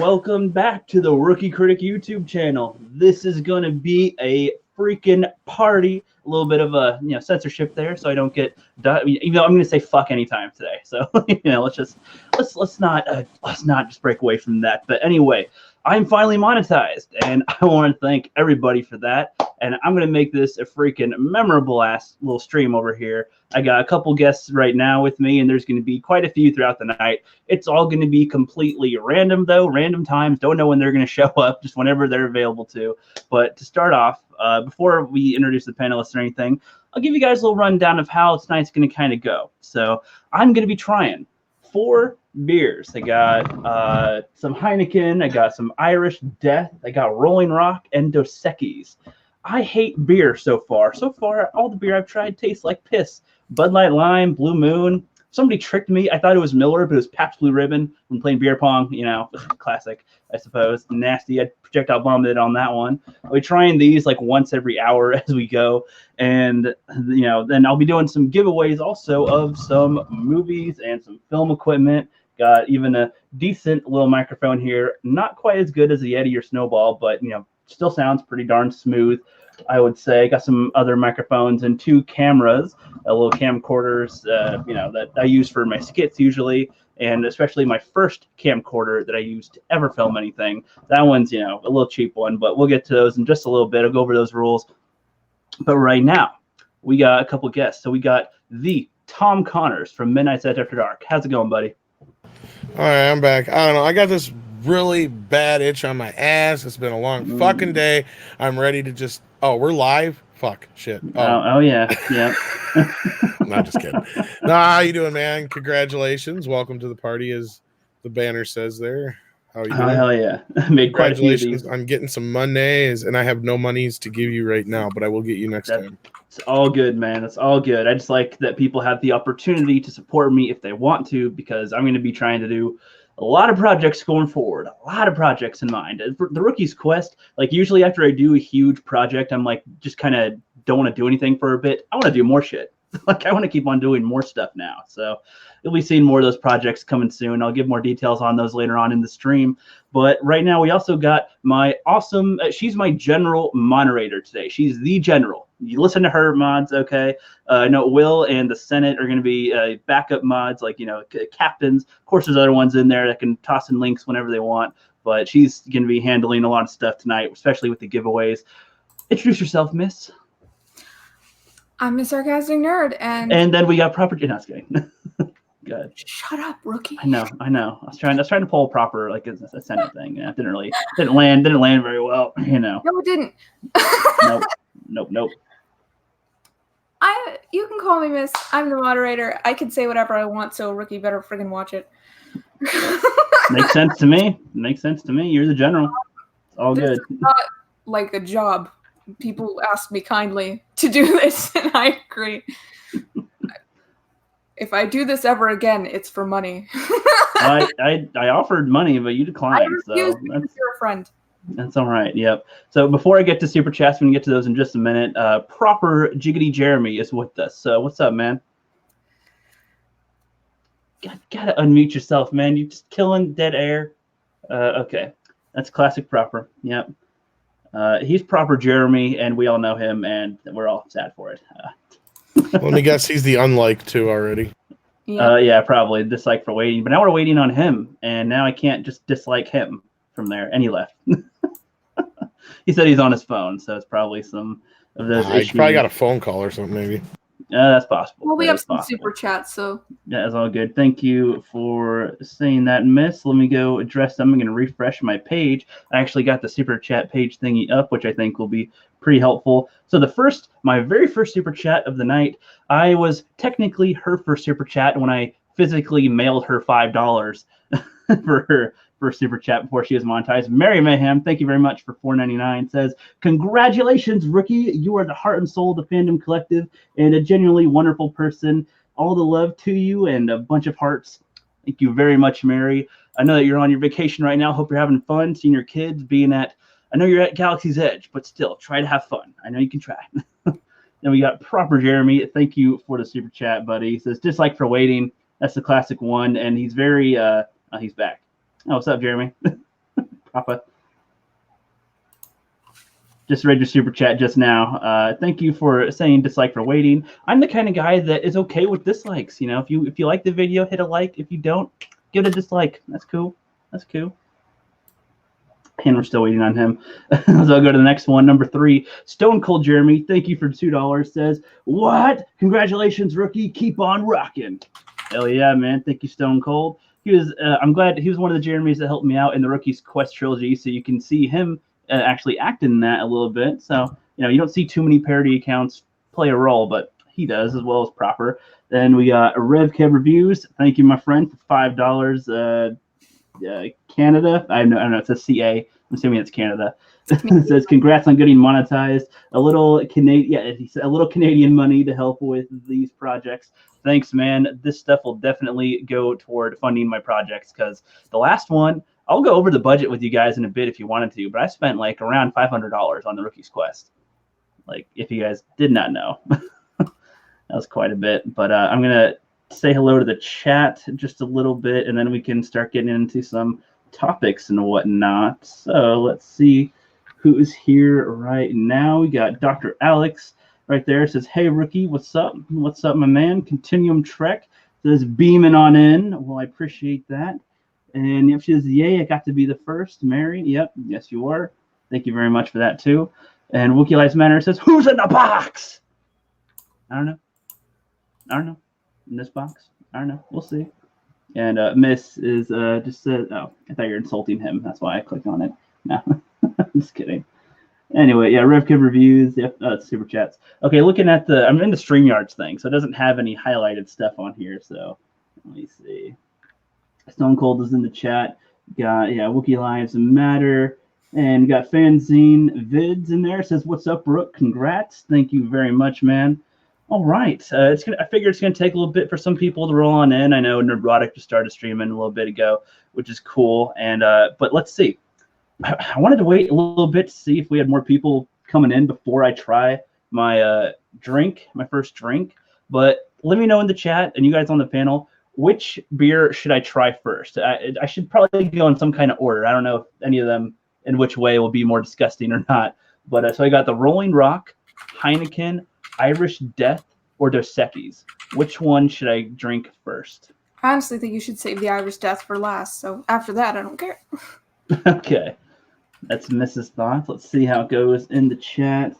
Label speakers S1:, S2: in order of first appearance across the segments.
S1: welcome back to the Rookie Critic YouTube channel. This is going to be a freaking party. A little bit of a censorship there, so I don't get. Even though I'm going to say fuck anytime today, so let's not just break away from that. But anyway, I'm finally monetized, and I want to thank everybody for that. And I'm going to make this a freaking memorable ass little stream over here. I got a couple guests right now with me, and there's going to be quite a few throughout the night. It's all going to be completely random, though. Random times. Don't know when they're going to show up, just whenever they're available to. But to start off, before we introduce the panelists or anything, I'll give you guys a little rundown of how tonight's going to kind of go. So I'm going to be trying 4 beers. I got some Heineken. I got some Irish Death. I got Rolling Rock and Dos Equis. I hate beer so far. So far, all the beer I've tried tastes like piss. Bud Light Lime, Blue Moon. Somebody tricked me. I thought it was Miller, but it was Pabst Blue Ribbon when playing beer pong. Classic, I suppose. Nasty. I projectile vomited on that one. I'll be trying these like once every hour as we go. And, then I'll be doing some giveaways also of some movies and some film equipment. Got even a decent little microphone here. Not quite as good as the Yeti or Snowball, but, still sounds pretty darn smooth, I would say. Got some other microphones and 2 cameras, little camcorders, that I use for my skits usually, and especially my first camcorder that I used to ever film anything. That one's, a little cheap one, but we'll get to those in just a little bit. I'll go over those rules. But right now, we got a couple guests. So we got the Tom Connors from Monetized After Dark. How's it going, buddy?
S2: All right, I'm back. I don't know. I got this really bad itch on my ass. It's been a long fucking day. I'm ready to just... Oh, we're live? Fuck. Shit.
S1: Oh yeah. Yeah.
S2: Not just kidding. No, how you doing, man? Congratulations. Welcome to the party, as the banner says there. How are you doing?
S1: Oh, hell yeah. Made quite a few of these.
S2: I'm getting some monies, and I have no monies to give you right now, but I will get you next time.
S1: It's all good, man. It's all good. I just like that people have the opportunity to support me if they want to, because I'm going to be trying to do a lot of projects going forward, a lot of projects in mind. The Rookie's Quest, like usually after I do a huge project, I'm like, just kind of don't want to do anything for a bit. I want to do more shit. Like I want to keep on doing more stuff now. So you'll be seeing more of those projects coming soon. I'll give more details on those later on in the stream. But right now we also got my awesome, she's my general moderator today. She's the general. You listen to her mods, okay? I know Will and the Senate are going to be backup mods, like, captains. Of course, there's other ones in there that can toss in links whenever they want. But she's going to be handling a lot of stuff tonight, especially with the giveaways. Introduce yourself, miss.
S3: I'm a sarcastic nerd, and
S1: then we got proper. No, I was kidding. Good.
S3: Shut up, Rookie.
S1: I know. I was trying to pull proper like a Senate thing. Yeah, didn't land very well. No,
S3: it didn't.
S1: Nope.
S3: You can call me Miss. I'm the moderator. I can say whatever I want, so Rookie better friggin' watch it.
S1: Makes sense to me. You're the general. It's all good.
S3: It's not like a job. People ask me kindly to do this, and I agree. If I do this ever again, it's for money.
S1: I offered money, but you declined.
S3: I refused because you're a friend.
S1: That's all right. Yep. So before I get to super chats, we can get to those in just a minute. Proper Jiggity Jeremy is with us. So what's up, man? Gotta unmute yourself, man. You just killing dead air. Okay, that's classic Proper. Yep. He's Proper Jeremy, and we all know him, and we're all sad for it.
S2: Let me guess, he's the unlike too already.
S1: Yeah, probably dislike for waiting. But now we're waiting on him, and now I can't just dislike him from there. And he left. He said he's on his phone, so it's probably some of those issues.
S2: He probably got a phone call or something, maybe.
S1: That's possible.
S3: Well, we have some super chats, so.
S1: Yeah, that's all good. Thank you for saying that, miss. Let me go address them. I'm going to refresh my page. I actually got the super chat page thingy up, which I think will be pretty helpful. So my very first super chat of the night, I was technically her first super chat when I physically mailed her $5 for her first super chat before she was monetized. Mary Mayhem, thank you very much for $4.99. Says, congratulations, Rookie. You are the heart and soul of the Fandom Collective and a genuinely wonderful person. All the love to you and a bunch of hearts. Thank you very much, Mary. I know that you're on your vacation right now. Hope you're having fun seeing your kids, I know you're at Galaxy's Edge, but still, try to have fun. I know you can try. Then we got Proper Jeremy. Thank you for the super chat, buddy. He says, dislike for waiting. That's the classic one. And he's very, he's back. Oh, what's up, Jeremy? Papa. Just read your super chat just now. Thank you for saying dislike for waiting. I'm the kind of guy that is okay with dislikes. You know, if you like the video, hit a like. If you don't, give it a dislike. That's cool. That's cool. And we're still waiting on him. So I'll go to the next one. Number 3, Stone Cold Jeremy. Thank you for $2. Says, what? Congratulations, rookie. Keep on rocking. Hell yeah, man. Thank you, Stone Cold. He was. I'm glad he was one of the Jeremys that helped me out in the Rookie's Quest trilogy. So you can see him actually act in that a little bit. So, you know, you don't see too many parody accounts play a role, but he does as well as Proper. Then we got RevKev Reviews. Thank you, my friend, for $5. Canada. I don't know. It says CA. I'm assuming it's Canada. It says, congrats on getting monetized. A little Canadian money to help with these projects. Thanks, man. This stuff will definitely go toward funding my projects because the last one, I'll go over the budget with you guys in a bit if you wanted to, but I spent like around $500 on the Rookie's Quest. Like, if you guys did not know. That was quite a bit. But I'm going to say hello to the chat just a little bit, and then we can start getting into some topics and whatnot. So let's see who is here right now. We got Dr. Alex right there. It says, hey, rookie, what's up? What's up, my man? Continuum Trek says, beaming on in. Well, I appreciate that. And yep, she says, yay, I got to be the first. Mary, yep, yes, you are. Thank you very much for that, too. And Wookiee Lives Matter says, who's in the box? I don't know. In this box? I don't know. We'll see. And Miss is just said, oh, I thought you were insulting him. That's why I clicked on it. No, I'm just kidding. Anyway, yeah, RevKid Reviews. Yep, Super Chats. Okay, looking at I'm in the StreamYards thing, so it doesn't have any highlighted stuff on here. So let me see. Stone Cold is in the chat. Got, yeah, Wookiee Lives Matter. And got Fanzine Vids in there. Says, what's up, Brooke? Congrats. Thank you very much, man. All right. I figure it's going to take a little bit for some people to roll on in. I know Nerdrotic just started streaming a little bit ago, which is cool. And but let's see. I wanted to wait a little bit to see if we had more people coming in before I try my my first drink. But let me know in the chat, and you guys on the panel, which beer should I try first? I should probably go in some kind of order. I don't know if any of them in which way will be more disgusting or not. But so I got the Rolling Rock, Heineken, Irish Death, or Dos Equis. Which one should I drink first?
S3: I honestly think you should save the Irish Death for last. So after that, I don't care.
S1: Okay. That's Mrs. Thoughts. Let's see how it goes in the chat.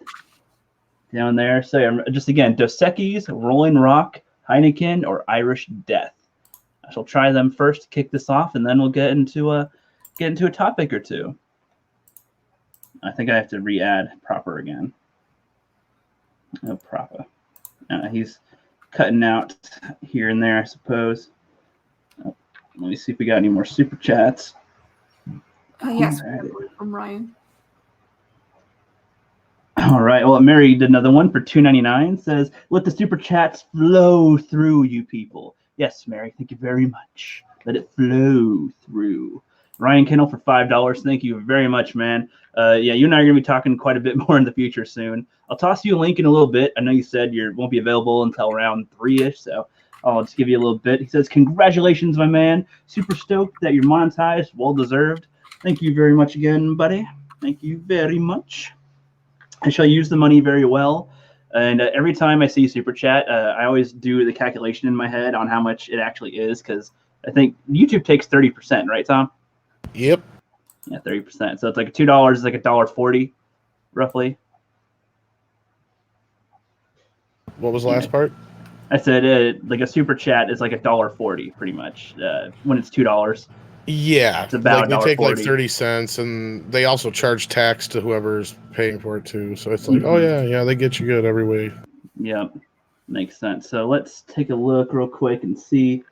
S1: Down there. So just again, Dos Equis, Rolling Rock, Heineken, or Irish Death. I shall try them first to kick this off, and then we'll get into a topic or two. I think I have to re-add Proper again. Oh, Proper. He's cutting out here and there, I suppose. Let me see if we got any more super chats.
S3: Yes, from Ryan.
S1: All right. Well, Mary did another one for $2.99. Says, let the super chats flow through, you people. Yes, Mary. Thank you very much. Let it flow through. Ryan Kennel for $5. Thank you very much, man. Yeah, you and I are going to be talking quite a bit more in the future soon. I'll toss you a link in a little bit. I know you said you won't be available until around 3-ish, so I'll just give you a little bit. He says, congratulations, my man. Super stoked that you're monetized. Well-deserved. Thank you very much again, buddy. Thank you very much. I shall use the money very well. And every time I see Super Chat, I always do the calculation in my head on how much it actually is, because I think YouTube takes 30%, right, Tom?
S2: Yep.
S1: Yeah, 30%. So it's like $2 is like $1.40, roughly.
S2: What was the last part?
S1: I said like a Super Chat is like $1.40, pretty much, when it's $2.
S2: Yeah,
S1: it's about
S2: like they take like
S1: 40.
S2: 30 cents, and they also charge tax to whoever's paying for it too. So it's like, oh yeah, they get you good every way.
S1: Yep, makes sense. So let's take a look real quick and see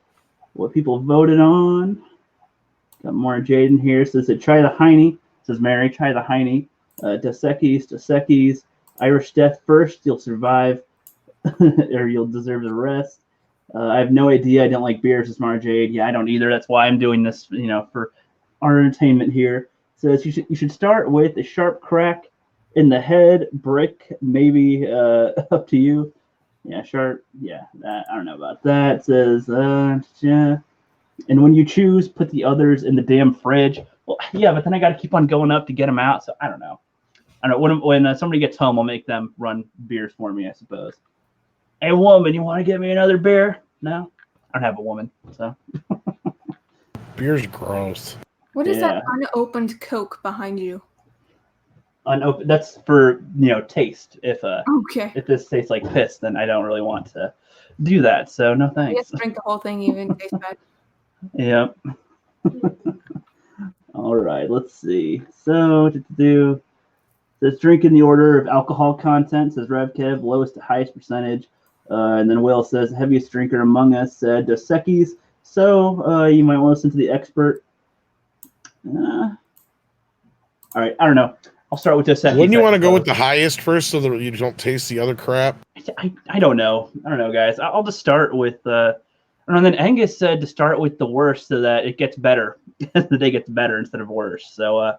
S1: what people voted on. Got more Jaden here. Says that try the Heine. Says Mary, try the Heine. Dos Equis, Irish Death first. You'll survive, or you'll deserve the rest. I have no idea. I don't like beers, says Mara Jade. Yeah, I don't either. That's why I'm doing this, for our entertainment here. Says you should start with a sharp crack in the head, brick, maybe up to you. Yeah, sharp. Yeah, that, I don't know about that. Says, yeah. And when you choose, put the others in the damn fridge. Well, yeah, but then I got to keep on going up to get them out. So I don't know. I don't know. When somebody gets home, I'll make them run beers for me, I suppose. Hey, woman, you want to get me another beer? No, I don't have a woman, so.
S2: Beer's gross.
S3: What is that unopened Coke behind you?
S1: Unopened. That's for taste. If
S3: Okay.
S1: if this tastes like piss, then I don't really want to do that. So no thanks.
S3: You have to drink the whole thing, even taste bad.
S1: Yep. All right. Let's see. So to do. Says drink in the order of alcohol content. Says Rev Kev, lowest to highest percentage. And then Will says heaviest drinker among us said Dos Equis. So you might want to listen to the expert. All right. I don't know. I'll start with Dos Equis.
S2: Wouldn't you want to go with the highest first so that you don't taste the other crap?
S1: I don't know. I don't know, guys. I'll just start with and then Angus said to start with the worst so that it gets better. The day gets better instead of worse. So I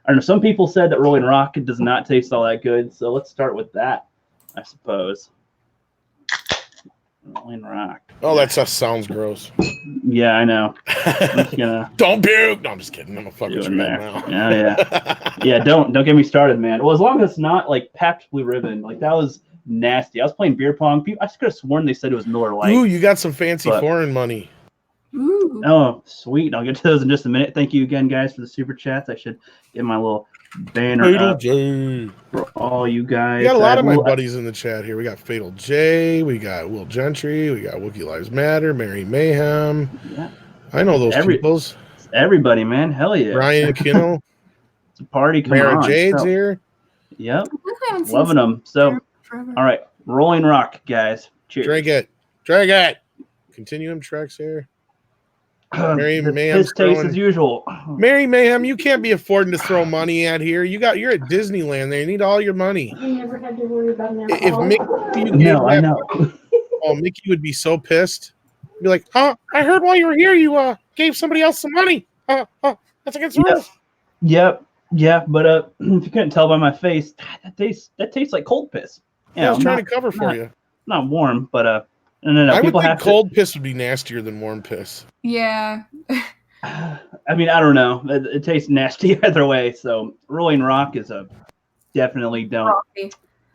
S1: don't know. Some people said that Rolling Rock does not taste all that good. So let's start with that, I suppose. Rolling Rock.
S2: Oh, that stuff sounds gross.
S1: Yeah, I know. I'm just gonna
S2: don't puke. No, I'm just kidding. I'm a fucking shit now.
S1: Yeah. Don't get me started, man. Well, as long as it's not like Pabst Blue Ribbon, like that was nasty. I was playing beer pong. I just could have sworn they said it was Miller Lite.
S2: Ooh, you got some fancy foreign money.
S3: Ooh.
S1: Oh, sweet. I'll get to those in just a minute. Thank you again, guys, for the super chats. I should get my little banner
S2: Fatal
S1: up
S2: J.
S1: for all you guys.
S2: We got a lot of my buddies in the chat here. We got Fatal J. We got Will Gentry. We got Wookiee Lives Matter. Mary Mayhem. Yeah. I know those peoples.
S1: Everybody, man. Hell yeah.
S2: Ryan Kino.
S1: It's a party. Come
S2: Mara
S1: on.
S2: Jade's here.
S1: Yep. Loving them. So, all right. Rolling Rock, guys. Cheers.
S2: Drag it. Continuum tracks here. Mary Mayhem.
S1: His taste as usual.
S2: Mary Mayhem, you can't be affording to throw money at here. You're at Disneyland there. You need all your money.
S4: You never had to worry about an
S2: If Mickey,
S1: I know.
S2: Oh, Mickey would be so pissed. He'd be like, "Huh? I heard while you were here, you gave somebody else some money. That's against the rules."
S1: Yep. Yeah, but if you couldn't tell by my face, that tastes like cold piss.
S2: Yeah, I was trying to cover for you.
S1: Not warm, but no.
S2: I would think cold piss would be nastier than warm piss.
S3: Yeah.
S1: I mean, I don't know. It tastes nasty either way. So Rolling Rock is definitely don't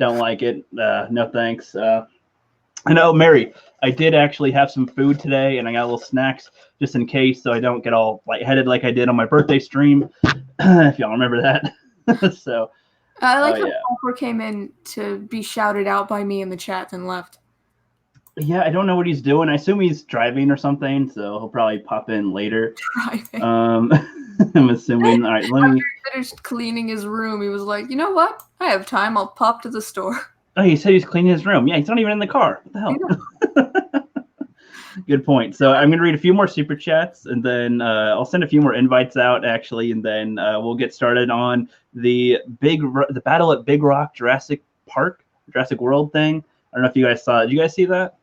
S1: like it. No thanks. I know, Mary. I did actually have some food today, and I got a little snacks just in case, so I don't get all lightheaded like I did on my birthday stream. If y'all remember that. So.
S3: I like how Parker came in to be shouted out by me in the chat and left.
S1: Yeah, I don't know what he's doing. I assume he's driving or something, so he'll probably pop in later.
S3: Driving.
S1: I'm assuming. All right, let me.
S3: After he finished cleaning his room, he was like, "You know what? I have time. I'll pop to the store."
S1: Oh, he said he's cleaning his room. Yeah, he's not even in the car. What the hell? Good point. So I'm going to read a few more super chats, and then I'll send a few more invites out, actually, and then we'll get started on the battle at Big Rock Jurassic World thing. I don't know if you guys saw it. Did you guys see that?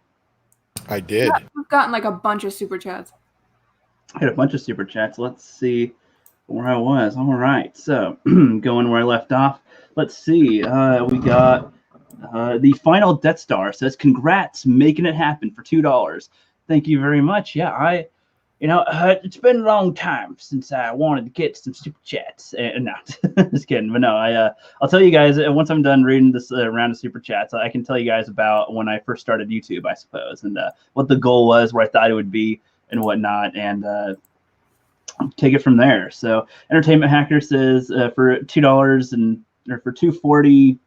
S2: I did.
S3: Yeah, we've gotten like a bunch of super chats.
S1: I had a bunch of super chats. Let's see where I was. All right. So going where I left off. Let's see. We got the final Death Star says, "Congrats, making it happen for $2. Thank you very much. Yeah, it's been a long time since I wanted to get some super chats. No, just kidding. But no, I'll tell you guys once I'm done reading this round of super chats. I can tell you guys about when I first started YouTube, I suppose, and what the goal was, where I thought it would be, and whatnot, and take it from there. So, Entertainment Hacker says for $2 or for $2.40,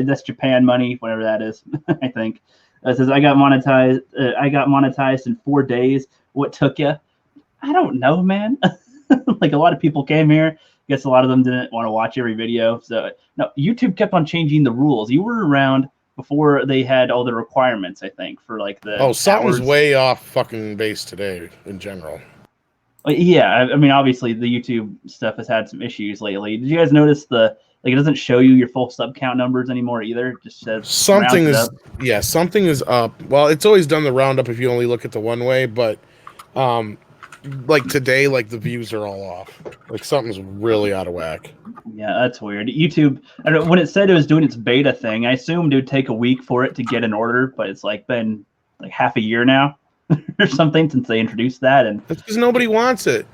S1: that's Japan money, whatever that is. I think it says I got monetized in 4 days. What took you? I don't know, man. Like a lot of people came here. I guess a lot of them didn't want to watch every video. So no, YouTube kept on changing the rules. You were around before they had all the requirements, I think, for like the
S2: something's way off fucking base today in general.
S1: Yeah, I mean, obviously the YouTube stuff has had some issues lately. Did you guys notice it doesn't show you your full sub count numbers anymore either? It just says
S2: something is up. Well, it's always done the roundup if you only look at the one way, but like today, like the views are all off. Like something's really out of whack.
S1: Yeah, that's weird. YouTube, I don't know, when it said it was doing its beta thing, I assumed it would take a week for it to get an order, but it's been like half a year now or something since they introduced that, and
S2: that's because nobody wants it.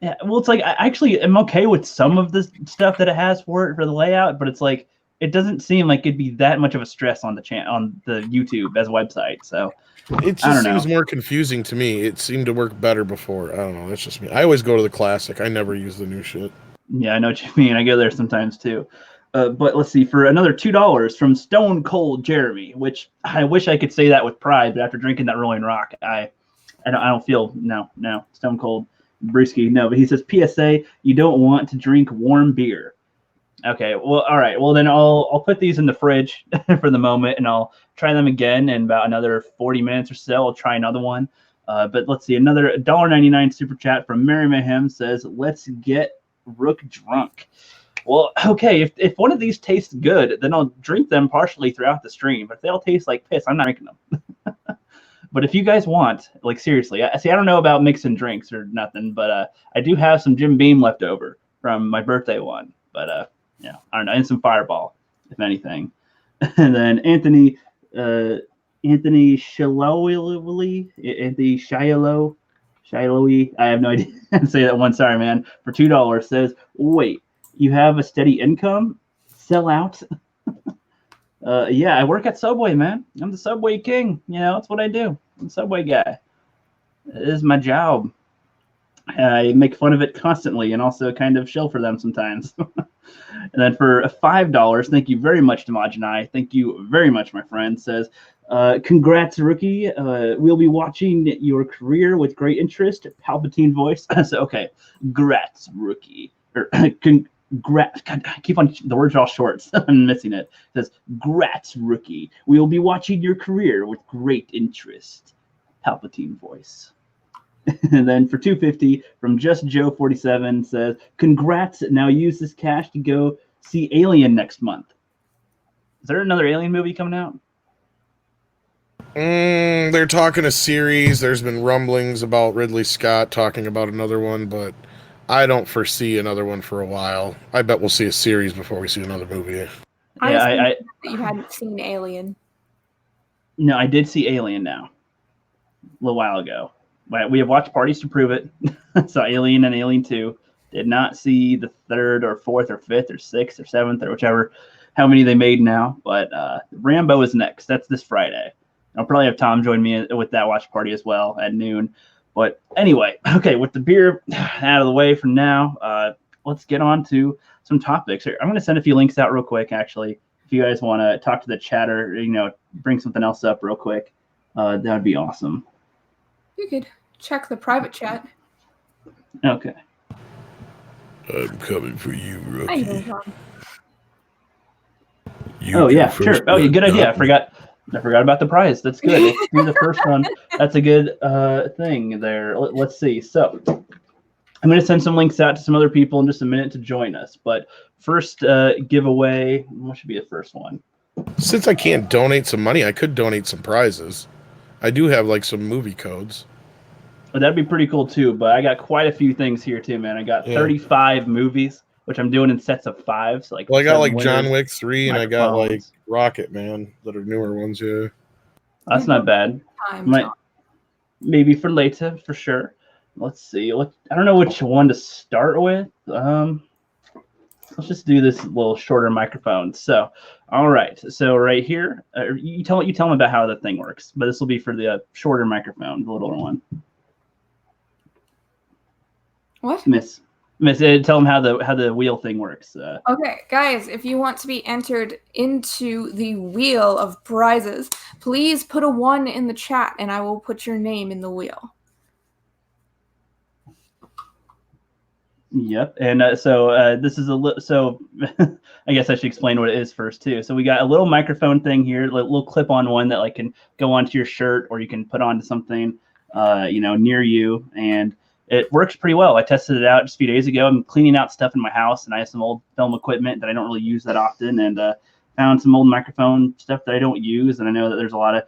S1: Yeah, well, it's like I actually am okay with some of the stuff that it has for the layout, but it's like it doesn't seem like it'd be that much of a stress on the YouTube as a website. So
S2: It
S1: I
S2: just
S1: don't know.
S2: seems more confusing to me. It seemed to work better before. I don't know. That's just me. I always go to the classic. I never use the new shit.
S1: Yeah, I know what you mean. I go there sometimes too. But let's see, for another $2 from Stone Cold Jeremy, which I wish I could say that with pride, but after drinking that Rolling Rock, I don't feel no Stone Cold Brewski, no. But he says, PSA: you don't want to drink warm beer. Okay, well, all right. Well, then I'll put these in the fridge for the moment, and I'll try them again in about another 40 minutes or so. I'll try another one. But let's see, another $1.99 super chat from Mary Mayhem says, let's get Rook drunk. Well, okay, if one of these tastes good, then I'll drink them partially throughout the stream. But if they all taste like piss, I'm not drinking them. But if you guys want, like seriously, I don't know about mixing drinks or nothing, but I do have some Jim Beam left over from my birthday one. But yeah, I don't know, and some Fireball, if anything. And then Anthony Shiloh, I have no idea how to say that one. Sorry, man. For $2 says, wait, you have a steady income? Sell out? Yeah, I work at Subway, man. I'm the Subway king. You know, that's what I do. I'm a Subway guy. It is my job. I make fun of it constantly and also kind of shill for them sometimes. And then for $5, thank you very much, Damajanai. Thank you very much, my friend. Says, congrats, Rookie. We'll be watching your career with great interest. Palpatine voice. So, okay. Grats, Rookie. Or, congrats. God, I keep on, the words are all short, so I'm missing it. It says, grats, Rookie. We will be watching your career with great interest. Palpatine voice. And then for $2.50 from Just Joe 47 says, congrats. Now use this cash to go see Alien next month. Is there another Alien movie coming out?
S2: They're talking a series. There's been rumblings about Ridley Scott talking about another one, but I don't foresee another one for a while. I bet we'll see a series before we see another movie.
S3: I you hadn't seen Alien.
S1: No, I did see Alien now. A little while ago. We have watched parties to prove it. Saw Alien and Alien 2. Did not see the third or fourth or fifth or sixth or seventh or whichever, how many they made now. But Rambo is next. That's this Friday. I'll probably have Tom join me with that watch party as well at noon. But anyway, okay, with the beer out of the way for now, let's get on to some topics. I'm going to send a few links out real quick, actually. If you guys want to talk to the chat or, you know, bring something else up real quick, that would be awesome.
S3: You could check the private chat.
S1: Okay.
S2: I'm coming for you, Rookie.
S3: I know, Tom.
S1: Oh yeah, sure. Oh, yeah, good idea. I forgot about the prize. That's good. Let's do the first one. That's a good thing there. Let's see. So I'm going to send some links out to some other people in just a minute to join us. But first giveaway, what should be the first one?
S2: Since I can't donate some money, I could donate some prizes. I do have like some movie codes.
S1: Well, that'd be pretty cool too. But I got quite a few things here too, man. I got 35 movies, which I'm doing in sets of 5. So like,
S2: well, I got like John Wick 3, and I got like
S1: microphones.
S2: Rocket Man that are newer ones. Yeah,
S1: That's not bad. Maybe for later, for sure. Let's see. I don't know which one to start with. Let's just do this little shorter microphone. So, all right. So right here, you tell them about how the thing works. But this will be for the shorter microphone, the little one.
S3: What?
S1: Miss, tell them how the wheel thing works.
S3: Okay, guys, if you want to be entered into the wheel of prizes, please put a 1 in the chat, and I will put your name in the wheel.
S1: Yep, and this is so I guess I should explain what it is first too. So we got a little microphone thing here, a little clip-on one that like can go onto your shirt or you can put onto something, you know, near you, and it works pretty well. I tested it out just a few days ago. I'm cleaning out stuff in my house, and I have some old film equipment that I don't really use that often, and found some old microphone stuff that I don't use, and I know that there's a lot of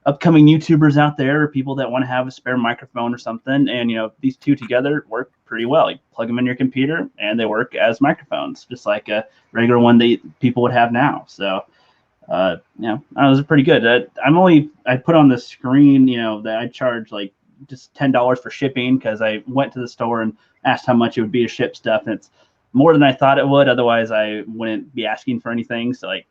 S1: upcoming YouTubers out there or people that want to have a spare microphone or something, and you know, these two together work pretty well. You plug them in your computer and they work as microphones, just like a regular one that people would have now. So you know, those are pretty good. I put on the screen, you know, that I charge like just $10 for shipping because I went to the store and asked how much it would be to ship stuff, and it's more than I thought it would. Otherwise, I wouldn't be asking for anything. So, like,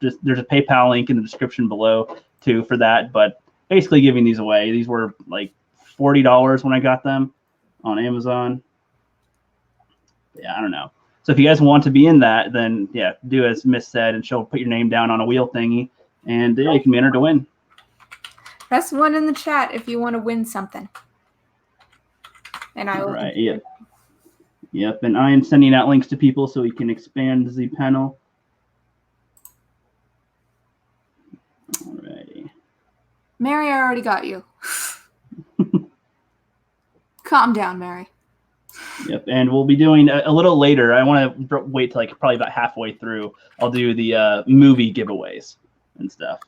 S1: just there's a PayPal link in the description below too for that. But basically, giving these away. These were like $40 when I got them on Amazon. Yeah, I don't know. So if you guys want to be in that, then yeah, do as Miss said, and she'll put your name down on a wheel thingy, and yeah, you can be entered to win.
S3: Press 1 in the chat if you want to win something. And I will.
S1: All right. Yep. Yep. And I am sending out links to people so we can expand the panel. Alrighty.
S3: Mary, I already got you. Calm down, Mary.
S1: Yep. And we'll be doing a little later. I want to wait till like probably about halfway through. I'll do the movie giveaways and stuff.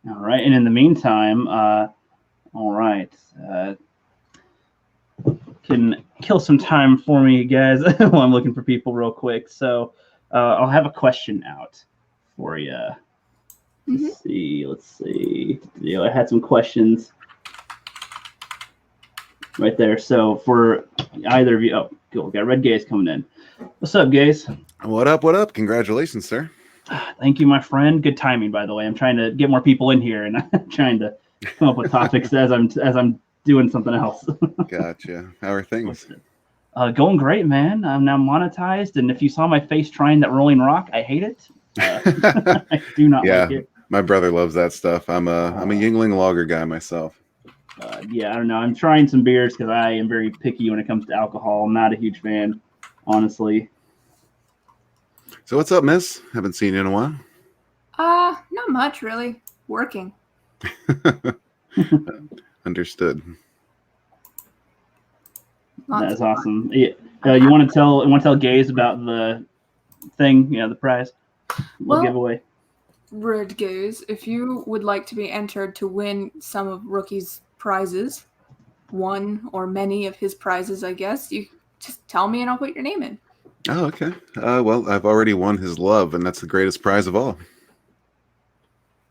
S1: All right, and in the meantime, all right, can kill some time for me, guys, while I'm looking for people real quick. So I'll have a question out for you. Let's see. I had some questions right there. So for either of you, oh, cool, got Red Gaze coming in. What's up, Gaze?
S4: What up? What up? Congratulations, sir.
S1: Thank you, my friend. Good timing, by the way. I'm trying to get more people in here, and I'm trying to come up with topics as I'm doing something else.
S4: Gotcha. How are things?
S1: Going great, man. I'm now monetized, and if you saw my face trying that rolling rock, I hate it. I do not like it.
S4: My brother loves that stuff. I'm a Yingling lager guy myself.
S1: Yeah, I don't know. I'm trying some beers because I am very picky when it comes to alcohol. I'm not a huge fan, honestly.
S4: So what's up, miss? Haven't seen you in a while.
S3: Not much, really. Working.
S4: Understood.
S1: That's awesome. Yeah. You want to tell Gaze about the thing, the prize, the giveaway?
S3: Red Gaze, if you would like to be entered to win some of Rookie's prizes, one or many of his prizes, I guess, you just tell me and I'll put your name in.
S4: Oh, okay. Well, I've already won his love, and that's the greatest prize of all.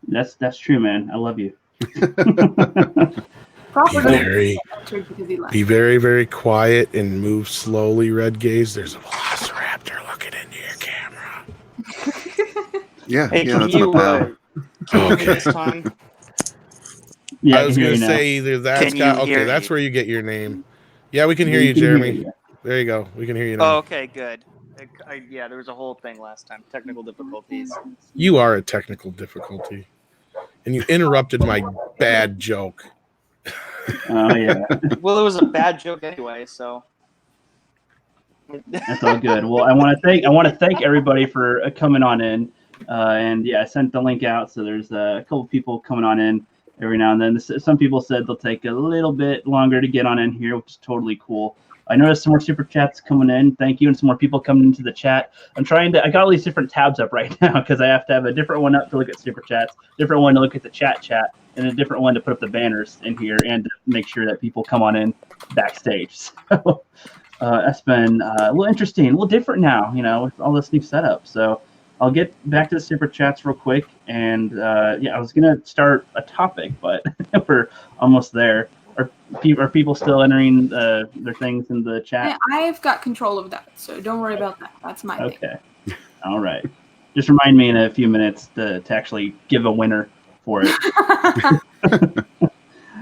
S1: That's true, man. I love you.
S2: Be very, very quiet and move slowly, Red Gaze. There's a velociraptor looking into your camera.
S4: Yeah,
S5: hey,
S4: that's
S5: you,
S4: my pal.
S2: Okay.
S5: This time?
S1: Yeah,
S2: I was going to say either that's got, okay, that's where you get your name. Yeah, we can hear you, Jeremy. There you go. We can hear you now.
S5: Oh, okay, good. Yeah, there was a whole thing last time. Technical difficulties.
S2: You are a technical difficulty. And you interrupted my bad joke.
S1: Oh, yeah.
S5: Well, it was a bad joke anyway, so.
S1: That's all good. Well, I want to thank everybody for coming on in. And yeah, I sent the link out, so there's a couple people coming on in every now and then. Some people said they'll take a little bit longer to get on in here, which is totally cool. I noticed some more super chats coming in. Thank you, and some more people coming into the chat. I got all these different tabs up right now because I have to have a different one up to look at super chats, different one to look at the chat, and a different one to put up the banners in here and to make sure that people come on in backstage. So that's been a little interesting, a little different now, with all this new setup. So I'll get back to the super chats real quick, and I was gonna start a topic, but we're almost there. Are people still entering their things in the chat?
S3: Yeah, I've got control of that, so don't worry about that. That's my thing.
S1: Okay. All right. Just remind me in a few minutes to actually give a winner for it.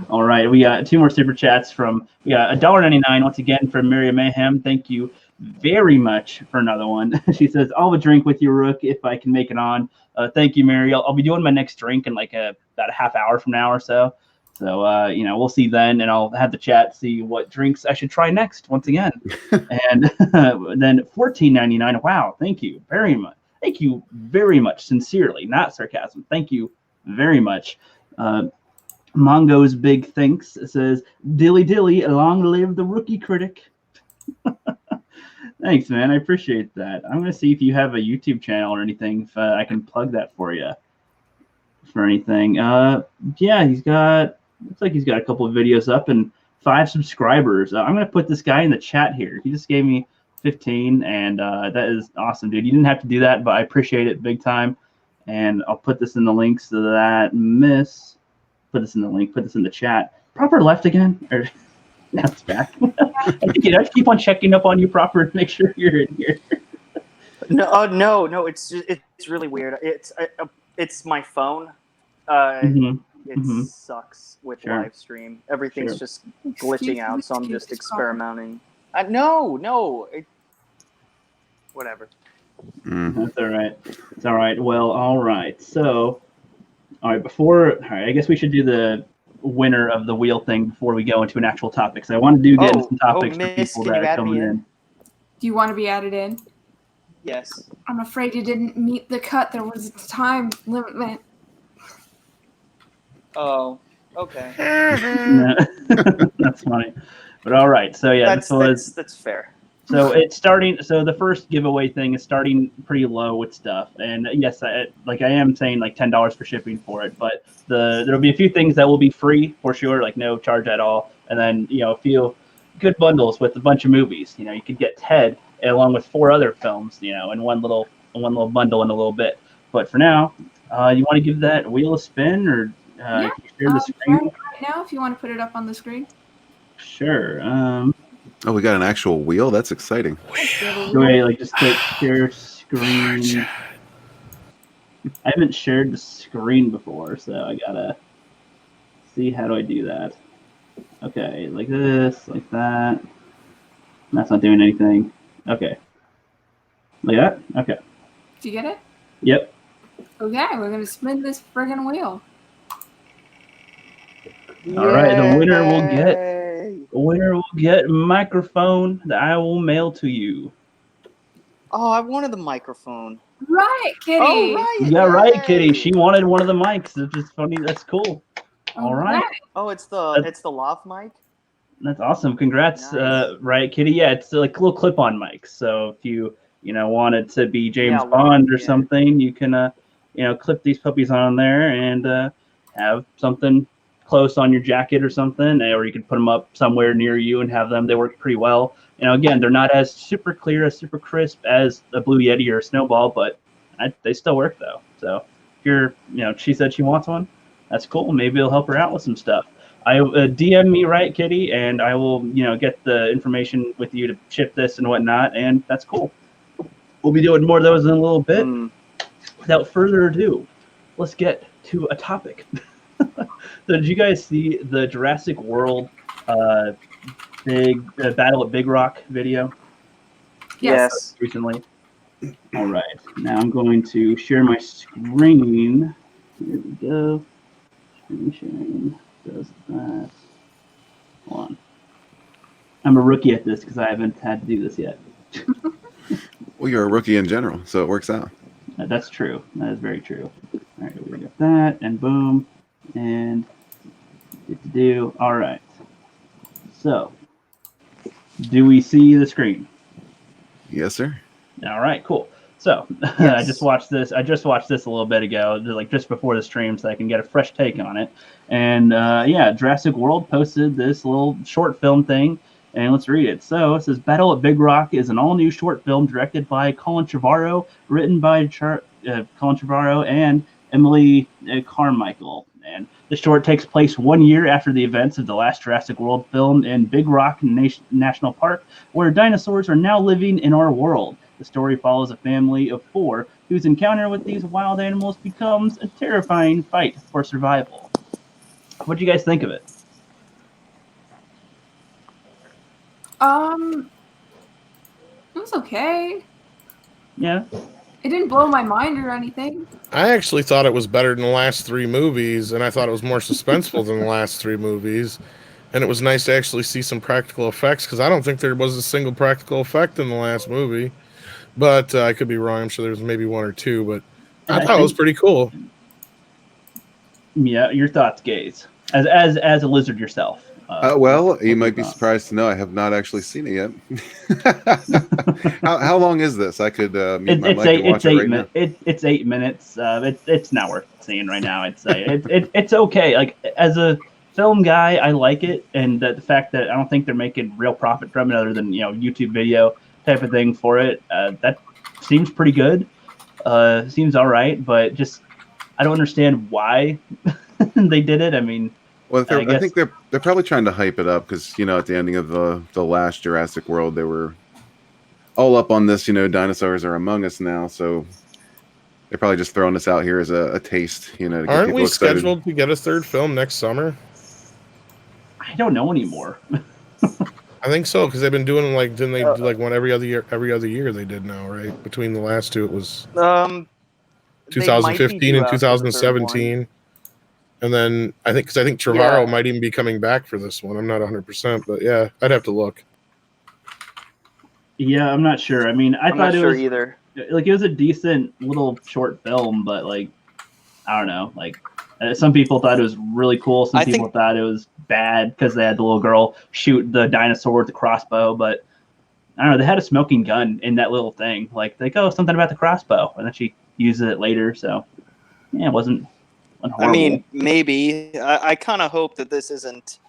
S1: All right. We got two more super chats from $1.99 once again from Miriam Mayhem. Thank you very much for another one. She says, I'll have a drink with you, Rook, if I can make it on. Thank you, Mary. I'll be doing my next drink in like about a half hour from now or so. So, we'll see then, and I'll have the chat see what drinks I should try next once again. And then $14.99. Wow, thank you very much. Thank you very much, sincerely, not sarcasm. Thank you very much. Mongo's Big Thanks says, Dilly Dilly, long live the rookie critic. Thanks, man. I appreciate that. I'm going to see if you have a YouTube channel or anything, if I can plug that for you. For anything. Yeah, looks like he's got a couple of videos up, and 5 subscribers. I'm gonna put this guy in the chat here. He just gave me 15, and that is awesome, dude. You didn't have to do that, but I appreciate it big time. And I'll put this in the links to that. Put this in the link. Put this in the chat. Proper left again? Or now it's back. I think I keep on checking up on you, Proper, to make sure you're in here.
S5: No. It's really weird. It's my phone. It sucks with live stream. Everything's just glitching out, so I'm just experimenting. No. Whatever.
S1: That's all right. It's all right. Well, all right. So, all right. I guess we should do the winner of the wheel thing before we go into an actual topic. So I want to get into some topics for people that are coming in.
S3: Do you want to be added in?
S5: Yes.
S3: I'm afraid you didn't meet the cut. There was a time limit.
S5: Oh, okay.
S1: That's funny. But all right. So yeah,
S5: that's fair.
S1: So it's starting. So the first giveaway thing is starting pretty low with stuff, and yes, I am saying like $10 for shipping for it, but there'll be a few things that will be free for sure, like no charge at all, and then a few good bundles with a bunch of movies. You could get Ted along with 4 other films, in one little bundle in a little bit. But for now, you want to give that wheel a spin, or can you share the screen
S3: right now if you want to put it up on the screen?
S1: Sure.
S4: Oh, we got an actual wheel. That's exciting.
S1: Wait, just click share screen. I haven't shared the screen before, so I gotta see how do I do that. Okay, like this, like that. That's not doing anything. Okay. Like that? Okay.
S3: Do you get it?
S1: Yep.
S3: Okay, we're gonna spin this friggin' wheel.
S1: All right, the winner will get a microphone that I will mail to you.
S5: Oh, I wanted the microphone.
S3: Right, Kitty.
S5: Oh, right.
S1: Yeah, right, Kitty. She wanted one of the mics. It's just funny. That's cool. All right.
S5: Oh, it's the lav mic.
S1: That's awesome. Congrats,
S5: Nice.
S1: Right, Kitty. Yeah, it's like little clip-on mics. So if you want it to be James Bond or something, you can clip these puppies on there and have something close on your jacket or something, or you can put them up somewhere near you and have them. They work pretty well. Again, they're not as super clear, as super crisp as a Blue Yeti or a Snowball, but they still work though. So if you're, she said she wants one. That's cool. Maybe it'll help her out with some stuff. I DM me, right, Kitty, and I will, get the information with you to ship this and whatnot, and that's cool. We'll be doing more of those in a little bit. Without further ado, let's get to a topic. So did you guys see the Jurassic World big Battle at Big Rock video?
S5: Yes.
S1: Recently. All right. Now I'm going to share my screen. Here we go. Screen sharing does that. Hold on. I'm a rookie at this because I haven't had to do this yet.
S4: Well, you're a rookie in general, so it works out.
S1: That's true. That is very true. All right, we got that, and boom, and do. All right. So, do we see the screen?
S4: Yes, sir.
S1: All right, cool. So,
S5: Yes.
S1: I just watched this a little bit ago, like just before the stream, so I can get a fresh take on it. And Jurassic World posted this little short film thing, and let's read it. So it says, Battle at Big Rock is an all-new short film directed by Colin Trevorrow, written by Colin Trevorrow and Emily Carmichael. And the short takes place 1 year after the events of the last Jurassic World film in Big Rock National Park, where dinosaurs are now living in our world. The story follows a family of 4 whose encounter with these wild animals becomes a terrifying fight for survival. What do you guys think of it?
S3: It was okay.
S1: Yeah.
S3: It didn't blow my mind or anything.
S2: I actually thought it was better than the last 3 movies, and I thought it was more suspenseful than the last 3 movies. And it was nice to actually see some practical effects, because I don't think there was a single practical effect in the last movie. But I could be wrong. I'm sure there was maybe 1 or 2, but I thought it was pretty cool.
S1: Yeah, your thoughts, Gaze, as a lizard yourself.
S4: Well, you might be surprised to know I have not actually seen it yet. How long is this? I could mute my mic and watch it right now.
S1: It's 8 minutes. It's not worth seeing right now. I'd say it's okay. Like as a film guy, I like it, and the fact that I don't think they're making real profit from it, other than YouTube video type of thing for it. That seems pretty good. Seems all right, but just I don't understand why they did it. I mean,
S4: well, I think they're probably trying to hype it up because at the ending of the last Jurassic World, they were all up on this. Dinosaurs are among us now, so they're probably just throwing this out here as a taste. To get
S2: Aren't we
S4: excited.
S2: scheduled to get a third film next summer?
S1: I don't know anymore.
S2: I think so because they've been doing didn't they do like one every other year? Every other year they did now, right? Between the last two, it was 2015 and 2017, and then I think Trevorrow might even be coming back for this one. I'm not 100%, but yeah, I'd have to look.
S1: Yeah, I'm not sure. I mean,
S5: I'm not sure either.
S1: Like, it was a decent little short film, but I don't know. Some people thought it was really cool. Some people thought it was bad because they had the little girl shoot the dinosaur with the crossbow. But I don't know. They had a smoking gun in that little thing. Something about the crossbow, and then she uses it later. So yeah, it wasn't horrible.
S5: I mean, maybe. I kind of hope that this isn't.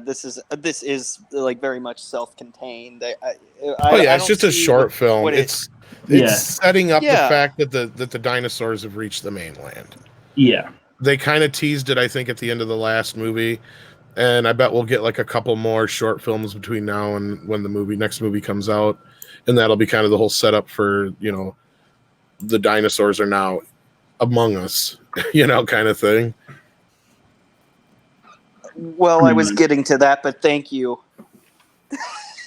S5: This is very much self-contained.
S2: It's just a short film. It's setting up the fact that the dinosaurs have reached the mainland.
S1: Yeah.
S2: They kind of teased it, I think, at the end of the last movie, and I bet we'll get a couple more short films between now and when the next movie comes out, and that'll be kind of the whole setup for the dinosaurs are now among us, kind of thing.
S5: Well, I was getting to that, but thank you.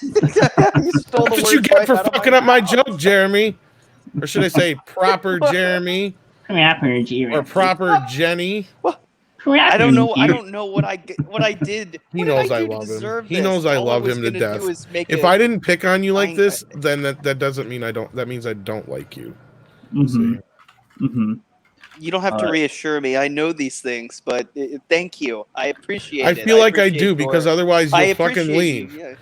S5: You stole the
S2: That's what you get for fucking up my joke, Jeremy. Or should I say proper Jeremy? Or proper Jenny?
S5: Well, I don't know. I don't know what I did.
S2: He knows I love him. He knows I love him to death. If I didn't pick on you like this, then that doesn't mean I don't. That means I don't like you.
S5: You don't have to reassure me. I know these things, but thank you. I appreciate it.
S2: I feel like I do because otherwise you'll fucking leave.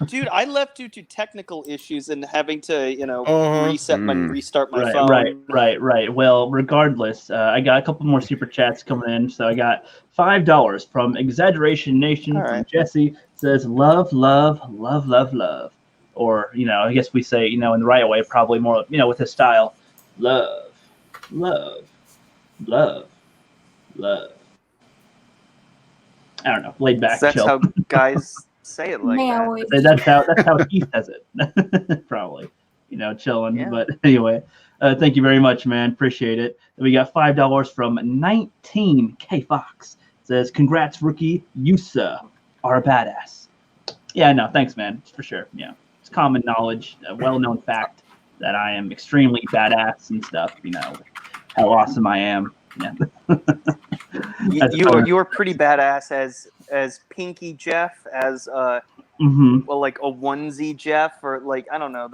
S5: Dude, I left due to technical issues and having to, restart my phone.
S1: Right. Well, regardless, I got a couple more super chats coming in. So I got $5 from Exaggeration Nation from Jesse. It says love, love, love, love, love. Or, I guess we say, in the right way, probably more, with his style. Love, love, love, love. I don't know, laid back.
S5: That's
S1: chill.
S5: how guys say it like that.
S1: That's how he says it. Probably, chilling. Yeah. But anyway, thank you very much, man. Appreciate it. We got $5 from 19K Fox. It says, "Congrats, rookie. You are a badass." Yeah, no, thanks, man. For sure. Yeah, it's common knowledge, a well-known fact that I am extremely badass and stuff. How awesome I am. Yeah.
S5: you are pretty badass as Pinky Jeff, as a onesie Jeff, or I don't know,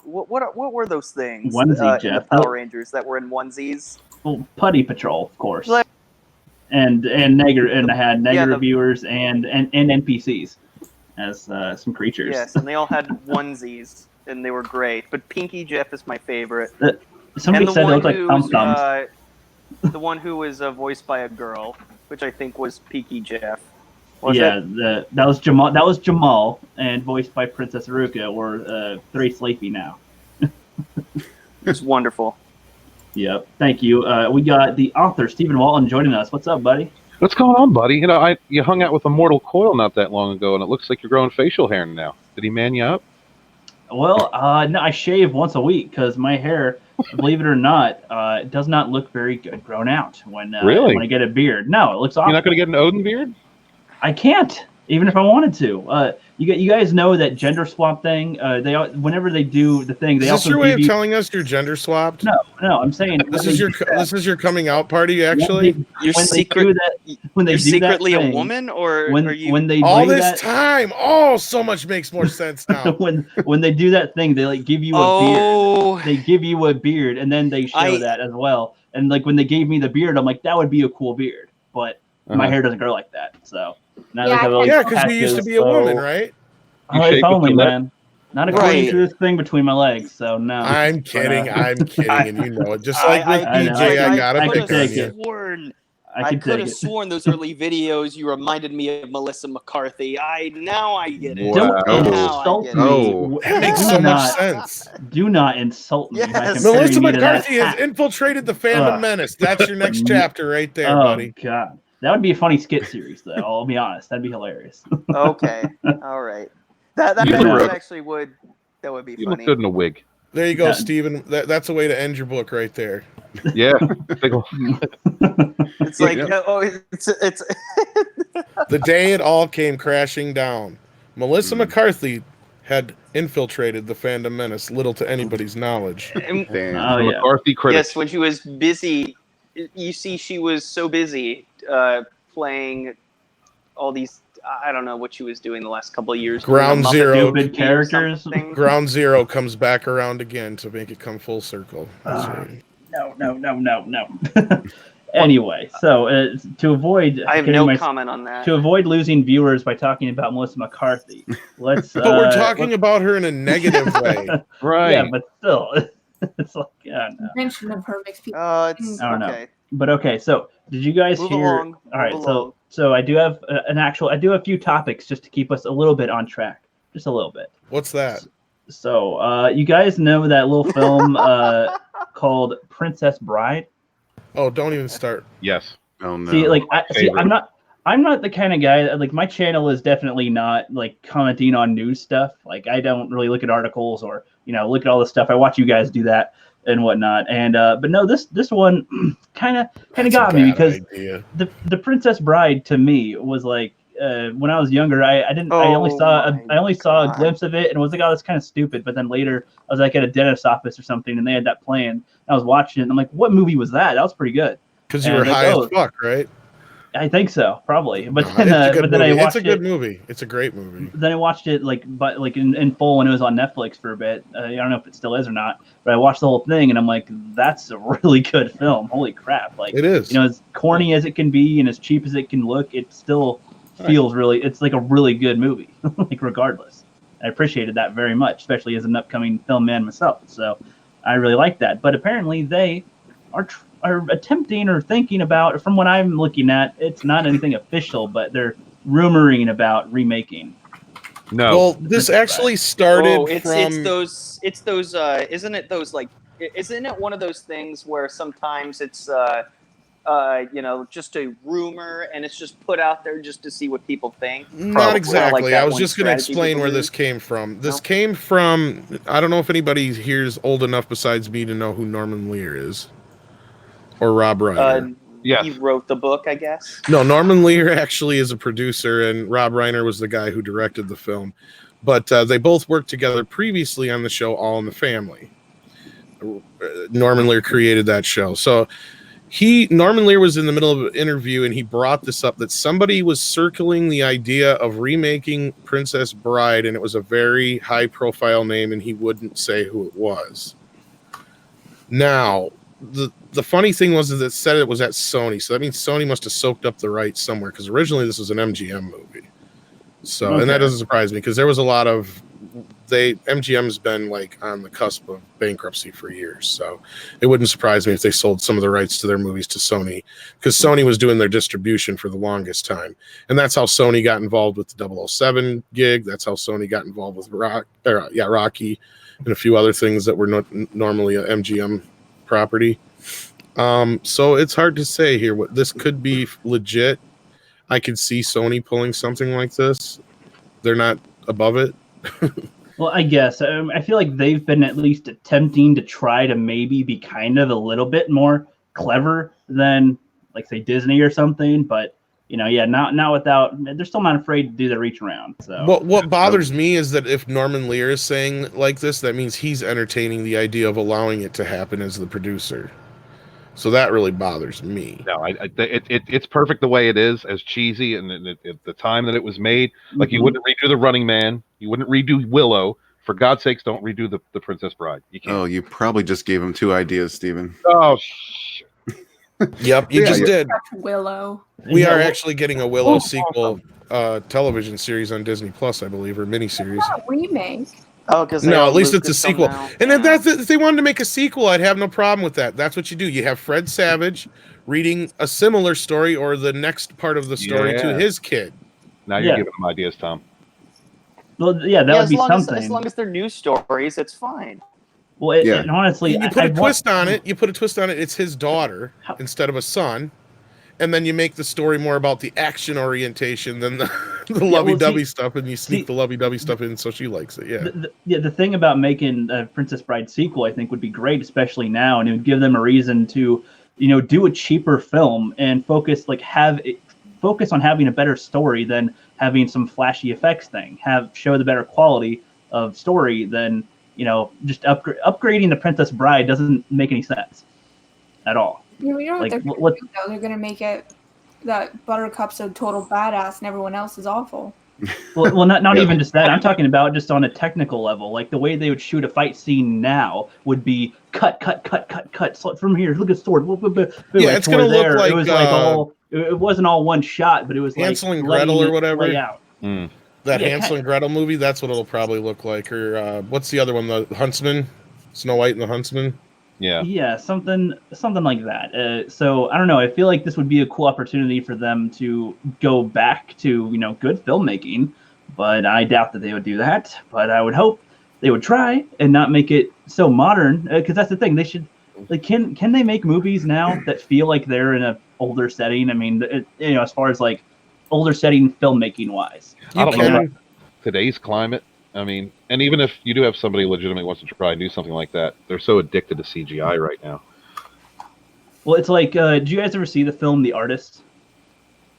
S5: what were those things?
S1: Onesie Jeff,
S5: the Power Rangers that were in onesies.
S1: Well, Putty Patrol, of course, and I had negative reviewers and NPCs as some creatures.
S5: Yes, and they all had onesies, and they were great. But Pinky Jeff is my favorite.
S1: Somebody said it looked like Tum-Tums.
S5: The one who was voiced by a girl, which I think was Peaky Jeff.
S1: That was Jamal. That was Jamal, and voiced by Princess Aruka, or Three Sleepy now.
S5: It's wonderful.
S1: Yep. Thank you. We got the author Stephen Walton joining us. What's up, buddy?
S6: What's going on, buddy? You hung out with Immortal Coil not that long ago, and it looks like you're growing facial hair now. Did he man you up?
S1: Well, no, I shave once a week because my hair, believe it or not, does not look very good grown out when I get a beard. No, it looks awful.
S6: You're not going to get an Odin beard?
S1: I can't, even if I wanted to. You guys know that gender swap thing. Whenever they do the thing, they
S2: also. Is this your way of telling us you're gender swapped?
S1: No. I'm saying
S2: this is your coming out party. Actually,
S5: you're secretly a woman, or
S1: when they
S2: all this that, time. Oh, so much makes more sense now.
S1: when they do that thing, they give you a beard. They give you a beard, and then they show that as well. And when they gave me the beard, I'm like, that would be a cool beard, but my hair doesn't grow like that. So.
S2: Because you used to be a woman, right?
S1: If only, man. Not according to this thing between my legs, so no.
S2: I'm kidding, and you know it. Just like with PJ, I gotta pick on you.
S5: I
S1: could
S5: could
S1: dig
S5: have
S1: it.
S5: sworn those early videos you reminded me of Melissa McCarthy. Now I get it.
S1: Don't
S4: Wow.
S1: insult
S5: Now I get
S1: me.
S4: Oh.
S2: That makes
S1: Do
S2: so much
S1: not-
S2: sense.
S1: Do not insult me by
S5: Yes.
S1: comparing
S2: Melissa
S1: me to that
S2: McCarthy has
S1: hack.
S2: infiltrated the fandom
S1: Ugh.
S2: menace. That's your next chapter right there,
S1: Oh
S2: buddy.
S1: god, that would be a funny skit series, though. I'll be honest, that'd be hilarious.
S5: Okay. All right. That
S1: You look-
S5: actually would. That would be
S6: You look
S5: funny.
S6: good in a wig.
S2: There you go,
S1: Yeah.
S2: Steven. That's a way to end your book right there.
S6: Yeah. Big ol-
S5: It's like
S4: Yeah.
S5: it's
S2: The day it all came crashing down, Melissa McCarthy had infiltrated the fandom menace, little to anybody's knowledge.
S5: and-
S4: Damn.
S1: Oh yeah.
S6: McCarthy critic.
S5: yes. When she was busy, you see, she was so busy playing all these. I don't know what she was doing the last couple of years.
S2: Ground
S5: Muppet
S2: Zero.
S5: movie
S1: Stupid
S5: or
S1: characters.
S5: something.
S2: Ground Zero comes back around again to make it come full circle. That's right.
S1: No. Anyway, so to avoid
S5: I have
S1: getting
S5: no comment on that.
S1: to avoid losing viewers by talking about Melissa McCarthy, let's.
S2: But we're talking about her in a negative way.
S6: Right.
S1: Yeah, but still, it's like no.
S3: Mention of her makes people.
S5: It's
S1: I don't know.
S5: okay.
S1: But okay, so did you guys
S5: Move
S1: hear?
S5: along.
S1: All right,
S5: Move
S1: so
S5: along.
S1: so I do have I do have a few topics just to keep us a little bit on track, just a little bit.
S2: What's that?
S1: So you guys know that little film called Princess Bride?
S2: Oh, don't even start.
S6: Yes.
S4: Oh no.
S1: See, like
S6: Favorite.
S1: I'm not the kind of guy that, like, my channel is definitely not like commenting on news stuff. Like, I don't really look at articles or look at all this stuff. I watch you guys do that and whatnot. And but no, this one kind of
S2: That's
S1: got
S2: a
S1: me
S2: bad
S1: because
S2: idea.
S1: the Princess Bride to me was like when I was younger, I only saw a
S5: God.
S1: glimpse of it and was like, oh, that's kind of stupid. But then later I was like at a dentist's office or something and they had that playing. And I was watching it and I'm like, what movie was that? That was pretty good.
S2: Because you
S1: And
S2: were
S1: like,
S2: high
S1: oh,
S2: as fuck, right?
S1: I think so, probably. But
S2: No,
S1: then,
S2: it's a good
S1: but then I
S2: movie.
S1: watched
S2: It's a good
S1: it.
S2: movie. It's a great movie.
S1: Then I watched it like in full when it was on Netflix for a bit. I don't know if it still is or not, but I watched the whole thing and I'm like, that's a really good film. Holy crap! Like,
S2: It is.
S1: as corny as it can be and as cheap as it can look, it still feels really. It's like a really good movie. Like, regardless, I appreciated that very much, especially as an upcoming film man myself. So I really like that. But apparently they are attempting or thinking about, from what I'm looking at, it's not anything official, but they're rumoring about remaking.
S6: No.
S2: Well, this actually started
S5: it's
S2: from.
S5: those isn't it those like isn't it one of those things where sometimes it's just a rumor and it's just put out there just to see what people think.
S2: Not
S6: Probably.
S2: exactly.
S5: Like that
S2: I was
S5: one
S2: just going to
S5: strategy
S2: explain
S5: people
S2: where
S5: use.
S2: this came from. This
S5: No?
S2: came from. I don't know if anybody here is old enough besides me to know who Norman Lear is, or Rob Reiner.
S6: Yes.
S5: He wrote the book, I guess.
S2: No, Norman Lear actually is a producer, and Rob Reiner was the guy who directed the film. But they both worked together previously on the show All in the Family. Norman Lear created that show. So Norman Lear was in the middle of an interview, and he brought this up, that somebody was circling the idea of remaking Princess Bride, and it was a very high-profile name, and he wouldn't say who it was. Now, the funny thing was that it said it was at Sony, so that means Sony must have soaked up the rights somewhere, because originally this was an MGM movie. So, and that
S1: Okay.
S2: doesn't surprise me, because there was a lot of MGM's been like on the cusp of bankruptcy for years, so it wouldn't surprise me if they sold some of the rights to their movies to Sony, because Sony was doing their distribution for the longest time, and that's how Sony got involved with the 007 gig. That's how Sony got involved with Rocky, and a few other things that were not normally a MGM property. So it's hard to say here. What this could be legit. I could see Sony pulling something like this. They're not above it.
S1: Well, I guess I feel like they've been at least attempting to try to maybe be kind of a little bit more clever than, like, say, Disney or something. But not without. They're still not afraid to do the reach around. So
S2: What bothers me is that if Norman Lear is saying like this, that means he's entertaining the idea of allowing it to happen as the producer. So that really bothers me.
S6: No, it's perfect the way it is, as cheesy, and at the time that it was made. Like, you wouldn't redo The Running Man, you wouldn't redo Willow. For God's sakes, don't redo the Princess Bride. You can't.
S4: Oh, you probably just gave him two ideas, Steven.
S6: Oh,
S2: Yep, you
S4: Yeah,
S2: just
S4: yeah.
S2: did.
S3: Willow.
S2: We are
S1: Yeah,
S2: actually getting a Willow sequel television series on Disney Plus, I believe, or miniseries.
S3: Remake.
S5: Oh, because
S2: No, at least it's a sequel. And if if they wanted to make a sequel, I'd have no problem with that. That's what you do. You have Fred Savage reading a similar story or the next part of the story to his kid.
S6: Now you're giving them ideas, Tom.
S1: Well, yeah, that would be something.
S5: As long as they're news stories, it's fine.
S1: Well, and honestly,
S2: you put a twist on it. You put a twist on it. It's his daughter instead of a son, and then you make the story more about the action orientation than the lovey-dovey stuff, and you sneak the lovey-dovey stuff in so she likes it. Yeah.
S1: The thing about making a Princess Bride sequel, I think, would be great, especially now, and it would give them a reason to, do a cheaper film and focus on having a better story than having some flashy effects thing. Show the better quality of story than. Just upgrading the Princess Bride doesn't make any sense at all.
S3: What they're going to do, though? They're going to make it that Buttercup's a total badass and everyone else is awful.
S1: Well, not even just that. I'm talking about just on a technical level. Like the way they would shoot a fight scene now would be cut from here. Look at sword.
S2: Yeah, it's going to look like
S1: it was like it wasn't all one shot, but it was
S2: Hansel
S1: like
S2: and Gretel or whatever.
S1: Lay out.
S2: That Hansel and Gretel movie, that's what it'll probably look like. Or what's the other one? The Huntsman? Snow White and the Huntsman?
S1: Yeah, something like that. So, I don't know. I feel like this would be a cool opportunity for them to go back to, good filmmaking. But I doubt that they would do that. But I would hope they would try and not make it so modern. Because that's the thing. They should... can they make movies now that feel like they're in an older setting? I mean, as far as, older setting filmmaking wise.
S6: I don't know about today's climate. I mean, and even if you do have somebody legitimately wants to try and do something like that, they're so addicted to CGI right now.
S1: Well, it's like, did you guys ever see the film The Artist?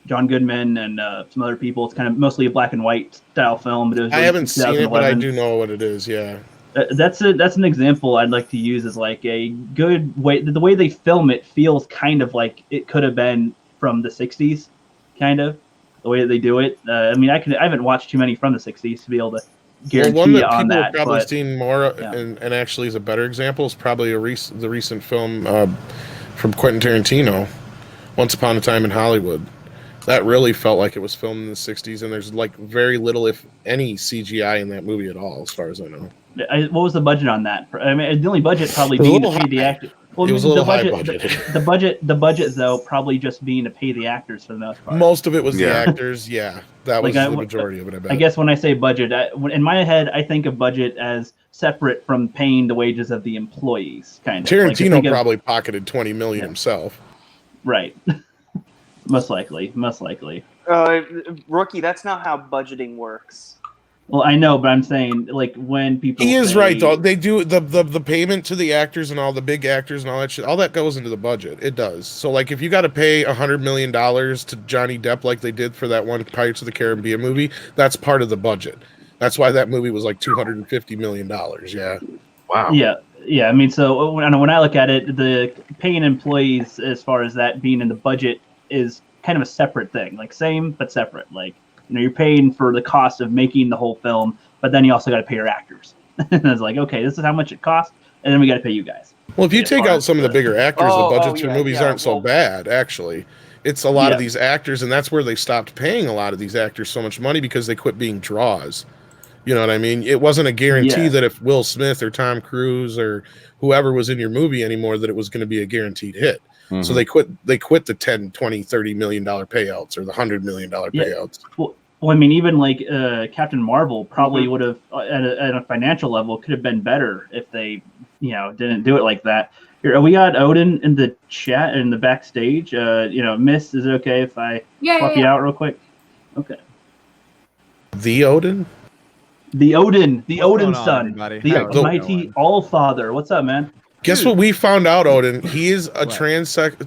S1: John Goodman and some other people. It's kind of mostly a black and white style film. But
S2: I haven't seen it, but I do know what it is. Yeah.
S1: That's an example I'd like to use as like a good way. The way they film it feels kind of like it could have been from the 60s, kind of. The way that they do it. I haven't watched too many from the 60s to be able to guarantee
S2: one that
S1: on
S2: people
S1: that.
S2: Have probably seen more, and actually is a better example, is probably the recent film from Quentin Tarantino, Once Upon a Time in Hollywood. That really felt like it was filmed in the 60s, and there's very little, if any, CGI in that movie at all, as far as I know.
S1: What was the budget on that? I mean, the only budget probably being to pay the actor. Well,
S2: it was a little high budget.
S1: The budget though, probably just being to pay the actors for the most part.
S2: Most of it was the actors. Yeah, that was the majority of it. I bet.
S1: I guess when I say budget, in my head, I think of budget as separate from paying the wages of the employees. Kind of.
S2: Tarantino probably pocketed $20 million himself.
S1: Right. Most likely.
S5: Rookie, that's not how budgeting works.
S1: Well, I know, but I'm saying, when people
S2: He is right, though. They do the payment to the actors and all the big actors and all that shit. All that goes into the budget. It does. So, if you got to pay $100 million to Johnny Depp like they did for that one Pirates of the Caribbean movie, that's part of the budget. That's why that movie was $250 million. Yeah.
S6: Wow.
S1: Yeah. I mean, so when I look at it, the paying employees, as far as that being in the budget, is kind of a separate thing. Same, but separate. You're paying for the cost of making the whole film, but then you also got to pay your actors. And it's okay, this is how much it costs, and then we got to pay you guys.
S2: Well, if you take out some of the bigger actors, the budgets for movies aren't so bad, actually. It's a lot of these actors, and that's where they stopped paying a lot of these actors so much money because they quit being draws. You know what I mean? It wasn't a guarantee that if Will Smith or Tom Cruise or whoever was in your movie anymore that it was going to be a guaranteed hit. Mm-hmm. So they quit the 10, 20, $30 million payouts or the $100 million payouts.
S1: Well, I mean, even Captain Marvel probably would have, at a financial level, could have been better if they, didn't do it like that. Here, we got Odin in the chat in the backstage. Miss, is it okay if I swap you out real quick? Okay.
S2: The Odin?
S1: The Odin son, the mighty All-Father. What's up, man?
S2: Guess what we found out, Odin? He is a transsexual.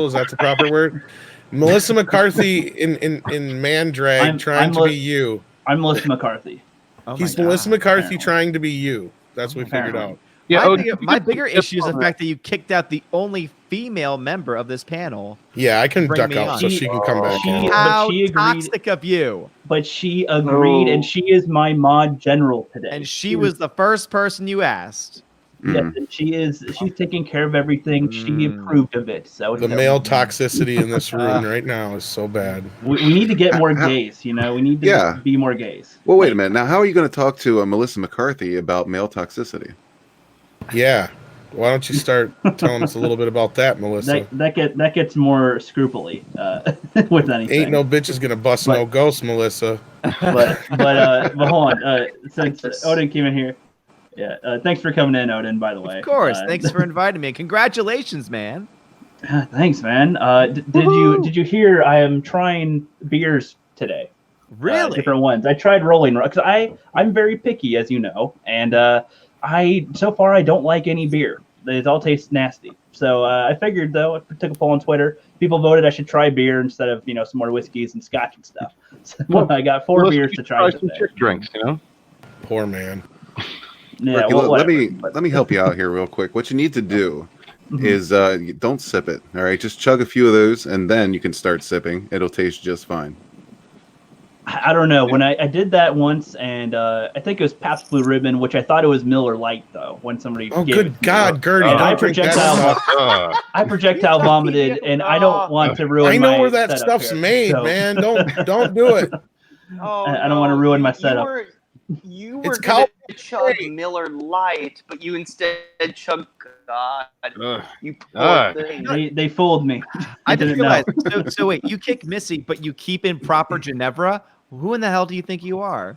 S2: Is that the proper word? Melissa McCarthy in man drag trying to be you.
S1: I'm Melissa McCarthy.
S2: He's Melissa McCarthy trying to be you. That's what we figured out.
S7: Yeah, my bigger issue is the fact that you kicked out the only female member of this panel.
S2: Yeah, I can duck out so she can come back in.
S7: How toxic of you.
S1: But she agreed, and she is my mod general today.
S7: And she was the first person you asked.
S1: Yes, and she's taking care of everything. She approved of it. So
S2: the male toxicity in this room right now is so bad.
S1: We need to get more gays. We need to be more gays.
S4: Well, wait a minute. Now, how are you going to talk to Melissa McCarthy about male toxicity?
S2: Yeah. Why don't you start telling us a little bit about that, Melissa?
S1: That gets more scrupully with anything.
S2: Ain't no bitches gonna bust no ghosts, Melissa.
S1: But hold on. Since Odin came in here, yeah. Thanks for coming in, Odin. By the way,
S7: Of course. Thanks for inviting me. Congratulations, man.
S1: Thanks, man. Did you hear? I am trying beers today.
S7: Really?
S1: Different ones. I tried Rolling Rock because I'm very picky, as you know, and so far I don't like any beer. They all taste nasty. So I figured, though, I took a poll on Twitter. People voted I should try beer instead of some more whiskeys and scotch and stuff. So I got 4 beers to try today.
S6: Some chick drinks,
S2: Poor man.
S1: Yeah,
S4: Ricky, let me help you out here real quick. What you need to do is don't sip it. All right, just chug a few of those, and then you can start sipping. It'll taste just fine.
S1: I don't know. When I did that once, and I think it was Pabst Blue Ribbon, which I thought it was Miller Lite, though, when somebody gave
S2: good
S1: it to
S2: God,
S1: me.
S2: Gertie,
S1: And I
S2: don't drink that
S1: projectile vomited, and I don't want to ruin
S2: I know
S1: my
S2: where that
S1: setup
S2: stuff's
S1: here,
S2: made,
S1: so
S2: man. Don't do it.
S5: Oh,
S1: I don't want to ruin my setup.
S5: You were
S2: It's
S5: going to chug Miller Lite, but you instead chugged God. You poor thing.
S1: They fooled me.
S7: I didn't realize. So wait, you kick Missy, but you keep in proper Ginevra? Who in the hell do you think you are?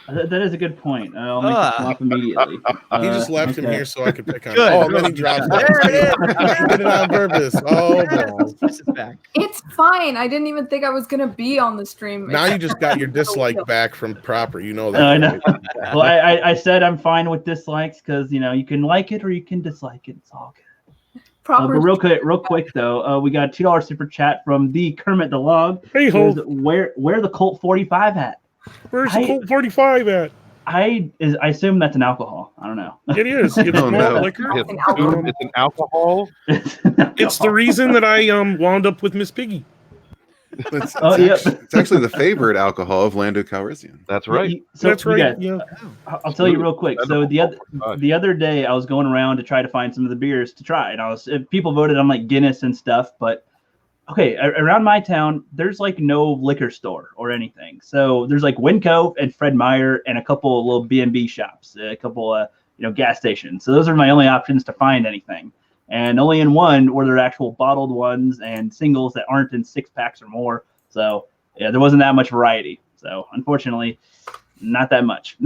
S1: That is a good point. I'll make the swap immediately.
S2: He just left him here so I could pick on him.
S7: Good.
S2: Oh, and then he dropped it.
S7: There it is.
S2: He did it on purpose. Oh, no.
S3: It's fine. I didn't even think I was gonna be on the stream.
S2: Now you just got your dislike back from proper. You know that.
S1: I know. Well, I said I'm fine with dislikes because you can like it or you can dislike it. It's all good. But real quick though, we got a $2 super chat from the Kermit the Log.
S2: Hey ho,
S1: where the Colt 45 at?
S2: Where's the Colt 45 at?
S1: I assume that's an alcohol. I don't know.
S2: It is. It's malt liquor.
S6: It's an alcohol.
S2: It's the reason that I wound up with Miss Piggy.
S4: It's actually the favorite alcohol of Lando Calrissian.
S6: That's right.
S1: So
S2: that's right.
S1: Guys, I'll tell you real quick. So the other day I was going around to try to find some of the beers to try, and people voted on like Guinness and stuff. But okay, around my town there's like no liquor store or anything. So there's like Winco and Fred Meyer and a couple of little B&B shops, a couple gas stations. So those are my only options to find anything. And only in one were there actual bottled ones and singles that aren't in 6-packs or more. So yeah, there wasn't that much variety. So unfortunately, not that much.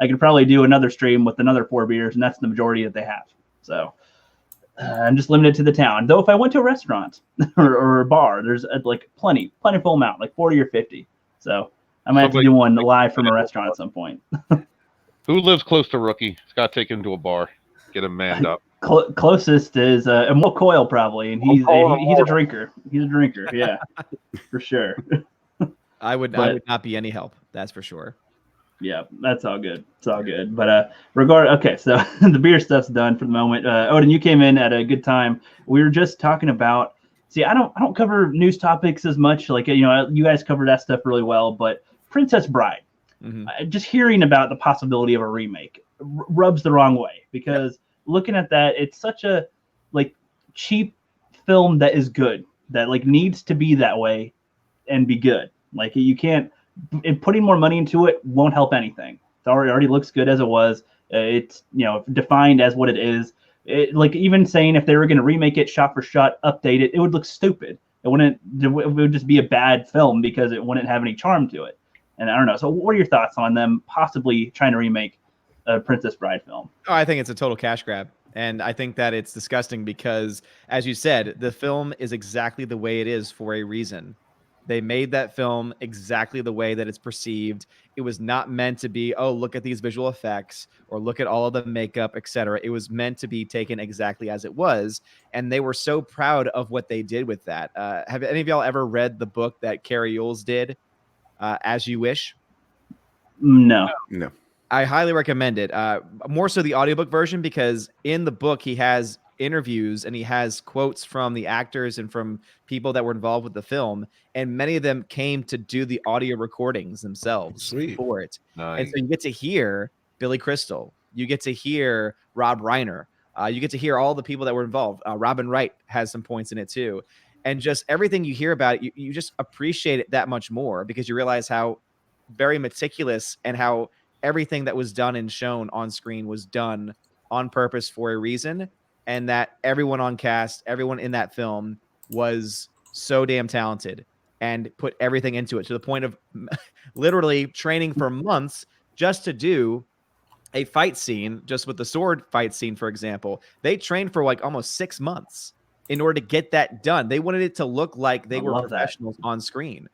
S1: I could probably do another stream with another 4 beers, and that's the majority that they have. So I'm just limited to the town. Though if I went to a restaurant or a bar, there's like plentiful amount, like 40 or 50. So I might have to do one live from a restaurant at some point.
S6: Who lives close to Rookie? It's got to take him to a bar, get him manned up.
S1: Closest is Mo Coyle probably, and he's a drinker. He's a drinker, yeah, for sure.
S7: I would not be any help. That's for sure.
S1: Yeah, that's all good. It's all good. But okay, so the beer stuff's done for the moment. Odin, you came in at a good time. We were just talking about. See, I don't cover news topics as much. Like you guys cover that stuff really well. But Princess Bride, just hearing about the possibility of a remake rubs the wrong way because. Looking at that, it's such a cheap film that is good that needs to be that way and be good. Like you can't, and putting more money into it won't help anything. It already looks good as it was. It's defined as what it is. Even saying if they were going to remake it shot for shot, update it, it would look stupid. It would just be a bad film because it wouldn't have any charm to it. And I don't know. So what are your thoughts on them possibly trying to remake a Princess Bride film?
S7: Oh, I think it's a total cash grab. And I think that it's disgusting because, as you said, the film is exactly the way it is for a reason. They made that film exactly the way that it's perceived. It was not meant to be, oh, look at these visual effects or look at all of the makeup, etc. It was meant to be taken exactly as it was. And they were so proud of what they did with that. Have any of y'all ever read the book that Carrie Yules did, As You Wish?
S1: No.
S7: I highly recommend it. More so the audiobook version, because in the book he has interviews and he has quotes from the actors and from people that were involved with the film, and many of them came to do the audio recordings themselves for it. Nice. And so you get to hear Billy Crystal, you get to hear Rob Reiner, you get to hear all the people that were involved. Robin Wright has some points in it too, and just everything you hear about it, you just appreciate it that much more because you realize how very meticulous and how everything that was done and shown on screen was done on purpose for a reason. and that everyone on cast, everyone in that film was so damn talented and put everything into it to the point of literally training for months just to do a fight scene, just with the sword fight scene, for example. They trained for like almost 6 months in order to get that done. They wanted it to look like they were professionals on screen.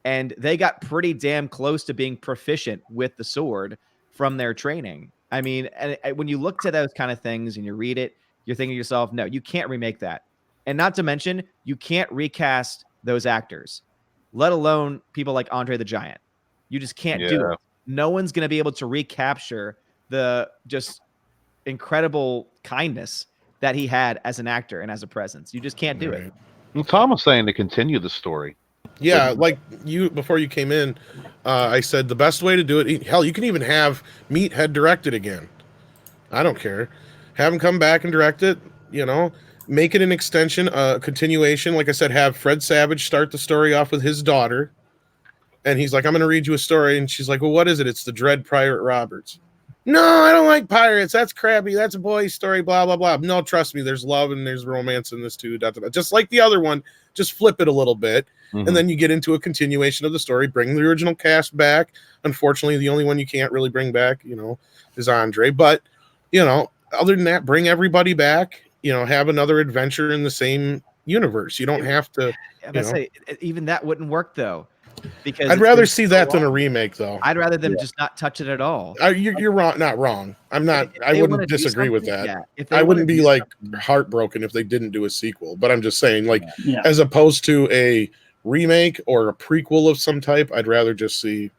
S7: And they got pretty damn close to being proficient with the sword from their training. I mean, and when you look to those kind of things and you read it, you're thinking to yourself, no, you can't remake that. And not to mention, you can't recast those actors, let alone people like Andre the Giant. You just can't do it. No one's going to be able to recapture the just incredible kindness that he had as an actor and as a presence. You just can't do it.
S6: Well, Tom was saying to continue the story.
S2: Yeah, like before you came in, I said the best way to do it. Hell, you can even have Meathead direct it again. I don't care. Have him come back and direct it. You know, make it an extension, continuation. Like I said, have Fred Savage start the story off with his daughter, and he's like, "I'm going to read you a story," and she's like, "Well, what is it?" "It's the Dread Pirate Roberts." "No, I don't like pirates. That's crappy. That's a boy's story, blah, blah, blah." "No, trust me, there's love and there's romance in this too." Just like the other one, just flip it a little bit. Mm-hmm. And then you get into a continuation of the story, bring the original cast back. Unfortunately, the only one you can't really bring back, is Andre. But, other than that, bring everybody back, have another adventure in the same universe. You don't have to.
S7: Say, even that wouldn't work, though. Because
S2: I'd rather see that than a remake, though.
S7: I'd rather them just not touch it at all.
S2: You're wrong. Not wrong. I'm not. I wouldn't disagree with that. I wouldn't be heartbroken if they didn't do a sequel. But I'm just saying, as opposed to a remake or a prequel of some type, I'd rather just see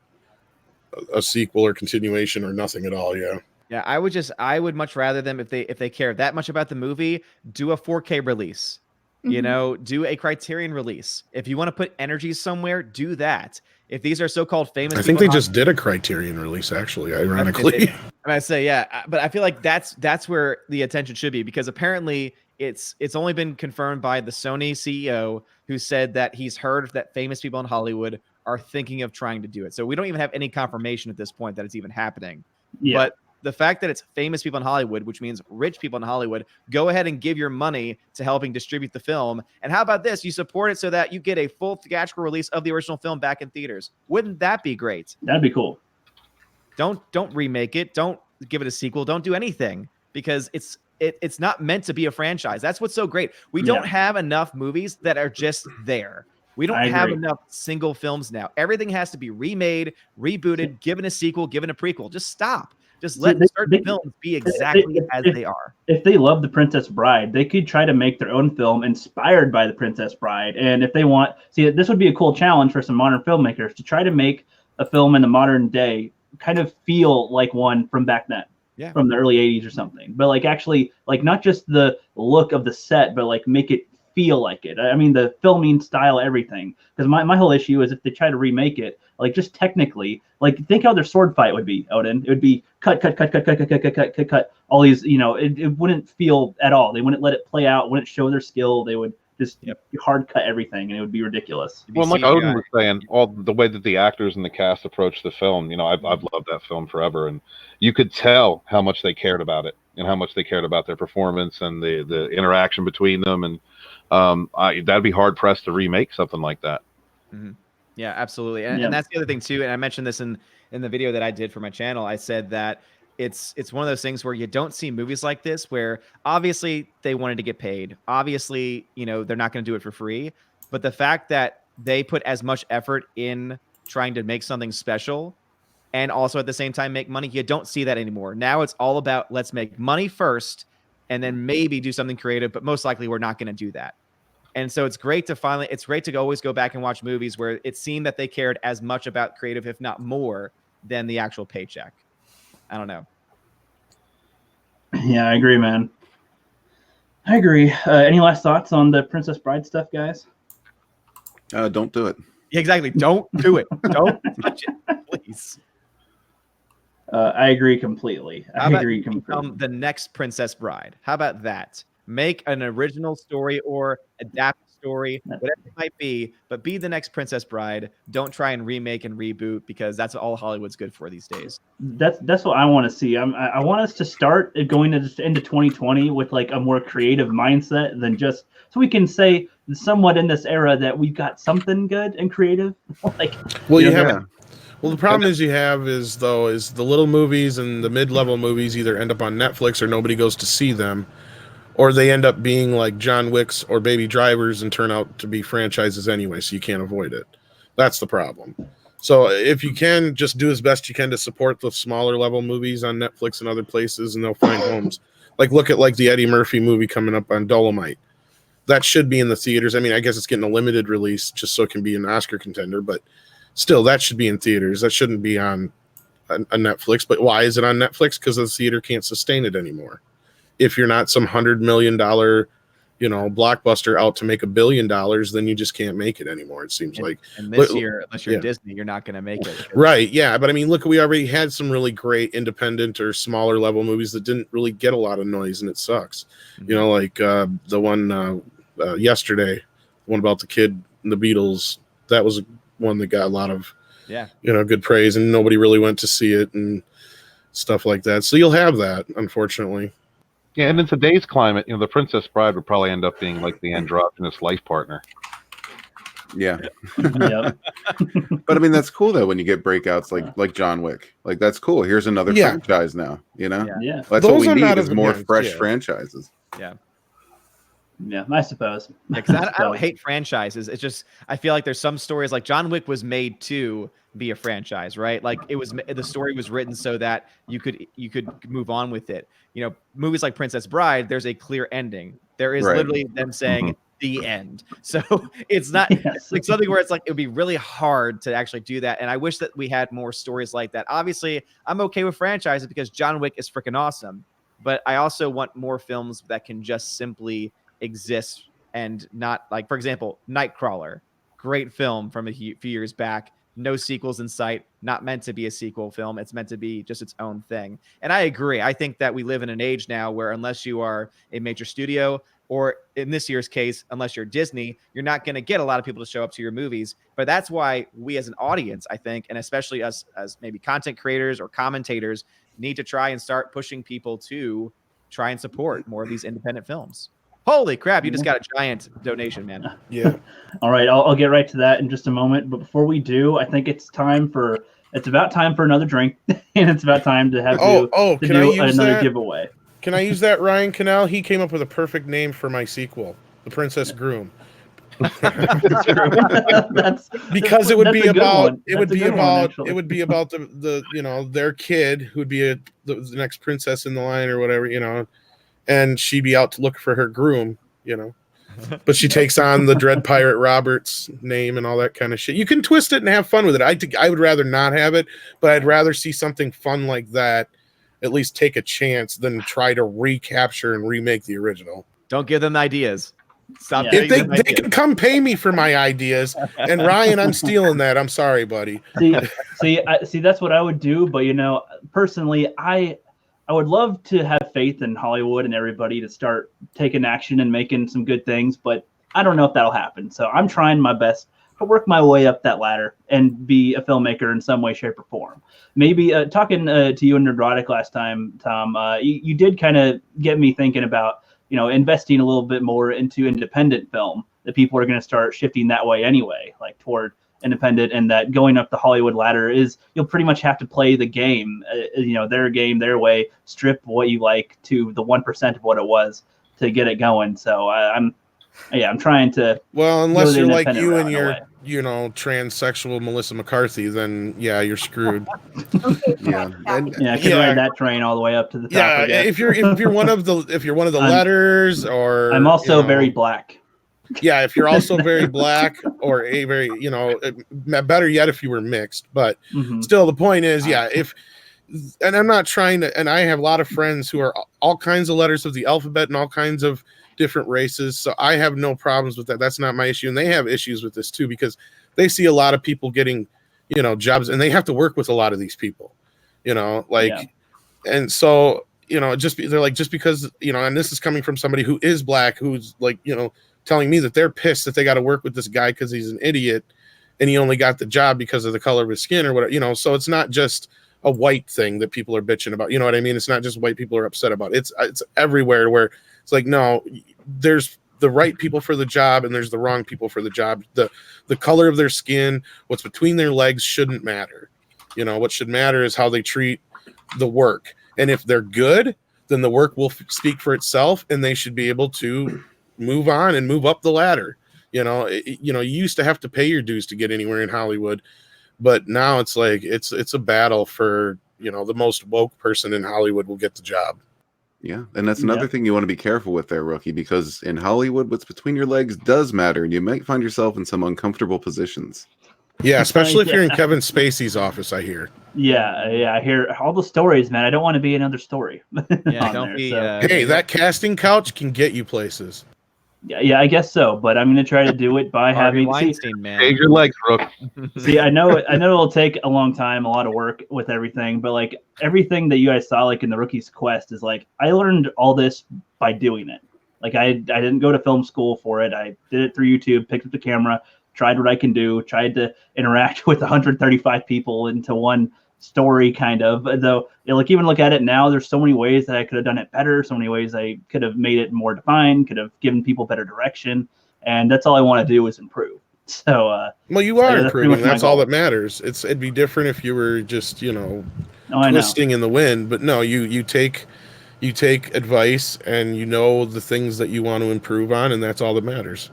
S2: a sequel or continuation or nothing at all. Yeah.
S7: Yeah, I would much rather them, if they care that much about the movie, do a 4K release. Do a Criterion release. If you want to put energy somewhere, do that. If these are so-called famous,
S2: I think they just did a Criterion release, actually, ironically.
S7: I say, yeah, but I feel like that's where the attention should be, because apparently it's only been confirmed by the Sony CEO, who said that he's heard that famous people in Hollywood are thinking of trying to do it. So we don't even have any confirmation at this point that it's even happening. Yeah. But the fact that it's famous people in Hollywood, which means rich people in Hollywood, go ahead and give your money to helping distribute the film. And how about this? You support it so that you get a full theatrical release of the original film back in theaters. Wouldn't that be great?
S1: That'd be cool.
S7: Don't remake it. Don't give it a sequel. Don't do anything, because it's not meant to be a franchise. That's what's so great. We don't have enough movies that are just there. We don't have enough single films now. Everything has to be remade, rebooted, given a sequel, given a prequel. Just stop. Just let certain films be exactly as they are.
S1: If they love The Princess Bride, they could try to make their own film inspired by The Princess Bride. And if they want, this would be a cool challenge for some modern filmmakers to try to make a film in the modern day kind of feel like one from back then, from the early 80s or something. But actually, not just the look of the set, but make it feel like it. I mean, the filming style, everything. Because my whole issue is if they try to remake it, just technically, think how their sword fight would be, Odin. It would be cut. All these, it wouldn't feel at all. They wouldn't let it play out, wouldn't show their skill. They would just hard cut everything, and it would be ridiculous.
S6: Well, like Odin was saying, all the way that the actors and the cast approached the film, I've loved that film forever, and you could tell how much they cared about it and how much they cared about their performance and the interaction between them, and that'd be hard pressed to remake something like that.
S7: Mm-hmm. Yeah, absolutely. And that's the other thing too. And I mentioned this in the video that I did for my channel. I said that it's one of those things where you don't see movies like this, where obviously they wanted to get paid. Obviously, they're not going to do it for free. But the fact that they put as much effort in trying to make something special and also at the same time make money, you don't see that anymore. Now it's all about, let's make money first and then maybe do something creative. But most likely we're not going to do that. And so it's great to always go back and watch movies where it seemed that they cared as much about creative, if not more, than the actual paycheck. I don't know.
S1: Yeah, I agree, man. I agree. Any last thoughts on the Princess Bride stuff, guys?
S4: Don't do it.
S7: Yeah, exactly. Don't do it. Don't touch it, please.
S1: I agree completely. Become
S7: the next Princess Bride. How about that? Make an original story or adapt a story, whatever it might be, but be the next Princess Bride. Don't try and remake and reboot, because that's all Hollywood's good for these days.
S1: That's what I want to see. I want us to start going into 2020 with like a more creative mindset than just, so we can say somewhat in this era that we've got something good and creative. Like,
S2: well,
S1: you
S2: you
S1: know,
S2: have. Well, the problem is is the little movies and the mid-level movies either end up on Netflix or nobody goes to see them, or they end up being like John Wick's or Baby Drivers and turn out to be franchises anyway, so you can't avoid it. That's the problem. So if you can, just do as best you can to support the smaller level movies on Netflix and other places, and they'll find homes. Like, look at like the Eddie Murphy movie coming up on Dolomite. That should be in the theaters. I mean, I guess it's getting a limited release just so it can be an Oscar contender, but still, that should be in theaters. That shouldn't be on a Netflix. But why is it on Netflix? Because the theater can't sustain it anymore. If you're not some $100 million, blockbuster out to make $1 billion, then you just can't make it anymore. It seems like.
S7: And this year, unless you're Disney, you're not going to make it.
S2: Right? Yeah, but I mean, look, we already had some really great independent or smaller level movies that didn't really get a lot of noise, and it sucks. Mm-hmm. Like the one yesterday, the one about the kid and the Beatles. That was one that got a lot of good praise, and nobody really went to see it and stuff like that. So you'll have that, unfortunately.
S6: Yeah, and in today's climate, the Princess Bride would probably end up being like the androgynous life partner.
S4: Yeah. But I mean, that's cool though when you get breakouts like John Wick. Like, that's cool. Here's another franchise now.
S1: Yeah.
S4: That's what we need is more fresh franchises.
S7: Yeah.
S1: Yeah, I suppose.
S7: Because I don't hate franchises. It's just, I feel like there's some stories, like John Wick was made to be a franchise, right? Like, the story was written so that you could move on with it. Movies like Princess Bride, there's a clear ending. There is literally them saying the end. So it's not like something where it's like, it would be really hard to actually do that. And I wish that we had more stories like that. Obviously, I'm okay with franchises because John Wick is freaking awesome. But I also want more films that can just simply exist and not, like, for example, Nightcrawler, great film from a few years back, no sequels in sight, not meant to be a sequel film, it's meant to be just its own thing. And I agree. I think that we live in an age now where unless you are a major studio, or in this year's case, unless you're Disney, you're not going to get a lot of people to show up to your movies. But that's why we as an audience, I think, and especially us as maybe content creators or commentators, need to try and start pushing people to try and support more of these independent films. Holy crap, you just got a giant donation, man.
S2: Yeah.
S1: All right, I'll get right to that in just a moment. But before we do, I think it's about time for another drink, and it's about time to have do another giveaway.
S2: Can I use that, Ryan Canal? He came up with a perfect name for my sequel, The Princess Groom. Because it would be about the their kid who'd be the next princess in the line or whatever, and she'd be out to look for her groom, but she takes on the Dread Pirate Roberts name and all that kind of shit. You can twist it and have fun with it. I would rather not have it, but I'd rather see something fun like that at least take a chance than try to recapture and remake the original.
S7: Don't give them ideas. Stop.
S2: If they can come pay me for my ideas, and Ryan, I'm stealing that. I'm sorry, buddy.
S1: See, that's what I would do. But personally, I would love to have faith in Hollywood and everybody to start taking action and making some good things. But I don't know if that'll happen. So I'm trying my best to work my way up that ladder and be a filmmaker in some way, shape, or form. Maybe talking to you and Nerdrotic last time, Tom, you did kind of get me thinking about investing a little bit more into independent film, that people are going to start shifting that way anyway, like toward independent, and that going up the Hollywood ladder is, you'll pretty much have to play the game, their game, their way, strip what you like to the 1% of what it was to get it going. So I'm trying to.
S2: Well, unless you're like you and your, transsexual Melissa McCarthy, then you're screwed.
S1: Ride that train all the way up to the top.
S2: Yeah, if you're one of the letters, or
S1: I'm also very black.
S2: Yeah, if you're also very black, or a very, better yet if you were mixed. But still, the point is, and I'm not trying to, and I have a lot of friends who are all kinds of letters of the alphabet and all kinds of different races, so I have no problems with that. That's not my issue, and they have issues with this too, because they see a lot of people getting jobs, and they have to work with a lot of these people, and so they're like, just because and this is coming from somebody who is black, who's telling me that they're pissed that they got to work with this guy because he's an idiot and he only got the job because of the color of his skin or whatever, you know. So it's not just a white thing that people are bitching about, you know what I mean? It's not just white people are upset about. It's everywhere, where it's like, no, there's the right people for the job and there's the wrong people for the job. The color of their skin, what's between their legs shouldn't matter. You know, what should matter is how they treat the work. And if they're good, then the work will speak for itself, and they should be able to move on and move up the ladder. You know, you used to have to pay your dues to get anywhere in Hollywood, but now it's like it's a battle for, the most woke person in Hollywood will get the job.
S4: Yeah, and that's another thing you want to be careful with there, Rookie, because in Hollywood, what's between your legs does matter, and you might find yourself in some uncomfortable positions.
S2: Yeah, especially if you're in Kevin Spacey's office, I hear.
S1: Yeah, I hear all the stories, man. I don't want to be another story.
S7: Yeah, don't be.
S2: Hey, that casting couch can get you places.
S1: Yeah, I guess so. But I'm gonna try to do it by having.
S7: Man.
S6: Save your legs, Rook.
S1: See, I know it'll take a long time, a lot of work with everything. But like everything that you guys saw, like in the Rookie's Quest, is like I learned all this by doing it. Like I didn't go to film school for it. I did it through YouTube, picked up the camera, tried what I can do, tried to interact with 135 people into one story, kind of. Though, even look at it now, there's so many ways that I could have done it better, so many ways I could have made it more defined, could have given people better direction, and that's all I want to do is improve. So,
S2: well, you are improving. That's all that matters. It'd be different if you were just, twisting in the wind. But no, you take advice, and the things that you want to improve on, and that's all that matters.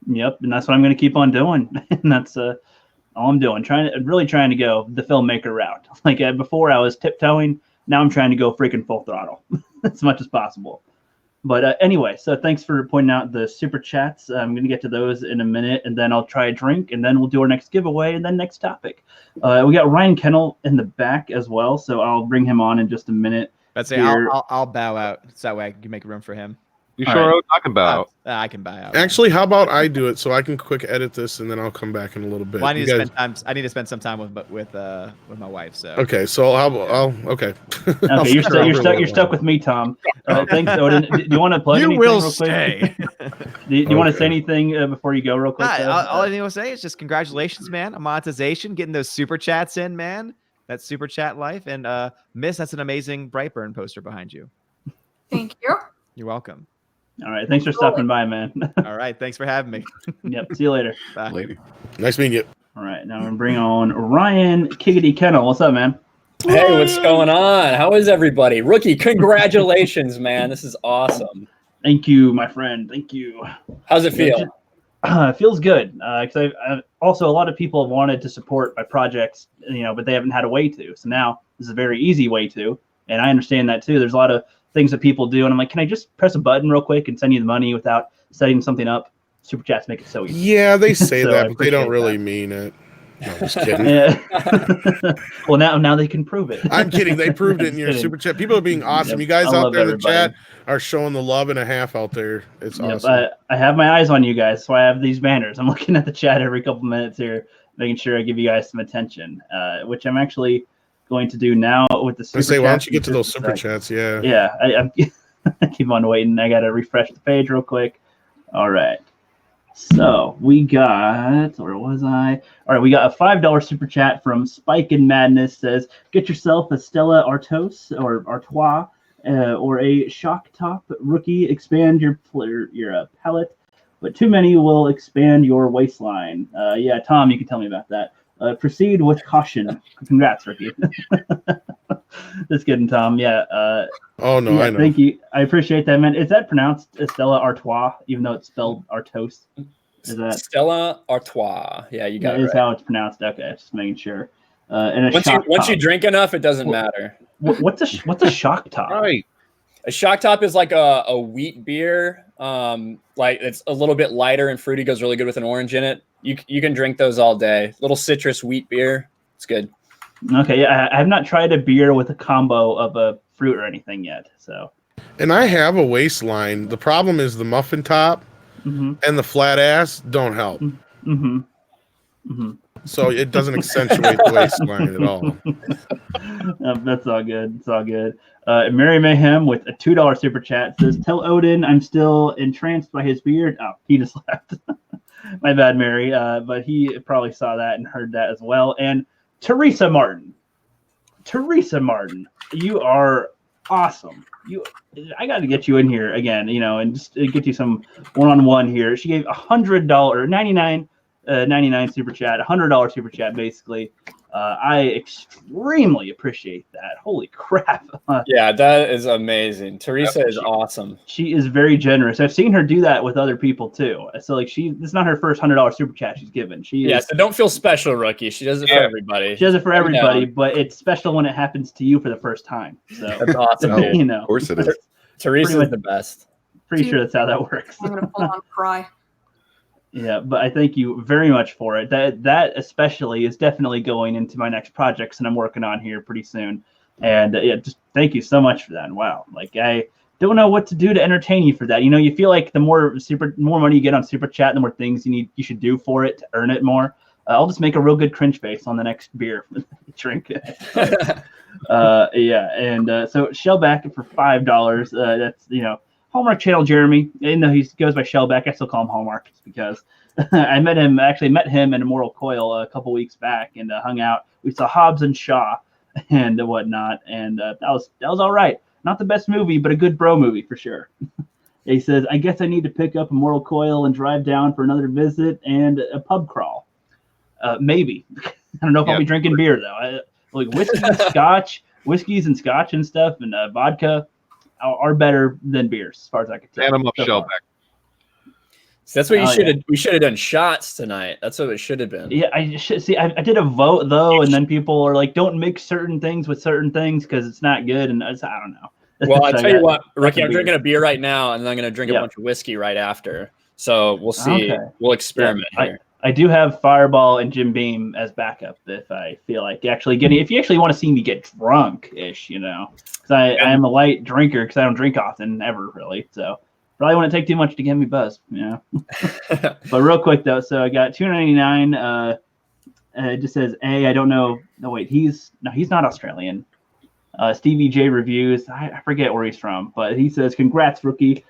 S1: Yep, and that's what I'm going to keep on doing, and that's all I'm doing. Really trying to go the filmmaker route. Like before, I was tiptoeing. Now I'm trying to go freaking full throttle as much as possible. But anyway, so thanks for pointing out the super chats. I'm going to get to those in a minute, and then I'll try a drink, and then we'll do our next giveaway, and then next topic. We got Ryan Kennel in the back as well, so I'll bring him on in just a minute.
S7: Let's say I'll bow out so that way I can make room for him.
S6: You sure? Right. I can bow out.
S7: I can bow out.
S2: Actually, how about I do it so I can quick edit this, and then I'll come back in a little bit.
S7: Well, I need to spend some time with my wife. So
S2: okay, so okay.
S1: Okay, you're stuck with me, Tom. Thanks, Odin. Do you want to plug anything real quick?
S7: Stay.
S1: do you want to say anything before you go, real quick?
S7: All I need to say is just congratulations, man, on monetization, getting those super chats in, man. That's super chat life, and Miss, that's an amazing Brightburn poster behind you.
S3: Thank you.
S7: You're welcome.
S1: All right. Thanks for stopping by, man.
S7: All right. Thanks for having me.
S1: Yep. See you later.
S7: Bye.
S4: Later.
S2: Nice meeting you.
S1: All right. Now I'm going to bring on Ryan Kiggity Kennel. What's up, man?
S8: Hey, what's going on? How is everybody? Rookie, congratulations, man. This is awesome.
S1: Thank you, my friend. Thank you.
S8: How's it feel?
S1: It feels good. Because I also, a lot of people have wanted to support my projects, but they haven't had a way to. So now this is a very easy way to. And I understand that, too. There's a lot of things that people do, and I'm like, can I just press a button real quick and send you the money without setting something up? Super chats make it so easy.
S2: Yeah, they say so that, but they don't really mean it. No, I'm just kidding.
S1: Well, now they can prove it.
S2: I'm kidding. They proved it in your super chat. People are being awesome. You guys out there in the chat are showing the love and a half out there. It's awesome.
S1: I have my eyes on you guys, so I have these banners. I'm looking at the chat every couple minutes here, making sure I give you guys some attention, which I'm actually going to do now with the super chats.
S2: Why don't you get to those super chats?
S1: Yeah, I keep on waiting. I got to refresh the page real quick. All right. So we got, where was I? All right, we got a $5 super chat from Spike and Madness. Says, get yourself a Stella Artois or Artois or a Shock Top Rookie. Expand your palette, but too many will expand your waistline. Yeah, Tom, you can tell me about that. Proceed with caution. Congrats, Rookie. Just kidding, Tom. Yeah.
S2: Oh, no,
S1: yeah,
S2: I know.
S1: Thank you. I appreciate that, man. Is that pronounced Stella Artois, even though it's spelled Artois? Is that
S8: Stella Artois? Yeah, you got it.
S1: That is
S8: right.
S1: how it's pronounced. Okay, just making sure. And
S8: once you drink enough, it doesn't matter.
S1: What's a shock top?
S6: Right.
S8: A shock top is like a wheat beer. Like it's a little bit lighter and fruity, goes really good with an orange in it. You can drink those all day. Little citrus wheat beer. It's good.
S1: Okay, yeah, I have not tried a beer with a combo of a fruit or anything yet. So.
S2: And I have a waistline. The problem is the muffin top and the flat ass don't help. so it doesn't accentuate the waistline at all.
S1: That's all good. It's all good. Mary Mayhem with a $2 super chat says, "Tell Odin I'm still entranced by his beard." Oh, he just left. My bad, Mary. But he probably saw that and heard that as well. And Teresa Martin, you are awesome. I got to get you in here again, and just get you some one-on-one here. She gave $100, 99 super chat, $100 super chat, basically. I extremely appreciate that. Holy crap.
S8: Yeah, that is amazing. Teresa is awesome.
S1: She is very generous. I've seen her do that with other people too. So this is not her first $100 super chat she's given.
S8: So don't feel special, Rookie. She does it for everybody.
S1: She does it for everybody, but it's special when it happens to you for the first time. So
S8: that's awesome.
S4: Of course it is.
S8: Teresa's the best.
S1: Pretty sure that's how that works.
S3: I'm gonna full on cry.
S1: Yeah, but I thank you very much for it. That especially is definitely going into my next projects that I'm working on here pretty soon. And just thank you so much for that. And wow, like I don't know what to do to entertain you for that. You feel like the more money you get on Super Chat, the more things you should do for it to earn it more. I'll just make a real good cringe face on the next beer drink. So Shellback for $5. That's Hallmark Channel Jeremy. Even though he goes by Shellback, I still call him Hallmark just because I met him in Immortal Coil a couple weeks back and hung out. We saw Hobbs and Shaw and whatnot, and that was all right. Not the best movie, but a good bro movie for sure. He says, "I guess I need to pick up Immortal Coil and drive down for another visit and a pub crawl. Maybe. I don't know if I'll be drinking beer though. Like whiskeys and scotch and stuff, and vodka are better than beers as far as I can tell."
S6: And I'm up Shellback.
S8: So that's what you should have. We should have done shots tonight. That's what it should have been.
S1: Yeah, I did a vote though, and then people are like, "Don't mix certain things with certain things because it's not good." And I don't know.
S8: Well, I tell you what, Ricky, I'm drinking a beer right now, and I'm going to drink a bunch of whiskey right after. So we'll see. Okay. We'll experiment here.
S1: I do have Fireball and Jim Beam as backup if I feel like if you actually want to see me get drunk-ish, because I am a light drinker because I don't drink often, ever really. So probably wouldn't take too much to get me buzzed, But real quick though, so I got $2.99. It just says I don't know. No wait, he's not Australian. Stevie J Reviews. I forget where he's from, but he says, "Congrats, Rookie.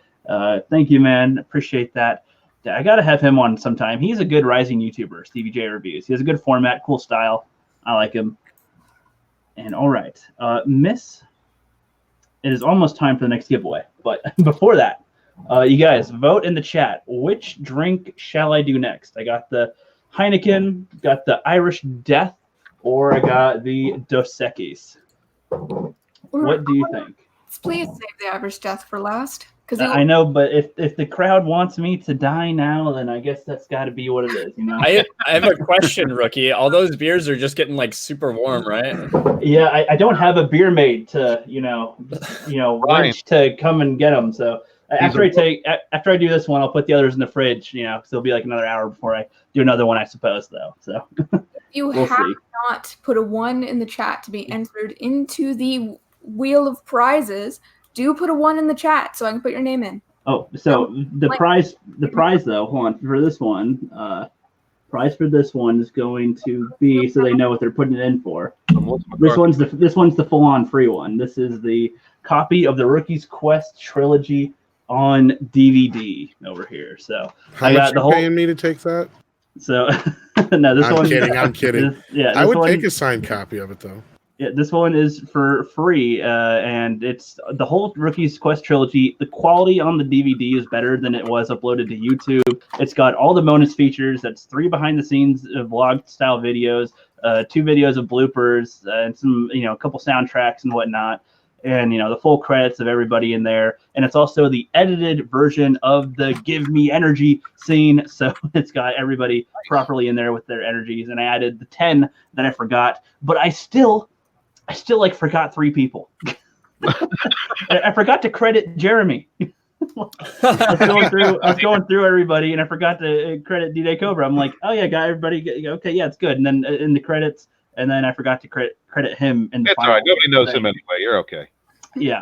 S1: Thank you, man. Appreciate that. I got to have him on sometime. He's a good rising YouTuber, Stevie J Reviews. He has a good format, cool style. I like him." And all right, Miss, it is almost time for the next giveaway. But before that, you guys vote in the chat. Which drink shall I do next? I got the Heineken, got the Irish Death, or I got the Dos Equis. What do you think?
S3: Please save the Irish Death for last.
S1: I know, but if the crowd wants me to die now, then I guess that's got to be what it is,
S8: I have a question, Rookie. All those beers are just getting like super warm, right?
S1: Yeah, I don't have a beer mate to wrench to come and get them. So after I do this one, I'll put the others in the fridge, so it'll be like another hour before I do another one, I suppose, though. So
S3: you have not put a 1 in the chat to be entered into the wheel of prizes. Do put a 1 in the chat so I can put your name in.
S1: Oh, so the prize though, hold on, for this one, prize for this one is going to be, so they know what they're putting it in for. This one's the full-on free one. This is the copy of the Rookie's Quest trilogy on DVD over here. So
S2: how much are you paying me to take that?
S1: So no, this one.
S2: I'm kidding. I would take a signed copy of it though.
S1: Yeah, this one is for free, and it's the whole Rookie's Quest trilogy. The quality on the DVD is better than it was uploaded to YouTube. It's got all the bonus features. That's 3 behind-the-scenes vlog-style videos, 2 videos of bloopers, and some, a couple soundtracks and whatnot, and the full credits of everybody in there. And it's also the edited version of the "Give Me Energy" scene, so it's got everybody properly in there with their energies. And I added the 10 that I forgot, but I still forgot 3 people. I forgot to credit Jeremy. I was going through everybody, and I forgot to credit D-Day Cobra. I'm like, oh yeah, got everybody. Okay, yeah, it's good. And then in the credits, and then I forgot to credit him. In the
S6: it's all right. Nobody knows him anyway. You're okay.
S1: Yeah,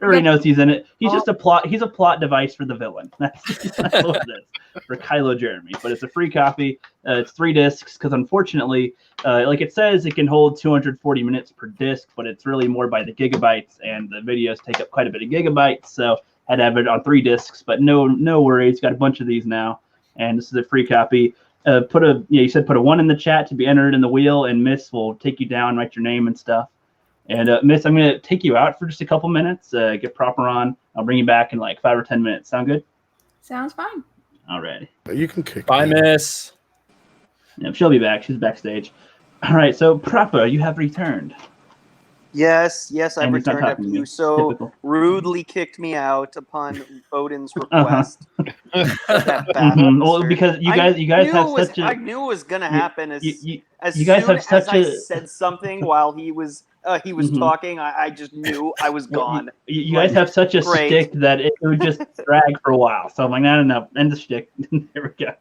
S1: everybody knows he's in it. He's just a plot. He's a plot device for the villain. That's what it is for Kylo Jeremy. But it's a free copy. It's 3 discs because unfortunately, like it says, it can hold 240 minutes per disc, but it's really more by the gigabytes, and the videos take up quite a bit of gigabytes. So I had to have it on 3 discs. But no worries. Got a bunch of these now, and this is a free copy. You said put a 1 in the chat to be entered in the wheel, and Miss will take you down, write your name and stuff. And Miss, I'm going to take you out for just a couple minutes, get proper on. I'll bring you back in like 5 or 10 minutes. Sound good?
S3: Sounds fine.
S1: All right.
S2: You can kick
S8: Bye,
S2: me.
S8: Miss.
S1: Yep, she'll be back. She's backstage. All right, so Propa, you have returned.
S5: Yes, I've
S1: And he's not
S5: returned after
S1: talking to
S5: you
S1: you.
S5: so
S1: Typical.
S5: rudely kicked me out upon Odin's request. That
S1: Mhm. Well,
S5: bastard.
S1: because you
S5: I
S1: guys have
S5: knew it was-
S1: such a.
S5: I knew it was gonna happen as
S1: you
S5: as
S1: you guys
S5: soon
S1: have such
S5: as I
S1: a-
S5: said something while he was
S1: Mhm.
S5: talking. I just knew I was
S1: Well,
S5: gone.
S1: you guys have such a
S5: Great.
S1: stick that it would just drag for a while. So I'm like, no, end the stick. There we go.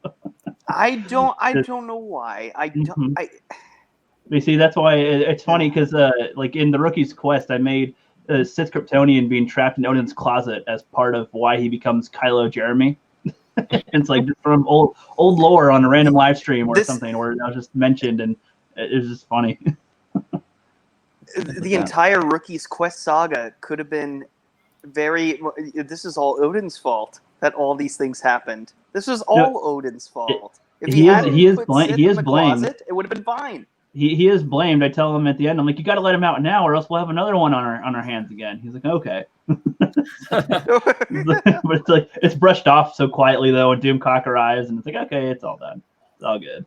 S5: I don't know why.
S1: Mhm. You see, that's why it's funny because, like in the Rookie's Quest, I made Sith Kryptonian being trapped in Odin's closet as part of why he becomes Kylo Jeremy. It's like from old lore on a random live stream or something where that was just mentioned, and it was just funny.
S5: The entire Rookie's Quest saga could have been very. This is all Odin's fault that all these things happened. This was all Odin's fault. If
S1: he
S5: hadn't
S1: is
S5: put
S1: blamed.
S5: Sith
S1: He
S5: in
S1: is
S5: the
S1: blamed.
S5: closet, it would have been fine.
S1: He is blamed. I tell him at the end, I'm like, you got to let him out now, or else we'll have another one on our hands again. He's like, okay. But it's like it's brushed off so quietly though, and Doomcock arrives, and it's like, okay, it's all done. It's all good.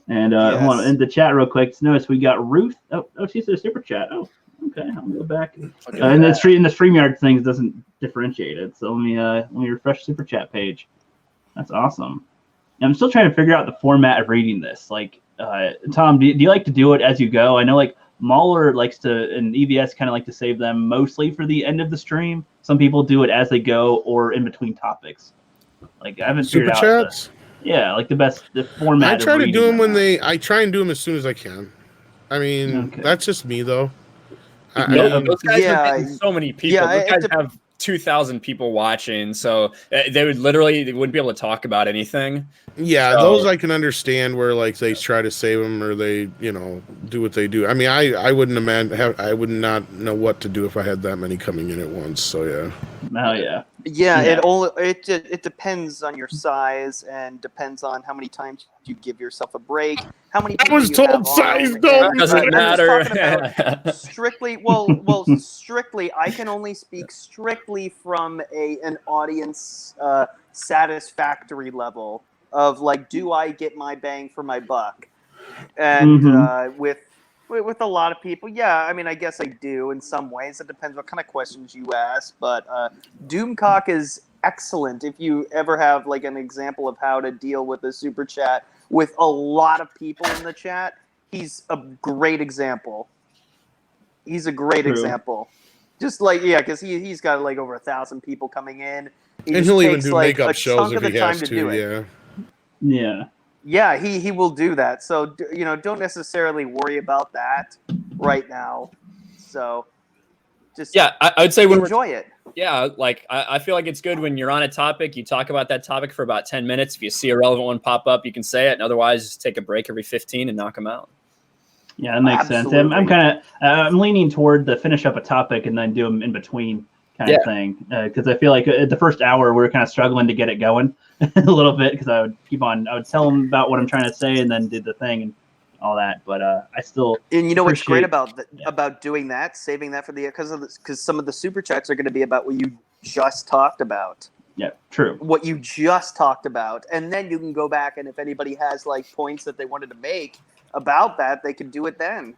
S1: And hold on, in the chat real quick, just notice we got Ruth. Oh, she's a super chat. Oh, okay, I'll go back. And the StreamYard things doesn't differentiate it, so let me refresh super chat page. That's awesome. I'm still trying to figure out the format of reading this. Like, Tom, do you like to do it as you go? I know like Mahler likes to, and EVS kind of like to save them mostly for the end of the stream. Some people do it as they go or in between topics. Like I haven't
S2: Super
S1: figured out
S2: chats.
S1: the format.
S2: I try to do them
S1: when
S2: I try and do them as soon as I can. I mean, that's just me though.
S8: Those guys are getting so many people.
S5: Yeah,
S8: Those guys have 2,000 people watching, so they wouldn't be able to talk about anything.
S2: Yeah,
S8: So-
S2: those I can understand where like they try to save them or they do what they do. I mean, I wouldn't I would not know what to do if I had that many coming in at once. So yeah.
S1: Oh yeah.
S5: Yeah, it depends on your size and depends on how many times you give yourself a break. How many people
S2: was
S5: you
S2: told
S5: have
S2: size
S5: on,
S2: don't
S5: and-
S8: Doesn't
S5: I'm just
S8: matter.
S5: talking about strictly. Well, strictly. I can only speak strictly from an audience satisfactory level of like, do I get my bang for my buck? And with a lot of people, yeah, I mean, I guess I do in some ways. It depends what kind of questions you ask. But Doomcock is excellent. If you ever have like an example of how to deal with a super chat with a lot of people in the chat, he's a great example. He's a great example. Just like, yeah, because he's got like over 1,000 people coming in.
S2: And he'll even do
S5: like
S2: makeup
S5: a
S2: shows
S5: chunk
S2: if
S5: of the
S2: he
S5: time
S2: has
S5: to do it.
S2: yeah.
S1: Yeah.
S5: Yeah, he will do that. So, don't necessarily worry about that right now. So, just
S8: I would say when
S5: enjoy it.
S8: Yeah, like I feel like it's good when you're on a topic, you talk about that topic for about 10 minutes. If you see a relevant one pop up, you can say it. And otherwise, just take a break every 15 and knock them out.
S1: Yeah, that makes sense. I'm kind of I'm leaning toward the finish up a topic and then do them in between kind of thing, because I feel like at the first hour we were kind of struggling to get it going a little bit because I would tell them about what I'm trying to say and then did the thing and all that. But I still
S5: And you know what's great about about doing that, saving that for the because some of the super chats are going to be about what you just talked about.
S1: Yeah, true.
S5: What you just talked about, and then you can go back and if anybody has like points that they wanted to make about that, they could do it then.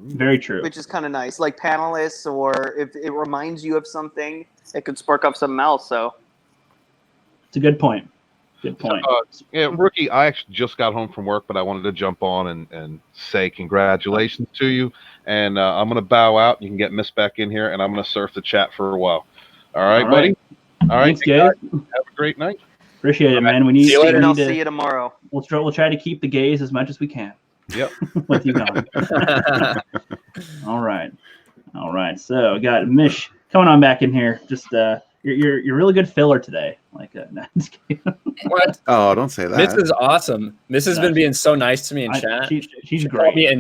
S1: Very true.
S5: Which is kind of nice, like panelists, or if it reminds you of something, it could spark up something else. So
S1: it's a good point. Good point.
S6: Yeah, Rookie, I actually just got home from work, but I wanted to jump on and say congratulations to you. And I'm going to bow out. You can get Miss back in here, and I'm going to surf the chat for a while. All right, buddy? All right.
S1: Thanks, Gabe.
S6: Have a great night.
S1: Appreciate it, man. We need.
S5: see you later.
S1: we
S5: I'll
S1: need to-
S5: see you tomorrow.
S1: We'll try to keep the gays as much as we can.
S6: Yep.
S1: With you gone. All right. All right, so we got Mish coming on back in here. Just you're really good filler today. Like, no, just kidding.
S8: What?
S4: Oh, don't say that.
S8: Miss is awesome. Miss has been being so nice to me in chat.
S1: She's
S8: She
S1: great.
S8: called me a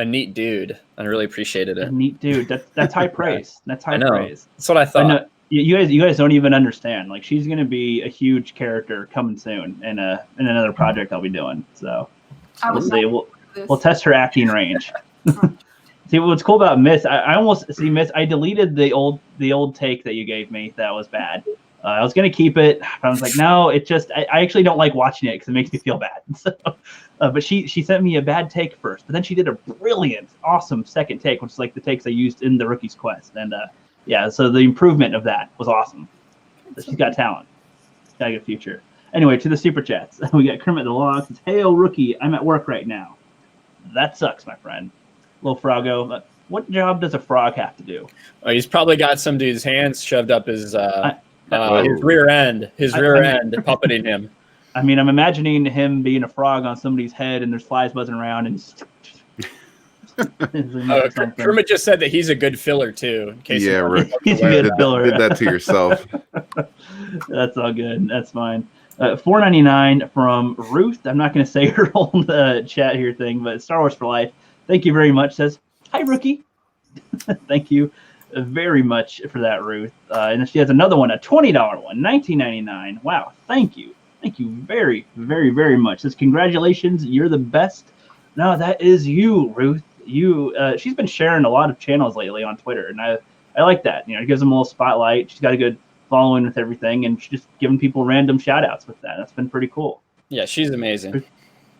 S8: neat dude. I really appreciated it.
S1: A neat dude. That's high praise. That's high
S8: I know.
S1: praise.
S8: That's what I thought.
S1: No, you guys don't even understand. Like, she's gonna be a huge character coming soon in another project I'll be doing. So we'll see. We'll test her acting range. See, what's cool about Miss, I almost see Miss. I deleted the old take that you gave me that was bad. I was gonna keep it. I was like, no, it just I actually don't like watching it because it makes me feel bad. So, but she sent me a bad take first, but then she did a brilliant, awesome second take, which is like the takes I used in the Rookie's Quest, and yeah, so the improvement of that was awesome. So she's got talent, got a good future. Anyway, to the super chats, we got Kermit the Log. Says, "Hey, Rookie, I'm at work right now." That sucks, my friend. Little Froggo. What job does a frog have to do?
S8: Oh, he's probably got some dude's hands shoved up his rear end. Puppeting him.
S1: I mean, I'm imagining him being a frog on somebody's head, and there's flies buzzing around, and
S8: Kermit just said that he's a good filler too. In case
S4: right.
S1: He's a good filler.
S4: Did that to yourself.
S1: That's all good. That's fine. $4.99 from Ruth. I'm not going to say her whole chat here thing, but Star Wars for Life. Thank you very much. Says, "Hi, Rookie." Thank you very much for that, Ruth. And then she has another one, a $20 one, $19.99. Wow. Thank you. Thank you very, very, very much. Says, "Congratulations. You're the best." No, that is you, Ruth. She's been sharing a lot of channels lately on Twitter, and I like that. You know, it gives them a little spotlight. She's got a good following with everything, and she's just giving people random shout outs with that. That's been pretty cool.
S8: Yeah, she's amazing.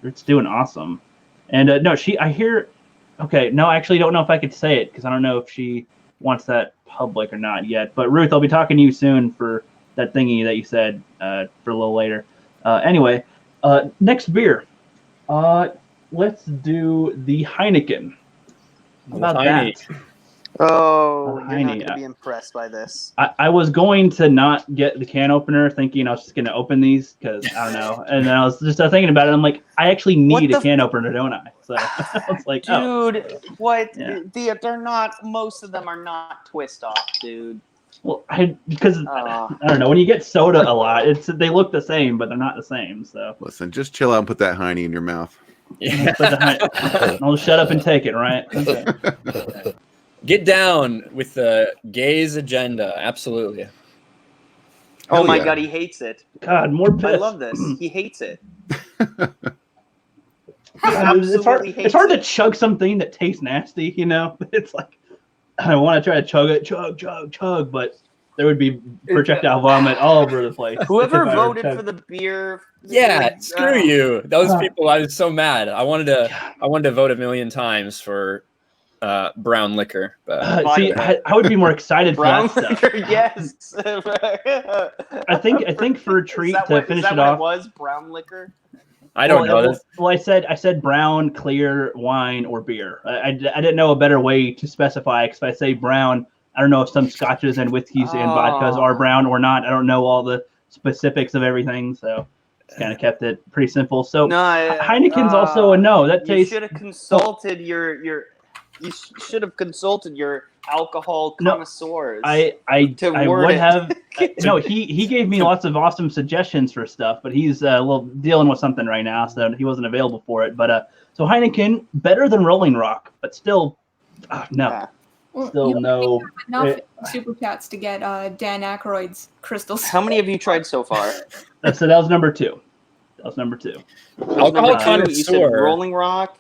S1: Ruth's doing awesome. And I hear, okay, no, I actually don't know if I could say it because I don't know if she wants that public or not yet. But Ruth, I'll be talking to you soon for that thingy that you said for a little later. Anyway, next beer. Let's do the Heineken. How about that?
S5: Oh, you're
S1: Heine,
S5: not going to be impressed by this.
S1: I was going to not get the can opener, thinking I was just going to open these because I don't know. And then I was just thinking about it. I'm like, I actually need a can opener, don't I? So I was like,
S5: dude, what?
S1: Yeah.
S5: They're not. Most of them are not twist off, dude.
S1: Well, because I don't know. When you get soda a lot, they look the same, but they're not the same. So
S4: listen, just chill out and put that Heine in your mouth.
S8: Yeah.
S1: I'll shut up and take it, right? Okay.
S8: Get down with the gays agenda. Absolutely.
S5: Oh my God, he hates it.
S1: God, more piss.
S5: I love this. He hates it.
S1: It's hard to chug something that tastes nasty, you know? It's like, I want to try to chug it, chug, but there would be projectile vomit all over the place.
S5: Whoever voted for the beer.
S8: Yeah, screw you. Those people, I was so mad. I wanted to vote a million times for brown liquor. But
S1: see, I would be more excited for
S5: brown
S1: that
S5: liquor,
S1: stuff.
S5: yes.
S1: I think for a treat to finish it off.
S5: It was brown liquor.
S8: I don't know.
S1: Well, I said brown, clear, wine, or beer. I didn't know a better way to specify because if I say brown, I don't know if some scotches and whiskeys and vodkas are brown or not. I don't know all the specifics of everything, so just kind of kept it pretty simple. So Heineken's also a no. That tastes.
S5: You should have consulted You should have consulted your alcohol connoisseurs.
S1: I would have. No, he gave me lots of awesome suggestions for stuff, but he's dealing with something right now, so he wasn't available for it. But so Heineken, better than Rolling Rock, but still, no.
S5: Yeah.
S1: Still no.
S3: Enough super chats to get Dan Aykroyd's crystals.
S5: How many have you tried so far?
S1: So that was number 2.
S8: Alcohol connoisseur.
S5: You said Rolling Rock.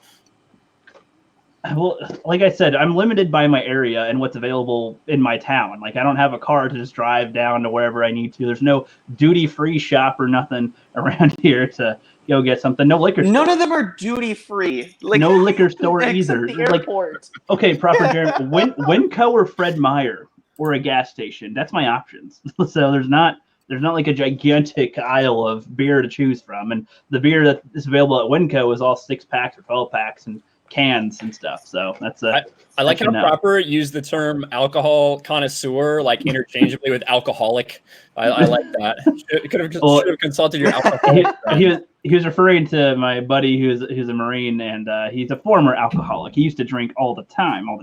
S1: Well, like I said, I'm limited by my area and what's available in my town. Like, I don't have a car to just drive down to wherever I need to. There's no duty-free shop or nothing around here to go get something. No liquor store.
S5: None of them are duty-free. Like,
S1: no liquor store either.
S5: The airport.
S1: Like, okay, proper Jeremy. Winco or Fred Meyer or a gas station. That's my options. So there's not like a gigantic aisle of beer to choose from. And the beer that is available at Winco is all 6-packs or 12-packs and cans and stuff. So that's
S8: I like how Proper used the term alcohol connoisseur like interchangeably with alcoholic. I like that. Should have consulted your alcoholic.
S1: He was referring to my buddy who's a Marine, and he's a former alcoholic. He used to drink all the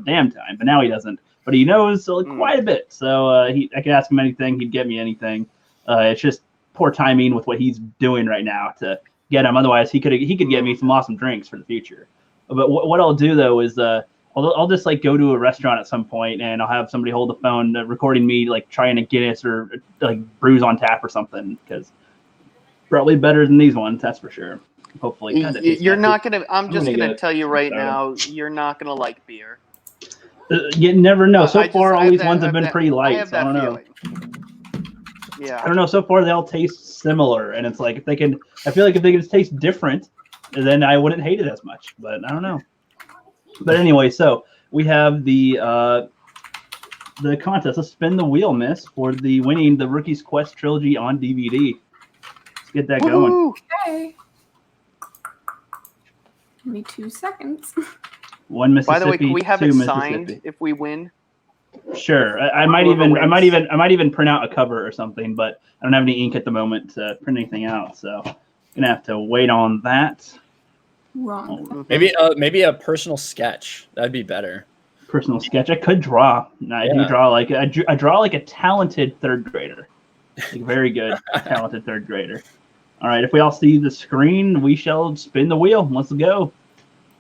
S1: damn time, but now he doesn't but he knows quite a bit. So I could ask him anything, he'd get me anything. It's just poor timing with what he's doing right now to get him. Otherwise, he could get me some awesome drinks for the future. But what I'll do though is I'll just like go to a restaurant at some point and I'll have somebody hold the phone recording me like trying a Guinness or like brews on tap or something, because probably better than these ones, that's for sure. Hopefully.
S5: You're not gonna. I'm just gonna tell you right now. You're not gonna like beer.
S1: You never know. So far, all these ones have been pretty light. So I don't know.
S5: Yeah.
S1: I don't know. So far, they all taste similar, and it's like I feel like if they could taste different, then I wouldn't hate it as much. But I don't know. But anyway, so we have the contest. Let's spin the wheel, miss, for the winning the Rookie's Quest trilogy on DVD. Let's get that going.
S3: Okay. Give me 2 seconds.
S1: One Mississippi.
S5: By the way, can we have
S1: two
S5: it
S1: Mississippi.
S5: signed if we win?
S1: Sure. I might even print out a cover or something, but I don't have any ink at the moment to print anything out, so gonna have to wait on that.
S3: Wrong.
S8: Maybe a personal sketch. That'd be better.
S1: Personal sketch. I could draw. I do draw like I draw like a talented third grader, like very good talented third grader. All right. If we all see the screen, we shall spin the wheel. Let's go.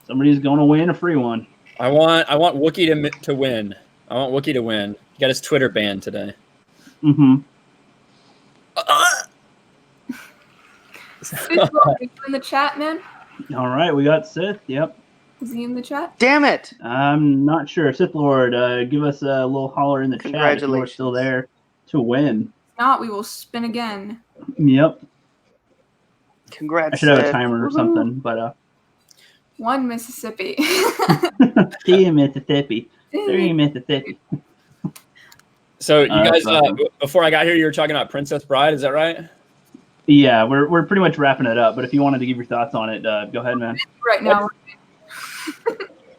S1: Somebody's going to win a free one.
S8: I want Wookie to win. I want Wookie to win. He got his Twitter banned today.
S1: Mm-hmm.
S3: Sith, in the chat, man?
S1: All right, we got Sith. Yep.
S3: Is he in the chat?
S5: Damn it!
S1: I'm not sure. Sith Lord, give us a little holler in the chat if you're still there to win.
S3: If not, we will spin again.
S1: Yep.
S5: Congrats.
S1: I should have a timer or something, but
S3: 1 Mississippi.
S1: 2 Mississippi. 3 Mississippi.
S8: So you guys, before I got here, you were talking about Princess Bride. Is that right?
S1: Yeah, we're pretty much wrapping it up. But if you wanted to give your thoughts on it, go ahead, man.
S3: Right now.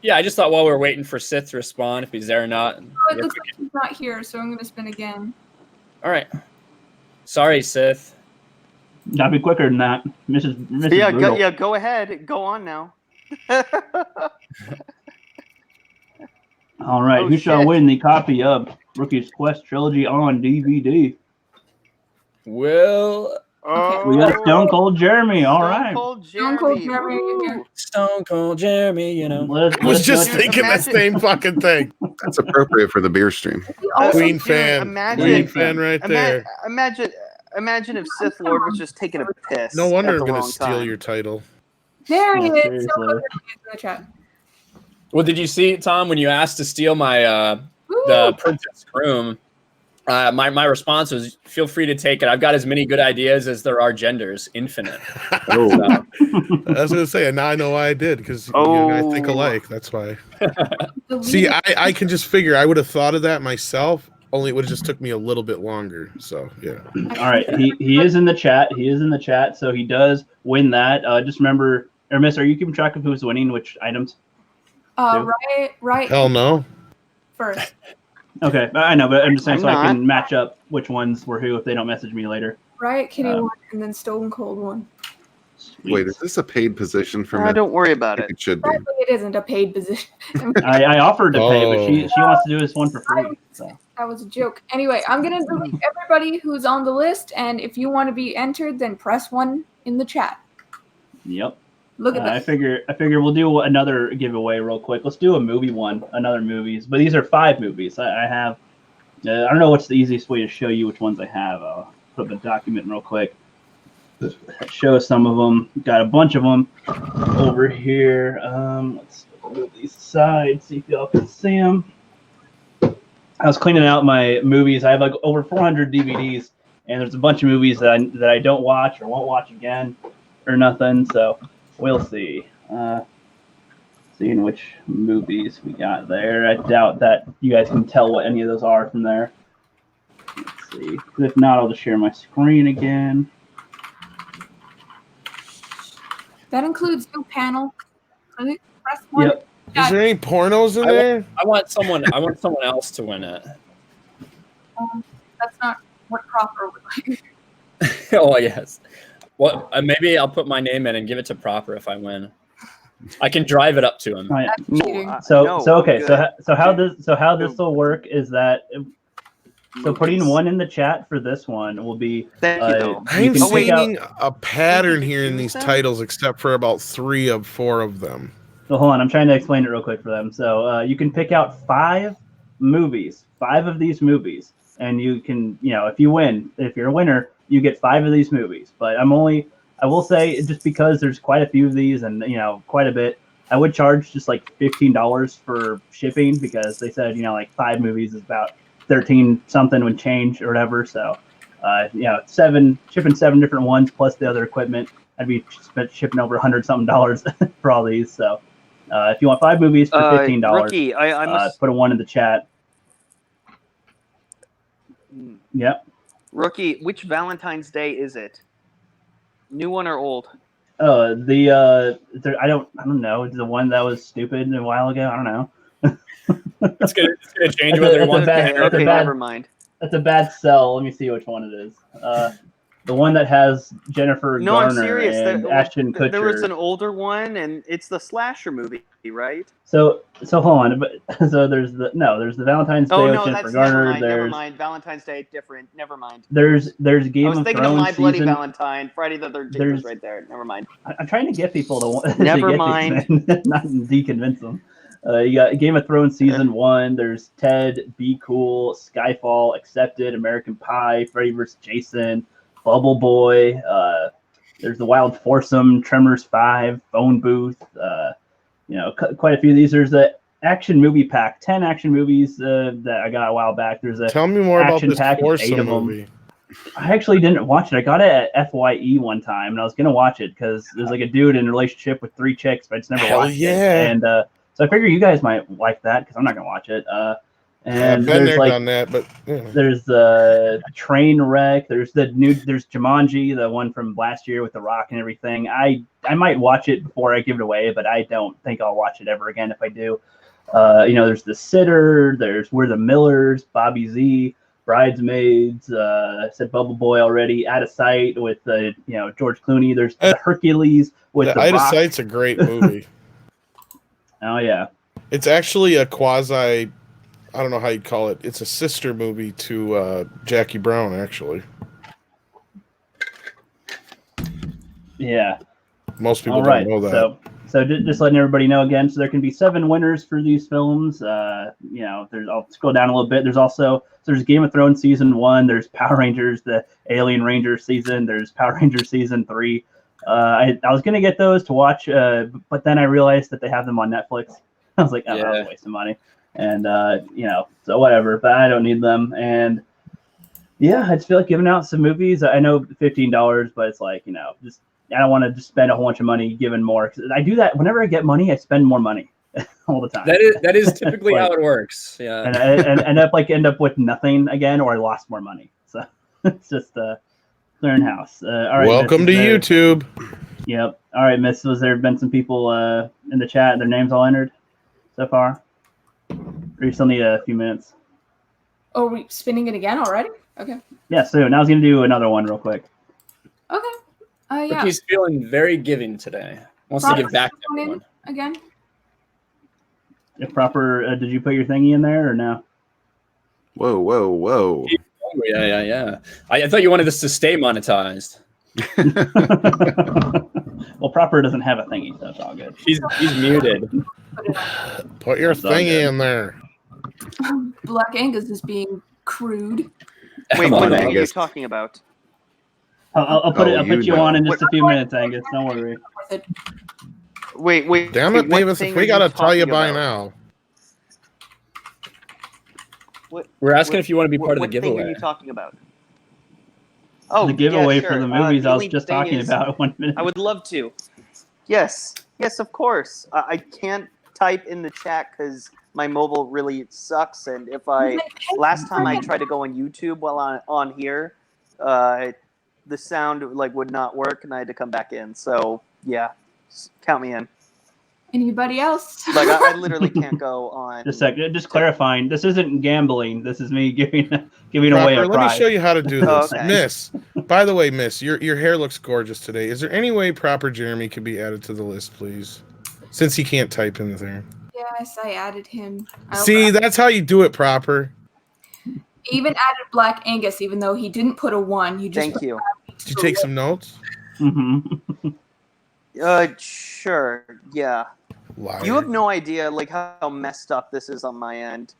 S8: Yeah, I just thought while we were waiting for Sith to respond, if he's there or not.
S3: It looks like he's not here, so I'm going to spin again.
S8: All right. Sorry, Sith.
S1: Gotta be quicker than that, Mrs.
S5: Yeah, go ahead. Go on now.
S1: All right, who shall win the copy of Rookie's Quest trilogy on DVD?
S8: Well,
S1: we got Stone Cold Jeremy. All right,
S3: Stone Cold Jeremy.
S8: Stone Cold Jeremy. You know,
S2: I was just thinking that same fucking thing.
S4: That's appropriate for the beer stream.
S2: Queen fan right there.
S5: Imagine if Sith Lord was just taking a piss.
S2: No wonder
S5: I'm
S2: going to steal your title.
S3: There he is.
S1: Seriously.
S3: Stone Cold Jeremy in the chat.
S8: well, did you see, Tom, when you asked to steal my the Princess Groom? My response was, feel free to take it. I've got as many good ideas as there are genders, infinite.
S2: Oh, I was going to say, and now I know why I did, because you and I think alike. That's why. See, I can just figure I would have thought of that myself, only it would have just took me a little bit longer. So, yeah.
S1: All right, he is in the chat. He is in the chat, so he does win that. Just remember, or Miss, are you keeping track of who's winning which items?
S3: Right.
S2: Hell no.
S3: First.
S1: Okay, I know, but I'm just saying so I can match up which ones were who if they don't message me later.
S3: Riot Kitty won, and then Stone Cold won.
S1: Sweet.
S4: Wait, is this a paid position for me?
S5: Don't worry about it.
S4: It should be.
S3: Sadly, it isn't a paid position.
S1: I offered to pay, but she wants to do this one for free. So.
S3: That was a joke. Anyway, I'm going to delete everybody who's on the list, and if you want to be entered, then press 1 in the chat.
S1: Yep.
S3: Look at that.
S1: I figure we'll do another giveaway real quick. Let's do a movie one, another movies. But these are 5 movies. I have. I don't know what's the easiest way to show you which ones I have. I'll put up a document real quick. Show some of them. Got a bunch of them over here. Let's move these aside. See if y'all can see them. I was cleaning out my movies. I have like over 400 DVDs, and there's a bunch of movies that I don't watch or won't watch again or nothing. So. We'll see. Seeing which movies we got there. I doubt that you guys can tell what any of those are from there. Let's see. If not, I'll just share my screen again.
S3: That includes new panel. Press 1.
S1: Yep.
S2: Is there any pornos in there?
S8: I want someone else to win it.
S3: That's not what Proper would like.
S8: Oh yes. Well, maybe I'll put my name in and give it to Proper if I win. I can drive it up to him.
S1: Oh, yeah.
S3: That's cheating.
S1: So how this will work is that so putting one in the chat for this one will be
S5: Thank you, though.
S2: I'm
S1: can pick out.
S2: seeing a pattern here in
S5: choose
S2: these
S5: them?
S2: titles, except for about 3 of 4 of them.
S1: So hold on, I'm trying to explain it real quick for them. So you can pick out 5 movies, 5 of these movies, and you can, if you win, if you're a winner, you get 5 of these movies. But I will say, just because there's quite a few of these and quite a bit, I would charge just like $15 for shipping, because they said like 5 movies is about 13 something would change or whatever. So shipping 7 different ones plus the other equipment, I'd be shipping over $100 something for all these. So if you want 5 movies for $15,
S5: Rookie, I must
S1: put a 1 in the chat. Yep.
S5: Rookie, which Valentine's Day is it? New one or old?
S1: I don't know. The one that was stupid a while ago. I don't know.
S8: It's gonna change whether you want it.
S5: Okay, never mind.
S1: That's a bad sell. Let me see which one it is. The one that has Jennifer Garner
S5: I'm serious.
S1: and Ashton Kutcher.
S5: There was an older one, and it's the slasher movie, right?
S1: So hold on. So there's the Valentine's Day with Jennifer Garner.
S5: Never mind. Valentine's Day different. Never mind.
S1: There's Game of Thrones.
S5: I was thinking of My Bloody
S1: season.
S5: Valentine. Friday the 13th was right there. Never mind.
S1: I'm trying to get people to
S5: Never
S1: get
S5: mind.
S1: These, not deconvince them. You got Game of Thrones season 1. There's Ted, Be Cool, Skyfall, Accepted, American Pie, Freddy vs. Jason, Bubble Boy. There's The Wild Foursome, Tremors 5, Phone Booth. Quite a few of these. There's the action movie pack, 10 action movies that I got a while back. There's a
S2: Tell me more about
S1: action
S2: this
S1: pack with 8
S2: foursome
S1: of them.
S2: movie.
S1: I actually didn't watch it. I got it at FYE one time, and I was gonna watch it because there's like a dude in a relationship with 3 chicks, but I just never watched it. And so I figure you guys might like that because I'm not gonna watch it. And
S2: I've been
S1: there's
S2: there, done that, but
S1: there's the train wreck. There's there's Jumanji, the one from last year with The Rock and everything. I might watch it before I give it away, but I don't think I'll watch it ever again if I do. There's The Sitter. There's We're the Millers, Bobby Z, Bridesmaids. I said Bubble Boy already. Out of Sight with George Clooney. There's the Hercules with the
S2: Out of
S1: Rock.
S2: Sight's a great movie.
S1: Oh yeah,
S2: it's actually a quasi. I don't know how you'd call it. It's a sister movie to Jackie Brown, actually.
S1: Yeah.
S2: Most people don't know that.
S1: So just letting everybody know again. So there can be 7 winners for these films. I'll scroll down a little bit. There's Game of Thrones season 1. There's Power Rangers, the Alien Ranger season. There's Power Rangers season 3. I was gonna get those to watch, but then I realized that they have them on Netflix. I was like, that was a waste of money. And so whatever. But I don't need them. And yeah, I just feel like giving out some movies. I know $15, but it's like just. I don't want to just spend a whole bunch of money giving more. I do that whenever I get money. I spend more money all the time.
S8: That is typically how it works. Yeah,
S1: and I end up with nothing again, or I lost more money. So it's just clearing house. All right.
S2: Welcome to YouTube.
S1: Yep. All right, Miss. Was there been some people in the chat? Their names all entered so far? Or you still need a few minutes?
S3: Oh, are we spinning it again already? Okay.
S1: Yeah. So now I was gonna do another one real quick.
S3: Okay. Yeah.
S8: He's feeling very giving today. Wants to give back to everyone.
S3: Again.
S1: If proper, did you put your thingy in there or no?
S4: Whoa.
S8: Yeah. I thought you wanted this to stay monetized.
S1: Well, proper doesn't have a thingy, so it's all good.
S8: He's muted.
S2: Put your thingy in there.
S3: Black Angus is being crude.
S5: Wait, what are you talking about?
S1: I'll put you on in just a few minutes, Angus. Don't worry.
S5: Wait.
S2: Damn it, Davis! If we gotta tell you by now.
S8: We're asking if you want to be part of the giveaway.
S5: What thing are you talking about? Oh,
S1: the giveaway
S5: sure.
S1: for the movies I was just talking about 1 minute.
S5: I would love to. Yes, of course. I can't type in the chat because my mobile really sucks, and last time I tried to go on YouTube while on here, the sound would not work, and I had to come back in. So yeah, count me in.
S3: Anybody else?
S5: I literally can't go on.
S1: Just clarifying. This isn't gambling. This is me giving away a prize.
S2: Let me show you how to do this,
S5: Okay.
S2: Miss. By the way, Miss, your hair looks gorgeous today. Is there any way proper Jeremy could be added to the list, please? Since he can't type in there.
S3: Yes, I added him.
S2: See, that's how you do it proper.
S3: Even added Black Angus, even though he didn't put a 1. You just
S5: Thank you.
S2: Did you take some notes?
S1: Mm-hmm.
S5: Sure. Yeah.
S2: Liar.
S5: You have no idea like how messed up this is on my end.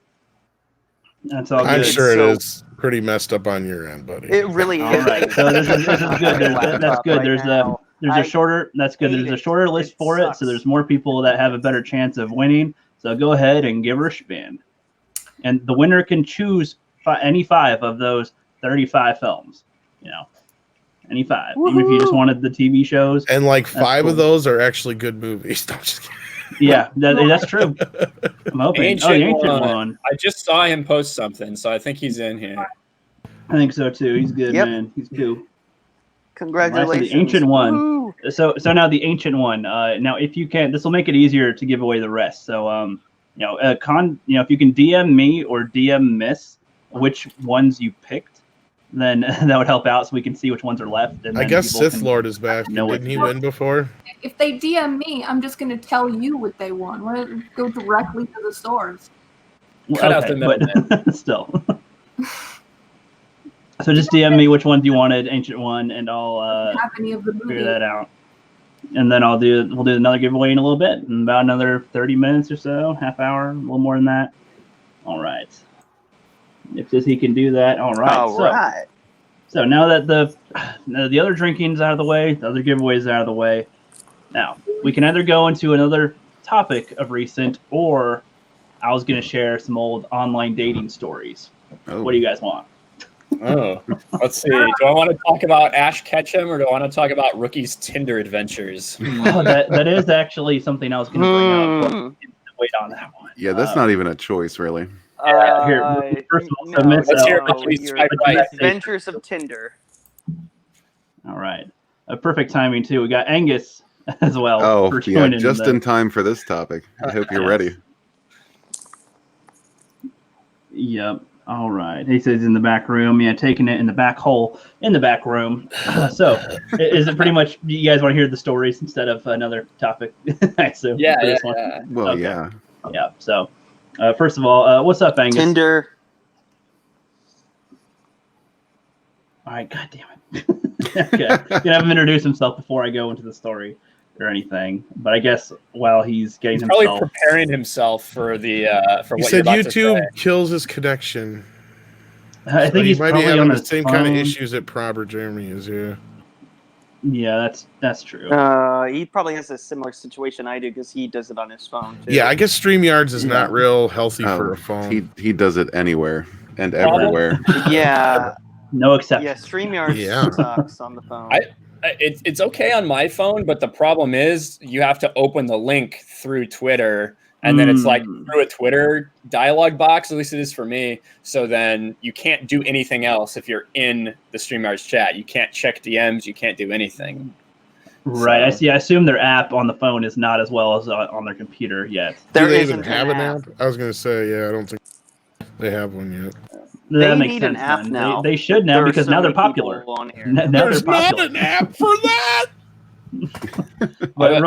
S1: That's all good.
S2: I'm sure it is pretty messed up on your end, buddy.
S5: It really
S1: All
S5: is.
S1: right, so this is good. That's good. There's a shorter. That's good. There's a shorter list for it, so there's more people that have a better chance of winning. So go ahead and give her a spin, and the winner can choose any 5 of those 35 films. You know, any 5. Woo-hoo! Even if you just wanted the TV shows.
S2: And like 5 of those are actually good movies. No, I'm just kidding.
S1: Yeah, that's true. I'm hoping.
S8: Ancient
S1: the ancient
S8: one.
S1: one.
S8: I just saw him post something, so I think he's in here.
S1: I think so too. He's good, man. He's cool.
S5: Congratulations.
S1: Right, so the ancient one.
S5: Woo!
S1: So now the ancient one. Now if you can, this will make it easier to give away the rest. So if you can DM me or DM Miss which ones you picked, then that would help out so we can see which ones are left. And
S2: I guess Sith Lord is back. Didn't he win before?
S3: If they DM me, I'm just going to tell you what they won. Let it go directly to the stores.
S8: Cut out the middleman.
S1: But still. So just DM me which ones you wanted, ancient one, and I'll figure that out. And then we'll do another giveaway in a little bit, in about another 30 minutes or so, half hour, a little more than that. All right. If he can do that, all right.
S5: All right.
S1: So now that the other drinking's out of the way, the other giveaways out of the way, now we can either go into another topic of recent, or I was going to share some old online dating stories.
S4: Oh.
S1: What do you guys want?
S8: Oh, let's see. Do I want to talk about Ash Ketchum, or do I want to talk about Rookie's Tinder adventures?
S1: Oh, that is actually something I was going to bring up. Wait on that one.
S4: Yeah, that's not even a choice, really.
S1: Here, first of all,
S8: let's hear Rookie's
S5: Adventures of Tinder.
S1: All right. A perfect timing, too. We got Angus as well.
S4: Oh, yeah, just in time for this topic. I hope you're ready.
S1: Yep. All right. He says in the back room. Yeah, taking it in the back hole in the back room. So, is it pretty much, you guys want to hear the stories instead of another topic? I assume.
S8: Yeah.
S4: Well,
S1: okay.
S4: yeah.
S1: Yeah. So, first of all, what's up, Angus?
S5: Tinder.
S1: All right. God damn it. Okay. Gonna have him introduce himself before I go into the story or anything. But I guess while he's getting
S8: probably
S1: himself
S8: preparing himself for the for
S2: he
S8: what
S2: said
S8: you're about
S2: YouTube
S8: to say.
S2: kills his connection.
S1: I think he's
S2: might be
S1: probably
S2: having
S1: on
S2: the
S1: his
S2: same
S1: phone.
S2: kind of issues that Prober Jeremy is. Yeah.
S1: Yeah, that's true.
S5: He probably has a similar situation I do because he does it on his phone too.
S2: Yeah, I guess StreamYards is not real healthy for a phone.
S4: He does it anywhere and everywhere.
S5: Yeah.
S1: No exception.
S5: Yeah, StreamYard sucks on the phone.
S8: It's okay on my phone, but the problem is you have to open the link through Twitter, and then it's like through a Twitter dialogue box. At least it is for me. So then you can't do anything else if you're in the StreamYard's chat. You can't check DMs. You can't do anything.
S1: Right. I see. I assume their app on the phone is not as well as on their computer yet.
S2: Do they even have an app? I was going to say, yeah, I don't think they have one yet.
S1: That makes
S5: need
S1: sense,
S5: an app
S1: then.
S5: now.
S1: They should now because now they're popular.
S2: There's not an app for that.
S1: But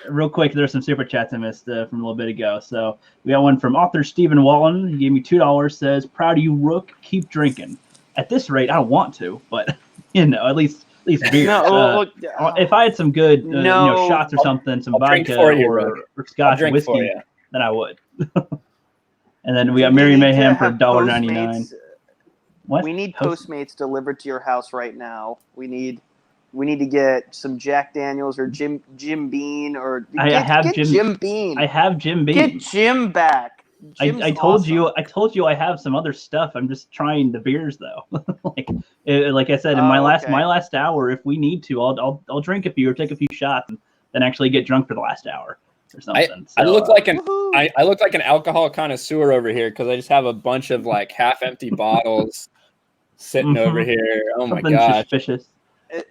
S1: real quick, there's some super chats I missed from a little bit ago. So we got one from author Stephen Wallen. He gave me $2. Says, "Proud of you, Rook. Keep drinking. At this rate, I don't want to, but at least beer. If I had some good shots or something, some vodka or scotch and whiskey, then I would." And then we got Mary Mayhem for $1.99. What?
S5: We need Postmates delivered to your house right now. We need to get some Jack Daniels or Jim Beam or get Jim Beam.
S1: I have Jim Beam.
S5: Get Jim back.
S1: I told you I have some other stuff. I'm just trying the beers though. like I said in my last hour, if we need to, I'll drink a few or take a few shots and then actually get drunk for the last hour. Or something.
S8: I look like an alcohol connoisseur over here because I just have a bunch of like half-empty bottles sitting over here. Oh my god!
S1: Suspicious.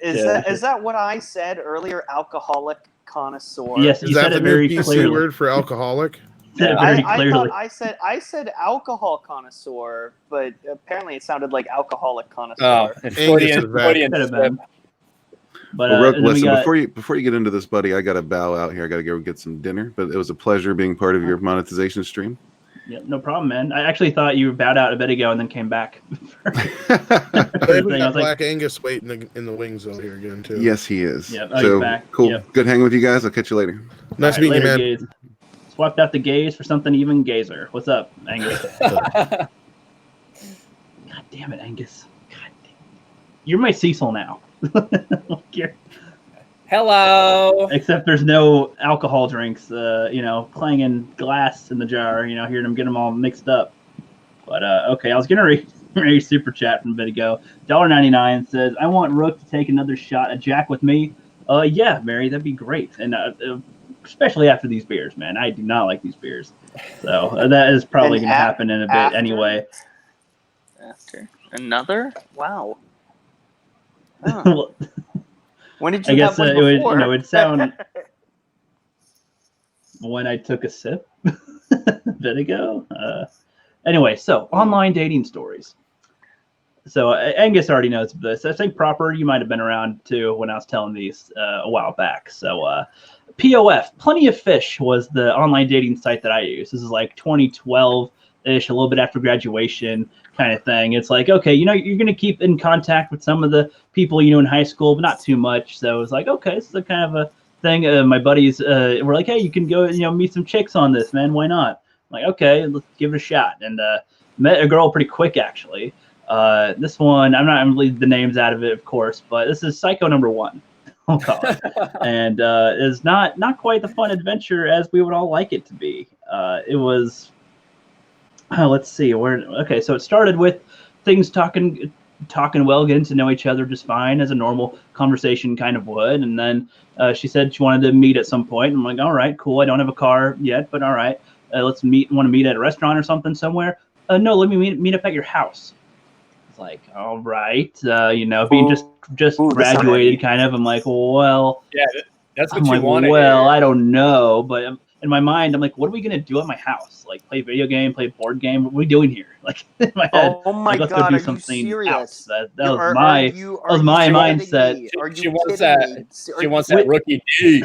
S5: Is that what I said earlier? Alcoholic connoisseur.
S1: Yes, you said it very clearly.
S2: Word for alcoholic.
S5: I said alcohol connoisseur, but apparently it sounded like alcoholic connoisseur.
S8: Oh, Freudian.
S1: But
S4: Well, Rook,
S1: and then we
S4: listen,
S1: got,
S4: before you get into this, buddy, I got to bow out here. I got to go get some dinner. But it was a pleasure being part of your monetization stream.
S1: yeah, no problem, man. I actually thought you bowed out a bit ago and then came back.
S2: Hey, we got Black Angus waiting in the wings over here again too.
S4: Yes, he is.
S1: Yep.
S4: So
S1: He's back.
S4: cool.
S1: Yep.
S4: Good hanging with you guys. I'll catch you later.
S2: Nice meeting you, man.
S1: Gaze. Swapped out the gaze for something even gazer. What's up, Angus? God damn it, Angus. God damn it. You're my Cecil now.
S8: Hello.
S1: Except there's no alcohol drinks, clanging glass in the jar, hearing them get them all mixed up. But okay, I was gonna read a super chat from a bit ago. $1.99 says, "I want Rook to take another shot at Jack with me." Yeah, Mary, that'd be great, and especially after these beers, man. I do not like these beers, so that is probably gonna happen in a bit anyway.
S5: After another, wow. Huh. When did you
S1: I guess
S5: have one
S1: it
S5: before?
S1: would sound when I took a sip a bit ago. Anyway, so online dating stories. So Angus already knows this. I think Proper, you might have been around too when I was telling these a while back. So POF, Plenty of Fish was the online dating site that I used. This is like 2012-ish, a little bit after graduation kind of thing. It's like, okay, you're going to keep in contact with some of the people you know in high school, but not too much. So it's like, okay, this is a kind of a thing. My buddies were like, hey, you can go, meet some chicks on this, man. Why not? I'm like, okay, let's give it a shot. And met a girl pretty quick, actually. This one, I'm not going to leave the names out of it, of course, but this is Psycho number 1. I'll call it. And is not quite the fun adventure as we would all like it to be. It was, let's see, okay, so it started with things talking well, getting to know each other just fine, as a normal conversation kind of would. And then she said she wanted to meet at some point. I'm like, all right, cool. I don't have a car yet, but all right, let's meet. Want to meet at a restaurant or something somewhere? No, let me meet up at your house. It's like, all right, being just graduated kind of. I'm like, well,
S8: yeah, that's what
S1: I'm
S8: you
S1: like,
S8: wanted.
S1: well, I don't know, but in my mind, I'm like, what are we gonna do at my house? Like, play video game, play board game? What are we doing here? Like, in my head,
S5: oh my
S1: let's
S5: God,
S1: go do
S5: are
S1: something
S5: you serious?
S1: else. That was my mindset.
S8: She wants that rookie D.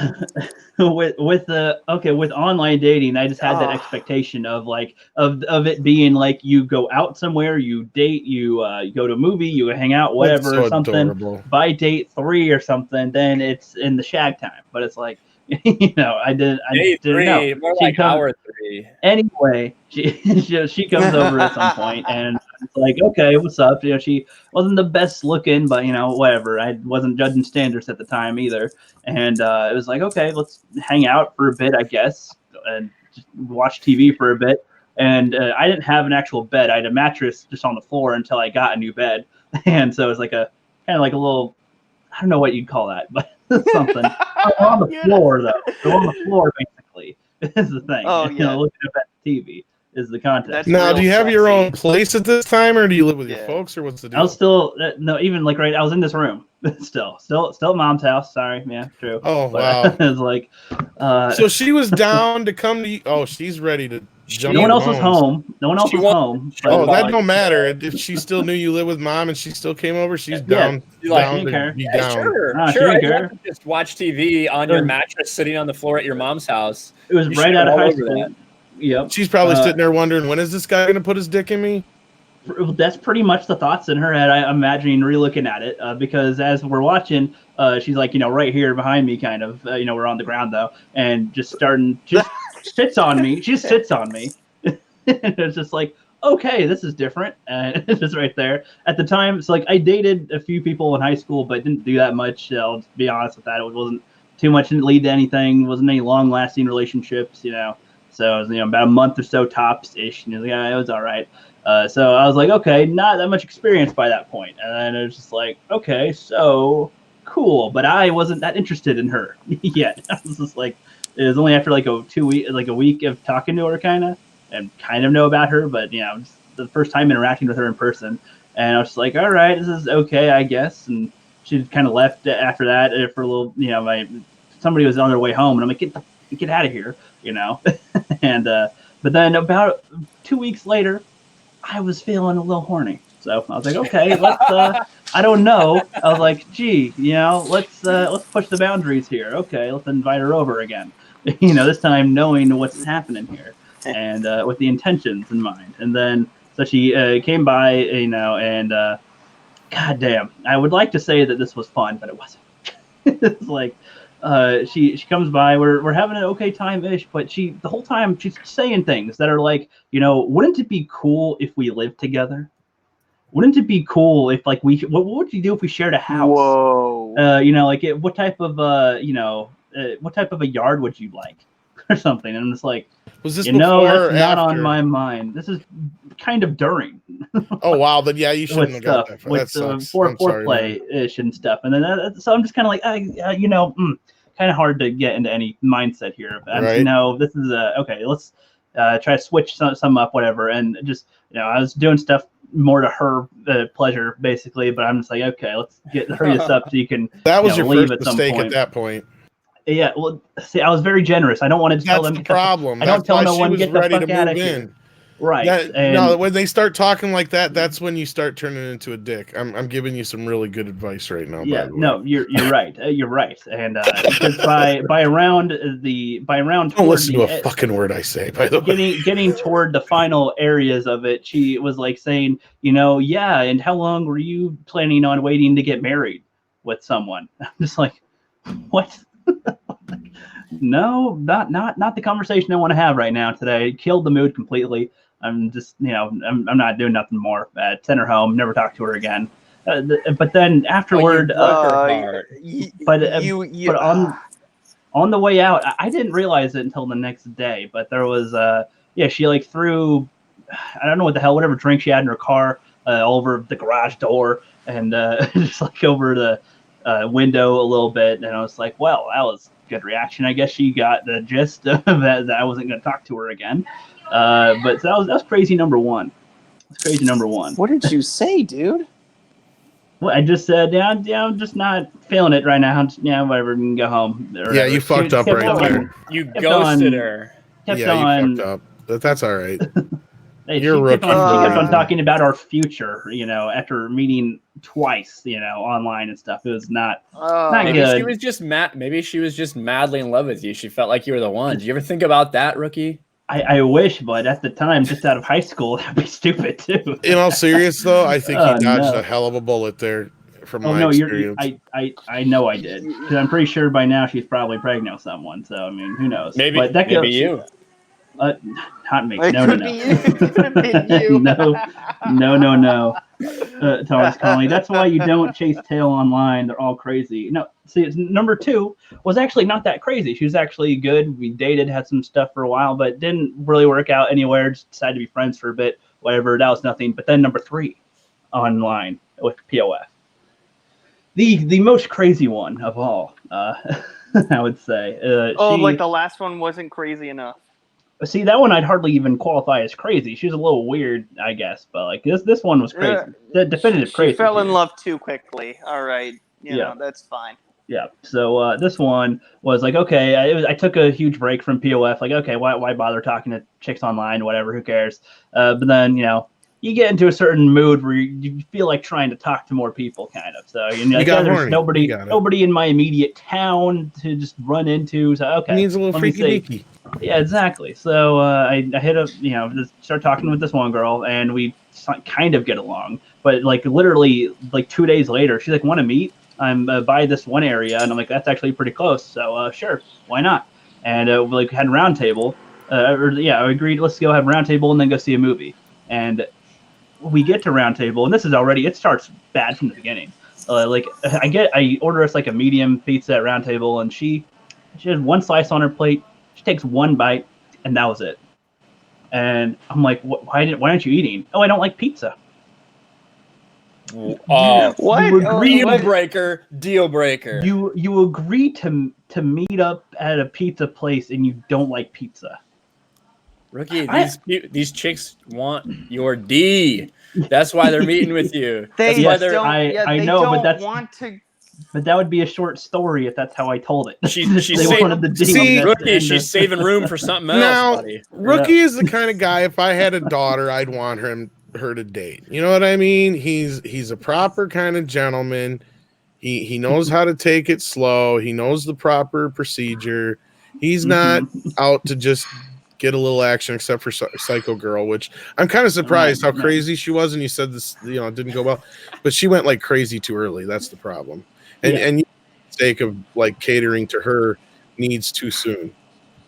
S1: with online dating, I just had that expectation of it being like you go out somewhere, you date, you go to a movie, you hang out, whatever,
S2: so
S1: or something.
S2: Adorable.
S1: By date 3 or something, then it's in the shag time. But it's like, I didn't know.
S8: More like hour 3.
S1: Anyway, she comes over at some point, and it's like, okay, what's up? She wasn't the best looking, but whatever. I wasn't judging standards at the time either, and it was like, okay, let's hang out for a bit, I guess, and just watch TV for a bit. And I didn't have an actual bed. I had a mattress just on the floor until I got a new bed, and so it was like a kind of like a little, I don't know what you'd call that, but something. On the floor, though. So on the floor, basically, is the thing.
S5: Oh, yeah.
S1: Looking up at the TV is the context.
S2: Now, do you have your own place at this time, or do you live with your
S5: Yeah.
S2: folks, or what's the deal?
S1: I was still even like I was in this room still at mom's house. Sorry, yeah, true.
S2: Oh,
S1: But,
S2: wow.
S1: it was like,
S2: So she was down to come to you. Oh, she's ready to jump.
S1: no one
S2: your
S1: else was
S2: bones.
S1: home. No one else was home.
S2: Oh,
S1: but,
S2: that don't matter. If she still knew you live with mom and she still came over, she's down.
S1: She's like,
S2: down
S1: she didn't care.
S2: to be
S8: Yeah,
S2: down.
S8: sure.
S1: Ah,
S8: Sure.
S1: she didn't
S8: You
S1: care.
S8: have to just watch TV on your mattress sitting on the floor at your mom's house.
S1: It was
S8: You
S1: right
S8: shit
S1: out of
S8: all
S1: high
S8: over
S1: school.
S8: that.
S1: Yep.
S2: She's probably sitting there wondering, when is this guy going to put his dick in me?
S1: That's pretty much the thoughts in her head. I'm imagining re-looking at it because as we're watching, she's like, right here behind me, kind of. We're on the ground though, and just sits on me. She just sits on me. It's just like, okay, this is different, and it's just right there. At the time, it's like I dated a few people in high school, but didn't do that much. I'll just be honest with that. It wasn't too much. Didn't lead to anything. Wasn't any long-lasting relationships. So it was, about a month or so tops ish. And it was all right. So I was like, okay, not that much experience by that point. And then it was just like, okay, so cool. But I wasn't that interested in her yet. I was just like, it was only after like a week of talking to her and kind of know about her, but just the first time interacting with her in person. And I was just like, all right, this is okay, I guess. And she kind of left after that for a little, somebody was on their way home, and I'm like, get out of here, and but then about 2 weeks later, I was feeling a little horny, so I was like, okay, I don't know. I was like, gee, let's push the boundaries here. Okay, let's invite her over again. This time knowing what's happening here and with the intentions in mind. And then so she came by, and goddamn, I would like to say that this was fun, but it wasn't. It's like she comes by, we're having an okay time-ish, but the whole time she's saying things that are like, wouldn't it be cool if we lived together? Wouldn't it be cool if like what would you do if we shared a house?
S5: Whoa.
S1: What type of what type of a yard would you like or something? And I'm just like,
S2: was this before
S1: that's
S2: or
S1: not
S2: after?
S1: on my mind. This is kind of during.
S2: Oh wow, then yeah, you shouldn't have got that.
S1: With foreplay-ish and stuff. And then so I'm just kind of like, kind of hard to get into any mindset here.
S2: Right.
S1: This is okay. Let's try to switch some up, whatever. And just I was doing stuff more to her pleasure, basically. But I'm just like, okay, let's hurry this up so you can.
S2: That was your
S1: leave
S2: first
S1: at some
S2: mistake
S1: point.
S2: at that point.
S1: Yeah, well, see, I was very generous. I don't want to tell them.
S2: That's the problem.
S1: I don't tell no one get the
S2: ready
S1: fuck
S2: to
S1: out
S2: move
S1: of
S2: in.
S1: here. Right.
S2: No, when they start talking like that, that's when you start turning into a dick. I'm giving you some really good advice right now.
S1: Yeah, no, you're right. You're right. And because by around
S2: don't listen to a fucking word I say. By the way,
S1: getting toward the final areas of it, she was like saying, yeah. And how long were you planning on waiting to get married with someone? I'm just like, what? No, not the conversation I want to have right now today. It killed the mood completely. I'm just, I'm not doing nothing more. Send her home. Never talk to her again. But then afterward, but on the way out, I didn't realize it until the next day. But there was, she like threw, I don't know what the hell, whatever drink she had in her car, over the garage door and just like over the window a little bit. And I was like, well, that was a good reaction. I guess she got the gist of that I wasn't going to talk to her again. But that was crazy number one. That's crazy number one.
S5: What did you say, dude?
S1: Well, I just said, I'm just not feeling it right now. Whatever, we can go home.
S2: Yeah, you fucked up right there.
S8: You ghosted her.
S1: You
S2: fucked up. That's all right.
S1: Hey,
S2: You're
S1: she kept
S2: rookie.
S1: on talking about our future, after meeting twice, online and stuff. It was not
S8: maybe
S1: good.
S8: She was just Maybe she was just madly in love with you. She felt like you were the one. Did you ever think about that, rookie?
S1: I wish, but at the time, just out of high school, that'd be stupid too.
S2: In all serious though, I think he dodged a hell of a bullet there. From my experience.
S1: I know I did, because I'm pretty sure by now she's probably pregnant with someone. So I mean, who knows?
S8: Maybe you.
S1: Not me.
S5: It
S1: No.
S5: could have been you.
S1: No. Thomas Conley. That's why you don't chase tail online. They're all crazy. No, see, number two was actually not that crazy. She was actually good. We dated, had some stuff for a while, but didn't really work out anywhere. Just decided to be friends for a bit. Whatever. That was nothing. But then number three, online with POF. The most crazy one of all, I would say.
S5: Like the last one wasn't crazy enough.
S1: See, that one I'd hardly even qualify as crazy. She was a little weird, I guess, but like this one was crazy. The definitive crazy.
S5: She fell in love too quickly. All right, you know, that's fine.
S1: Yeah. So this one was like, okay, I took a huge break from POF. Like, okay, why bother talking to chicks online? Whatever, who cares? But then you get into a certain mood where you feel like trying to talk to more people, kind of. So there's nobody in my immediate town to just run into. So okay,
S2: needs a little freaky deaky.
S1: Yeah, exactly. So I hit up, just start talking with this one girl, and we kind of get along. But like literally, like 2 days later, she's like, "Want to meet? I'm by this one area," and I'm like, "That's actually pretty close." So sure, why not? And we had a round table. I agreed. Let's go have a round table and then go see a movie. And we get to round table, and it starts bad from the beginning. I order us like a medium pizza at round table, and she has one slice on her plate. She takes one bite, and that was it. And I'm like, why aren't you eating? Oh, I don't like pizza.
S8: What? Deal breaker.
S1: You agree to meet up at a pizza place, and you don't like pizza.
S8: Rookie, these chicks want your D. That's why they're meeting with you.
S1: But that would be a short story if that's how I told it.
S8: She's saving room for something else.
S2: Now,
S8: buddy.
S2: Rookie is the kind of guy, if I had a daughter, I'd want him her to date. You know what I mean? He's a proper kind of gentleman. He knows how to take it slow. He knows the proper procedure. He's not out to just get a little action, except for Psycho Girl, which I'm kind of surprised how crazy she was. And you said this, it didn't go well, but she went like crazy too early. That's the problem. And sake of like catering to her needs too soon.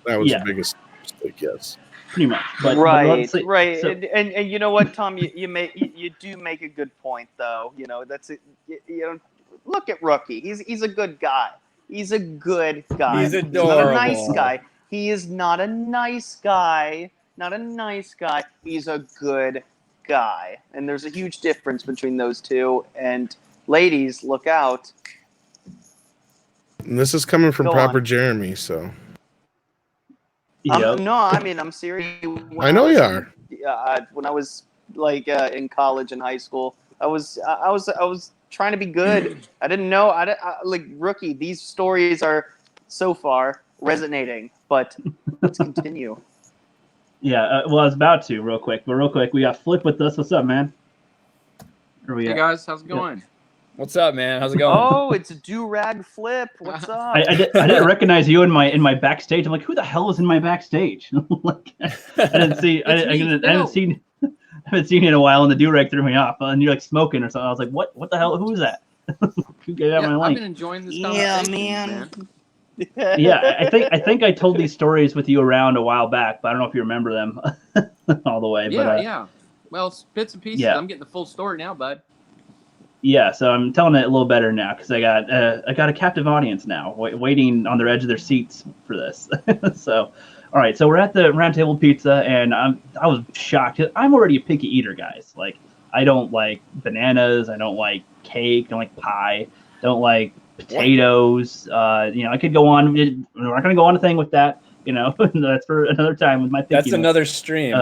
S2: That was the biggest mistake. Yes.
S1: Pretty much. But
S5: right.
S1: So,
S5: and you know what, Tom, you do make a good point though. That's it. Look at Rookie. He's a good guy. He's a good guy.
S8: He's adorable.
S5: He's not a nice guy. He is not a nice guy. Not a nice guy. He's a good guy. And there's a huge difference between those two. And ladies, look out.
S2: And this is coming from proper
S5: on.
S2: Jeremy, so.
S5: No, I mean, I'm serious.
S2: I know you are.
S5: When I was in college and high school, I was trying to be good. I didn't know. Like Rookie. These stories are so far resonating, but let's continue.
S1: Yeah, well, I was about to real quick, we got Flip with us. What's up, man?
S9: Hey guys, how's it going?
S8: What's up, man? How's it going?
S5: Oh, it's a do-rag Flip. What's up?
S1: I didn't recognize you in my backstage. I'm like, who the hell is in my backstage? Like, I haven't seen you in a while, and the do-rag threw me off. And you're like smoking or something. I was like, what the hell? Who is that? Who gave out my link?
S9: I've been enjoying this conversation, man.
S1: Yeah, I think I told these stories with you around a while back, but I don't know if you remember them all the way.
S9: Yeah. Well, bits and pieces. Yeah. I'm getting the full story now, bud.
S1: Yeah, so I'm telling it a little better now because I got a captive audience now, waiting on the edge of their seats for this. So, all right, so we're at the Round Table Pizza, and I was shocked. I'm already a picky eater, guys. Like, I don't like bananas. I don't like cake. Don't like pie. Don't like potatoes. I could go on. We're not going to go on a thing with that. That's for another time with my pickiness.
S8: That's another stream.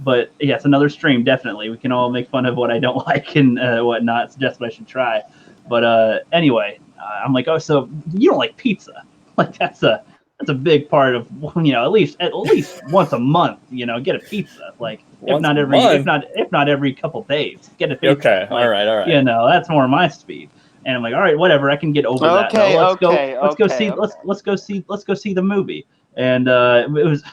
S1: But yeah, it's another stream. Definitely, we can all make fun of what I don't like and whatnot. Suggest what I should try. But anyway, I'm like, oh, so you don't like pizza? Like that's a big part of at least once a month. Get a pizza. Like if not every couple days, get a pizza.
S8: Okay,
S1: like,
S8: all right.
S1: That's more my speed. And I'm like, all right, whatever. I can get over that. Let's go see the movie. And it was.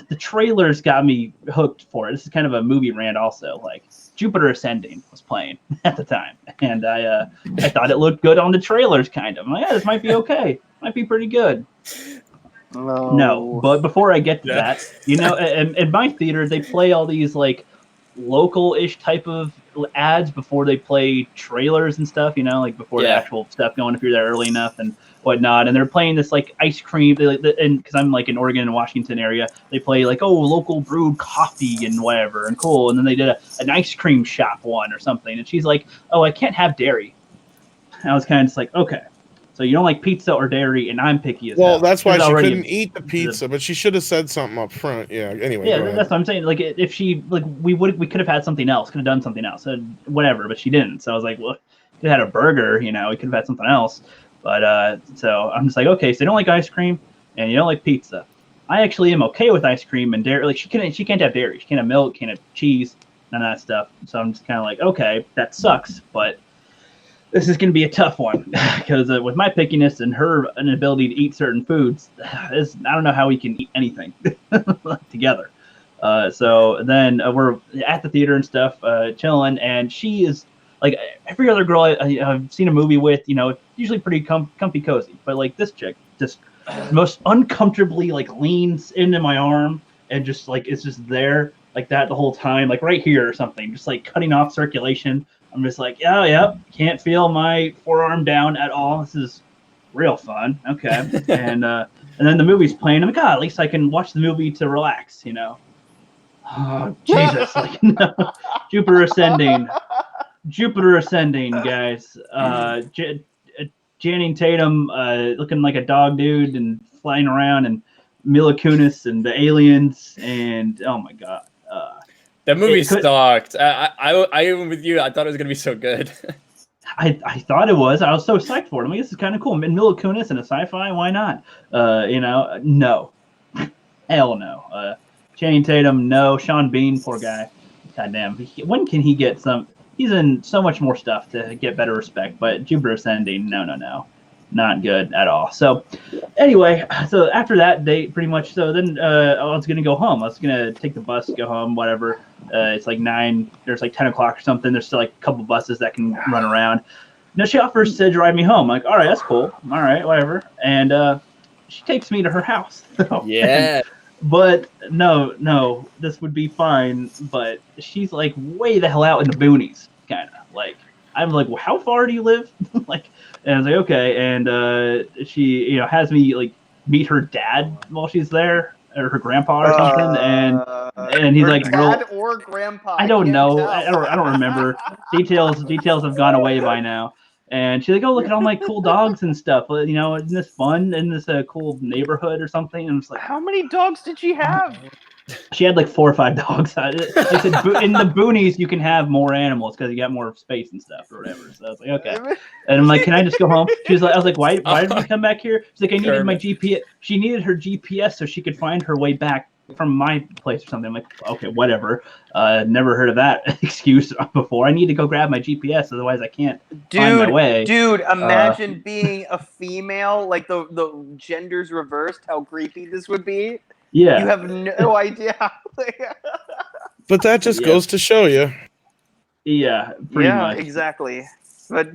S1: The trailers got me hooked for it. This is kind of a movie rant also. Like Jupiter Ascending was playing at the time. And I thought it looked good on the trailers kind of. I'm like, yeah, this might be okay. Might be pretty good. No, but before I get to that, in my theater, they play all these like local-ish type of ads before they play trailers and stuff, like before the actual stuff going if you're there early enough and whatnot. And they're playing this like ice cream, and because I'm like in Oregon and Washington area, they play like, oh, local brewed coffee and whatever and cool. And then they did an ice cream shop one or something, and she's like, oh, I can't have dairy. And I was kind of just like, okay, so you don't like pizza or dairy, and I'm picky as hell.
S2: That's why she couldn't eat the pizza, but she should have said something up front. Yeah. Anyway.
S1: Yeah, that's what I'm saying. Like, if she we could have had something else, could have done something else, whatever. But she didn't. So I was like, well, could have had a burger. We could have had something else. But so I'm just like, okay, so you don't like ice cream and you don't like pizza. I actually am okay with ice cream and dairy. Like she can't have dairy. She can't have milk. Can't have cheese. None of that stuff. So I'm just kind of like, okay, that sucks, but this is going to be a tough one because with my pickiness and her inability to eat certain foods, I don't know how we can eat anything together. So then we're at the theater and stuff, chilling, and she is like every other girl I've seen a movie with, usually pretty comfy cozy, but like this chick just most uncomfortably like leans into my arm and just like it's just there like that the whole time, like right here or something, just like cutting off circulation. I'm just like, can't feel my forearm down at all. This is real fun. Okay. and then the movie's playing. I'm like, at least I can watch the movie to relax, Oh, Jesus. Like, no. Jupiter Ascending, guys. Channing Tatum looking like a dog dude and flying around, and Mila Kunis and the aliens, and oh my God.
S8: That movie sucked. I even with you, I thought it was gonna be so good.
S1: I thought it was. I was so psyched for it. I mean, this is kind of cool. And Mila Kunis in a sci-fi, why not? No, hell no. Channing Tatum, no. Sean Bean, poor guy, goddamn, when can he get some? He's in so much more stuff to get better respect, but Jupiter Ascending, no, not good at all. So anyway, so after that date, pretty much, so then I was gonna go home. I was gonna take the bus, go home, whatever. It's like 9, there's like 10 o'clock or something. There's still like a couple buses that can run around. No, she offers to drive me home. I'm like, all right, that's cool. All right, whatever. And she takes me to her house.
S8: Yeah.
S1: But no, this would be fine. But she's like way the hell out in the boonies, kind of. Like, I'm like, well, how far do you live? Like, and I was like, okay. And she, has me like meet her dad while she's there, or her grandpa or something. And he's like,
S5: dad or grandpa.
S1: I don't know.
S5: Tell.
S1: I don't remember. Details have gone away by now. And she's like, oh, look at all my cool dogs and stuff. Isn't this fun in this cool neighborhood or something? And it's like,
S5: how many dogs did she have?
S1: She had like 4 or 5 dogs. She said, in the boonies, you can have more animals because you got more space and stuff or whatever. So I was like, okay. And I'm like, can I just go home? She's like, I was like, why did we come back here? She's like, I needed my GPS. She needed her GPS so she could find her way back from my place or something. I'm like, okay, whatever. Never heard of that excuse before. I need to go grab my GPS, otherwise I can't find my way.
S5: Dude, imagine being a female, like the genders reversed, how creepy this would be.
S1: Yeah.
S5: You have no idea how
S2: But that just goes to show you.
S1: Yeah, pretty much.
S5: Exactly. But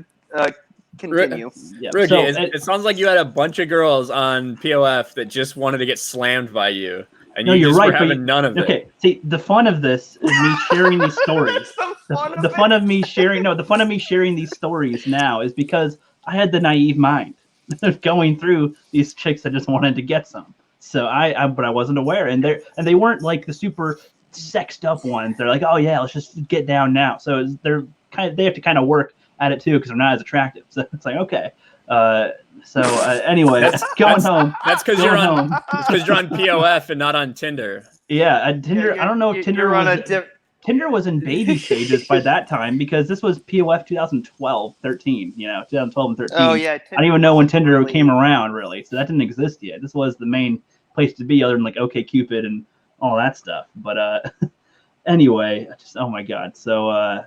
S5: continue.
S8: Ricky,
S1: So,
S8: it sounds like you had a bunch of girls on POF that just wanted to get slammed by you. And
S1: No,
S8: you
S1: you're
S8: just
S1: right,
S8: were having none of it.
S1: Okay, see, the fun of this is me sharing these stories. The fun of me sharing these stories now is because I had the naive mind of going through these chicks that just wanted to get some. So but I wasn't aware, and they weren't like the super sexed up ones. They're like, oh yeah, let's just get down now. So they have to kind of work at it too because they're not as attractive. So it's like, okay. Anyway, going home.
S8: That's because you're on POF and not on Tinder.
S1: Yeah, Tinder. I don't know if Tinder was. Tinder was in baby stages by that time because this was POF 2012, 13. 2012 and 13.
S5: Oh yeah.
S1: I don't even know when Tinder came around really, so that didn't exist yet. This was the main place to be, other than like OkCupid and all that stuff. But anyway, just oh my god. So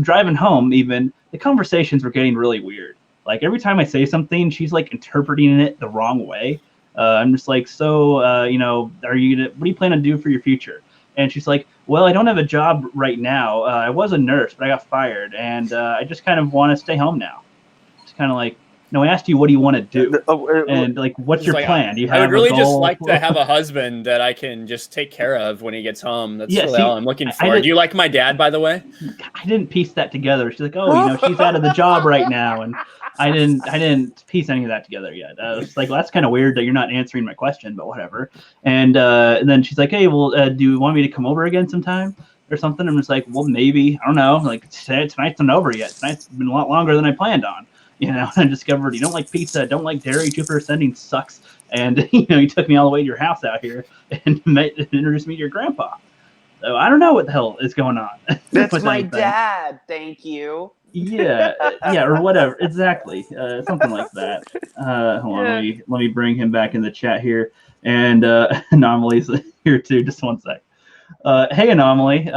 S1: driving home, even the conversations were getting really weird. Like every time I say something, she's like interpreting it the wrong way. I'm just like, so, what do you plan to do for your future? And she's like, well, I don't have a job right now. I was a nurse, but I got fired. And I just kind of want to stay home now. It's kind of like, no, I asked you, what do you want to do? And like, what's your plan? Do you have
S8: I would really
S1: a
S8: just
S1: goal?
S8: like to have a husband that I can just take care of when he gets home. That's really all I'm looking for. Do you like my dad, by the way?
S1: I didn't piece that together. She's like, oh, she's out of the job right now. And I didn't piece any of that together yet. I was like, well, that's kind of weird that you're not answering my question, but whatever. And then she's like, hey, well, do you want me to come over again sometime or something? I'm just like, well, maybe. I don't know. Like, tonight's not over yet. Tonight's been a lot longer than I planned on. I discovered you don't like pizza, don't like dairy, Jupiter Ascending sucks. And, you took me all the way to your house out here and introduced me to your grandpa. So I don't know what the hell is going on.
S5: That's my dad. Thank you.
S1: Yeah, or whatever. Exactly. Something like that. Hold on, let me bring him back in the chat here. And Anomaly's here too. Just one sec. Hey, Anomaly.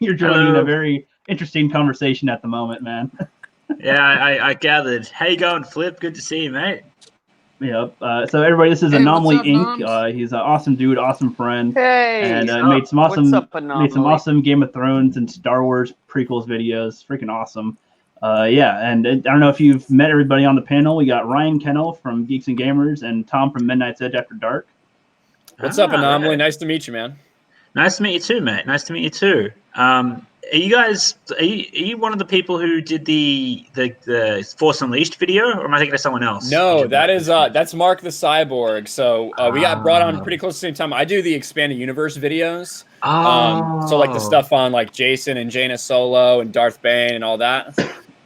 S1: You're joining a very interesting conversation at the moment, man.
S10: Yeah, I gathered. How you going, Flip? Good to see you, mate.
S1: Yep. So everybody, this is Anomaly Inc. He's an awesome dude, awesome friend.
S5: Hey,
S1: and made some awesome Game of Thrones and Star Wars prequels videos. Freaking awesome. And I don't know if you've met everybody on the panel. We got Ryan Kennel from Geeks and Gamers and Tom from Midnight's Edge After Dark.
S8: What's up, Anomaly? Yeah. Nice to meet you, man.
S10: Nice to meet you too, mate. Nice to meet you too. Are you one of the people who did the Force Unleashed video, or am I thinking of someone else?
S8: No, that's Mark the Cyborg. So we got brought on pretty close to the same time. I do the expanded universe videos. So like the stuff on like Jason and Jaina Solo and Darth Bane and all that.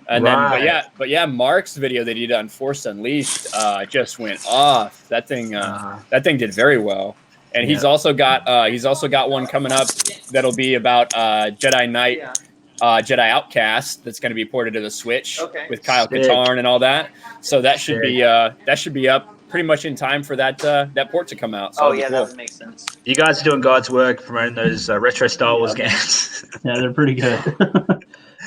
S8: And then but yeah, Mark's video that he did on Force Unleashed just went off. That thing did very well. And he's also got one coming up that'll be about Jedi Knight, Jedi Outcast. That's going to be ported to the Switch with Kyle Katarn and all that. So that should be up pretty much in time for that that port to come out. So
S5: Oh
S8: that'd be
S5: yeah,
S8: cool.
S5: that would make sense.
S10: You guys are doing God's work promoting those retro Star Wars games.
S1: Yeah, they're pretty good.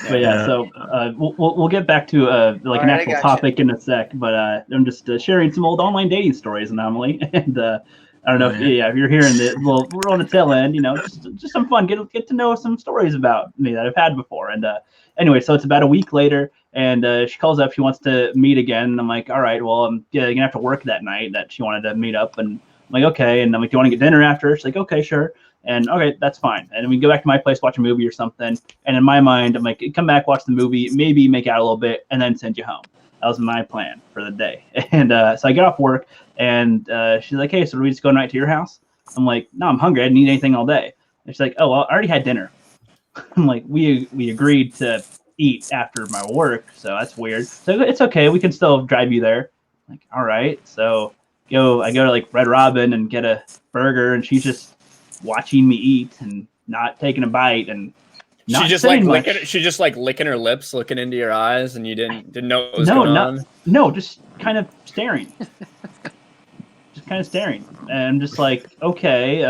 S1: But
S10: Yeah.
S1: so we'll get back to like an
S5: Alright, I
S1: actual
S5: gotcha.
S1: topic in a sec. But I'm just sharing some old online dating stories, anomaly, and I don't know if you're hearing this. Well, we're on the tail end, you know, just some fun. Get to know some stories about me that I've had before. And anyway, so it's about a week later, and she calls up. She wants to meet again. And I'm like, all right, well, I'm gonna have to work that night that she wanted to meet up. And I'm like, okay. And I'm like, do you want to get dinner after? She's like, okay, sure. And okay, that's fine. And we go back to my place, watch a movie or something. And in my mind, I'm like, come back, watch the movie, maybe make out a little bit, and then send you home. That was my plan for the day. And so I get off work, and she's like, hey, so do we just go tonight to your house? I'm like, no, I'm hungry. I didn't eat anything all day. And she's like, oh, well, I already had dinner. I'm like, we agreed to eat after my work, so that's weird. So it's okay. We can still drive you there. I'm like, all right. So I go to like Red Robin and get a burger, and she's just watching me eat and not taking a bite and not
S8: She just
S1: saying
S8: like
S1: much.
S8: licking her lips, looking into your eyes, and you didn't know what was going on.
S1: No, just kind of staring. Just kind of staring, and I'm just like, okay,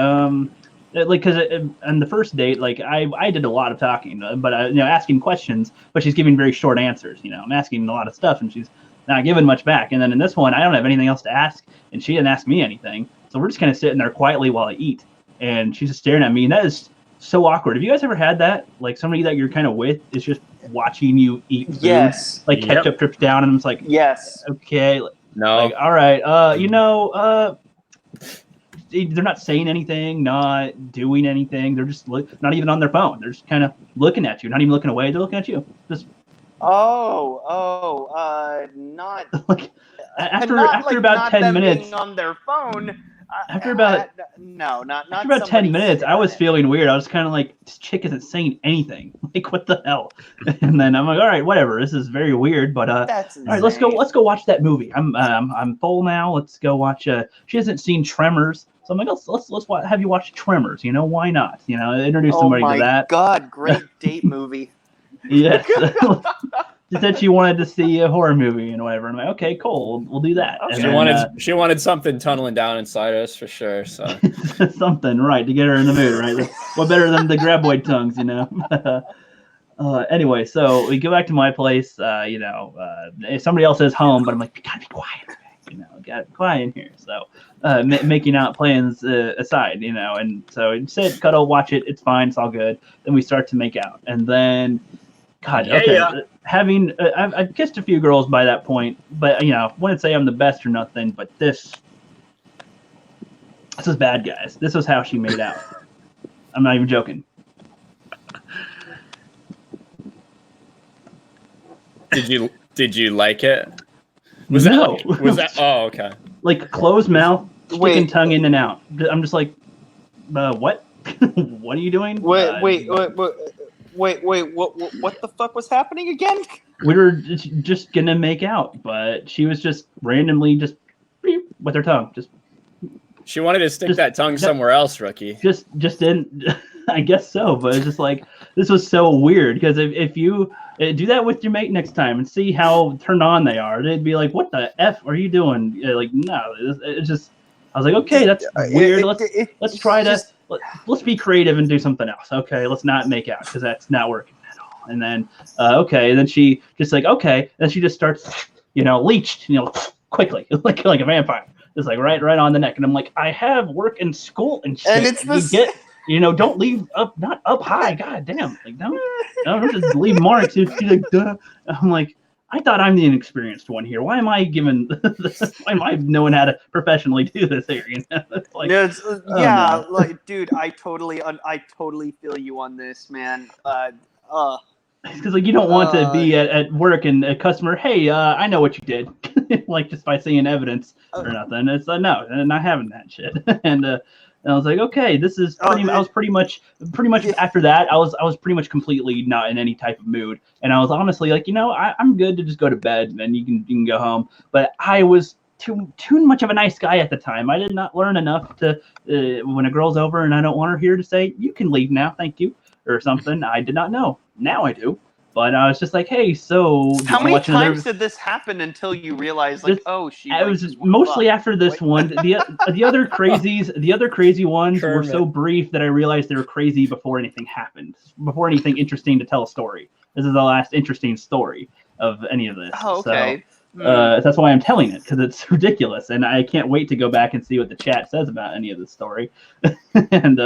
S1: like, because on the first date, like I did a lot of talking, but asking questions, but she's giving very short answers. You know, I'm asking a lot of stuff, and she's not giving much back. And then in this one, I don't have anything else to ask, and she didn't ask me anything, so we're just kind of sitting there quietly while I eat, and she's just staring at me, and that is so awkward. Have you guys ever had that? Like somebody that you're kind of with is just watching you eat food,
S5: Yes.
S1: like ketchup drips down, and I'm just like,
S5: Yes.
S1: okay,
S8: No.
S1: like, all right, they're not saying anything, not doing anything. They're just not even on their phone. They're just kind of looking at you, not even looking away. They're looking at you. Just
S5: not
S1: like after
S5: like
S1: about
S5: not
S1: 10
S5: them
S1: minutes
S5: being on their phone.
S1: After about
S5: no, not
S1: after about 10
S5: somebody
S1: minutes, I was feeling weird. I was kind of like, this chick isn't saying anything. Like, what the hell? And then I'm like, all right, whatever. This is very weird, but
S5: That's
S1: all right, let's go watch that movie. I'm full now. Let's go watch. She hasn't seen Tremors, so I'm like, let's have you watch Tremors. You know, why not? You know, introduce somebody to that.
S5: Oh my god, great date movie.
S1: Yes. She said she wanted to see a horror movie and whatever. I'm like, okay, cool, we'll do that.
S5: Okay.
S1: And
S8: She wanted something tunneling down inside us for sure. So
S1: something, right, to get her in the mood, right? What better than the graboid tongues, you know? Anyway, so we go back to my place. If somebody else is home, but I'm like, you gotta be quiet, you know, gotta be quiet in here. So making out plans aside, you know, and so sit, cuddle, watch it. It's fine, it's all good. Then we start to make out, and then. God, okay.
S10: Yeah.
S1: I've kissed a few girls by that point, but wouldn't say I'm the best or nothing. But this is bad, guys. This was how she made out. I'm not even joking.
S8: Did you like it?
S1: Was
S8: that? Oh, okay.
S1: Like closed mouth, sticking tongue in and out. I'm just like, what? What are you doing?
S5: Wait, what the fuck was happening again?
S1: We were just gonna make out, but she was just randomly just with her tongue.
S8: She wanted to stick that tongue somewhere else, rookie.
S1: Just didn't. I guess so, but it's just like, this was so weird, because if you do that with your mate next time and see how turned on they are, they'd be like, what the F are you doing? Like, no, it's just, I was like, okay, that's weird. Let's try to. Let's be creative and do something else. Okay, let's not make out, because that's not working at all. And then, okay, and then she just like, okay, and then she just starts, leached, quickly, like a vampire. It's like right on the neck. And I'm like, I have work and school and shit.
S5: And it's
S1: don't leave not up high. God damn, like don't just leave marks. She's like, duh. I'm like, I thought I'm the inexperienced one here. Why am I why am I knowing how to professionally do this here? It's like,
S5: like, dude, I totally feel you on this, man.
S1: Because like, you don't want to be at work and a customer, hey, I know what you did, like just by seeing evidence or nothing. It's no, and not having that shit. And I was like, okay, this is pretty. I was pretty much after that. I was pretty much completely not in any type of mood, and I was honestly like, I'm good to just go to bed, and you can go home. But I was too much of a nice guy at the time. I did not learn enough to when a girl's over and I don't want her here to say, you can leave now, thank you, or something. I did not know. Now I do. But I was just like, hey, so
S5: how many times did this happen until you realized, like,
S1: it was mostly after this one. The other crazy ones were so brief that I realized they were crazy before anything happened, before anything interesting to tell a story. This is the last interesting story of any of this.
S5: Oh, okay.
S1: So, that's why I'm telling it, because it's ridiculous, and I can't wait to go back and see what the chat says about any of this story. And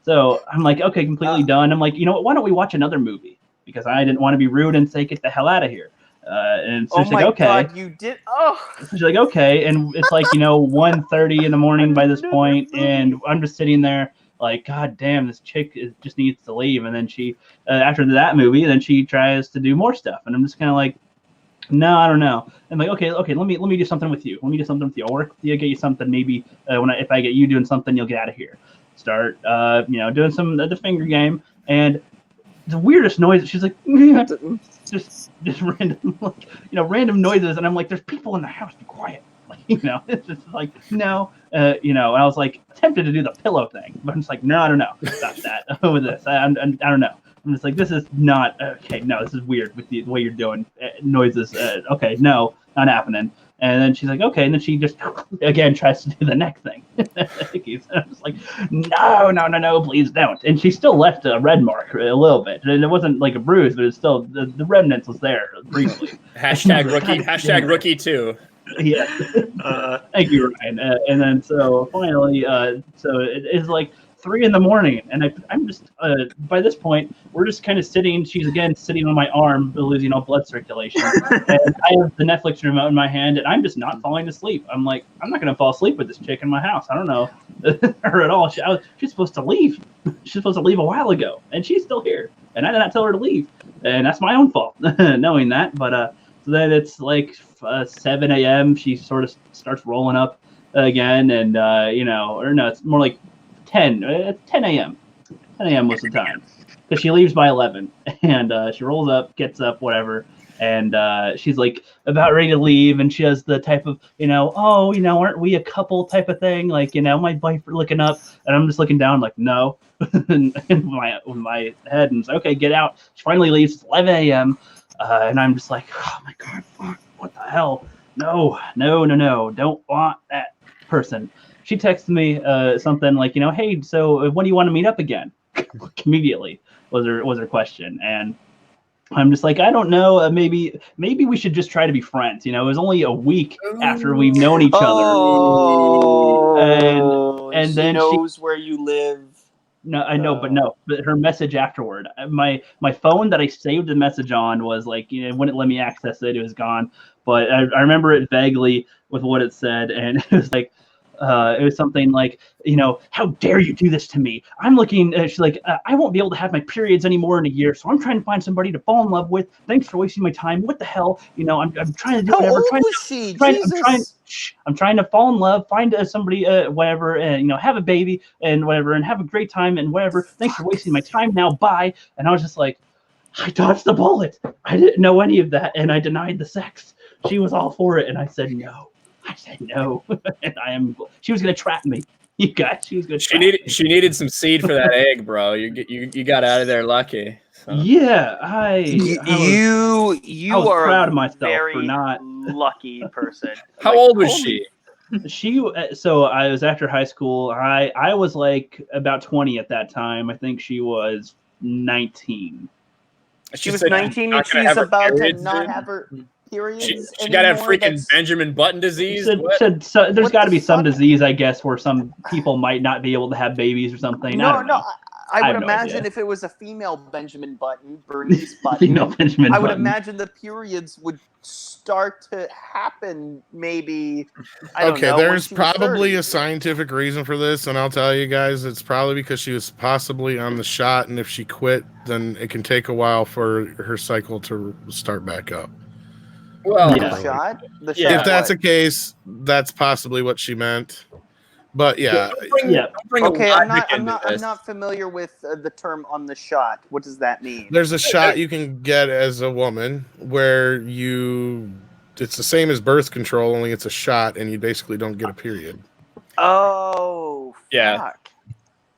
S1: so I'm like, okay, completely done. I'm like, you know what? Why don't we watch another movie? Because I didn't want to be rude and say, get the hell out of here. And so she's like, okay.
S5: God, you did. Oh.
S1: So she's like, okay. And it's like, 1:30 in the morning by this point, and I'm just sitting there like, God damn, this chick just needs to leave. And then she, after that movie, then she tries to do more stuff. And I'm just kind of like, no, I don't know. I'm like, okay, let me do something with you. Let me do something with you. I'll work with you, get you something. Maybe if I get you doing something, you'll get out of here. Start, doing some the finger game. And the weirdest noise. She's like, just random, random noises, and I'm like, there's people in the house. Be quiet. It's just like no, and I was like tempted to do the pillow thing, but I'm just like, no, I don't know, stop that with this. I don't know. I'm just like, this is not okay. No, this is weird with the way you're doing noises. Okay, no, not happening. And then she's like, okay. And then she just, again, tries to do the neck thing. I'm just like, no, please don't. And she still left a red mark a little bit. And it wasn't like a bruise, but it's still, the remnants was there briefly.
S8: Hashtag rookie too.
S1: Yeah. Thank you, Ryan. And then so finally, so it is like 3 a.m, and I'm just by this point we're just kind of sitting. She's again sitting on my arm, losing all blood circulation, and I have the Netflix remote in my hand, and I'm just not falling asleep. I'm like, I'm not gonna fall asleep with this chick in my house. I don't know her at all. She's supposed to leave. She's supposed to leave a while ago, and she's still here, and I did not tell her to leave, and that's my own fault knowing that. But so then it's like 7 a.m. She sort of starts rolling up again, and or no, it's more like 10 a.m. 10 a.m. most of the time, because she leaves by 11, and she rolls up, gets up, whatever, and she's like about ready to leave, and she has the type of aren't we a couple type of thing, like my wife looking up, and I'm just looking down like no, in my head, and it's okay, get out. She finally leaves. It's 11 a.m. And I'm just like, oh my god, fuck, what the hell? No, don't want that person. She texted me something like, hey, so when do you want to meet up again? Immediately was her question, and I'm just like, I don't know. Maybe we should just try to be friends. It was only a week after we've known each other, and
S5: she
S1: then
S5: knows where you live.
S1: No, I know, but her message afterward, my phone that I saved the message on was like, it wouldn't let me access it. It was gone, but I remember it vaguely with what it said, and it was like. It was something like, how dare you do this to me? I'm looking, she's like, I won't be able to have my periods anymore in a year, so I'm trying to find somebody to fall in love with. Thanks for wasting my time. What the hell? I'm trying to do whatever.
S5: How old was she?
S1: I'm trying to fall in love, find somebody, whatever, and, have a baby and whatever, and have a great time and whatever. Thanks for wasting my time now. Bye. And I was just like, I dodged the bullet. I didn't know any of that, and I denied the sex. She was all for it, and I said no. And she was gonna trap me. You guys, she was gonna.
S8: She needed some seed for that egg, bro. You got out of there lucky. So.
S1: Yeah,
S5: you are
S1: proud of myself
S5: very
S1: for not
S5: lucky person.
S8: How old was she?
S1: So I was after high school. I was like about 20 at that time. I think she was 19.
S5: She was 19 and she's about to not have her.
S8: She got to have freaking Benjamin Button disease.
S1: So there's got to be some disease, I guess, where some people might not be able to have babies or something.
S5: No. I would imagine if it was a female Benjamin Button, Bernice Button, I would imagine the periods would start to happen. Maybe. I don't know,
S2: there's probably a scientific reason for this, and I'll tell you guys, it's probably because she was possibly on the shot, and if she quit, then it can take a while for her cycle to start back up.
S5: Well, the shot.
S2: If that's the case, that's possibly what she meant. But yeah.
S5: Okay, I'm not familiar with the term on the shot. What does that mean?
S2: There's a shot you can get as a woman where it's the same as birth control, only it's a shot, and you basically don't get a period.
S5: Oh,
S8: yeah.
S5: fuck.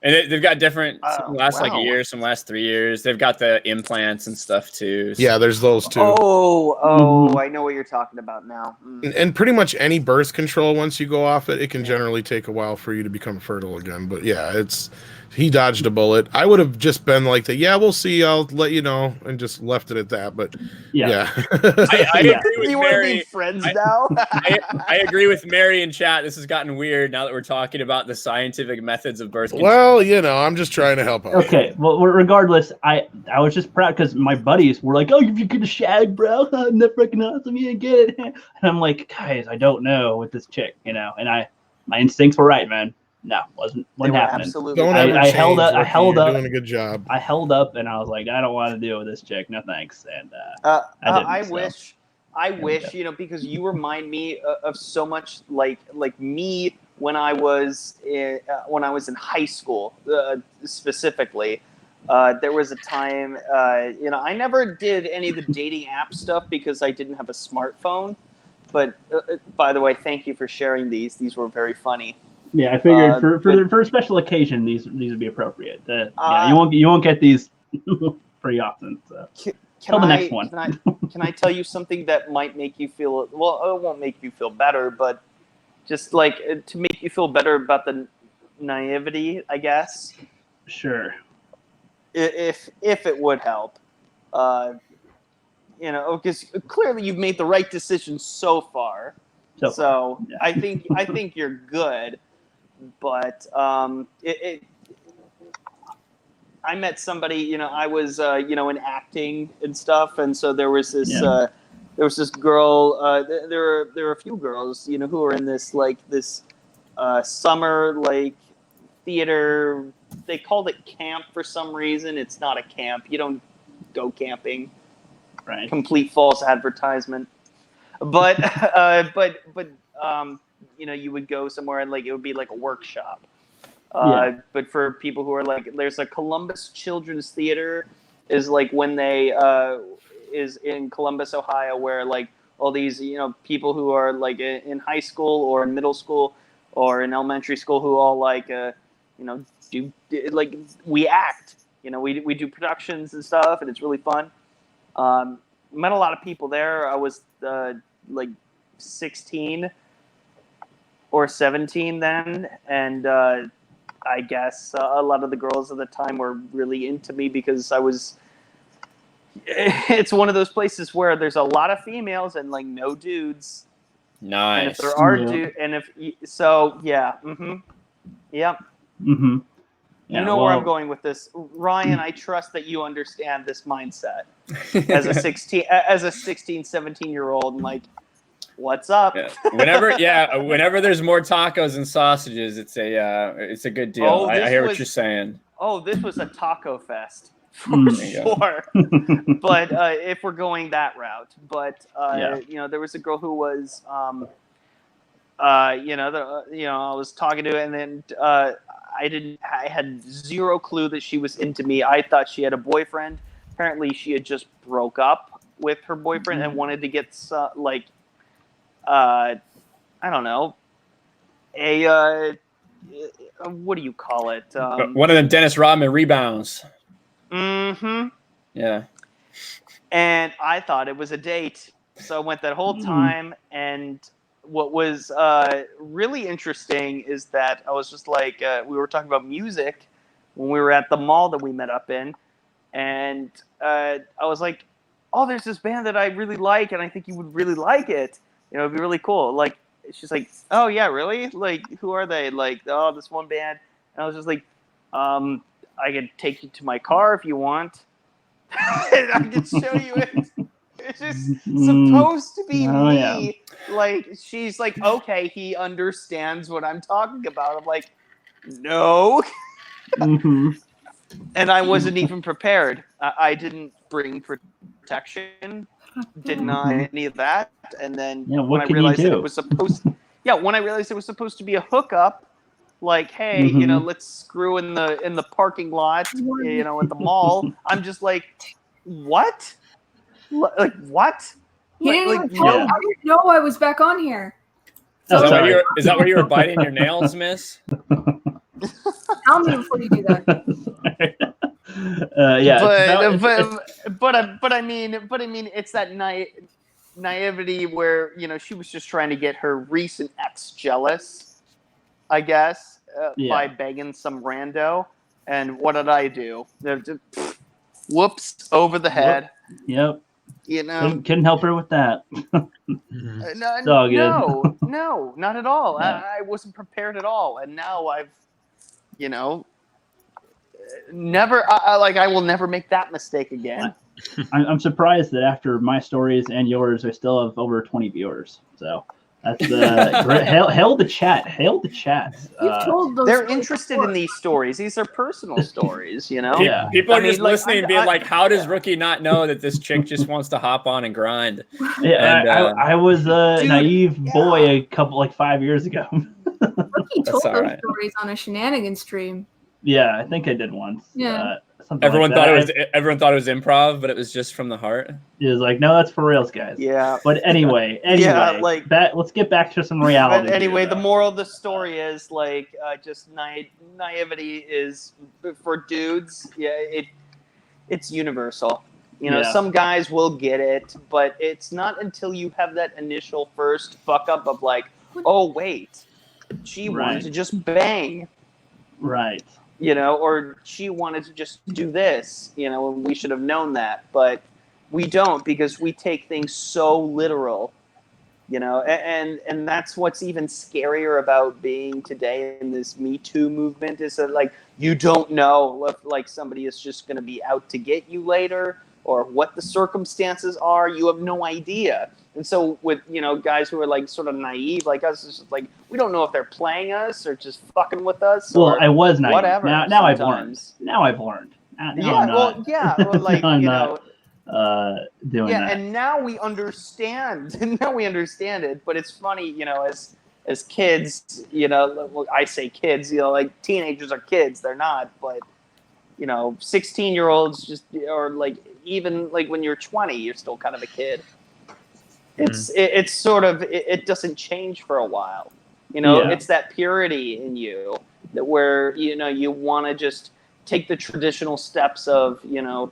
S8: And they've got different, some last like a
S5: wow.
S8: year, some last 3 years. They've got the implants and stuff too. So.
S2: Yeah, there's those too.
S5: I know what you're talking about now.
S2: And pretty much any birth control, once you go off it, it can generally take a while for you to become fertile again. But yeah, he dodged a bullet. I would have just been like, yeah, we'll see. I'll let you know, and just left it at that. But yeah.
S8: I agree with
S5: You want to
S8: Mary.
S5: be friends now?
S8: I agree with Mary in chat. This has gotten weird now that we're talking about the scientific methods of birth control.
S2: Well, I'm just trying to help out.
S1: Okay, well, regardless, I was just proud because my buddies were like, "Oh, if you get a shag, bro, I'm not freaking awesome. You get it." And I'm like, guys, I don't know with this chick, And my instincts were right, man. No, wasn't happening.
S5: Absolutely.
S2: Don't ever
S1: I held
S2: change,
S1: up. I
S2: Ricky.
S1: held
S2: You're
S1: up.
S2: doing a good job.
S1: I held up, and I was like, I don't want to deal with this chick. No thanks. And I
S5: wish, because you remind me of so much like me when I was in high school, specifically. There was a time, I never did any of the dating app stuff because I didn't have a smartphone. But by the way, thank you for sharing these. These were very funny.
S1: Yeah, I figured for a special occasion, these would be appropriate. You won't get these pretty often. So. Tell the next one.
S5: Can I tell you something that might make you feel? Well, it won't make you feel better, but just like to make you feel better about the naivety, I guess.
S1: Sure.
S5: If it would help, because clearly you've made the right decision so far. So yeah. I think you're good. But I met somebody, I was, in acting and stuff. And so there was this girl, there were a few girls, who were in this summer, theater. They called it camp for some reason. It's not a camp. You don't go camping.
S1: Right.
S5: Complete false advertisement. But, you would go somewhere and it would be like a workshop. But for people who are there's a Columbus Children's Theater is when they is in Columbus, Ohio, where all these people who are in high school or in middle school or in elementary school who all do we act. We do productions and stuff, and it's really fun. Met a lot of people there. I was 16 or 17 then, and I guess a lot of the girls at the time were really into me because it's one of those places where there's a lot of females and no dudes.
S8: Nice.
S5: And if there are yep.
S1: Mm-hmm.
S5: Yeah, you know where I'm going with this, Ryan. I trust that you understand this mindset as a 16, 17-year-old, and what's up?
S8: Yeah. Whenever there's more tacos and sausages, it's a good deal. I hear what you're saying.
S5: Oh, this was a taco fest for sure. But if we're going that route, there was a girl who was, I was talking to, and then I had zero clue that she was into me. I thought she had a boyfriend. Apparently, she had just broke up with her boyfriend and wanted to get I don't know, what do you call it?
S8: One of them Dennis Rodman rebounds.
S5: Mm-hmm.
S8: Yeah.
S5: And I thought it was a date. So I went that whole time. And what was really interesting is that I was just we were talking about music when we were at the mall that we met up in. And I was like, oh, there's this band that I really like, and I think you would really like it. It'd be really cool. She's like, oh, yeah, really? Who are they? Oh, this one band. And I was just like, I could take you to my car if you want. I could show you it. It's just supposed to be me. Yeah. She's like, okay, he understands what I'm talking about. I'm like, no.
S1: Mm-hmm.
S5: And I wasn't even prepared. I didn't bring protection. Didn't know any of that. And then when I realized that it was supposed to be a hookup, hey, let's screw in the parking lot, at the mall. I'm just like, what? What?
S3: He didn't even I didn't know I was back on here.
S8: Is that where you were biting your nails, miss?
S3: Tell me before you do that.
S1: Yeah.
S5: But I mean, it's that naivety where she was just trying to get her recent ex jealous, I guess, by begging some rando. And what did I do? Whoops, over the head.
S1: Yep. Couldn't help her with that.
S5: No, not at all. Yeah. I wasn't prepared at all, and now I've, never. I will never make that mistake again.
S1: I'm surprised that after my stories and yours, I still have over 20 viewers. So that's great. Hail the chat. Hail the chat.
S5: They're interested in these stories. These are personal stories,
S1: Yeah.
S8: People are just listening and being like, how does Rookie not know that this chick just wants to hop on and grind?
S1: Yeah, and, I was a naive boy 5 years ago.
S3: Rookie told those stories on a shenanigan stream.
S1: Yeah, I think I did once.
S3: Yeah.
S8: Everyone thought it was improv, but it was just from the heart.
S1: It was like, no, that's for reals, guys.
S5: Yeah.
S1: But anyway, let's get back to some reality.
S5: But anyway, the moral of the story is just naivety is for dudes. Yeah, it's universal. Some guys will get it, but it's not until you have that initial first fuck up of oh wait, she wanted to just bang.
S1: Right.
S5: Or she wanted to just do this, and we should have known that, but we don't, because we take things so literal, and that's what's even scarier about being today in this Me Too movement, is that you don't know if somebody is just going to be out to get you later, or what the circumstances are. You have no idea. And so with, guys who are sort of naive like us, it's just we don't know if they're playing us or just fucking with us.
S1: Well, I was naive.
S5: Whatever.
S1: Now I've learned. Now I'm not. I'm not doing that.
S5: And now we understand. it. But it's funny, as kids, I say kids, teenagers are kids. They're not, but 16-year-olds just, or even when you're 20, you're still kind of a kid. It's sort of, it doesn't change for a while. It's that purity in you that where, you want to just take the traditional steps of, how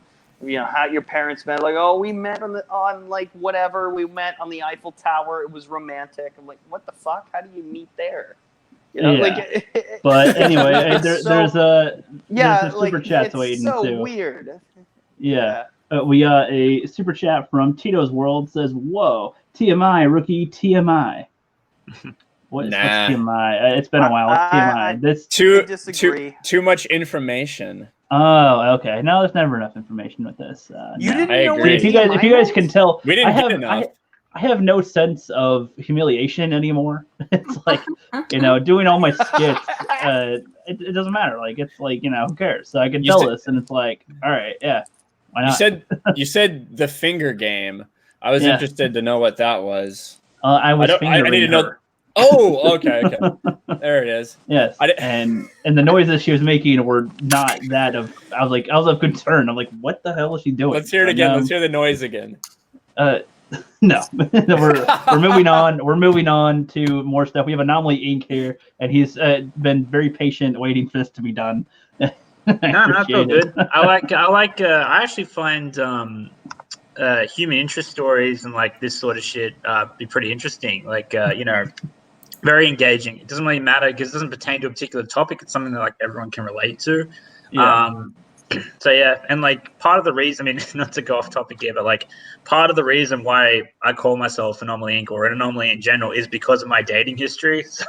S5: your parents met. We met on whatever. We met on the Eiffel Tower. It was romantic. I'm like, what the fuck? How do you meet there?
S1: But anyway, there's a super chat waiting too.
S5: It's so weird.
S1: Yeah. We got a super chat from Tito's World. Says, "Whoa, TMI, Rookie, TMI." What's TMI? It's been a while. What's TMI?
S8: This too much information.
S1: Oh, okay. No, there's never enough information with this.
S5: You didn't know.
S1: If you guys can tell,
S8: we didn't get enough.
S1: I have no sense of humiliation anymore. It's doing all my skits. It doesn't matter. It's who cares? So I can tell this, and it's all right, yeah. Why not?
S8: You said the finger game. I was interested to know what that was.
S1: I need to know.
S8: Oh, okay. There it is.
S1: Yes. And the noises she was making were not that of. I was of concern. I'm like, what the hell is she doing?
S8: Let's hear it again. Let's hear the noise again.
S1: No, we're moving on. We're moving on to more stuff. We have Anomaly Inc. here, and he's been very patient waiting for this to be done.
S10: No, feel good. I actually find human interest stories and this sort of shit be pretty interesting. Very engaging. It doesn't really matter because it doesn't pertain to a particular topic. It's something that everyone can relate to. Yeah. So yeah, and part of the reason, not to go off topic here, but part of the reason why I call myself Anomaly Inc. or an anomaly in general is because of my dating history. So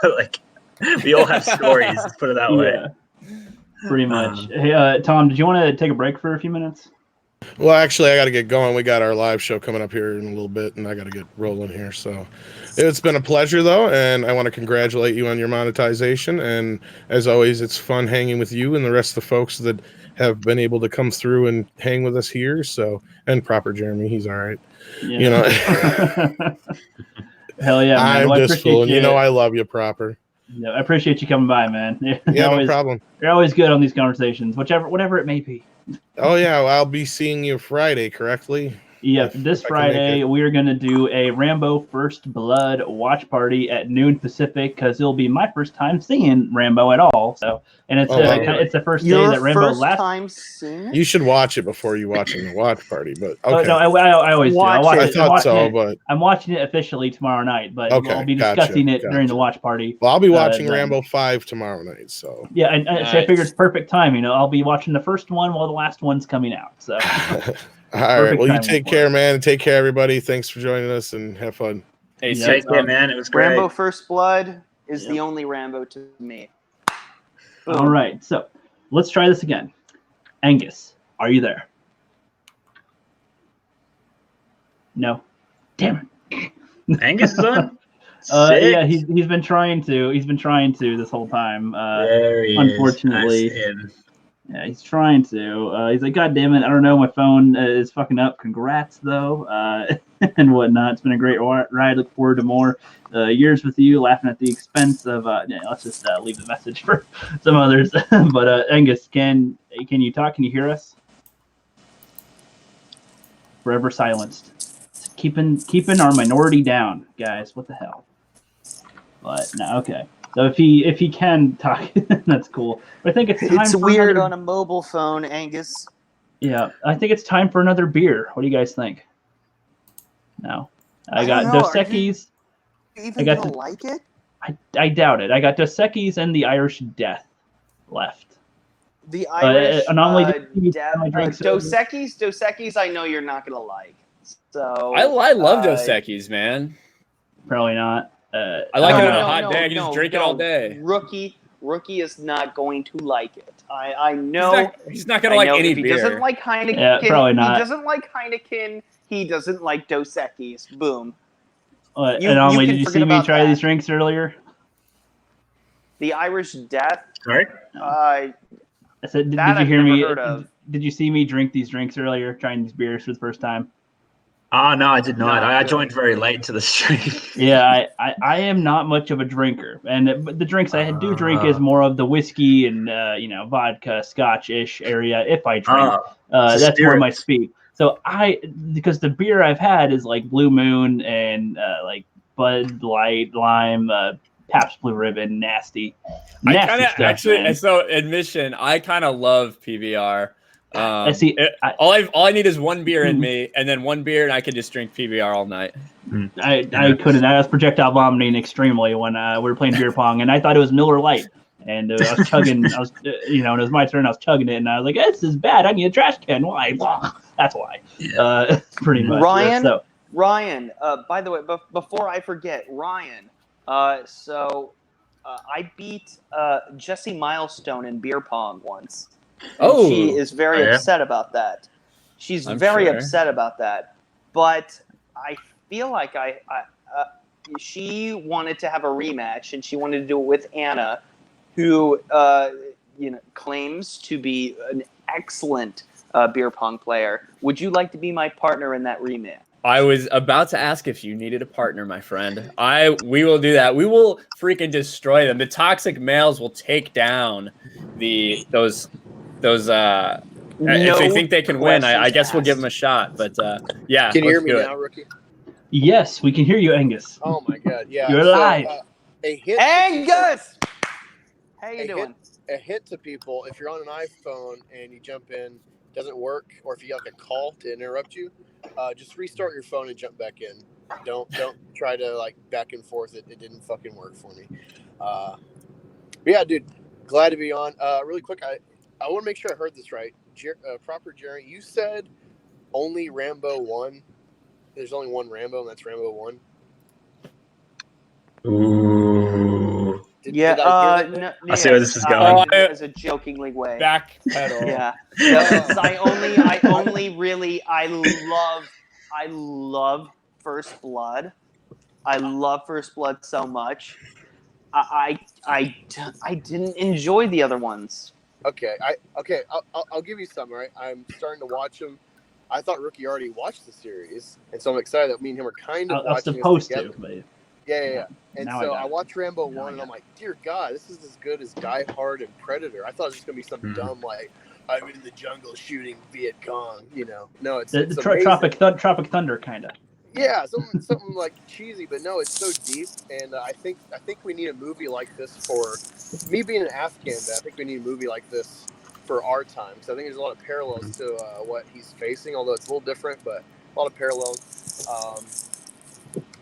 S10: we all have stories. Let's put it that way.
S1: Pretty much. Hey, Tom, did you want to take a break for a few minutes?
S2: Well, actually, I got to get going. We got our live show coming up here in a little bit, and I got to get rolling here. So it's been a pleasure, though, and I want to congratulate you on your monetization. And as always, it's fun hanging with you and the rest of the folks that have been able to come through and hang with us here. So, and Proper Jeremy, he's all right.
S1: Yeah. Hell yeah, man.
S2: I'm just fooling. I love you, Proper.
S1: Yeah, I appreciate you coming by, man.
S2: No problem.
S1: You're always good on these conversations, whatever it may be.
S2: Oh yeah, well, I'll be seeing you Friday, correctly?
S1: Yep, this
S2: if I can make
S1: Friday
S2: it.
S1: we are going to do a Rambo First Blood watch party at noon Pacific because it'll be my first time seeing Rambo at all. So, and it's it's the first day that Rambo
S5: first time seeing it?
S2: You should watch it before you watching the watch party. But okay.
S1: Oh, no, I always do.
S5: Watch
S1: I'll watch
S5: it.
S1: it.
S2: I thought so, but
S1: I'm watching it officially tomorrow night, but
S2: Okay,
S1: I'll be discussing it during the watch party.
S2: well, I'll be watching
S1: then.
S2: Rambo 5 tomorrow night. So
S1: Yeah, and so I figured it's perfect time. You know, I'll be watching the first one while the last one's coming out. So.
S2: all right. Well, you take care, man. Take care, everybody. Thanks for joining us and have fun.
S10: Hey, take care, man. It was great.
S5: Rambo First Blood is the only Rambo to me. Boom.
S1: All right, so let's try this again. Angus, are you there? No. Damn it.
S10: Angus is on?
S1: Yeah, he's been trying to. He's been trying to this whole time.
S10: There he
S1: unfortunately.
S10: is.
S1: Yeah, he's trying to. He's like, God damn it, I don't know, my phone is fucking up. Congrats, though, and whatnot. It's been a great ride. Look forward to more years with you, laughing at the expense of. Let's just leave the message for some others. But Angus, can you talk? Can you hear us? Forever silenced. Keeping our minority down, guys. What the hell? But no, okay. So if he can talk, that's cool. But I think it's time.
S5: It's weird on a mobile phone, Angus.
S1: Yeah, I think it's time for another beer. What do you guys think? No, I got Dos Equis.
S5: I don't like it.
S1: I doubt it. I got Dos Equis and the Irish Death left.
S5: The Irish
S1: Death.
S5: Dos Equis. I know you're not gonna like. So
S8: I love Dos Equis, man.
S1: Probably not.
S8: I like it on a hot day. You just drink it all day.
S5: Rookie is not going to like it. I know.
S8: He's not going to like any beer.
S5: He doesn't like Heineken.
S1: Yeah, probably not.
S5: He doesn't like Heineken. He doesn't like Dos Equis. Boom.
S1: Did you see me try these drinks earlier?
S5: The Irish Death.
S10: Sorry?
S1: I said, did you hear me? Did you see me drink these drinks earlier, trying these beers for the first time?
S10: Oh, no, I did not. I joined very late to the stream.
S1: Yeah, I am not much of a drinker. But the drinks I do drink is more of the whiskey and, vodka, scotch-ish area if I drink. That's more my speed. So because the beer I've had is like Blue Moon and like Bud Light, Lime, Pabst Blue Ribbon, nasty stuff.
S8: So admission, I kind of love PBR. All I need is one beer in me, and then one beer, and I can just drink PBR all night.
S1: I couldn't. I was projectile vomiting extremely when we were playing beer pong, and I thought it was Miller Lite. And I was chugging. and it was my turn. I was chugging it, and I was like, "This is bad. I need a trash can." Why? That's why. Pretty much.
S5: Ryan. By the way, before I forget, Ryan. I beat Jessie Milestone in beer pong once.
S8: Oh,
S5: she is very upset about that. She's very upset about that. But I feel like she wanted to have a rematch, and she wanted to do it with Anna, who claims to be an excellent beer pong player. Would you like to be my partner in that rematch?
S8: I was about to ask if you needed a partner, my friend. We will do that. We will freaking destroy them. The toxic males will take down those. If they think they can win, I guess we'll give them a shot. But yeah,
S11: can you hear me now, Rookie?
S1: Yes, we can hear you, Angus.
S11: Oh my God, yeah,
S1: you're live.
S5: Angus, how you doing?
S11: A hint to people: if you're on an iPhone and you jump in, doesn't work, or if you get like a call to interrupt you, just restart your phone and jump back in. Don't try to like back and forth. It didn't fucking work for me. Yeah, dude, glad to be on. Really quick, I want to make sure I heard this right. Proper Jerry, you said only Rambo 1. There's only one Rambo, and that's Rambo 1.
S10: Ooh.
S5: I
S10: see where this is going.
S5: As a jokingly way.
S8: Backpedal.
S5: Yeah. I love First Blood. I love First Blood so much. I didn't enjoy the other ones.
S11: Okay, I'll give you some. Right, I'm starting to watch them. I thought Rookie already watched the series, and so I'm excited that me and him are kind of watching it together.
S1: But
S11: yeah. And so I watched Rambo 1, and I'm like, dear God, this is as good as Die Hard and Predator. I thought it was just gonna be some dumb like I'm in the jungle shooting Viet Cong. You know, no, it's
S1: the Tropic Thunder kind of.
S11: Yeah, something like cheesy, but no, it's so deep, and I think we need a movie like this for me being an Afghan vet. I think we need a movie like this for our time. So I think there's a lot of parallels to what he's facing, although it's a little different, but a lot of parallels.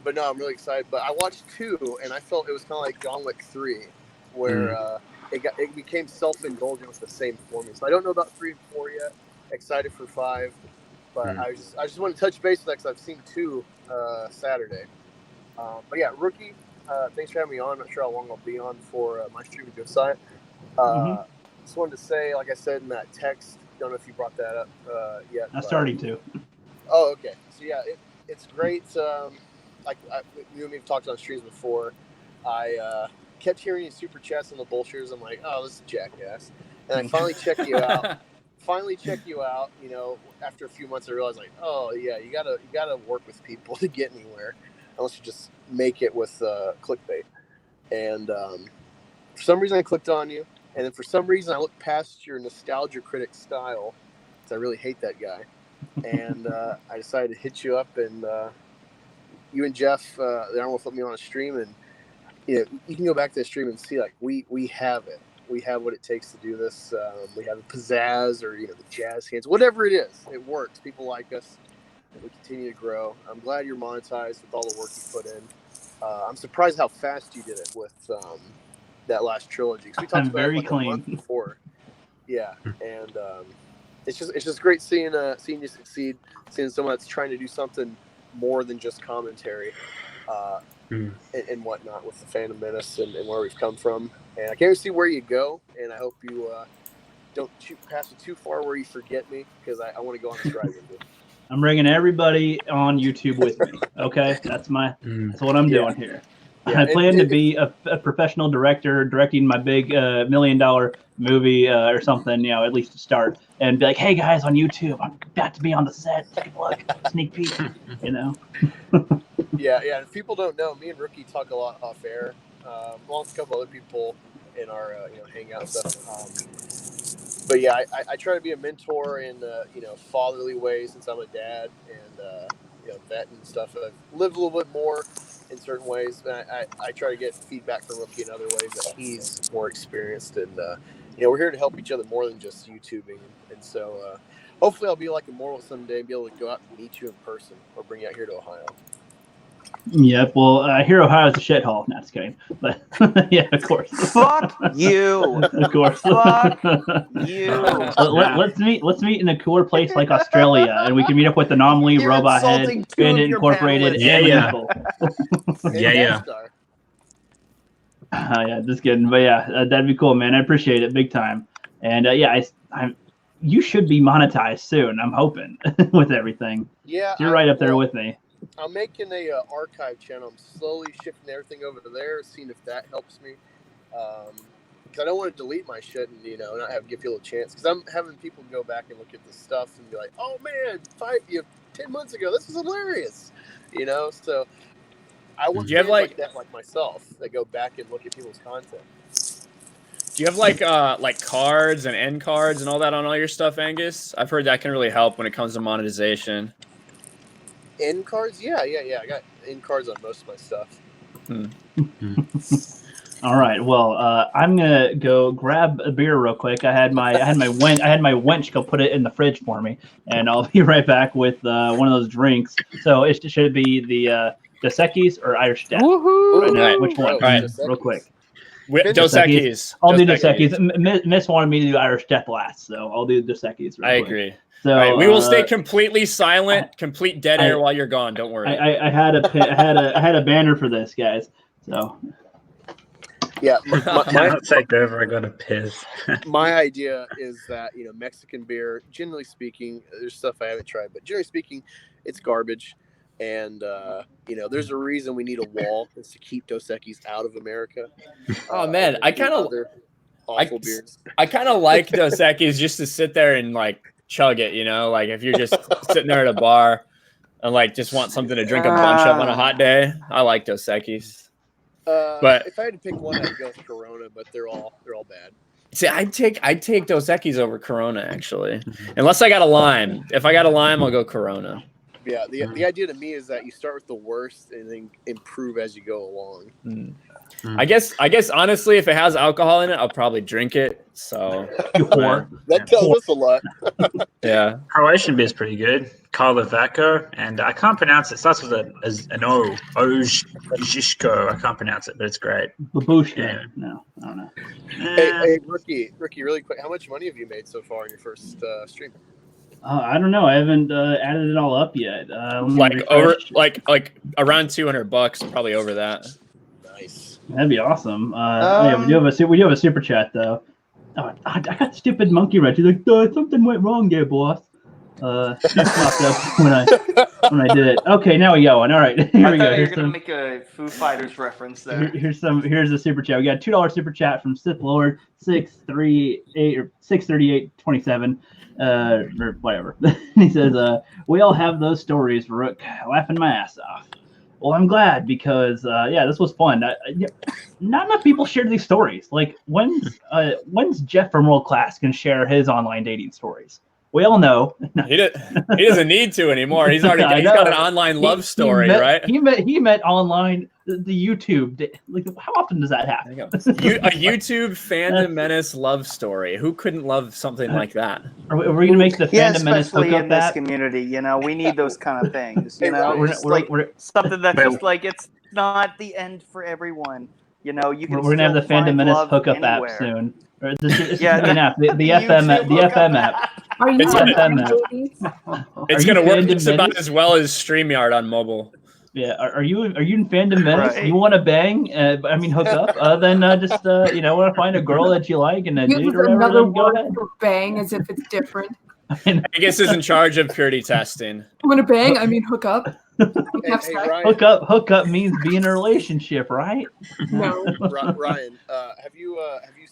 S11: But no, I'm really excited. But I watched 2, and I felt it was kind of like John Wick 3, where it became self-indulgent with the same formula. So I don't know about 3 and 4 yet. Excited for 5. But I just want to touch base with that because I've seen 2 Saturday. But yeah, Rookie, thanks for having me on. I'm not sure how long I'll be on for my streaming website. Just wanted to say, like I said in that text, don't know if you brought that up yet.
S1: I'm starting to.
S11: Oh, okay. So yeah, it's great. Like you and me have talked on streams before. I kept hearing these super chats on the bullshitters. I'm like, oh, this is a jackass. And I finally checked you out. You know, after a few months, I realized, like, oh yeah, you gotta work with people to get anywhere, unless you just make it with clickbait. And for some reason, I clicked on you, and then for some reason, I looked past your nostalgia critic style, because I really hate that guy, and I decided to hit you up, and you and Jeff, they aren't going to put me on a stream, and you know, you can go back to the stream and see, like, we have it. We have what it takes to do this. We have the pizzazz, or, you know, the jazz hands, whatever it is. It works. People like us. We continue to grow. I'm glad you're monetized with all the work you put in. I'm surprised how fast you did it with that last trilogy. 'Cause we talked about
S1: very
S11: it like a month before. Yeah, and it's just great seeing you succeed, seeing someone that's trying to do something more than just commentary. And whatnot with the Phantom Menace and where we've come from. And I can't see where you go, and I hope you don't pass it too far where you forget me, because I want to go on this ride with you.
S1: I'm bringing everybody on YouTube with me. Okay, that's what I'm doing here.
S11: Yeah,
S1: I plan to be a professional director, directing my big $1 million movie or something, you know, at least to start, and be like, hey guys, on YouTube, I'm about to be on the set. Take a look, sneak peek, you know.
S11: Yeah. If people don't know, me and Rookie talk a lot off air, along with a couple other people in our hangout stuff. But yeah, I try to be a mentor in fatherly ways, since I'm a dad and vet and stuff. I've lived a little bit more in certain ways, and I try to get feedback from Rookie in other ways that he's more experienced. And we're here to help each other more than just YouTubing. And so hopefully I'll be like Immortal someday and be able to go out and meet you in person, or bring you out here to Ohio.
S1: Yep. Well, here Ohio's a shithole. No, just kidding. But yeah, of course.
S12: Fuck you.
S1: Of course.
S12: Fuck you.
S1: Let's meet in a cooler place like Australia, and we can meet up with Anomaly,
S12: You're
S1: Robot Head,
S12: insulting two
S1: Bandit
S12: of your
S1: Incorporated,
S12: panelists.
S1: and
S10: Yeah.
S1: Yeah, just kidding. But yeah, that'd be cool, man. I appreciate it big time. And you should be monetized soon. I'm hoping with everything.
S11: Yeah,
S1: you're right up there with me.
S11: I'm making a archive channel. I'm slowly shifting everything over to there, seeing if that helps me. Because I don't want to delete my shit and not give people a chance. Because I'm having people go back and look at the stuff and be like, "Oh man, 10 months ago, this was hilarious," So I want to like that, like myself, that go back and look at people's content.
S8: Do you have like cards and end cards and all that on all your stuff, Angus? I've heard that can really help when it comes to monetization.
S11: End cards? Yeah. I got end cards on most of my stuff.
S1: All right. Well, I'm gonna go grab a beer real quick. I had my wench go put it in the fridge for me, and I'll be right back with one of those drinks. So it should be the Dos Equis or Irish Death.
S8: Woohoo!
S1: Right now. Which one?
S8: All right.
S1: Real quick.
S8: Dos Equis.
S1: I'll do Dos Equis. Miss wanted me to do Irish Death last, so I'll do Dos Equis.
S8: I agree.
S1: So
S8: right, we will stay completely silent, complete dead air while you're gone. Don't worry.
S1: I had a banner for this, guys. So
S11: yeah,
S10: I'll take over. I got to piss.
S11: My idea is that Mexican beer, generally speaking, there's stuff I haven't tried, but generally speaking, it's garbage. And there's a reason we need a wall. It's to keep Dos Equis out of America.
S8: Oh man, I kind of
S11: awful beers.
S8: I kind of like Dos Equis just to sit there and chug it, like if you're just sitting there at a bar and just want something to drink a bunch of on a hot day, I like Dos Equis. But
S11: if I had to pick one, I'd go with Corona, but they're all bad.
S8: See, I'd take Dos Equis over Corona actually, unless I got a lime. If I got a lime, I'll go Corona.
S11: Yeah, the idea to me is that you start with the worst and then improve as you go along.
S8: I guess honestly, if it has alcohol in it, I'll probably drink it. So
S11: that tells us a lot.
S8: Yeah,
S10: Croatian beer is pretty good. Karlovac, and I can't pronounce it. It starts with an O. Ojishko. I can't pronounce it, but it's great.
S1: Babushka.
S10: Yeah.
S1: No, I don't know.
S11: Hey, Rookie, really quick. How much money have you made so far in your first stream?
S1: I don't know. I haven't added it all up yet.
S8: like around $200, probably over that.
S11: Nice.
S1: That'd be awesome. Yeah, we do have a super chat though. Oh, I got stupid monkey wrench. He's like, something went wrong there, boss. Just popped up when I did it. Okay, now we going. All right, here we go.
S12: You're gonna make a Foo Fighters reference there.
S1: Here's a super chat. We got $2 super chat from Sith Lord 63827. Or whatever. He says, we all have those stories, Rook. Laughing my ass off. Well, I'm glad because this was fun. Not enough people share these stories. Like when's Jeff from World Class can share his online dating stories? We all know
S8: he doesn't need to anymore. He's got an online love story, right?
S1: He met online the YouTube. Like, how often does that happen?
S8: A YouTube fandom menace love story. Who couldn't love something like that?
S1: Are we gonna make the fandom menace hook
S5: especially
S1: up
S5: in this
S1: that?
S5: community, we need those kind of things.
S1: We're
S5: Something that's just like it's not the end for everyone. You can
S1: we're gonna have the fandom menace hookup app soon. Or the FM app.
S3: Are you
S8: It's gonna work just about
S1: Menace?
S8: as well as StreamYard on mobile.
S1: Yeah, are you in fandom menace?
S5: Right.
S1: You want to bang? Hook up? Then just want to find a girl that you like and a
S3: Use
S1: dude or whatever.
S3: another
S1: Then go
S3: word
S1: ahead.
S3: for bang as if it's different.
S8: I guess is in charge of purity testing.
S3: I'm gonna bang. I mean hook up.
S11: Hey, Ryan.
S1: Hook up means be in a relationship, right?
S3: No.
S11: Ryan, have you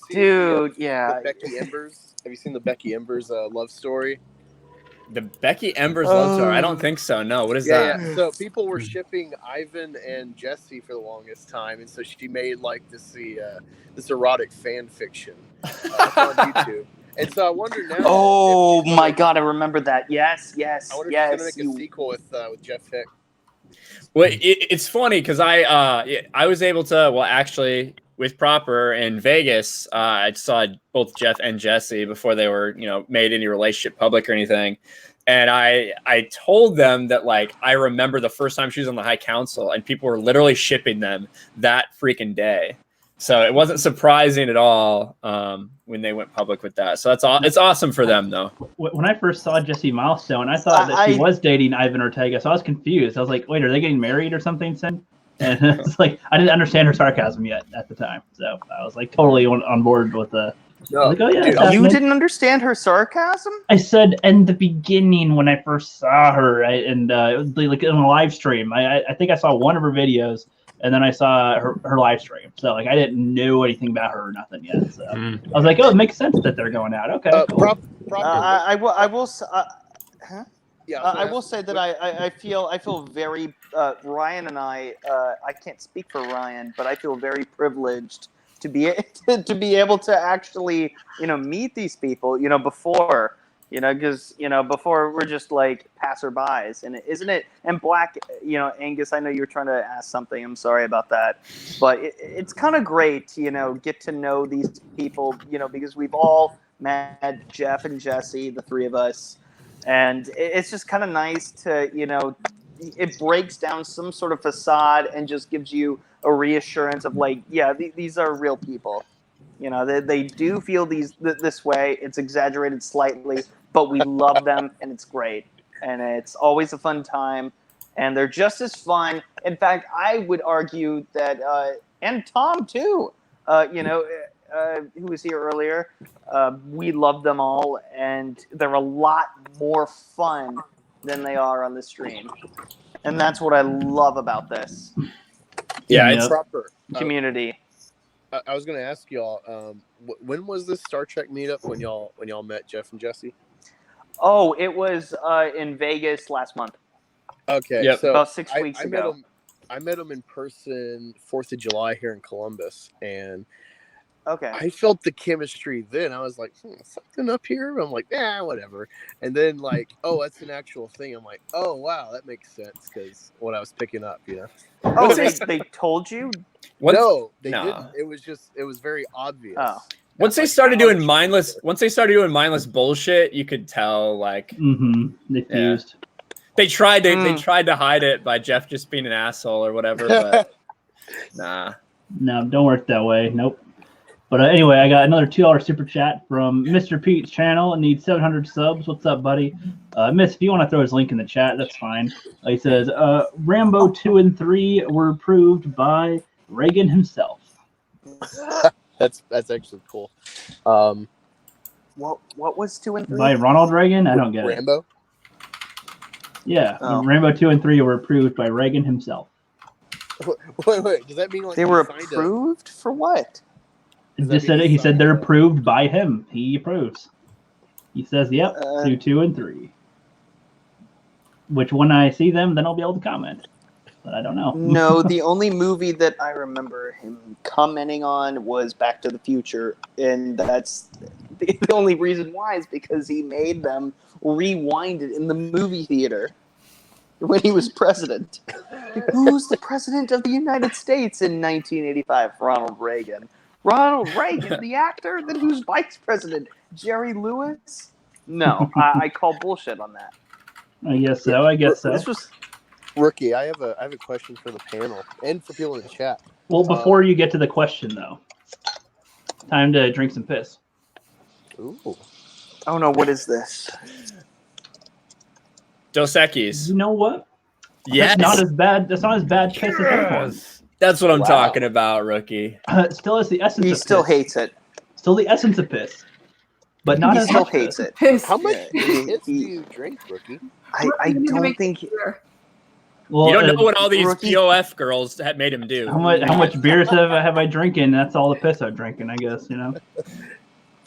S11: seen
S5: Dude,
S11: the Becky Embers? Have you seen the Becky Embers love story?
S8: The Becky Embers love story? I don't think so. No, what is that?
S11: Yeah. So people were shipping Ivan and Jesse for the longest time, and so she made like this erotic fan fiction on YouTube. And so I wonder now.
S5: Oh my God, I remember that. Yes.
S11: I wonder if she's gonna make a sequel with Jeff Hick.
S8: Well, it's funny because I was able to, actually with Proper in Vegas, I saw both Jeff and Jesse before they were, made any relationship public or anything. And I told them that, like, I remember the first time she was on the High Council and people were literally shipping them that freaking day. So it wasn't surprising at all when they went public with that. So it's awesome for them, though.
S1: When I first saw Jesse Milestone, I thought that she was dating Ivan Ortega, so I was confused. I was like, wait, are they getting married or something soon? And it's like, I didn't understand her sarcasm yet at the time. So I was like totally on board with the... Like, oh, yeah,
S5: dude, you didn't understand her sarcasm?
S1: I said in the beginning when I first saw her, and it was like in a live stream. I think I saw one of her videos, and then I saw her live stream. So like I didn't know anything about her or nothing yet. So I was like, oh, it makes sense that they're going out. Okay, cool.
S5: I will say that I feel very Ryan and I can't speak for Ryan, but I feel very privileged to be able to actually meet these people before before we're just like passerbys, and isn't it? And Black, Angus, I know you were trying to ask something. I'm sorry about that, but it's kind of great to get to know these people, because we've all met Jeff and Jesse, the three of us, and it's just kind of nice to it breaks down some sort of facade and just gives you a reassurance of like, yeah, these are real people. They do feel this way. It's exaggerated slightly, but we love them, and it's great. And it's always a fun time. And they're just as fun. In fact, I would argue that, and Tom too, who was here earlier, we love them all. And they're a lot more fun than they are on the stream. And that's what I love about this.
S8: Yeah, it's
S11: Proper
S5: community.
S11: I was going to ask y'all, when was this Star Trek meetup when y'all met Jeff and Jesse?
S5: Oh, it was in Vegas last month.
S11: Okay,
S8: yep.
S11: So
S5: about 6 weeks ago.
S11: I met him in person 4th of July here in Columbus, and
S5: Okay.
S11: I felt the chemistry then. I was like, something up here. I'm like, whatever. And then like, oh, that's an actual thing. I'm like, oh wow, that makes sense because what I was picking up, you know.
S5: Oh, they told you?
S11: No, they didn't. It was very obvious.
S5: Oh.
S8: Once they started doing mindless bullshit, you could tell like
S1: they fused.
S8: They tried to hide it by Jeff just being an asshole or whatever, but nah.
S1: No, don't work that way. Nope. But anyway, I got another $2 super chat from Mr. Pete's channel. It needs 700 subs. What's up, buddy? Miss, if you want to throw his link in the chat, that's fine. He says, Rambo 2 and 3 were approved by Reagan himself.
S11: That's actually cool.
S5: What was 2 and 3?
S1: By Ronald Reagan? I don't get
S11: Rambo?
S1: Yeah, Rambo 2 and 3 were approved by Reagan himself.
S11: Wait. Does that mean like
S5: they were approved for what?
S1: Just said it. He said they're approved by him. He approves. He says, "Yep, do 2 and 3." Which when I see them, then I'll be able to comment. But I don't know.
S5: No, the only movie that I remember him commenting on was Back to the Future, and that's the only reason why is because he made them rewind it in the movie theater when he was president. Who's the president of the United States in 1985? Ronald Reagan. Ronald Reagan, the actor? Then who's vice president? Jerry Lewis? No, I call bullshit on that.
S1: I guess so.
S11: This was Rookie. I have a question for the panel and for people in the chat.
S1: Well, before you get to the question, though, time to drink some piss.
S11: Ooh.
S5: Oh no! What is this?
S8: Dos Equis.
S1: You know what?
S8: Yes.
S1: That's not as bad. That's not as bad piss as that one.
S8: That's what I'm talking about, Rookie.
S1: Still has the essence.
S5: He
S1: of
S5: still
S1: piss.
S5: hates it.
S1: Still the essence of piss, but not
S5: he
S1: as
S5: still
S1: much
S5: hates
S1: piss.
S5: it.
S11: How much piss do you drink, Rookie?
S5: I don't think.
S1: Well,
S8: you don't know what all these POF girls had made him do.
S1: How much beers have I drinking? That's all the piss I'm drinking, I guess. You know.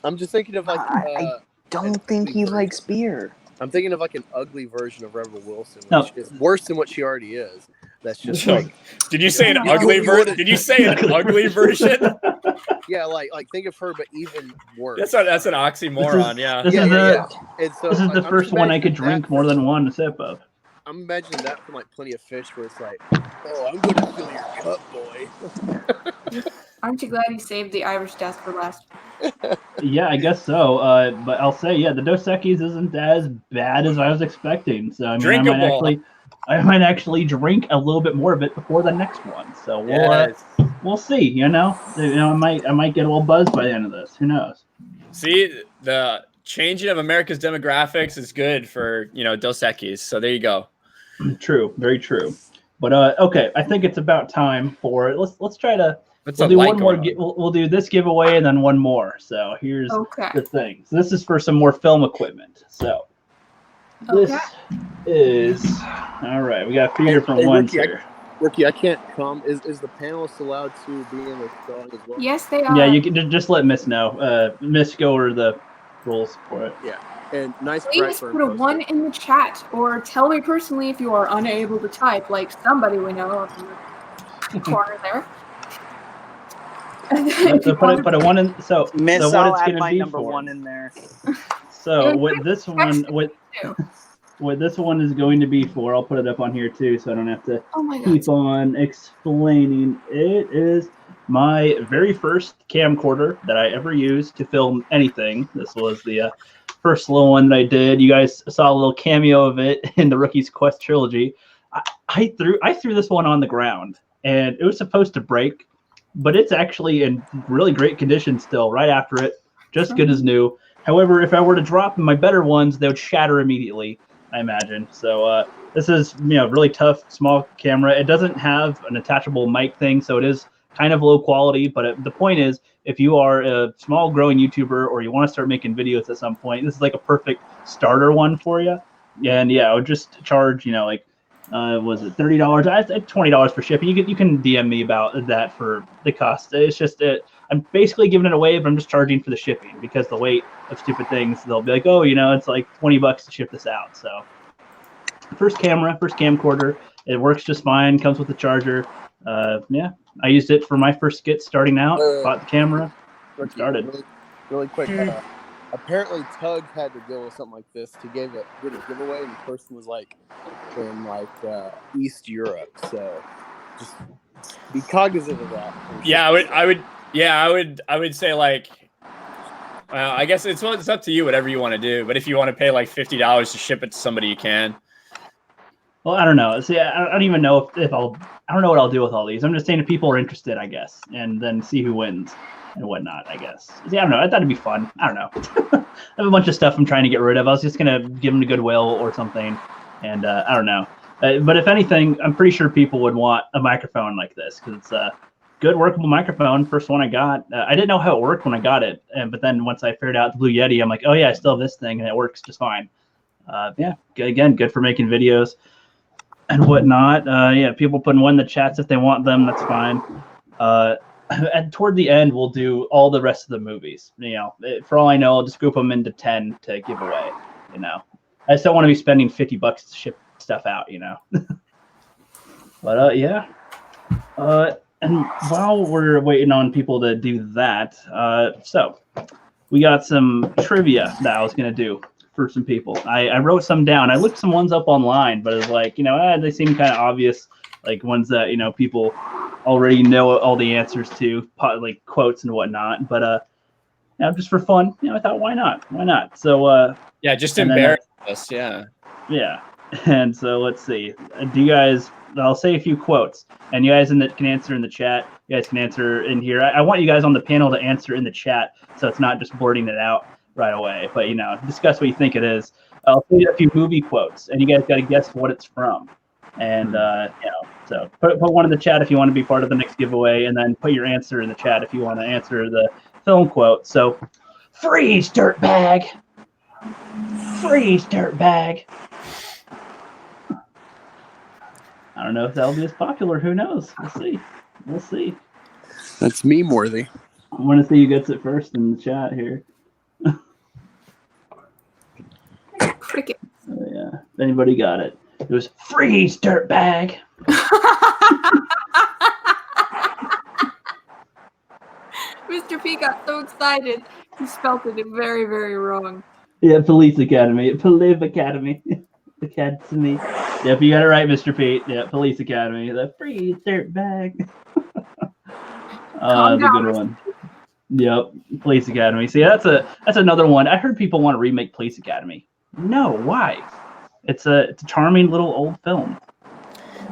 S11: I'm just thinking of like.
S5: I don't think he likes beer.
S11: I'm thinking of like an ugly version of Rebel Wilson, which is worse than what she already is. That's just like.
S8: Did you say an ugly version? Did you say an ugly version?
S11: Yeah, like think of her, but even worse.
S8: That's an oxymoron.
S1: This is the first one I could drink more than one sip of.
S11: I'm imagining that from like Plenty of Fish, where it's like, oh, I'm going to fill your cup, boy.
S3: Aren't you glad he saved the Irish death for last?
S1: Yeah, I guess so. But I'll say, the Dos Equis isn't as bad as I was expecting. So I mean, I might actually drink a little bit more of it before the next one. So we'll see. You know, I might get a little buzzed by the end of this. Who knows?
S8: See, the changing of America's demographics is good for Dos Equis. So there you go.
S1: True, very true. But okay, I think it's about time for let's try to. We'll do one more. We'll do this giveaway and then one more. So here's the thing. So this is for some more film equipment. So this is all right. We got a few different ones here.
S11: Rookie, I can't come. Is the panelists allowed to be in the drawing as well?
S3: Yes, they are.
S1: Yeah, you can just let Miss know. Miss go over the rules for it.
S11: Yeah, and nice.
S3: Please put a 1 in the chat, or tell me personally if you are unable to type, like somebody we know up in the corner there.
S1: So put a 1 in. So
S5: Miss,
S1: what
S5: I'll
S1: it's
S5: add
S1: going to
S5: my
S1: be
S5: number
S1: for.
S5: 1 in there.
S1: So what this one is going to be for, I'll put it up on here too, so I don't have to keep on explaining. It is my very first camcorder that I ever used to film anything. This was the first little one that I did. You guys saw a little cameo of it in the Rookie's Quest trilogy. I threw this one on the ground, and it was supposed to break, but it's actually in really great condition still. Right after it, just good as new. However, if I were to drop my better ones, they would shatter immediately, I imagine. So this is really tough, small camera. It doesn't have an attachable mic thing, so it is kind of low quality. But the point is, if you are a small growing YouTuber or you want to start making videos at some point, this is like a perfect starter one for you. And I would just charge was it $30? I said $20 for shipping. You can DM me about that for the cost. It's just I'm basically giving it away, but I'm just charging for the shipping because the weight of stupid things. They'll be like, oh, it's like $20 to ship this out. So first camcorder, it works just fine. Comes with a charger. I used it for my first skit starting out. Bought the camera.
S11: Rookie,
S1: started.
S11: Really quick. Apparently, Tug had to deal with something like this to get a giveaway, and the person was like in East Europe. So just be cognizant of that.
S8: Yeah, I would say like, I guess it's up to you, whatever you want to do. But if you want to pay like $50 to ship it to somebody, you can.
S1: Well, I don't know. See, I don't even know if I don't know what I'll do with all these. I'm just saying if people are interested, I guess, and then see who wins and whatnot, I guess. See, I don't know. I thought it'd be fun. I don't know. I have a bunch of stuff I'm trying to get rid of. I was just going to give them to Goodwill or something, and I don't know. But if anything, I'm pretty sure people would want a microphone like this because it's a good workable microphone. First one I got. I didn't know how it worked when I got it, but then once I figured out the Blue Yeti, I'm like, oh yeah, I still have this thing, and it works just fine. Yeah, again, good for making videos and whatnot. Yeah, people putting one in the chats if they want them, that's fine. And toward the end, we'll do all the rest of the movies. You know, for all I know, I'll just group them into 10 to give away. You know, I just don't want to be spending $50 to ship stuff out. You know, but yeah. And while we're waiting on people to do that, so we got some trivia that I was gonna do for some people. I wrote some down. I looked some ones up online, but it was like, you know, they seem kind of obvious, like ones that, you know, people already know all the answers to, like quotes and whatnot. But you know, just for fun, you know, I thought, why not? Why not? So
S8: yeah, just embarrass us. Yeah.
S1: Yeah. And so let's see. Do you guys? I'll say a few quotes, and you guys can answer in the chat. You guys can answer in here. I want you guys on the panel to answer in the chat, so it's not just blurting it out right away. But you know, discuss what you think it is. I'll say a few movie quotes, and you guys got to guess what it's from. And you know, so put one in the chat if you want to be part of the next giveaway, and then put your answer in the chat if you want to answer the film quote. So, freeze, dirtbag! Freeze, dirtbag! I don't know if that'll be as popular. Who knows? We'll see. We'll see.
S11: That's meme-worthy.
S1: I want to see who gets it first in the chat here.
S3: Cricket.
S1: Oh, yeah. If anybody got it. It was freeze, dirtbag.
S3: Mr. P got so excited. He spelled it very, very wrong.
S1: Yeah, Police Academy. Police Academy. Academy. Yep, you got it right, Mr. Pete. Yeah, Police Academy. The freeze, dirtbag. That's a good one. Yep, Police Academy. See, that's another one. I heard people want to remake Police Academy. No, why? It's a charming little old film.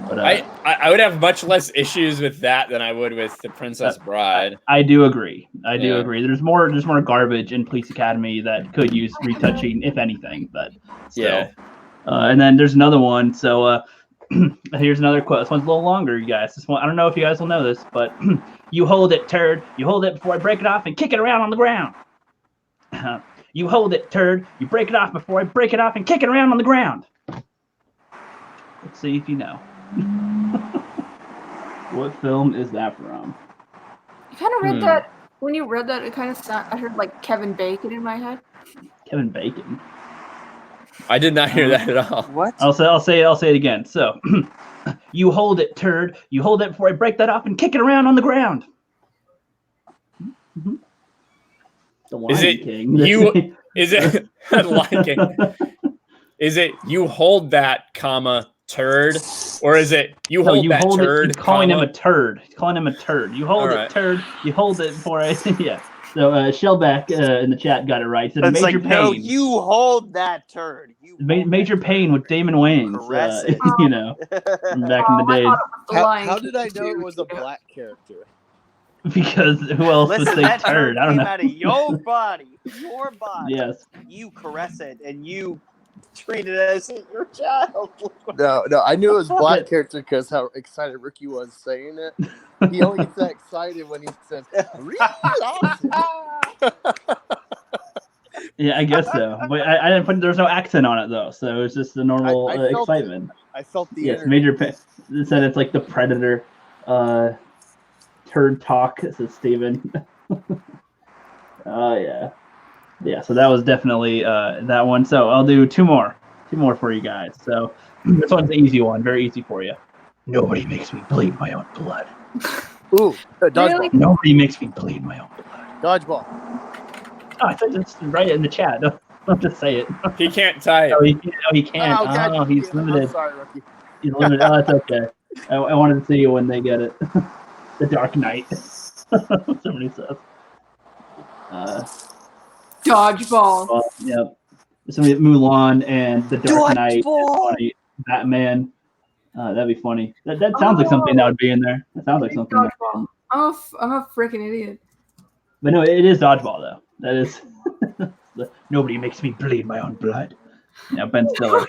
S1: But
S8: I would have much less issues with that than I would with The Princess Bride.
S1: I do agree. I do agree. There's more garbage in Police Academy that could use retouching, if anything. But still.
S8: Yeah.
S1: And then there's another one. So here's another quote. This one's a little longer, you guys. This one, I don't know if you guys will know this, but you hold it, turd. You hold it before I break it off and kick it around on the ground. You hold it, turd. You break it off before I break it off and kick it around on the ground. Let's see if you know. What film is that from?
S3: You kind of read that. When you read that, it kind of sounded, I heard like Kevin Bacon in my head.
S1: Kevin Bacon.
S8: I did not hear that at all.
S5: What?
S1: I'll say it again. So, you hold it, turd. You hold it before I break that off and kick it around on the ground. Mm-hmm. The Lion King.
S8: You? Is it the Lion King? Is it you hold that, comma, turd, or is it you hold that turd?
S1: He's calling him a turd. He's calling him a turd. You hold it, turd. You hold it before I. Yeah. So Shellback in the chat got it right. So
S5: it's
S1: Major
S5: like,
S1: Pain.
S5: no, you hold that turd.
S1: Major Pain with Damon Wayans. You know, from back in the days.
S11: How did I know it was a black character?
S1: Because who else would say turd? I don't know.
S5: Out of your body.
S1: Yes.
S5: You caress it and you treat it as your child.
S11: No, I knew it was black character because how excited Ricky was saying it. He only gets that excited when he says, "Really awesome."
S1: Yeah, I guess so. But I didn't put. There's no accent on it though, so it was just the normal excitement.
S11: I felt the
S1: yes.
S11: energy.
S1: Major Pain. It said it's like the Predator. Turd talk, says Steven. Yeah. Yeah, so that was definitely that one. So I'll do two more for you guys. So this one's an easy one, very easy for you. Nobody makes me bleed my own blood.
S11: Ooh,
S3: really?
S1: Nobody makes me bleed my own blood.
S11: Dodgeball.
S1: Oh, I thought just write it in the chat. Don't just say it.
S8: He can't type.
S1: Oh, he can't.
S11: Oh, God,
S1: Oh, he's
S11: I'm
S1: limited.
S11: sorry, Rookie.
S1: He's limited. Oh, that's okay. I wanted to see when they get it. The Dark Knight. Somebody says.
S3: Dodgeball.
S1: Well, yep. Somebody Mulan and the Dark Knight. Funny. Batman. That'd be funny. That sounds like something that would be in there. That sounds like something.
S3: Dodgeball. I'm a freaking idiot.
S1: But no, it is Dodgeball though. That is. Nobody makes me bleed my own blood. Yeah, Ben Stiller.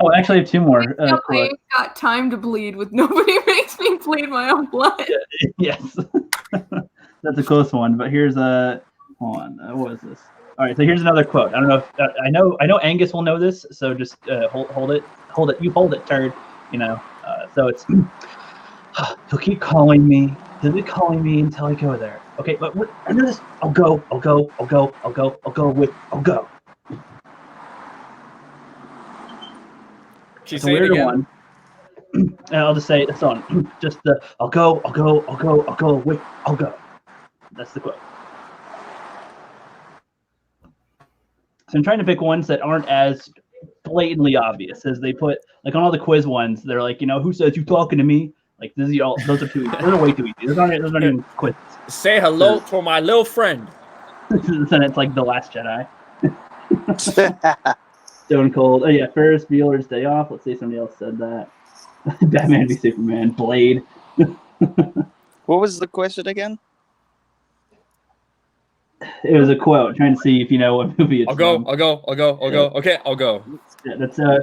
S1: Oh, I actually have two more.
S3: I ain't got time to bleed with nobody makes me bleed my own blood.
S1: Yes. That's a close one, but here's a hold on. What is this? All right, so here's another quote. I don't know if I know Angus will know this, so just hold it. You hold it, turd. You know. So it's he'll keep calling me. He'll be calling me until I go there. Okay, but what, I know this. I'll go.
S8: She's
S1: It's a weirder one. And I'll just say it's on. Just the I'll go. That's the quote. So I'm trying to pick ones that aren't as blatantly obvious as they put, like on all the quiz ones. They're like, who says you talking to me? Like this is all. Those are too easy. Those are way too easy. Those aren't even quizzes.
S8: Say hello to my little friend.
S1: Then it's like The Last Jedi. Stone Cold. Oh yeah, Ferris Bueller's Day Off. Let's see if somebody else said that. Batman v Superman. Blade.
S13: What was the question again?
S1: It was a quote. Trying to see if you know what movie it's
S8: I'll go.
S1: from.
S8: I'll go. Okay, I'll go.
S1: Yeah, that's I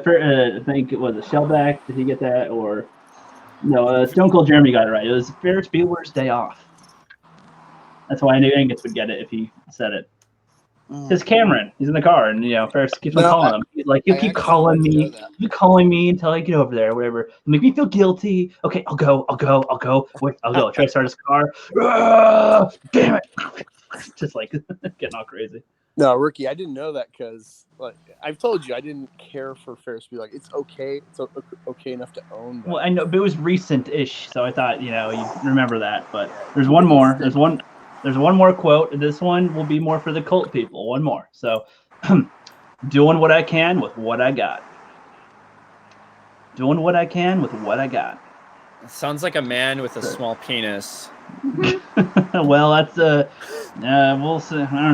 S1: think it was Shellback. Did he get that or no? Stone Cold Jeremy got it right. It was Ferris Bueller's Day Off. That's why I knew Angus would get it if he said it. It's Cameron. He's in the car, and Ferris keeps on calling him. He's like, "You keep calling me. You calling me until I get over there, or whatever. Make me feel guilty. Okay, I'll go. Wait, I'll go. Try to start his car. Damn it! Just like getting all crazy.
S11: No, Rookie, I didn't know that because, like, I've told you I didn't care for Ferris Bueller. Like, it's okay. It's okay enough to own. But...
S1: Well, I know, but it was recent-ish, so I thought you remember that. But there's one more. There's one more quote. This one will be more for the cult people. One more. So, doing what I can with what I got. Doing what I can with what I got.
S8: Sounds like a man with a small penis.
S1: Well, that's we'll see. I don't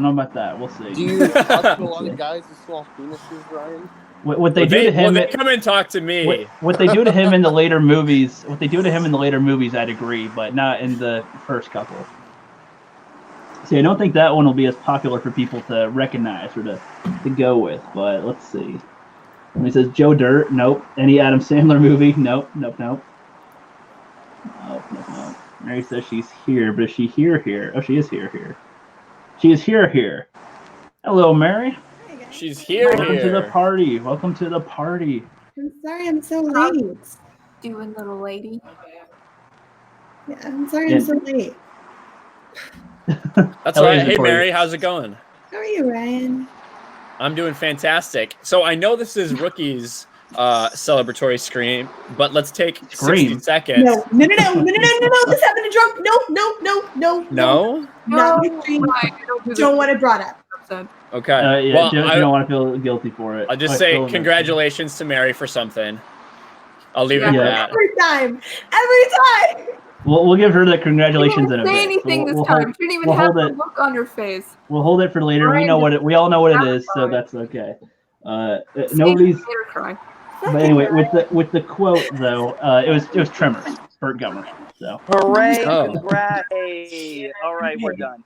S1: know about that. We'll see.
S11: Do you talk to a lot of guys with small penises, Ryan?
S1: What they do to him?
S8: They come and talk to me.
S1: What they do to him in the later movies? What they do to him in the later movies, I'd agree, but not in the first couple. See, I don't think that one will be as popular for people to recognize or to go with. But let's see. When he says Joe Dirt, nope. Any Adam Sandler movie, nope. Nope. Mary says she's here, but is she here? Oh, she is here. She is here. Hello, Mary.
S8: She's here.
S1: Welcome to the party.
S14: I'm sorry I'm so late.
S3: Doing, little lady.
S14: Yeah, I'm sorry I'm so late.
S8: That's right. Hey, Mary, how's it going?
S14: How are you, Ryan?
S8: I'm doing fantastic. So I know this is Rookie's celebratory scream, but let's take 60 seconds.
S14: No. This happened to drunk. No. Not don't want it brought up.
S8: Okay.
S1: Yeah,
S8: well,
S1: you don't want to feel guilty for it.
S8: I'll just say congratulations to Mary for something. I'll leave it at that.
S14: Every time.
S1: We'll give her the congratulations in a bit.
S3: Say anything this time. She didn't even have the look on her face.
S1: We'll hold it for later. We all know what it is, so that's okay. Nobody's. But anyway, with the quote though, it was Tremors, Burt Gummer. So.
S13: Hooray! Congrats! All right, we're done.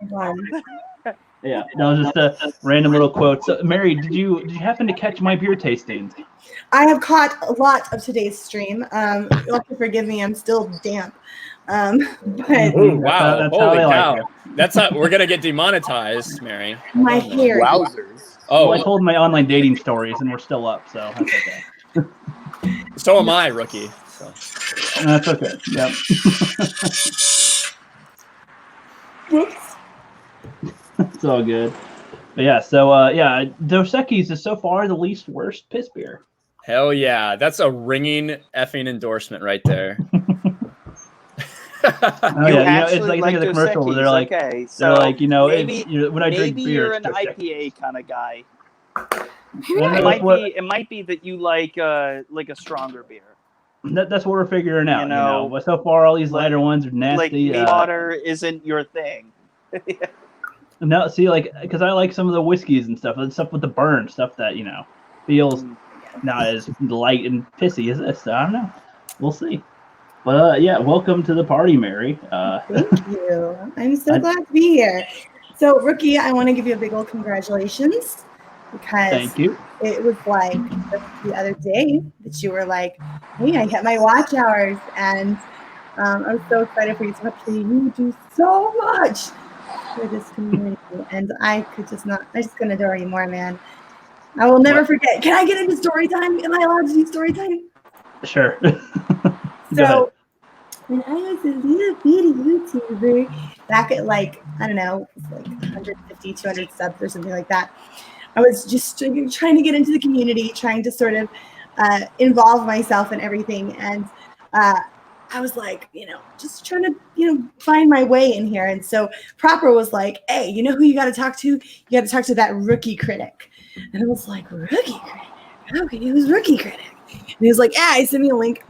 S1: Yeah, that was just a random little quote. So, Mary, did you happen to catch my beer tasting?
S14: I have caught a lot of today's stream. You'll have to forgive me. I'm still damp. But
S8: ooh, wow!
S1: That's
S8: holy cow!
S1: Like
S8: That's not. We're gonna get demonetized, Mary.
S14: My hair.
S11: Wowzers!
S1: Oh, well, I told my online dating stories, and we're still up, so that's okay.
S8: So am I, Rookie. So.
S1: That's okay. Yep. It's all good. But yeah, so Dos Equis is so far the least worst piss beer.
S8: Hell yeah, that's a ringing effing endorsement right there.
S1: It's like the commercial where they're like,
S5: okay,
S1: they're like,
S5: maybe,
S1: when I drink beer,
S5: you're an
S1: it's just
S5: IPA kind of guy.
S1: Yeah,
S5: It might be that you like a stronger beer.
S1: That's what we're figuring out. But so far, all these lighter ones are nasty.
S5: Like maybe water isn't your thing.
S1: No, see, because I like some of the whiskeys and stuff with the burn stuff that feels not as light and pissy as this. So I don't know. We'll see. But yeah, welcome to the party, Mary.
S14: Thank you. I'm so glad to be here. So, Rookie, I want to give you a big old congratulations because
S1: thank you.
S14: It was like the other day that you were like, "Hey, I hit my watch hours," and I was so excited for you to actually. You do so much for this community, and I just couldn't adore you more, man. I will never forget. Can I get into story time? Am I allowed to do story time?
S1: Sure.
S14: So, when I was a little bitty YouTuber back at like 150, 200 subs or something like that, I was just trying to get into the community, trying to sort of involve myself in everything. And I was like, just trying to, find my way in here. And so Proper was like, hey, you know who you got to talk to? You got to talk to that Rookie Critic. And I was like, Rookie Critic? Okay, who's Rookie Critic? And he was like, he sent me a link.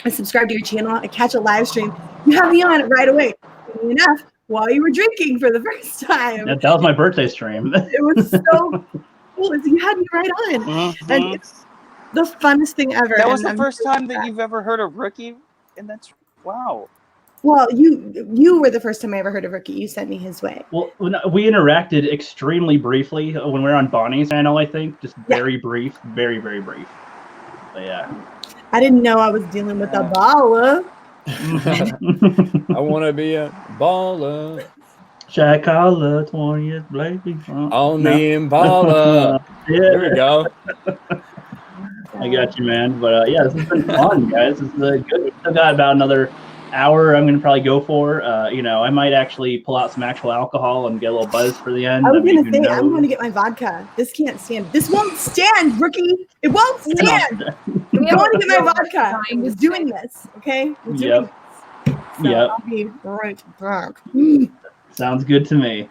S14: I subscribe to your channel. I catch a live stream. You have me on it right away. Funny enough, while you were drinking for the first time.
S1: That was my birthday stream.
S14: It was so cool. You had me right on.
S5: Mm-hmm.
S14: And it's the funnest thing ever.
S5: That was the first time that you've ever heard of Rookie? And that's, wow.
S14: Well, you were the first time I ever heard of Rookie. You sent me his way.
S1: Well, we interacted extremely briefly when we were on Bonnie's channel, I think. Just very brief. Very, very brief. But yeah.
S14: I didn't know I was dealing with a baller.
S8: I want to be a baller.
S1: Shakala, 20th, blazing.
S8: Only in baller. There we go.
S1: I got you, man. But yeah, this has been fun, guys. This is good. We still got about another hour I'm going to probably go for. I might actually pull out some actual alcohol and get a little buzz for the end.
S14: I was going to say, I'm going to get my vodka. This can't stand. This won't stand, Rookie. It won't stand. I'm going to get my vodka. I'm just doing this, okay? We're doing this. So I'll be right back.
S1: Sounds good to me.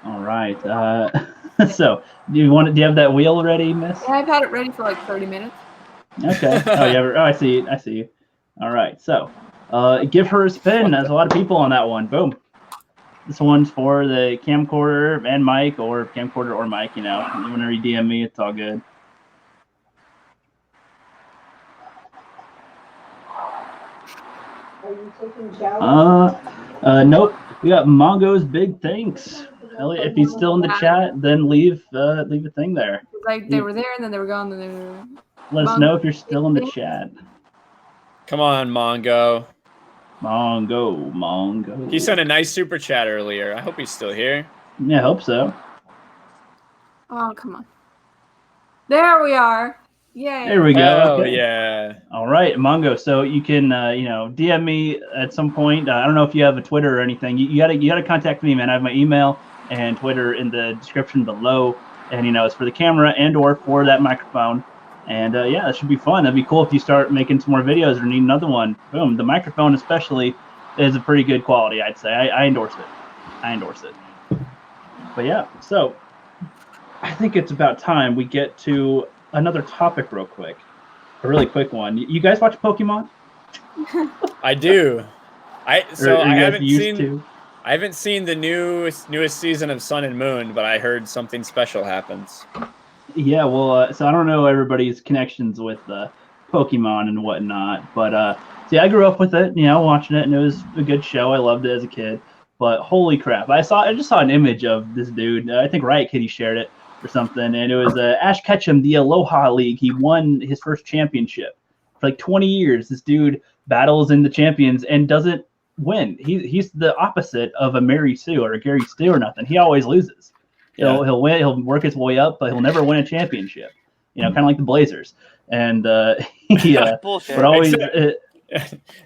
S1: All right. So, do you have that wheel ready, Miss?
S3: Yeah, I've had it ready for like 30 minutes.
S1: Okay. I see you. All right. So, give her a spin. There's a lot of people on that one. Boom. This one's for the camcorder and mic, or camcorder or mic. You want to DM me, it's all good.
S14: Are you taking showers?
S1: Nope. We got Mongo's big thanks. Elliot, if he's still in the chat, then leave a thing there.
S3: Like they were there and then they were gone. And then they were.
S1: Let us know if you're still in the chat.
S8: Come on, Mongo.
S1: Mongo.
S8: He sent a nice super chat earlier. I hope he's still here.
S1: Yeah, I hope so.
S3: Oh, come on. There we are. Yay.
S1: There we go.
S8: Oh,
S1: okay.
S8: yeah.
S1: All right, Mongo. So you can, DM me at some point. I don't know if you have a Twitter or anything. You gotta contact me, man. I have my email and Twitter in the description below. And it's for the camera and/or for that microphone. And yeah, that should be fun. That'd be cool if you start making some more videos or need another one. Boom. The microphone especially is a pretty good quality, I'd say. I endorse it. But yeah, so I think it's about time we get to another topic real quick. A really quick one. You guys watch Pokemon?
S8: I do. I
S1: haven't
S8: seen the newest season of Sun and Moon, but I heard something special happens.
S1: Yeah, well, so I don't know everybody's connections with Pokemon and whatnot, but see, I grew up with it, watching it, and it was a good show. I loved it as a kid, but holy crap! I just saw an image of this dude. I think Riot Kitty shared it or something, and it was Ash Ketchum, the Aloha League. He won his first championship for like 20 years. This dude battles in the champions and doesn't win. He's the opposite of a Mary Sue or a Gary Stu or nothing. He always loses. He'll win. He'll work his way up, but he'll never win a championship. Kind of like the Blazers. And
S5: bullshit.
S1: But always.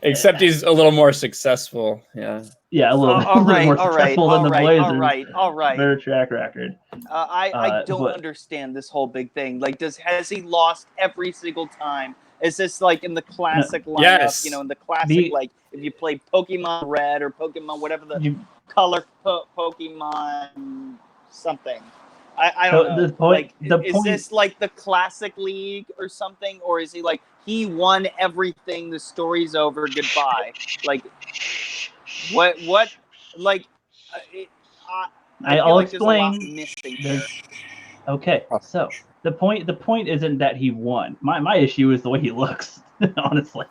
S8: Except he's a little more successful. Yeah.
S1: Yeah, a little more successful than the Blazers.
S5: All right.
S1: Better track record.
S5: I don't understand this whole big thing. Like, has he lost every single time? Is this like in the classic lineup?
S8: Yes.
S5: In the classic if you play Pokemon Red or Pokemon whatever the color Pokemon something. I don't know. Is this like the classic league or something, or is he like he won everything? The story's over. Goodbye. Like what? Like
S1: I'll
S5: like
S1: explain.
S5: There's a lot missing here.
S1: Okay, so the point isn't that he won. My issue is the way he looks. Honestly.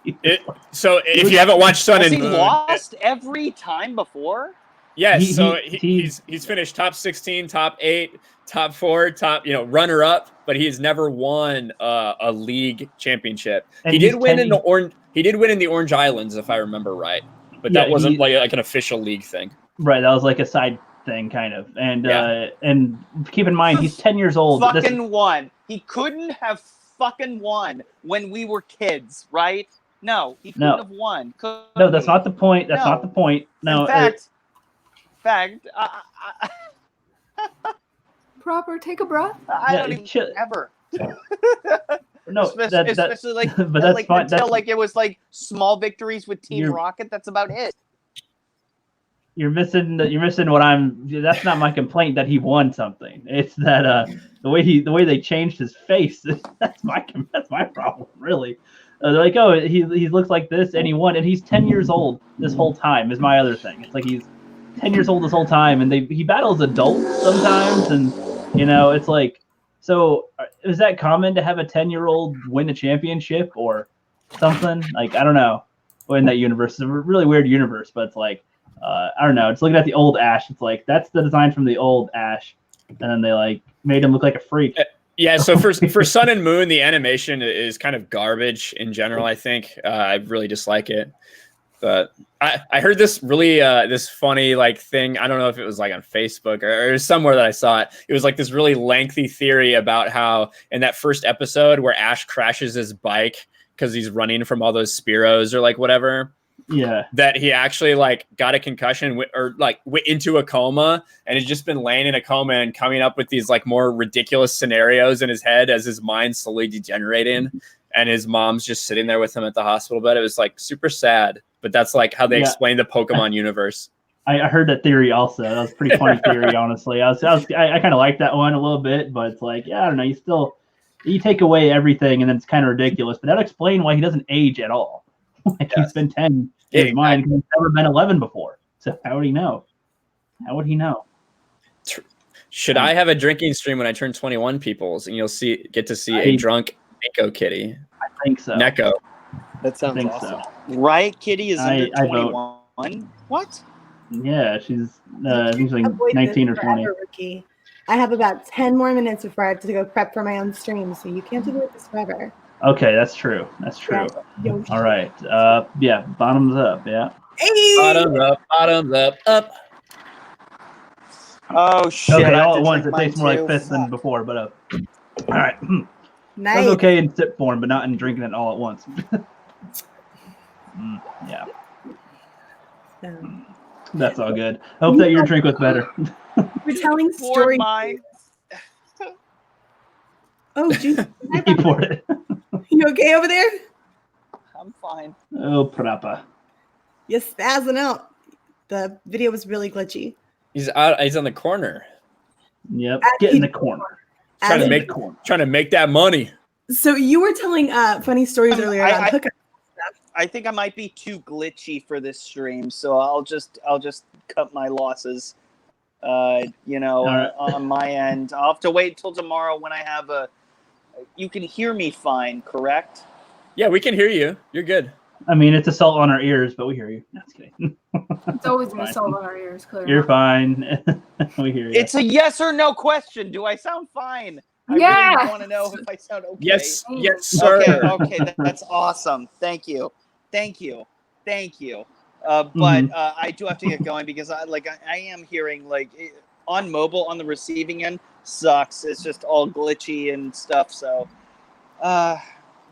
S8: So if you haven't watched Sun and Moon,
S5: he lost every time before.
S8: Yes, he's finished top 16, top 8, top 4, top runner up, but he's never won a league championship. He did win in the Orange Islands, if I remember right, but that wasn't like an official league thing.
S1: Right, that was like a side thing, kind of. And keep in mind, he's 10 years old.
S5: Fucking won. He couldn't have fucking won when we were kids, right? No, he couldn't have won.
S1: No, that's not the point. That's not the point. No.
S5: In fact,
S3: proper. Take a breath.
S5: I don't even ever.
S1: No,
S5: especially like,
S1: but that's
S5: like
S1: fine.
S5: Until like it was like small victories with Team Rocket. That's about it.
S1: You're missing what I'm. That's not my complaint that he won something. It's that the way they changed his face. That's my problem, really. They're like, oh, he looks like this and he won, and he's 10 years old this whole time. Is my other thing. It's like he's 10 years old this whole time, and he battles adults sometimes, and it's like, so is that common to have a 10-year-old win a championship or something? Like, I don't know. In that universe, it's a really weird universe, but it's like. I don't know. It's looking at the old Ash. It's like that's the design from the old Ash, and then they like made him look like a freak.
S8: Yeah. So for Sun and Moon, the animation is kind of garbage in general. I think I really dislike it. But I heard this really this funny like thing. I don't know if it was like on Facebook or somewhere that I saw it. It was like this really lengthy theory about how in that first episode where Ash crashes his bike because he's running from all those Spearows or like whatever.
S1: Yeah,
S8: that he actually like got a concussion or like went into a coma and has just been laying in a coma and coming up with these like more ridiculous scenarios in his head as his mind's slowly degenerating, and his mom's just sitting there with him at the hospital bed. It was like super sad, but that's like how they explain the Pokemon universe.
S1: I heard that theory also. That was a pretty funny theory, honestly. I kind of like that one a little bit, but it's like, I don't know. You take away everything and then it's kind of ridiculous, but that'll explain why he doesn't age at all. Like he's been 10 in his mind. He's never been 11 before. So how would he know?
S8: Should I have a drinking stream when I turn 21, peoples, and you'll get to see a drunk Neko kitty?
S1: I think so.
S8: Neko.
S5: That sounds awesome. So. Right, Kitty is under 21. What?
S1: Yeah, she's I think she's like 19 or 20.
S14: Ricky. I have about 10 more minutes before I have to go prep for my own stream, so you can't do this forever.
S1: Okay, that's true. Yeah. All right. Bottoms up. Yeah.
S14: Hey!
S8: Bottoms up.
S5: Oh shit!
S1: Okay, all at once. It tastes more like fists than before, but all right.
S14: Nice.
S1: That's okay in sip form, but not in drinking it all at once. Yeah. That's all good. Hope that your drink was better.
S14: We're telling stories. Oh, geez.
S1: He poured it.
S14: You okay over there?
S5: I'm fine.
S1: Oh, Prapa.
S14: You're spazzing out. The video was really glitchy.
S8: He's out. He's on the corner.
S1: Yep. Get in the corner.
S8: Trying to make that money.
S14: So you were telling funny stories earlier about hookup stuff.
S5: I think I might be too glitchy for this stream, so I'll just cut my losses. On my end. I'll have to wait until tomorrow when I have you can hear me fine, correct?
S8: Yeah, we can hear you. You're good.
S1: I mean, it's assault on our ears, but we hear you. No, just kidding.
S3: It's always an assault on our ears, clearly.
S1: You're fine. We hear you.
S5: It's a yes or no question. Do I sound fine? I really want to know if I sound okay.
S8: Yes, sir.
S5: Okay, that's awesome. Thank you. But I do have to get going because I am hearing on mobile on the receiving end sucks. It's just all glitchy and stuff. So, but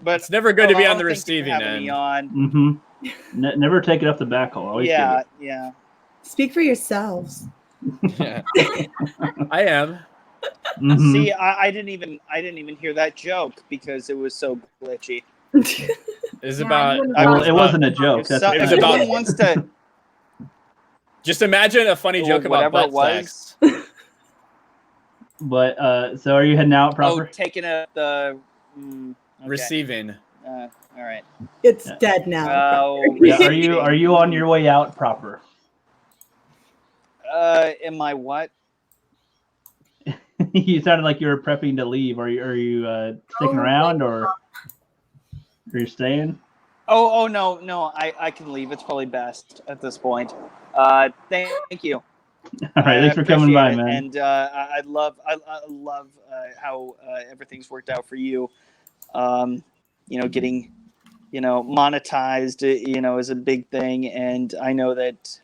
S8: it's never good to be on the receiving end.
S1: Never take it off the back hole. Always
S5: yeah.
S14: Speak for yourselves.
S8: Yeah. I am.
S5: See, I didn't even hear that joke because it was so glitchy.
S8: Is
S3: Yeah,
S8: about.
S3: you wouldn't
S1: Well,
S3: want
S1: it wasn't a joke.
S5: If,
S1: That's
S5: so,
S1: a
S5: if
S8: It's
S1: fact.
S8: about-
S5: anyone wants to,
S8: Just imagine a funny joke about
S5: whatever it
S8: butt
S5: was.
S8: sex.
S1: But so are you heading out proper?
S5: taking the. Okay.
S8: Receiving.
S5: All right.
S14: It's
S1: Yeah.
S14: dead now.
S1: Yeah, are you on your way out proper?
S5: Am I what?
S1: You sounded like you were prepping to leave. Are you sticking around or are you staying?
S5: Oh no. I can leave. It's probably best at this point. Thank you.
S1: All right, thanks for coming by,
S5: appreciate it.
S1: man.
S5: And I love how everything's worked out for you. Getting monetized, is a big thing, and I know that.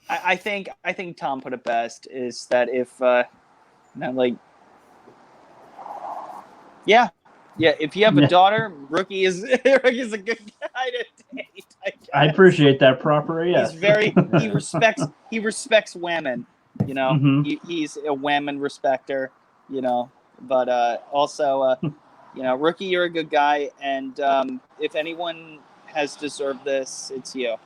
S5: I think Tom put it best is that if if you have a daughter, Rookie is a good guy to date.
S1: I appreciate that proper. Yes.
S5: He respects women. He's a women respecter. But also Rookie, you're a good guy, and if anyone has deserved this, it's you.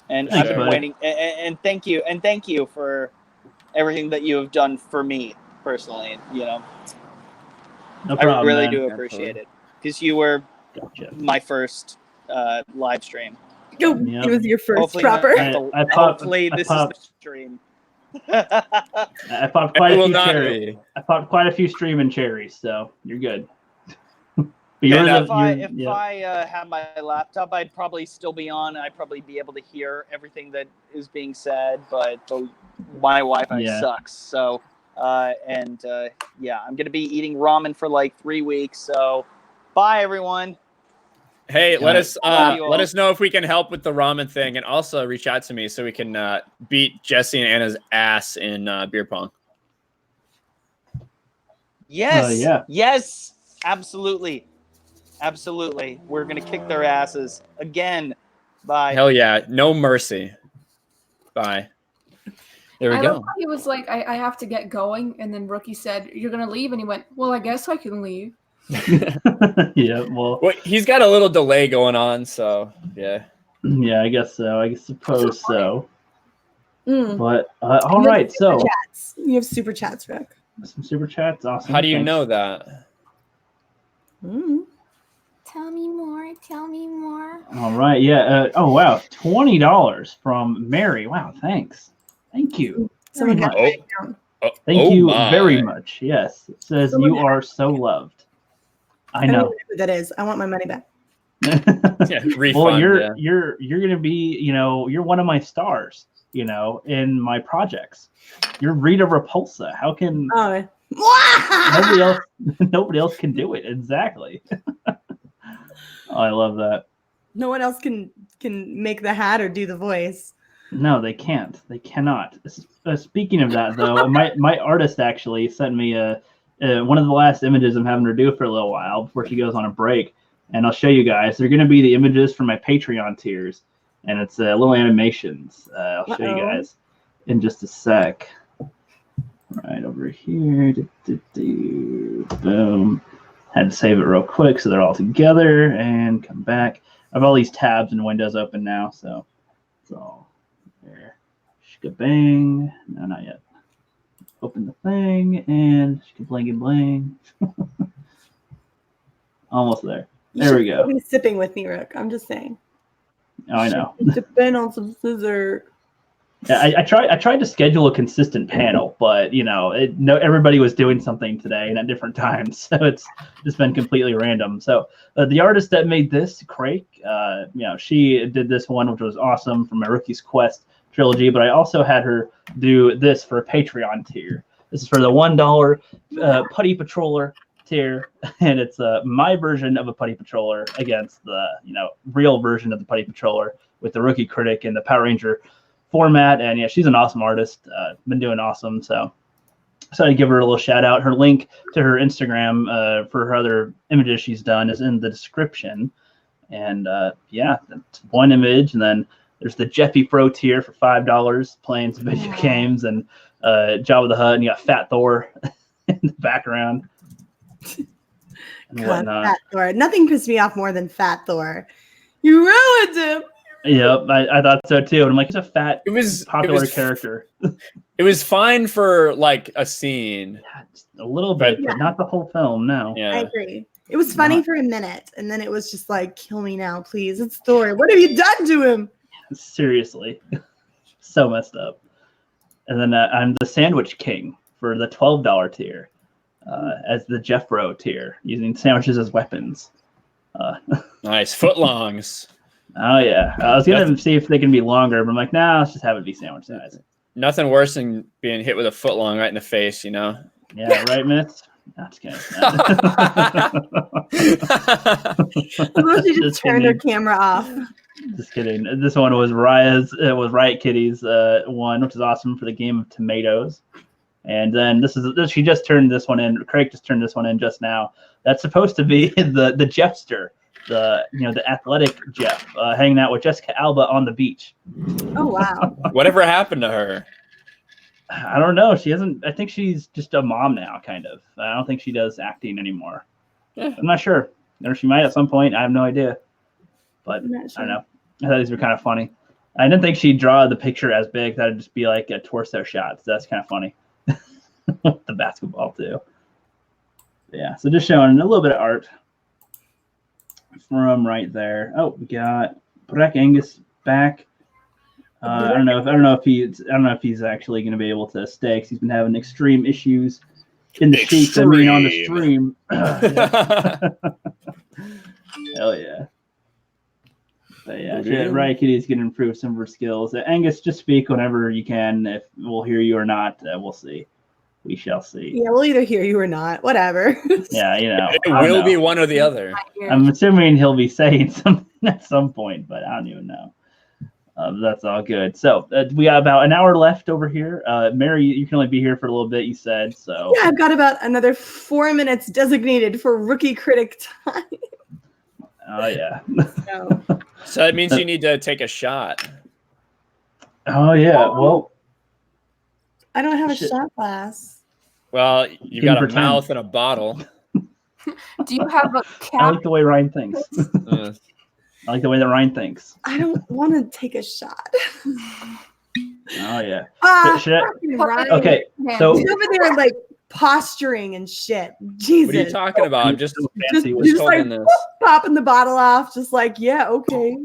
S5: And
S1: Thanks,
S5: I've been
S1: buddy.
S5: waiting. And thank you for everything that you have done for me personally.
S1: No problem,
S5: I really
S1: man.
S5: do appreciate it because you were my first live stream.
S14: It was your first proper.
S5: Hopefully this is the stream.
S1: I popped quite a few cherries. I popped quite a few streaming cherries, so you're good.
S5: If I had my laptop, I'd probably still be on. I'd probably be able to hear everything that is being said, but my Wi-Fi sucks. So, I'm gonna be eating ramen for like 3 weeks. So, bye everyone.
S8: Hey, let us know if we can help with the ramen thing, and also reach out to me so we can beat Jesse and Anna's ass in beer pong.
S5: Yes, yes, absolutely. We're gonna kick their asses again. Bye.
S8: Hell yeah, no mercy. Bye. There we
S3: I
S8: go.
S3: love how he was like, I have to get going, and then Rookie said, "You're gonna leave," and he went, "Well, I guess I can leave."
S1: Yeah, well,
S8: he's got a little delay going on, so yeah.
S1: Yeah, I guess so. I suppose so.
S14: Mm.
S1: But all right, so
S14: you have super chats, Rick.
S1: Some super chats, awesome.
S8: How do you
S1: Thanks.
S8: know that?
S15: Tell me more. Tell me more.
S1: All right, yeah. Oh wow, $20 from Mary. Wow, thanks. Thank you.
S14: Someone
S1: Very
S14: got
S1: much.
S14: it right down.
S1: Thank you
S8: my.
S1: very much. Yes, it says you are so loved. I know.
S14: Who that is. I want my money back.
S8: Refund,
S1: well, you're gonna be, you're one of my stars, in my projects. You're Rita Repulsa. How can nobody else can do it? Exactly. Oh, I love that.
S14: No one else can make the hat or do the voice.
S1: No, they can't. They cannot. Speaking of that, though, my artist actually sent me one of the last images I'm having her do for a little while before she goes on a break, and I'll show you guys. They're going to be the images for my Patreon tiers, and it's little animations. I'll show you guys in just a sec. Right over here. Boom. Had to save it real quick so they're all together and come back. I have all these tabs and windows open now, so it's all there. Shkabang. No, not yet. Open the thing and bling and bling. Almost there. There we go.
S14: Be sipping with me, Rick. I'm just saying.
S1: Oh, I know.
S14: Sipping on some scissor.
S1: Yeah, I tried to schedule a consistent panel, but everybody was doing something today and at different times, so it's just been completely random. So the artist that made this, Craig, she did this one, which was awesome from my Rookie's Quest trilogy. But I also had her do this for a Patreon tier. This is for the $1 Putty Patroller tier, and it's my version of a Putty Patroller against the real version of the Putty Patroller with the Rookie Critic and the Power Ranger format. And yeah, she's an awesome artist, been doing awesome, so I give her a little shout out. Her link to her Instagram for her other images she's done is in the description. And that's one image. And then there's the Jeffy Pro tier for $5 playing some video games, and Jabba the Hutt, and you got Fat Thor in the background. and
S14: God,
S1: whatnot.
S14: Fat Thor. Nothing pissed me off more than Fat Thor. You ruined him.
S1: Yep, I thought so too. And I'm like, he's a fat, popular character.
S8: It was fine for like a scene.
S1: A little bit, but not the whole film, no.
S14: I agree. It was funny for a minute, and then it was just like, kill me now, please. It's Thor. What have you done to him?
S1: Seriously. So messed up. And then I'm the Sandwich King for the $12 tier, as the Jeff Bro tier, using sandwiches as weapons.
S8: Nice. Footlongs.
S1: Oh, yeah. I was going to see if they can be longer, but I'm like, nah, let's just have it be sandwich size.
S8: Nothing worse than being hit with a footlong right in the face, you know?
S1: Yeah, right, Miss? No, just kidding.
S14: Suppose you just turned her camera off.
S1: Just kidding. This one was Riot Kitty's one, which is awesome for the game of tomatoes. And then she just turned this one in. Craig just turned this one in just now. That's supposed to be the Jeffster, the athletic Jeff, hanging out with Jessica Alba on the beach.
S14: Oh wow!
S8: Whatever happened to her?
S1: I don't know. She hasn't. I think she's just a mom now, kind of. I don't think she does acting anymore.
S8: Yeah.
S1: I'm not sure. Or she might at some point. I have no idea. But
S14: Sure.
S1: I don't know. I thought these were kind of funny. I didn't think she'd draw the picture as big. That'd just be like a torso shot. So that's kind of funny. The basketball too. Yeah. So just showing a little bit of art from right there. Oh, we got Brek Angus back. I don't know if he's actually going to be able to stay because he's been having extreme issues in the sheets. I mean, on the stream. Hell yeah. But yeah, Riot Kitty's going to improve some of her skills. Angus, just speak whenever you can. If we'll hear you or not, we'll see. We shall see.
S14: Yeah, we'll either hear you or not. Whatever.
S1: Yeah,
S8: it will be one or the other.
S1: I'm assuming he'll be saying something at some point, but I don't even know. That's all good. So we got about an hour left over here. Mary, you can only be here for a little bit, you said. So
S14: yeah, I've got about another 4 minutes designated for rookie critic time.
S1: Oh yeah.
S8: So that means you need to take a shot.
S1: Oh yeah. Well,
S14: I don't have a shot glass.
S8: Well, you got a mouth and a bottle.
S3: Do you have a cap?
S1: I like the way Ryan thinks. I like the way that Ryan thinks.
S14: I don't want to take a shot.
S1: Oh yeah.
S14: Ryan.
S1: Okay, so
S14: he's over there like posturing and shit. Jesus.
S8: What are you talking about? I'm just
S14: just like popping the bottle off, just like yeah, okay.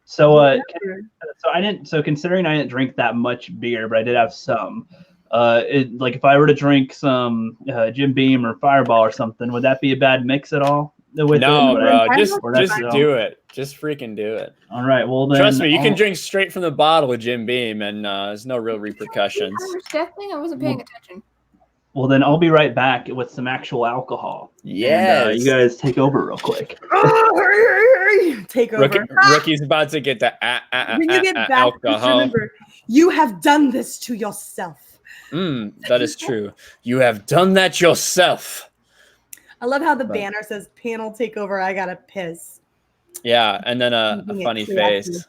S1: So I didn't. So considering I didn't drink that much beer, but I did have some. Like if I were to drink some Jim Beam or Fireball or something, would that be a bad mix at all?
S8: No, bro. Just do it. Just freaking do it.
S1: All right. Well, then
S8: trust me, you can drink straight from the bottle with Jim Beam, and there's no real repercussions.
S3: I wasn't paying attention.
S1: Well, then I'll be right back with some actual alcohol.
S8: Yeah.
S1: You guys take over real quick.
S14: Take over.
S8: Rookie's about to get the
S14: when you get back,
S8: alcohol.
S14: Remember, you have done this to yourself.
S8: That is true. You have done that yourself.
S14: I love how the banner says "Panel takeover." I gotta piss.
S8: Yeah, and then a funny face.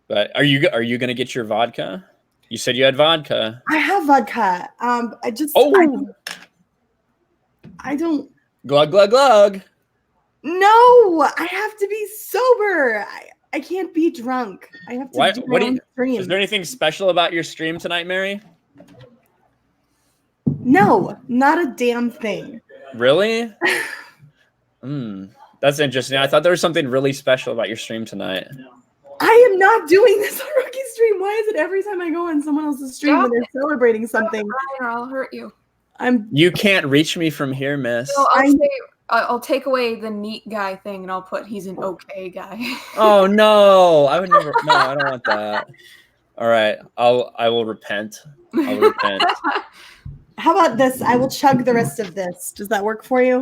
S8: But are you gonna get your vodka? You said you had vodka.
S14: I have vodka. I just I don't.
S8: Glug glug glug.
S14: No, I have to be sober. I can't be drunk. I have to do my own stream.
S8: Is there anything special about your stream tonight, Mary?
S14: No, not a damn thing.
S8: Really? That's interesting. I thought there was something really special about your stream tonight.
S14: I am not doing this on Rookie Stream. Why is it every time I go on someone else's stream when they're celebrating something?
S3: Or I'll hurt you.
S8: You can't reach me from here, miss.
S3: So I'll take away the neat guy thing and I'll put he's an okay guy.
S8: Oh no, I would never. No, I don't want that. All right, I will repent. I'll repent.
S14: How about this? I will chug the rest of this. Does that work for you?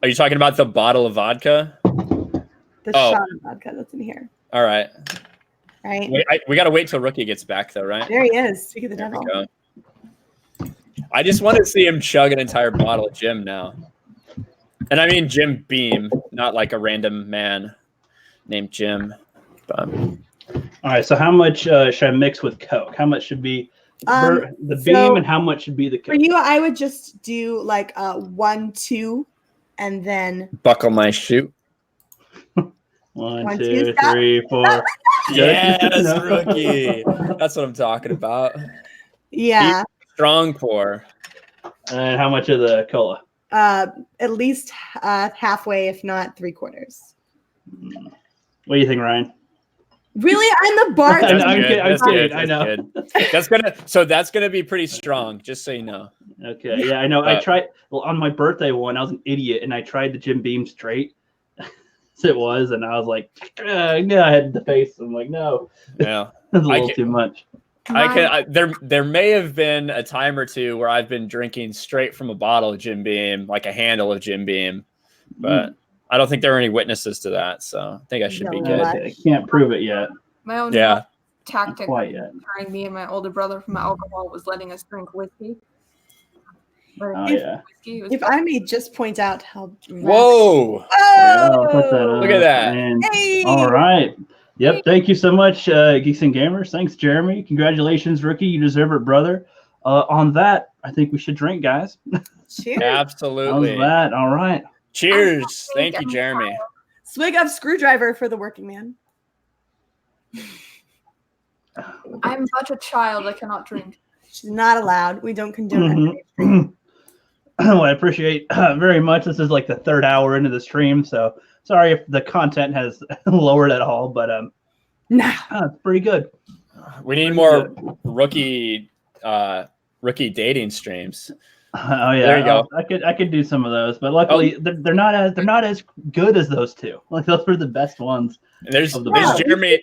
S8: Are you talking about the bottle of vodka?
S14: The shot of vodka that's in here.
S8: All right.
S14: Right.
S8: We got to wait till Rookie gets back, though, right?
S14: There he is. Speak of the devil.
S8: I just want to see him chug an entire bottle of Jim now. And I mean Jim Beam, not like a random man named Jim. But...
S1: All right. So how much should I mix with Coke? How much should be the Beam and how much should be the Coke?
S14: For you, I would just do like 1-2 and then
S8: buckle my shoe.
S1: 1, 2, 3, 4.
S8: Yes, rookie. That's what I'm talking about.
S14: Yeah.
S8: Deep, strong pour.
S1: And how much of the cola?
S14: At least halfway, if not 3/4.
S1: What do you think, Ryan?
S14: Really, I'm the bar.
S1: I'm kidding. I know.
S8: That's gonna be pretty strong, just so you know.
S1: Okay, yeah, I know. I tried on my birthday one. I was an idiot, and I tried the Jim Beam straight. It was, and I was like, yeah, I had the face. I'm like, no,
S8: yeah,
S1: it's a little too much.
S8: There may have been a time or two where I've been drinking straight from a bottle of Jim Beam, like a handle of Jim Beam, but I don't think there are any witnesses to that, so I think I should be good.
S1: I can't prove it yet.
S3: My own tactic
S1: quite yet.
S3: deterring me and my older brother from alcohol was letting us drink whiskey. But
S14: if I may just point out how.
S8: Whoa!
S1: I'll put that up.
S8: Look at that.
S14: Hey!
S1: All right. Yep. Thank you so much, Geeks and Gamers. Thanks, Jeremy. Congratulations, rookie. You deserve it, brother. On that, I think we should drink, guys.
S14: Cheers.
S8: Absolutely.
S1: How's that? All right.
S8: Cheers. Thank you, Jeremy.
S14: Swig of screwdriver for the working man.
S3: I'm such a child. I cannot drink.
S14: She's not allowed. We don't condone that.
S1: Well, I appreciate very much. This is like the 3rd hour into the stream, so sorry if the content has lowered at all, but it's pretty good.
S8: We need more rookie dating streams.
S1: Oh yeah,
S8: there you go.
S1: I could do some of those, but luckily they're not as good as those two. Like those were the best ones.
S8: And there's Jeremy.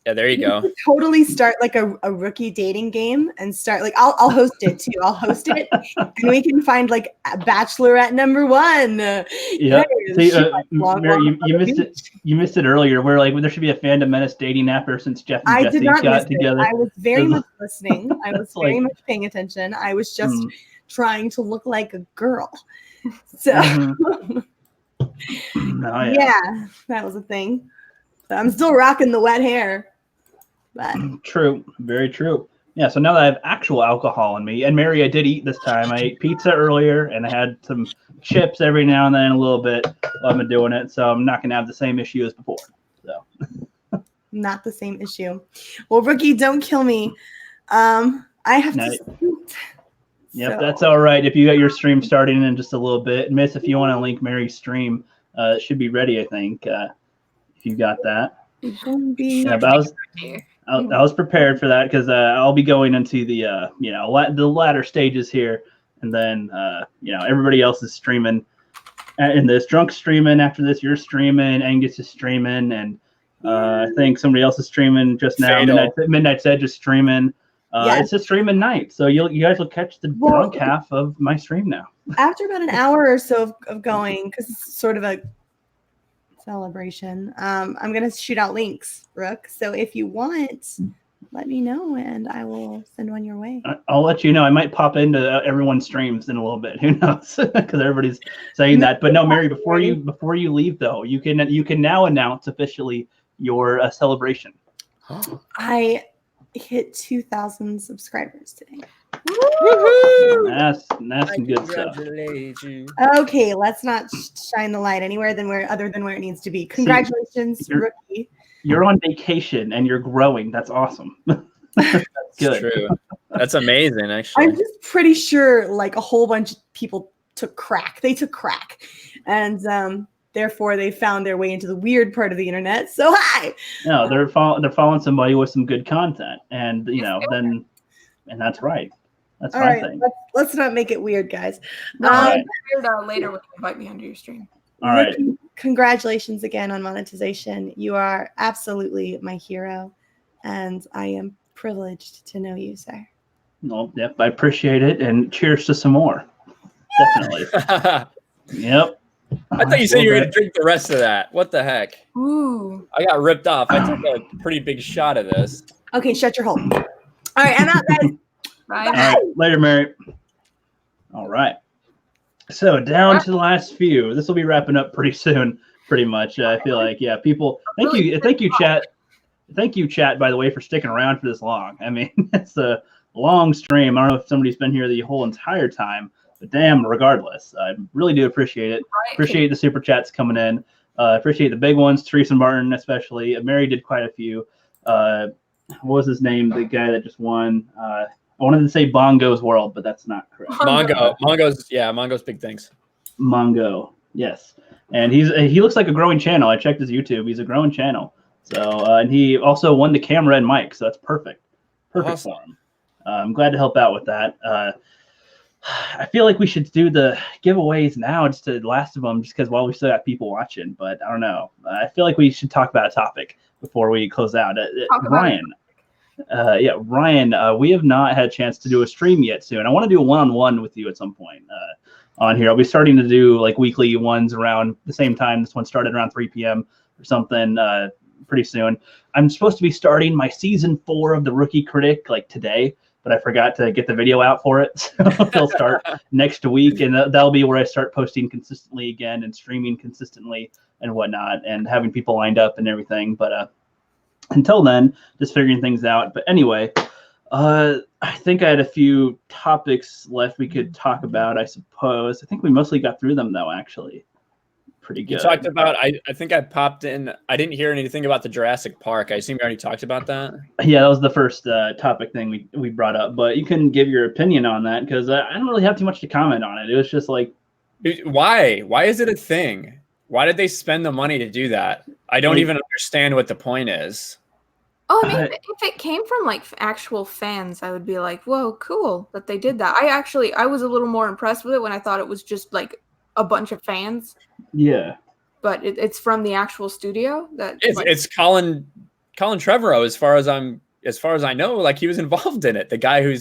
S8: Yeah, there you go.
S14: Totally start like a rookie dating game and start like I'll host it too. I'll host it and we can find like Bachelorette #1.
S1: Yeah. See, Mary, you missed it. You missed it earlier. Where like there should be a Fandom Menace dating app ever since Jeff and Jesse got together.
S14: I was very much listening. I was very much paying attention. I was just trying to look like a girl. So yeah, that was a thing. So I'm still rocking the wet hair. But.
S1: True, very true. Yeah, so now that I have actual alcohol in me, and Mary, I did eat this time. I ate pizza earlier, and I had some chips every now and then a little bit while I've been doing it, so I'm not going to have the same issue as before. So.
S14: Not the same issue. Well, rookie, don't kill me. I have to.
S1: Yep,
S14: So.
S1: that's all right. If you got your stream starting in just a little bit, Miss, if you want to link Mary's stream, it should be ready, I think, if you got that. Yeah, but I was prepared for that because I'll be going into the the latter stages here, and then everybody else is streaming in this. Drunk's streaming after this. You're streaming. Angus is streaming, and I think somebody else is streaming just now. Midnight's Edge is streaming. It's a streaming night, so you guys will catch the drunk half of my stream now.
S14: After about an hour or so of going, because it's sort of a celebration, I'm gonna shoot out links, Rook. So if you want, let me know and I will send one your way.
S1: I'll let you know. I might pop into everyone's streams in a little bit. Who knows? Because everybody's saying that. But no, Mary, before you leave though, you can now announce officially your celebration.
S14: I hit 2,000 subscribers today.
S1: That's some good stuff.
S14: Okay, let's not shine the light anywhere other than where it needs to be. Congratulations, rookie.
S1: You're on vacation and you're growing. That's awesome. That's good.
S8: True. That's amazing, actually.
S14: I'm just pretty sure like a whole bunch of people took crack. They took crack, and therefore they found their way into the weird part of the internet. So hi.
S1: No, they're following somebody with some good content, and and that's right. That's
S14: all
S1: my
S14: right.
S1: thing.
S14: Let's not make it weird, guys.
S3: Later when you invite me onto your stream.
S1: All right.
S14: Congratulations again on monetization. You are absolutely my hero, and I am privileged to know you, sir.
S1: Well, yep, I appreciate it, and cheers to some more. Definitely. Yep.
S8: I thought you said you were going to drink the rest of that. What the heck?
S3: Ooh.
S8: I got ripped off. I took a pretty big shot of this.
S14: Okay, shut your hole. All right, I'm out, guys.
S3: Bye.
S1: All right, later, Mary. All right. So down to the last few. This will be wrapping up pretty soon, pretty much. I feel like, yeah, people. Thank you, chat. Thank you, chat. By the way, for sticking around for this long. I mean, it's a long stream. I don't know if somebody's been here the whole entire time. But damn, regardless, I really do appreciate it. Appreciate the super chats coming in. Appreciate the big ones, Teresa Martin especially. Mary did quite a few. What was his name? The guy that just won. I wanted to say Bongo's World, but that's not correct.
S8: Mongo's big things.
S1: Mongo, yes, and he looks like a growing channel. I checked his YouTube; he's a growing channel. So and he also won the camera and mic, so that's perfect for him. I'm glad to help out with that. I feel like we should do the giveaways now, just the last of them, just because while we still got people watching. But I don't know. I feel like we should talk about a topic before we close out. Ryan. Ryan, we have not had a chance to do a stream yet soon. I want to do a one-on-one with you at some point on here. I'll be starting to do like weekly ones around the same time. This one started around 3 p.m. or something pretty soon. I'm supposed to be starting my season 4 of the Rookie Critic like today, but I forgot to get the video out for it. So they'll start next week, and that'll be where I start posting consistently again and streaming consistently and whatnot and having people lined up and everything. But until then, just figuring things out. But anyway, I think I had a few topics left we could talk about, I suppose. I think we mostly got through them, though, actually. Pretty good.
S8: You talked about, I think I popped in, I didn't hear anything about the Jurassic Park. I assume you already talked about that?
S1: Yeah, that was the first topic thing we brought up. But you can give your opinion on that, because I don't really have too much to comment on it. It was just like...
S8: Why? Why is it a thing? Why did they spend the money to do that? I don't even understand what the point is.
S3: Oh, I mean, if it came from like actual fans, I would be like, whoa, cool that they did that. I was a little more impressed with it when I thought it was just like a bunch of fans.
S1: Yeah.
S3: But it's from the actual studio that
S8: it's Colin Trevorrow, as far as I know, like he was involved in it. The guy who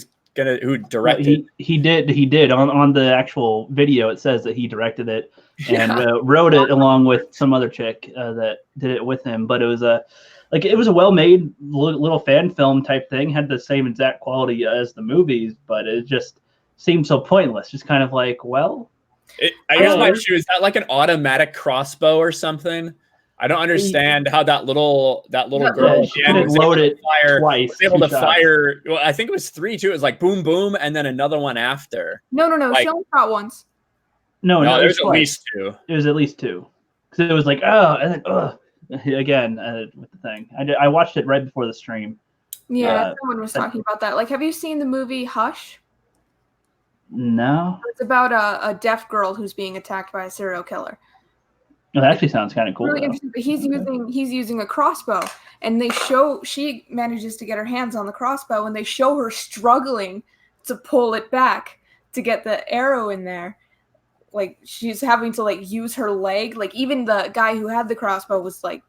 S8: directed.
S1: He did on the actual video. It says that he directed it and wrote it along with some other chick that did it with him. But it was a well-made little fan film type thing. Had the same exact quality as the movies, but it just seemed so pointless. Just kind of like, well.
S8: I guess my issue is that like an automatic crossbow or something. I don't understand how that little girl
S1: was able to fire twice.
S8: Was able to fire. Well, I think it was 3 too. It was like boom, boom, and then another one after.
S3: No. Like, she only shot once.
S1: No.
S8: There was at least 2.
S1: It was at least 2. Because it was like and then again with the thing. I watched it right before the stream.
S3: Yeah, someone was talking about that. Like, have you seen the movie Hush?
S1: No.
S3: It's about a deaf girl who's being attacked by a serial killer.
S1: Well, that actually sounds kind of cool.
S3: Really interesting. But he's using a crossbow, and she manages to get her hands on the crossbow, and they show her struggling to pull it back to get the arrow in there. Like she's having to like use her leg. Like even the guy who had the crossbow was like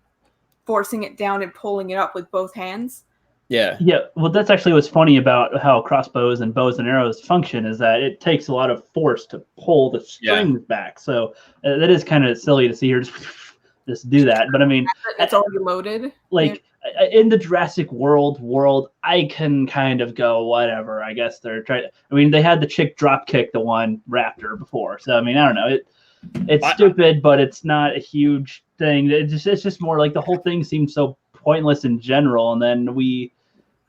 S3: forcing it down and pulling it up with both hands.
S1: Yeah. Well, that's actually what's funny about how crossbows and bows and arrows function is that it takes a lot of force to pull the strings back. So that is kind of silly to see her just do that. But I mean,
S3: it's already loaded.
S1: Like in the Jurassic world, I can kind of go whatever. I guess they're trying. I mean, they had the chick drop kick the one raptor before. So I mean, I don't know. It's stupid, but it's not a huge thing. It's just more like the whole thing seems so pointless in general, and then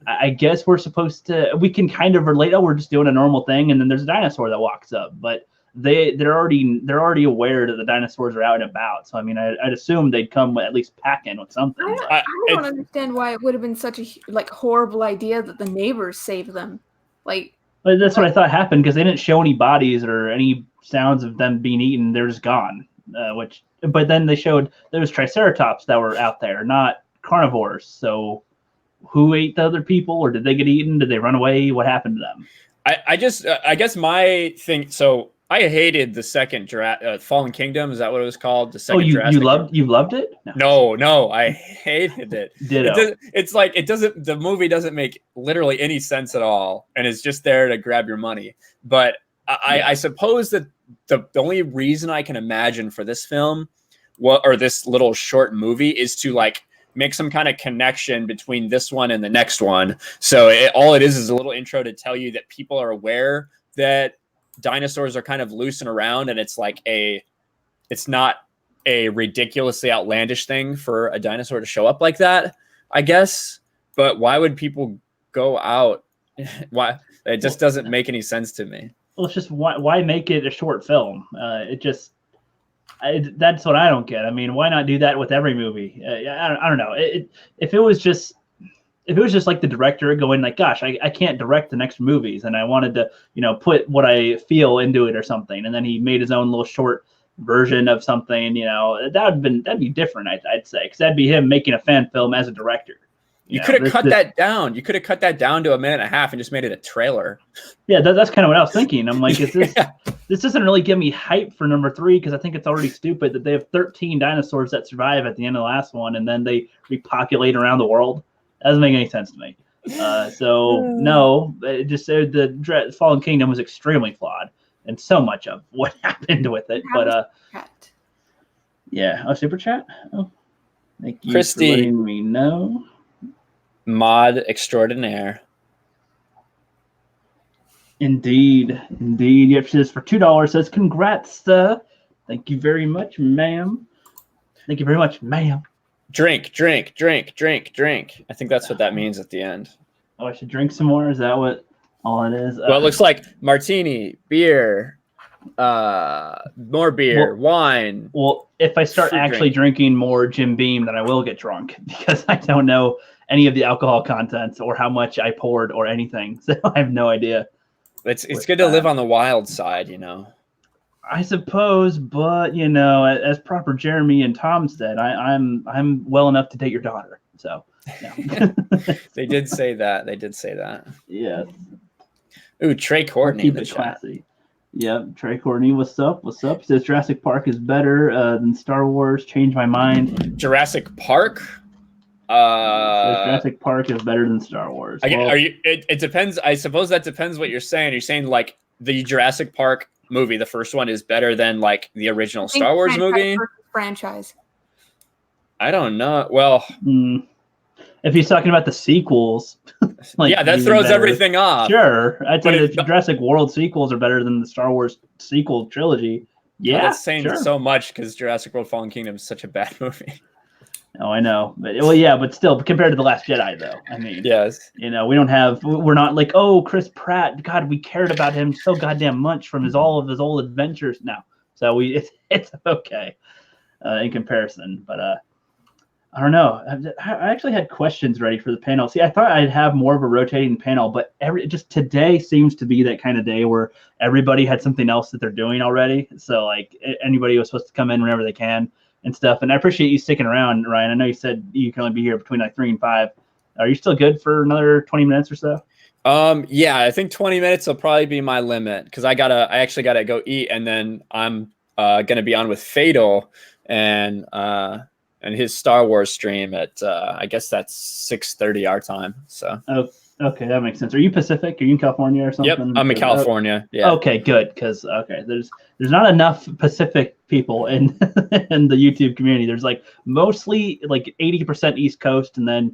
S1: I guess we can kind of relate. Oh, we're just doing a normal thing, and then there's a dinosaur that walks up, but they're already aware that the dinosaurs are out and about. So I mean, I'd assume they'd come at least packing with something.
S3: I don't understand why it would have been such a horrible idea that the neighbors saved them. But
S1: that's what I thought happened, because they didn't show any bodies or any sounds of them being eaten. They're just gone. But then they showed there was triceratops that were out there, not carnivores. So who ate the other people, or did they get eaten? Did they run away? What happened to them?
S8: I guess my thing. So I hated the second Fallen Kingdom. Is that what it was called? The second.
S1: You loved it?
S8: No, I hated it.
S1: Ditto.
S8: It's like the movie doesn't make literally any sense at all, and it's just there to grab your money. But I suppose that the only reason I can imagine for this film, or this little short movie, is to like make some kind of connection between this one and the next one. So all it is a little intro to tell you that people are aware that dinosaurs are kind of loose and around, and it's not a ridiculously outlandish thing for a dinosaur to show up like that, I guess. But why would people go out? Why? It just doesn't make any sense to me.
S1: Well, it's just why make it a short film? That's what I don't get. I mean, why not do that with every movie? I don't know. If it was just like the director going like, gosh, I can't direct the next movies, and I wanted to, put what I feel into it or something, and then he made his own little short version of something, that'd be different, I'd say, because that'd be him making a fan film as a director.
S8: You could have cut that down. You could have cut that down to a minute and a half and just made it a trailer.
S1: Yeah, that's kind of what I was thinking. I'm like, this doesn't really give me hype for number 3, because I think it's already stupid that they have 13 dinosaurs that survive at the end of the last one, and then they repopulate around the world. That doesn't make any sense to me. No, just the Fallen Kingdom was extremely flawed, and so much of what happened with it. But yeah, super chat. Oh, thank you
S8: Christy,
S1: for letting me know.
S8: Mod extraordinaire.
S1: Indeed. Yep, she says for $2 says congrats. Thank you very much, ma'am. Thank you very much, ma'am.
S8: Drink. I think that's what that means at the end.
S1: Oh, I should drink some more? Is that what all it is?
S8: Well, it looks like martini, beer, more beer, wine.
S1: Well, if I start actually drinking more Jim Beam, then I will get drunk, because I don't know any of the alcohol contents or how much I poured or anything. So I have no idea.
S8: It's good to live on the wild side,
S1: I suppose, but as proper Jeremy and Tom said, I'm well enough to date your daughter. So yeah.
S8: They did say that.
S1: Yeah.
S8: Ooh, Trey Courtney.
S1: Keep it classy. Yep, Trey Courtney, what's up? He says Jurassic Park is better than Star Wars. Change my mind.
S8: Jurassic Park?
S1: Jurassic Park is better than Star Wars.
S8: It depends. I suppose that depends what you're saying. You're saying like the Jurassic Park movie, the first one, is better than like the original Star Wars movie?
S3: Franchise.
S8: I don't know. Well,
S1: if he's talking about the sequels,
S8: that throws everything off.
S1: Sure, I'd say the Jurassic World sequels are better than the Star Wars sequel trilogy. Yeah,
S8: that's saying so much, because Jurassic World: Fallen Kingdom is such a bad movie.
S1: Oh, I know, but still, compared to The Last Jedi, though, I mean,
S8: yes,
S1: we're not like, oh, Chris Pratt, God, we cared about him so goddamn much from all of his old adventures now, so it's okay in comparison, but I don't know. I actually had questions ready for the panel. See, I thought I'd have more of a rotating panel, but just today seems to be that kind of day where everybody had something else that they're doing already, so like anybody was supposed to come in whenever they can and stuff. And I appreciate you sticking around, Ryan. I know you said you can only be here between like 3 and 5. Are you still good for another 20 minutes or so?
S8: Yeah, I think 20 minutes will probably be my limit, because I actually gotta go eat, and then I'm gonna be on with Fatal and his Star Wars stream at I guess that's 6:30 our time. So
S1: okay, that makes sense. Are you Pacific? Are you in California or something?
S8: Yep, I'm in California. Yeah.
S1: Okay, good, because there's not enough Pacific people in in the YouTube community. There's like mostly like 80% East Coast, and then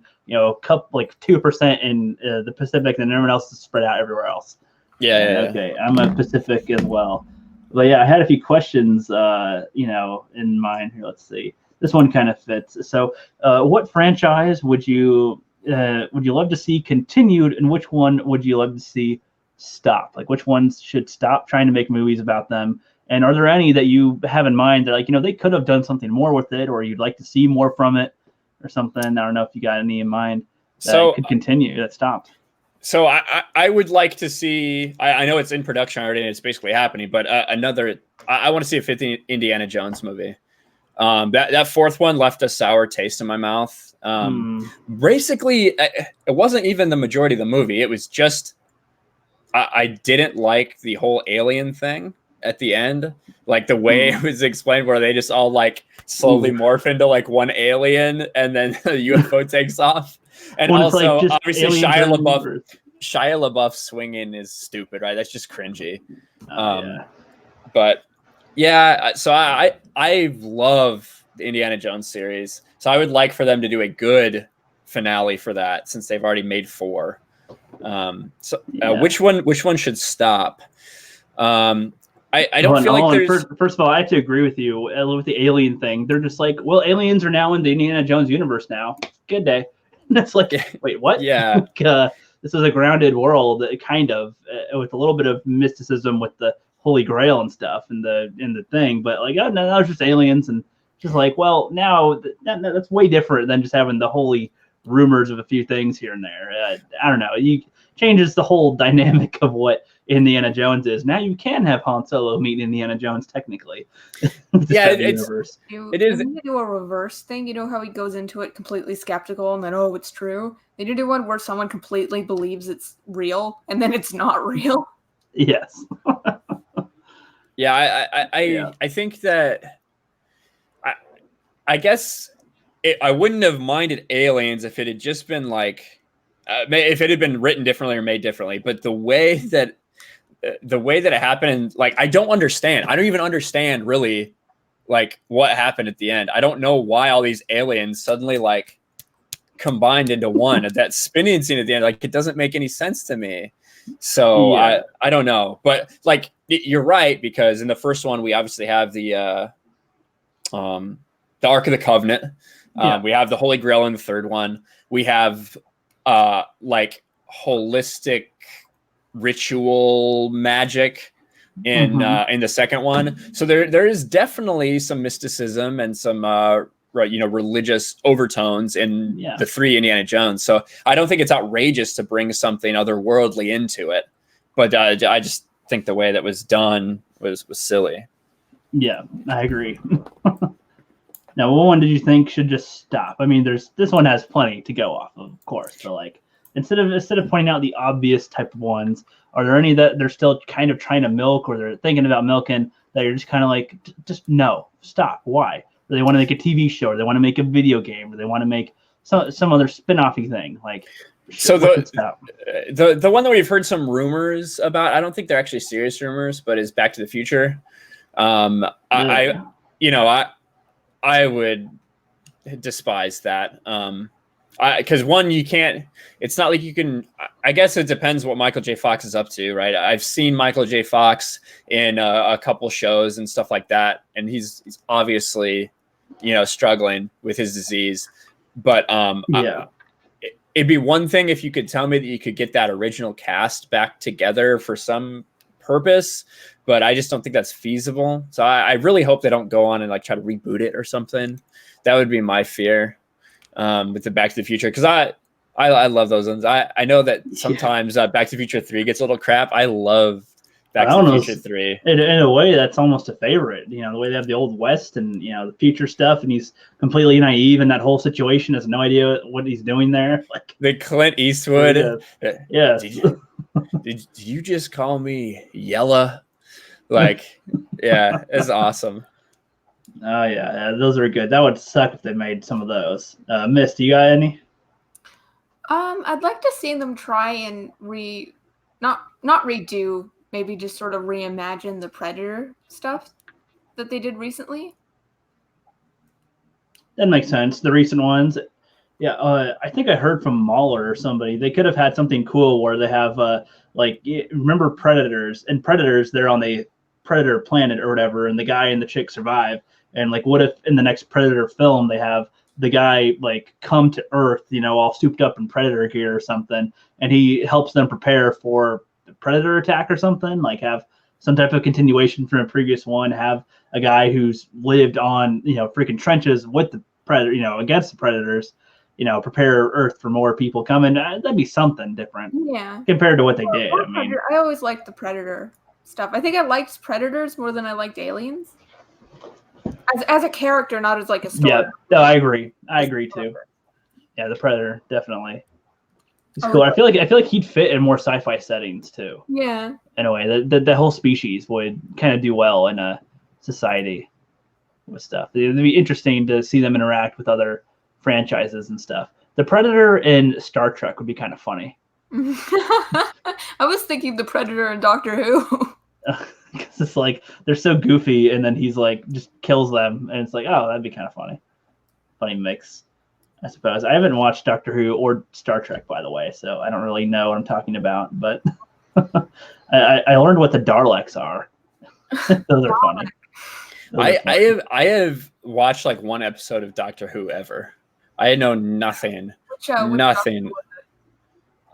S1: couple like 2% in the Pacific, and everyone else is spread out everywhere else.
S8: Yeah.
S1: Okay, I'm a Pacific as well. But yeah, I had a few questions in mind here. Let's see. This one kind of fits. So, what franchise would you love to see continued, and which one would you love to see stop? Like, which ones should stop trying to make movies about them? And are there any that you have in mind that, like, they could have done something more with it, or you'd like to see more from it, or something? I don't know if you got any in mind that could continue, that stopped.
S8: So I would like to see. I know it's in production already, and it's basically happening. But I want to see a 50 Indiana Jones movie. That fourth one left a sour taste in my mouth. Basically, it wasn't even the majority of the movie. It was just I didn't like the whole alien thing at the end, like the way it was explained, where they just all like slowly morph into like one alien, and then the UFO takes off. And also, like, obviously, Shia LaBeouf swinging is stupid, right? That's just cringy. But yeah, so I love the Indiana Jones series, so I would like for them to do a good finale for that, since they've already made 4. Which one should stop? I don't feel like there's.
S1: First of all, I have to agree with you with the alien thing. They're just like, well, aliens are now in the Indiana Jones universe now. Good day. That's like, wait, what?
S8: Yeah.
S1: this is a grounded world, kind of, with a little bit of mysticism with the Holy Grail and stuff in the thing. But like, oh no, it's just aliens, and just like, well, now that's way different than just having the holy rumors of a few things here and there. I don't know. You changes the whole dynamic of what Indiana Jones is. Now you can have Han Solo meet Indiana Jones technically.
S8: Yeah, it is.
S3: They need to do a reverse thing. You know how he goes into it completely skeptical and then, oh, it's true. They need to do one where someone completely believes it's real and then it's not real.
S1: Yes.
S8: Yeah, I think that I guess I wouldn't have minded Aliens if it had just been like if it had been written differently or made differently. But the way that it happened, like, I don't understand. I don't even understand really like what happened at the end. I don't know why all these aliens suddenly like combined into one. That spinning scene at the end, like, it doesn't make any sense to me. So
S1: Yeah.
S8: I don't know, but like you're right, because in the first one we obviously have the Ark of the Covenant. We have the Holy Grail in the third one. We have like holistic ritual magic in the second one. So there is definitely some mysticism and some religious overtones in the three Indiana Jones. So I don't think it's outrageous to bring something otherworldly into it, but I just think the way that was done was silly.
S1: Yeah, I agree. Now, what one did you think should just stop? I mean, this one has plenty to go off of course, but like, instead of pointing out the obvious type of ones, are there any that they're still kind of trying to milk, or they're thinking about milking, that you're just kind of like, just no, stop? Why? Or they want to make a TV show, or they want to make a video game, or they want to make some other spin-offy thing. Like,
S8: so the one that we've heard some rumors about, I don't think they're actually serious rumors, but is Back to the Future. I would despise that. Because one, you can't, it's not like you can, I guess it depends what Michael J. Fox is up to, right? I've seen Michael J. Fox in a couple shows and stuff like that, and he's obviously, struggling with his disease. But it'd be one thing if you could tell me that you could get that original cast back together for some purpose, but I just don't think that's feasible. So I really hope they don't go on and like try to reboot it or something. That would be my fear. With the Back to the Future, because I love those ones. I know that sometimes Back to the Future 3 gets a little crap. I love Back to the Future 3.
S1: In a way, that's almost a favorite. The way they have the Old West and the future stuff, and he's completely naive in that whole situation, has no idea what he's doing there. Like
S8: the Clint Eastwood.
S1: Yeah.
S8: Did you just call me Yella? Like, yeah, it's awesome.
S1: Oh yeah, those are good. That would suck if they made some of those. Miss, do you got any?
S3: I'd like to see them try and not redo, maybe just sort of reimagine the Predator stuff that they did recently.
S1: That makes sense. The recent ones, yeah. I think I heard from Mahler or somebody. They could have had something cool where they have remember Predators, and Predators, they're on the Predator planet or whatever, and the guy and the chick survive. And like, what if in the next Predator film they have the guy like come to Earth, all souped up in Predator gear or something, and he helps them prepare for the Predator attack or something? Like, have some type of continuation from a previous one. Have a guy who's lived on freaking trenches with the Predator, against the Predators, prepare Earth for more people coming. That'd be something different.
S3: Yeah.
S1: Compared to what they did.
S3: I always liked the Predator stuff. I think I liked Predators more than I liked Aliens. As a character, not as like a story.
S1: Yeah, no, I agree. I agree too. Yeah, the Predator definitely. It's cool. I feel like he'd fit in more sci-fi settings too.
S3: Yeah.
S1: In a way, the whole species would kind of do well in a society with stuff. It'd be interesting to see them interact with other franchises and stuff. The Predator in Star Trek would be kind of funny.
S3: I was thinking the Predator in Doctor Who.
S1: Because it's like they're so goofy, and then he's like just kills them, and it's like, oh, that'd be kind of funny mix, I suppose. I haven't watched Doctor Who or Star Trek, by the way, so I don't really know what I'm talking about. But I learned what the Daleks are. Those are funny.
S8: I have watched like one episode of Doctor Who ever. I know nothing.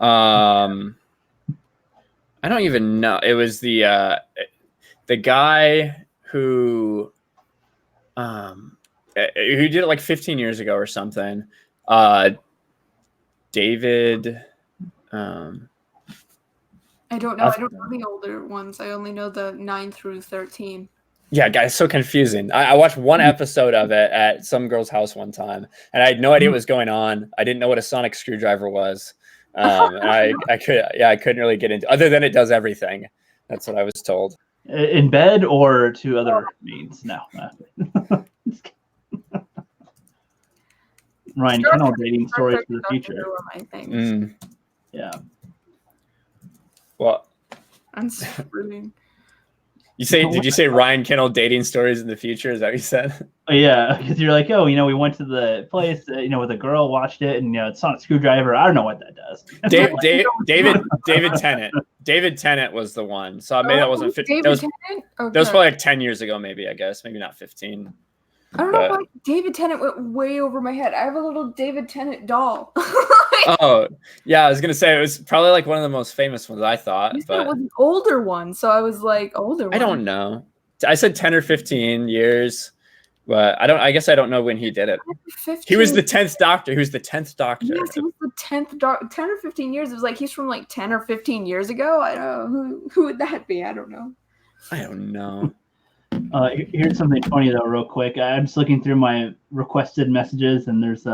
S8: I don't even know. It was the guy who did it like 15 years ago or something. David.
S3: I don't know. I don't know the older ones. I only know the 9 through 13.
S8: Yeah, guys, so confusing. I watched one episode of it at some girl's house one time, and I had no idea what was going on. I didn't know what a sonic screwdriver was. And I couldn't really get into, other than it does everything. That's what I was told.
S1: In bed or to other means? No. Ryan Kennel dating stories for the future. Yeah.
S8: What?
S3: I'm screaming.
S8: Did you say Ryan Kennel dating stories in the future? Is that what you said?
S1: Yeah, because you're like, oh, we went to the place, with a girl, watched it, and it's not a screwdriver. I don't know what that does.
S8: David Tennant. David Tennant was the one. So maybe that wasn't 15. That was probably like 10 years ago, maybe, I guess. Maybe not 15.
S3: I don't know why David Tennant went way over my head. I have a little David Tennant doll.
S8: Oh, yeah, I was gonna say it was probably like one of the most famous ones, I thought.
S3: You said it was an older one, so I was like, older one.
S8: I don't know. I said 10 or 15 years, but I guess I don't know when he did it.
S3: 15.
S8: He was the 10th Doctor. He was the 10th Doctor.
S3: Yes, he was the 10th Doctor. 10 or 15 years. It was like he's from like 10 or 15 years ago. I don't know. Who would that be? I don't know.
S1: Here's something funny though, real quick. I'm just looking through my requested messages, and there's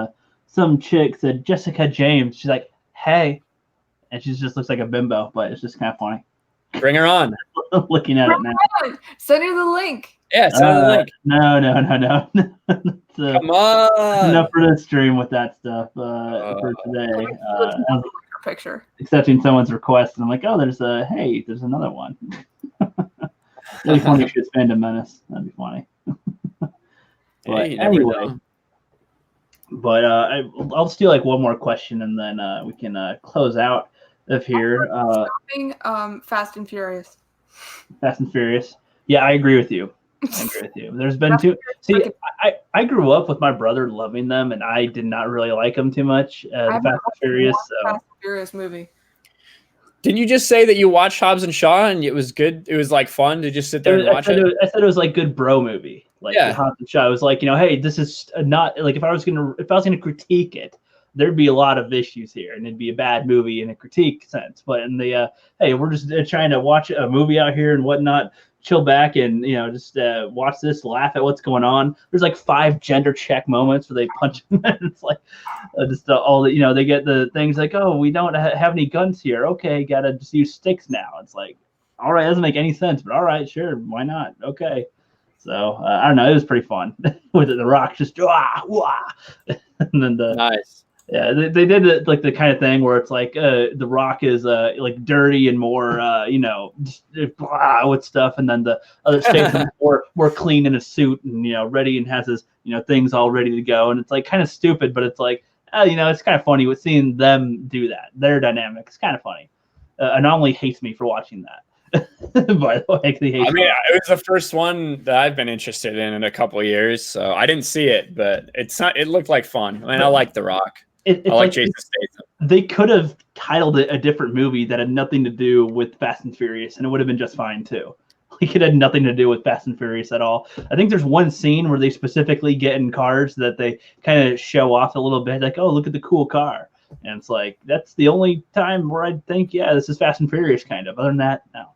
S1: some chick said Jessica James. She's like, "Hey," and she just looks like a bimbo, but it's just kind of funny.
S8: Bring her on.
S1: Looking at it now.
S3: Send her the link.
S8: Yeah, send her the link.
S1: No.
S8: Come on.
S1: Enough for the stream with that stuff for today.
S3: Picture.
S1: Accepting someone's request, and I'm like, oh, there's another one. Really funny if it's Phantom Menace. That'd be funny. But anyway. But I'll steal like one more question, and then we can close out of here.
S3: Fast and Furious.
S1: Fast and Furious. Yeah, I agree with you. There's been two. See, I grew up with my brother loving them, and I did not really like them too much. The Fast and Furious.
S3: Fast and Furious movie.
S8: Didn't you just say that you watched Hobbs and Shaw and it was good? It was like fun to just sit there and watch it?
S1: I said it was like good bro movie. Like Hobbs and Shaw. I was like, hey, this is not like if I was gonna critique it, there'd be a lot of issues here, and it'd be a bad movie in a critique sense. But in the hey, we're just trying to watch a movie out here and whatnot. Chill back and just watch this, laugh at what's going on. There's like 5 gender check moments where they punch him. It's like just all the they get the things like, oh, we don't have any guns here. Okay, gotta just use sticks now. It's like, all right, doesn't make any sense, but all right, sure, why not? Okay, so I don't know, it was pretty fun with the Rock just and then
S8: nice.
S1: Yeah, they did it like the kind of thing where it's like the Rock is like dirty and more with stuff, and then the other Statham more clean in a suit and ready and has his things all ready to go, and it's like kind of stupid, but it's like it's kind of funny with seeing them do that. Their dynamic is kind of funny. Anomaly hates me for watching that. By the way,
S8: it was the first one that I've been interested in a couple of years, so I didn't see it, but it looked like fun. I mean, I like The Rock. I like Jason Statham.
S1: They could have titled it a different movie that had nothing to do with Fast and Furious, and it would have been just fine too. Like it had nothing to do with Fast and Furious at all. I think there's one scene where they specifically get in cars that they kind of show off a little bit, like, oh, look at the cool car. And it's like, that's the only time where I think, yeah, this is Fast and Furious kind of. Other than that, no.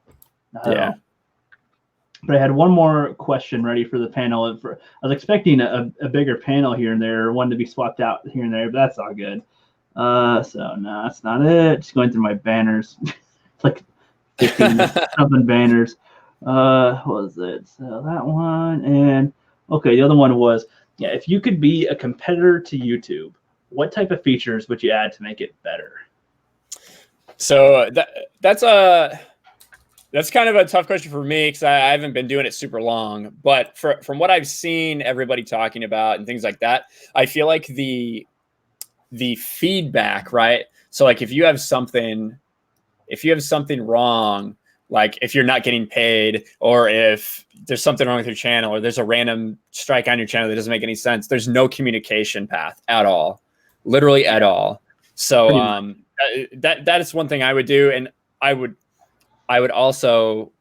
S8: Yeah.
S1: But I had one more question ready for the panel. I was expecting a bigger panel here and there, one to be swapped out here and there, but that's all good. So no, that's not it. Just going through my banners. It's like 15 something banners. What was it? So that one, and okay, the other one was, yeah, if you could be a competitor to YouTube, what type of features would you add to make it better?
S8: So that's kind of a tough question for me because I haven't been doing it super long. But from what I've seen everybody talking about and things like that, I feel like the feedback, right? So like if you have something wrong, like if you're not getting paid, or if there's something wrong with your channel, or there's a random strike on your channel that doesn't make any sense, there's no communication path at all, literally at all. So that is one thing I would do, and I would also,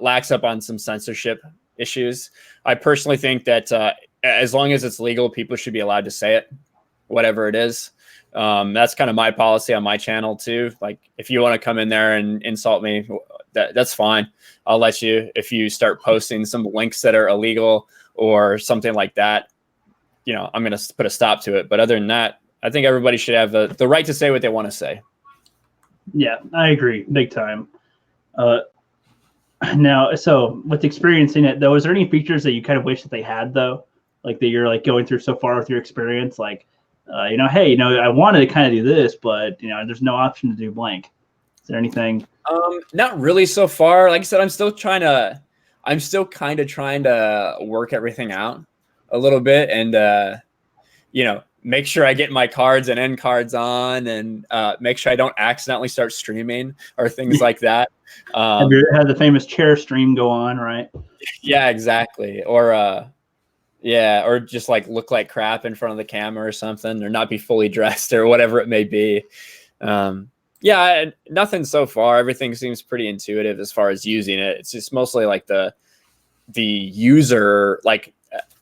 S8: lax up on some censorship issues. I personally think that as long as it's legal, people should be allowed to say it, whatever it is. That's kind of my policy on my channel too. Like, if you want to come in there and insult me, that's fine. I'll let you. If you start posting some links that are illegal or something like that, I'm going to put a stop to it. But other than that, I think everybody should have the right to say what they want to say.
S1: Yeah, I agree, big time. Now, so with experiencing it though, is there any features that you kind of wish that they had though, like that you're like going through so far with your experience, like, hey, I wanted to kind of do this, but there's no option to do blank. Is there anything?
S8: Not really so far. Like I said, I'm still kind of trying to work everything out a little bit, and make sure I get my cards and end cards on, and make sure I don't accidentally start streaming or things like that.
S1: Have the famous chair stream go on, right?
S8: Yeah, exactly. Or just like look like crap in front of the camera or something, or not be fully dressed or whatever it may be. Nothing so far. Everything seems pretty intuitive as far as using it. It's just mostly like the user, like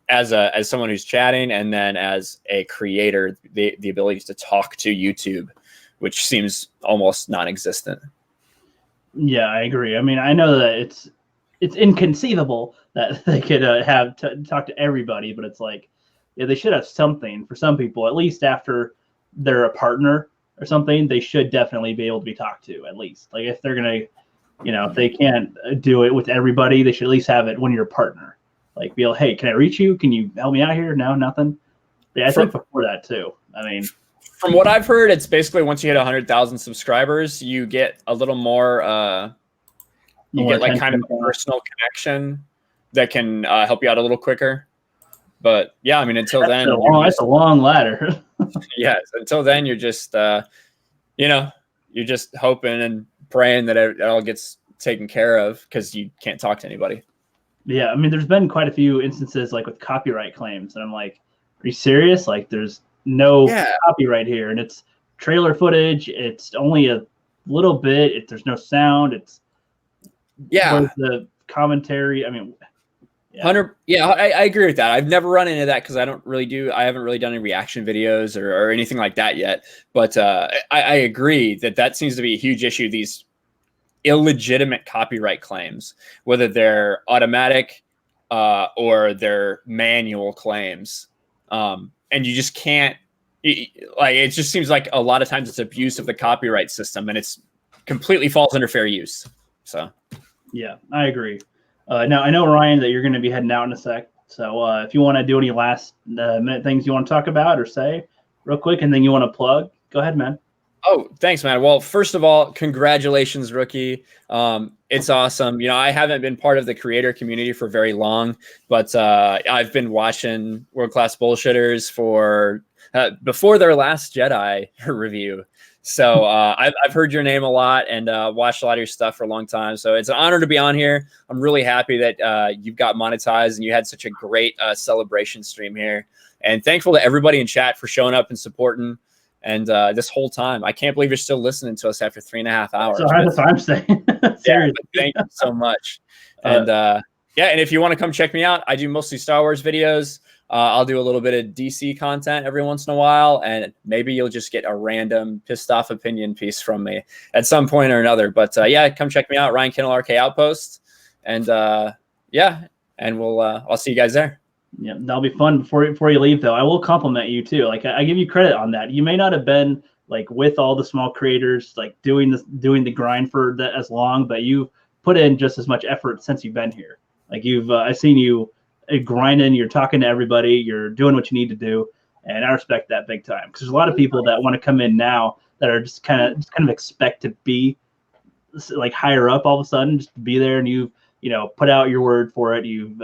S8: as someone who's chatting, and then as a creator, the ability to talk to YouTube, which seems almost non-existent.
S1: Yeah, I agree. I mean, I know that it's inconceivable that they could talk to everybody, but it's like, they should have something for some people, at least after they're a partner or something. They should definitely be able to be talked to, at least. Like, if they're gonna, if they can't do it with everybody, they should at least have it when you're a partner. Like, be like, hey, can I reach you? Can you help me out here? No, nothing. Yeah, I think before that too. I mean,
S8: from what I've heard, it's basically once you hit 100,000 subscribers, you get a little more. You get like kind of a personal connection that can help you out a little quicker. But yeah, I mean, until then,
S1: that's a long ladder.
S8: Yes, until then, you're just you're just hoping and praying that it all gets taken care of, because you can't talk to anybody.
S1: Yeah, I mean, there's been quite a few instances like with copyright claims, and I'm like, are you serious? Like, there's no copyright here, and it's trailer footage. It's only a little bit. There's no sound. It's the commentary. I mean,
S8: I agree with that. I've never run into that because I haven't really done any reaction videos or anything like that yet. But I agree that seems to be a huge issue. These illegitimate copyright claims, whether they're automatic or they're manual claims, and you just can't. It just seems like a lot of times it's abuse of the copyright system, and it's completely falls under fair use. So,
S1: yeah, I agree. Now, I know, Ryan, that you're going to be heading out in a sec. So if you want to do any last minute things you want to talk about or say real quick, and then you want to plug, go ahead, man.
S8: Oh, thanks, man. Well, first of all, congratulations, rookie. It's awesome. I haven't been part of the creator community for very long, but I've been watching World Class Bullshitters for before their Last Jedi review. So I've heard your name a lot and watched a lot of your stuff for a long time. So it's an honor to be on here. I'm really happy that you've got monetized and you had such a great celebration stream here. And thankful to everybody in chat for showing up and supporting. And this whole time, I can't believe you're still listening to us after 3.5 hours.
S1: That's what I'm saying.
S8: Thank you so much. And and if you want to come check me out, I do mostly Star Wars videos. I'll do a little bit of DC content every once in a while, and maybe you'll just get a random pissed off opinion piece from me at some point or another. But come check me out, Ryan Kindle RK Outpost, and and we'll I'll see you guys there.
S1: Yeah, that'll be fun. Before you leave, though, I will compliment you too. Like, I give you credit on that. You may not have been like with all the small creators, like doing the grind for that as long, but you put in just as much effort since you've been here. Like, I've seen you grinding. You're talking to everybody. You're doing what you need to do, and I respect that big time. Because there's a lot of people that want to come in now that are just kind of expect to be like higher up all of a sudden, just to be there, and you've put out your word for it. You've,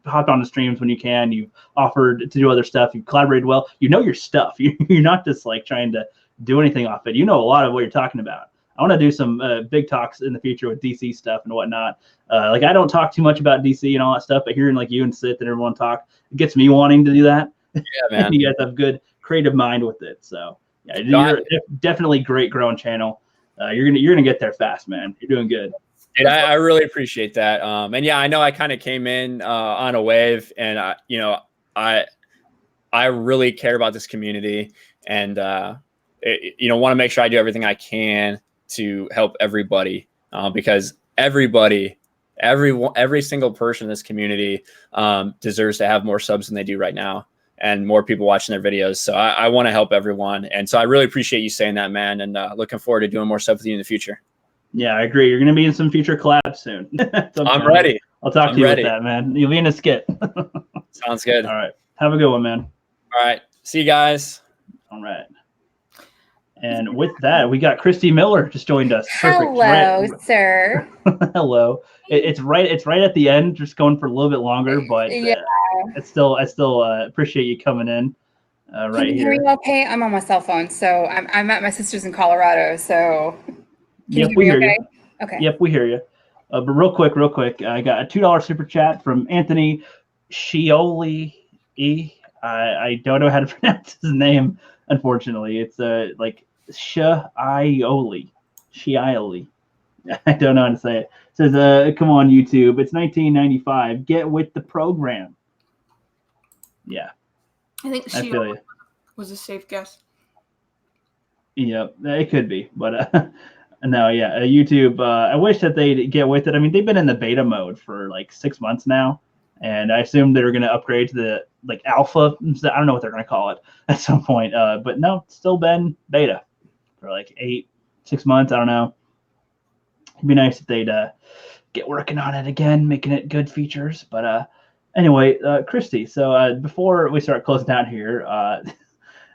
S1: hopped on the streams when you can. You've offered to do other stuff. You've collaborated well. You know your stuff. You're not just like trying to do anything off it. You know a lot of what you're talking about. I want to do some big talks in the future with DC stuff and whatnot. Like, I don't talk too much about DC and all that stuff, but hearing like you and Sith and everyone talk, it gets me wanting to do that.
S8: Yeah, man.
S1: And you guys have good creative mind with it. So Yeah, you're definitely great growing channel. You're gonna get there fast, man. You're doing good.
S8: Dude, I really appreciate that. And yeah, I know I kind of came in on a wave, and I really care about this community, and want to make sure I do everything I can to help everybody, because every single person in this community deserves to have more subs than they do right now, and more people watching their videos. So I want to help everyone, and so I really appreciate you saying that, man, and looking forward to doing more stuff with you in the future.
S1: Yeah, I agree. You're going to be in some future collabs soon.
S8: I'm ready.
S1: I'll talk to you with that, man. You'll be in a skit.
S8: Sounds good.
S1: All right. Have a good one, man.
S8: All right. See you guys.
S1: All right. And with that, we got Christy Miller just joined us. Perfect.
S16: Hello, sir.
S1: Hello. It's right at the end, just going for a little bit longer, but
S16: yeah.
S1: I still appreciate you coming in right
S16: Can you
S1: here.
S16: hear me okay? I'm on my cell phone, so I'm at my sister's in Colorado, so
S1: Yep, we hear you.
S16: Okay.
S1: Yep, we hear you. But real quick, I got a $2 super chat from Anthony Shioli. I don't know how to pronounce his name, unfortunately. It's like Shioli. I don't know how to say it. It says, come on, YouTube. It's 1995. Get with the program. Yeah.
S3: I think Shioli was a safe guess.
S1: Yep, it could be, but no, yeah, YouTube. I wish that they'd get with it. I mean, they've been in the beta mode for like 6 months now, and I assume they're going to upgrade to the like alpha. I don't know what they're going to call it at some point. But no, it's still been beta for like 6 months. I don't know. It'd be nice if they'd get working on it again, making it good features. But anyway, Christy. So before we start closing down here, I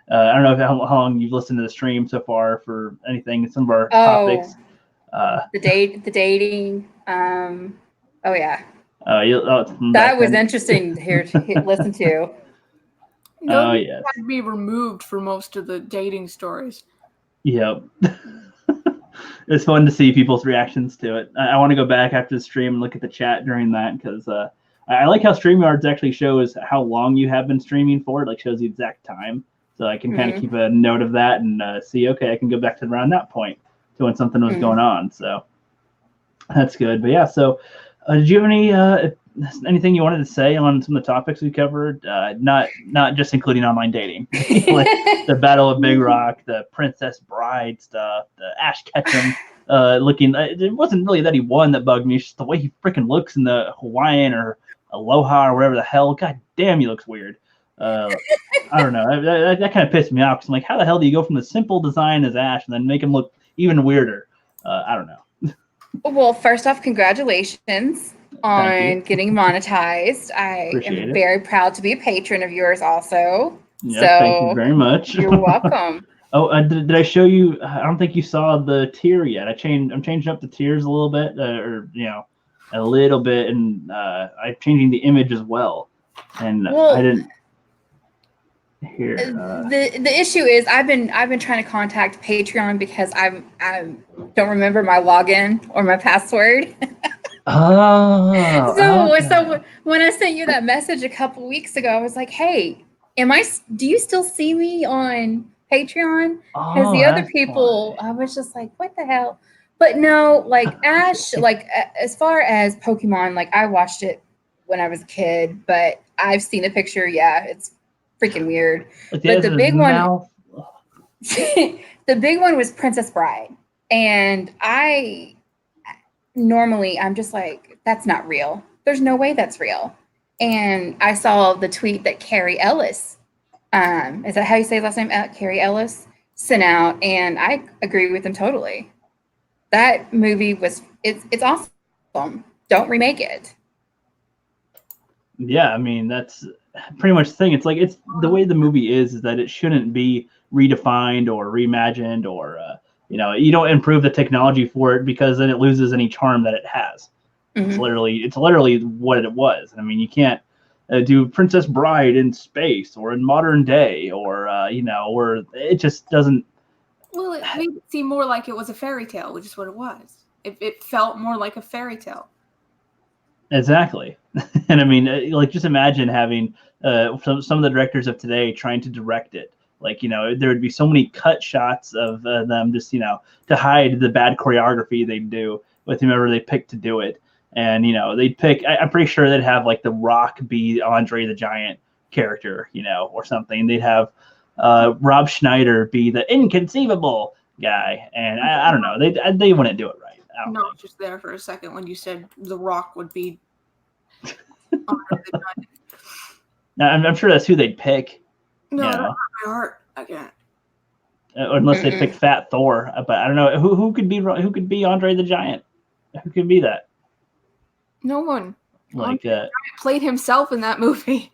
S1: don't know how long you've listened to the stream so far for anything. Some of our topics.
S16: The dating. Oh yeah.
S1: That
S16: was interesting to hear to listen to.
S1: Oh yeah.
S3: Had to be removed for most of the dating stories.
S1: Yep. It's fun to see people's reactions to it. I want to go back after the stream and look at the chat during that, because I like how StreamYards actually shows how long you have been streaming for. It like shows the exact time. So I can kind of keep a note of that and see, okay, I can go back to around that point to when something was going on. So that's good. But yeah, so did you have anything you wanted to say on some of the topics we covered? Not just including online dating, like the Battle of Big Rock, the Princess Bride stuff, the Ash Ketchum looking. It wasn't really that he won that bugged me. It's just the way he freaking looks in the Hawaiian or Aloha or whatever the hell. God damn, he looks weird. I don't know. That kind of pissed me off because I'm like, how the hell do you go from the simple design as Ash and then make him look even weirder? I don't know.
S16: Well, first off, congratulations on getting monetized. I am very proud to be a patron of yours also.
S1: Yeah, so thank you very much.
S16: You're welcome.
S1: Did I show you? I don't think you saw the tier yet. I'm changing up the tiers a little bit, a little bit, and I'm changing the image as well. And I didn't. Here,
S16: the issue is I've been trying to contact Patreon because I don't remember my login or my password. So when I sent you that message a couple weeks ago, I was like, hey, do you still see me on Patreon? Because the other people, I was just like, what the hell? But no, like Ash, like as far as Pokemon, like I watched it when I was a kid, but I've seen a picture. Yeah, it's freaking weird. But the big one, the big one was Princess Bride, and I'm just like, that's not real. There's no way that's real. And I saw the tweet that Carrie Ellis, is that how you say his last name? Carrie Ellis sent out, and I agree with him totally. That movie it's awesome. Don't remake it.
S1: Yeah, I mean that's pretty much the thing. It's like the way the movie is that it shouldn't be redefined or reimagined or you don't improve the technology for it because then it loses any charm that it has. Mm-hmm. It's literally what it was. I mean, you can't do Princess Bride in space or in modern day or or it just doesn't.
S3: Well, it made it seem more like it was a fairy tale, which is what it was. It felt more like a fairy tale.
S1: Exactly. And I mean, like, just imagine having some of the directors of today trying to direct it. Like, there would be so many cut shots of them just, to hide the bad choreography they'd do with whomever they picked to do it. And, they'd pick, I'm pretty sure they'd have like The Rock be Andre the Giant character, or something. They'd have Rob Schneider be the inconceivable guy. And I don't know, they wouldn't do it right.
S3: No, just there for a second when you said The Rock would be.
S1: I'm sure that's who they'd pick.
S3: No, that's not my heart. I can't.
S1: Unless they pick Fat Thor, but I don't know who could be Andre the Giant. Who could be that?
S3: No one.
S1: Like
S3: played himself in that movie.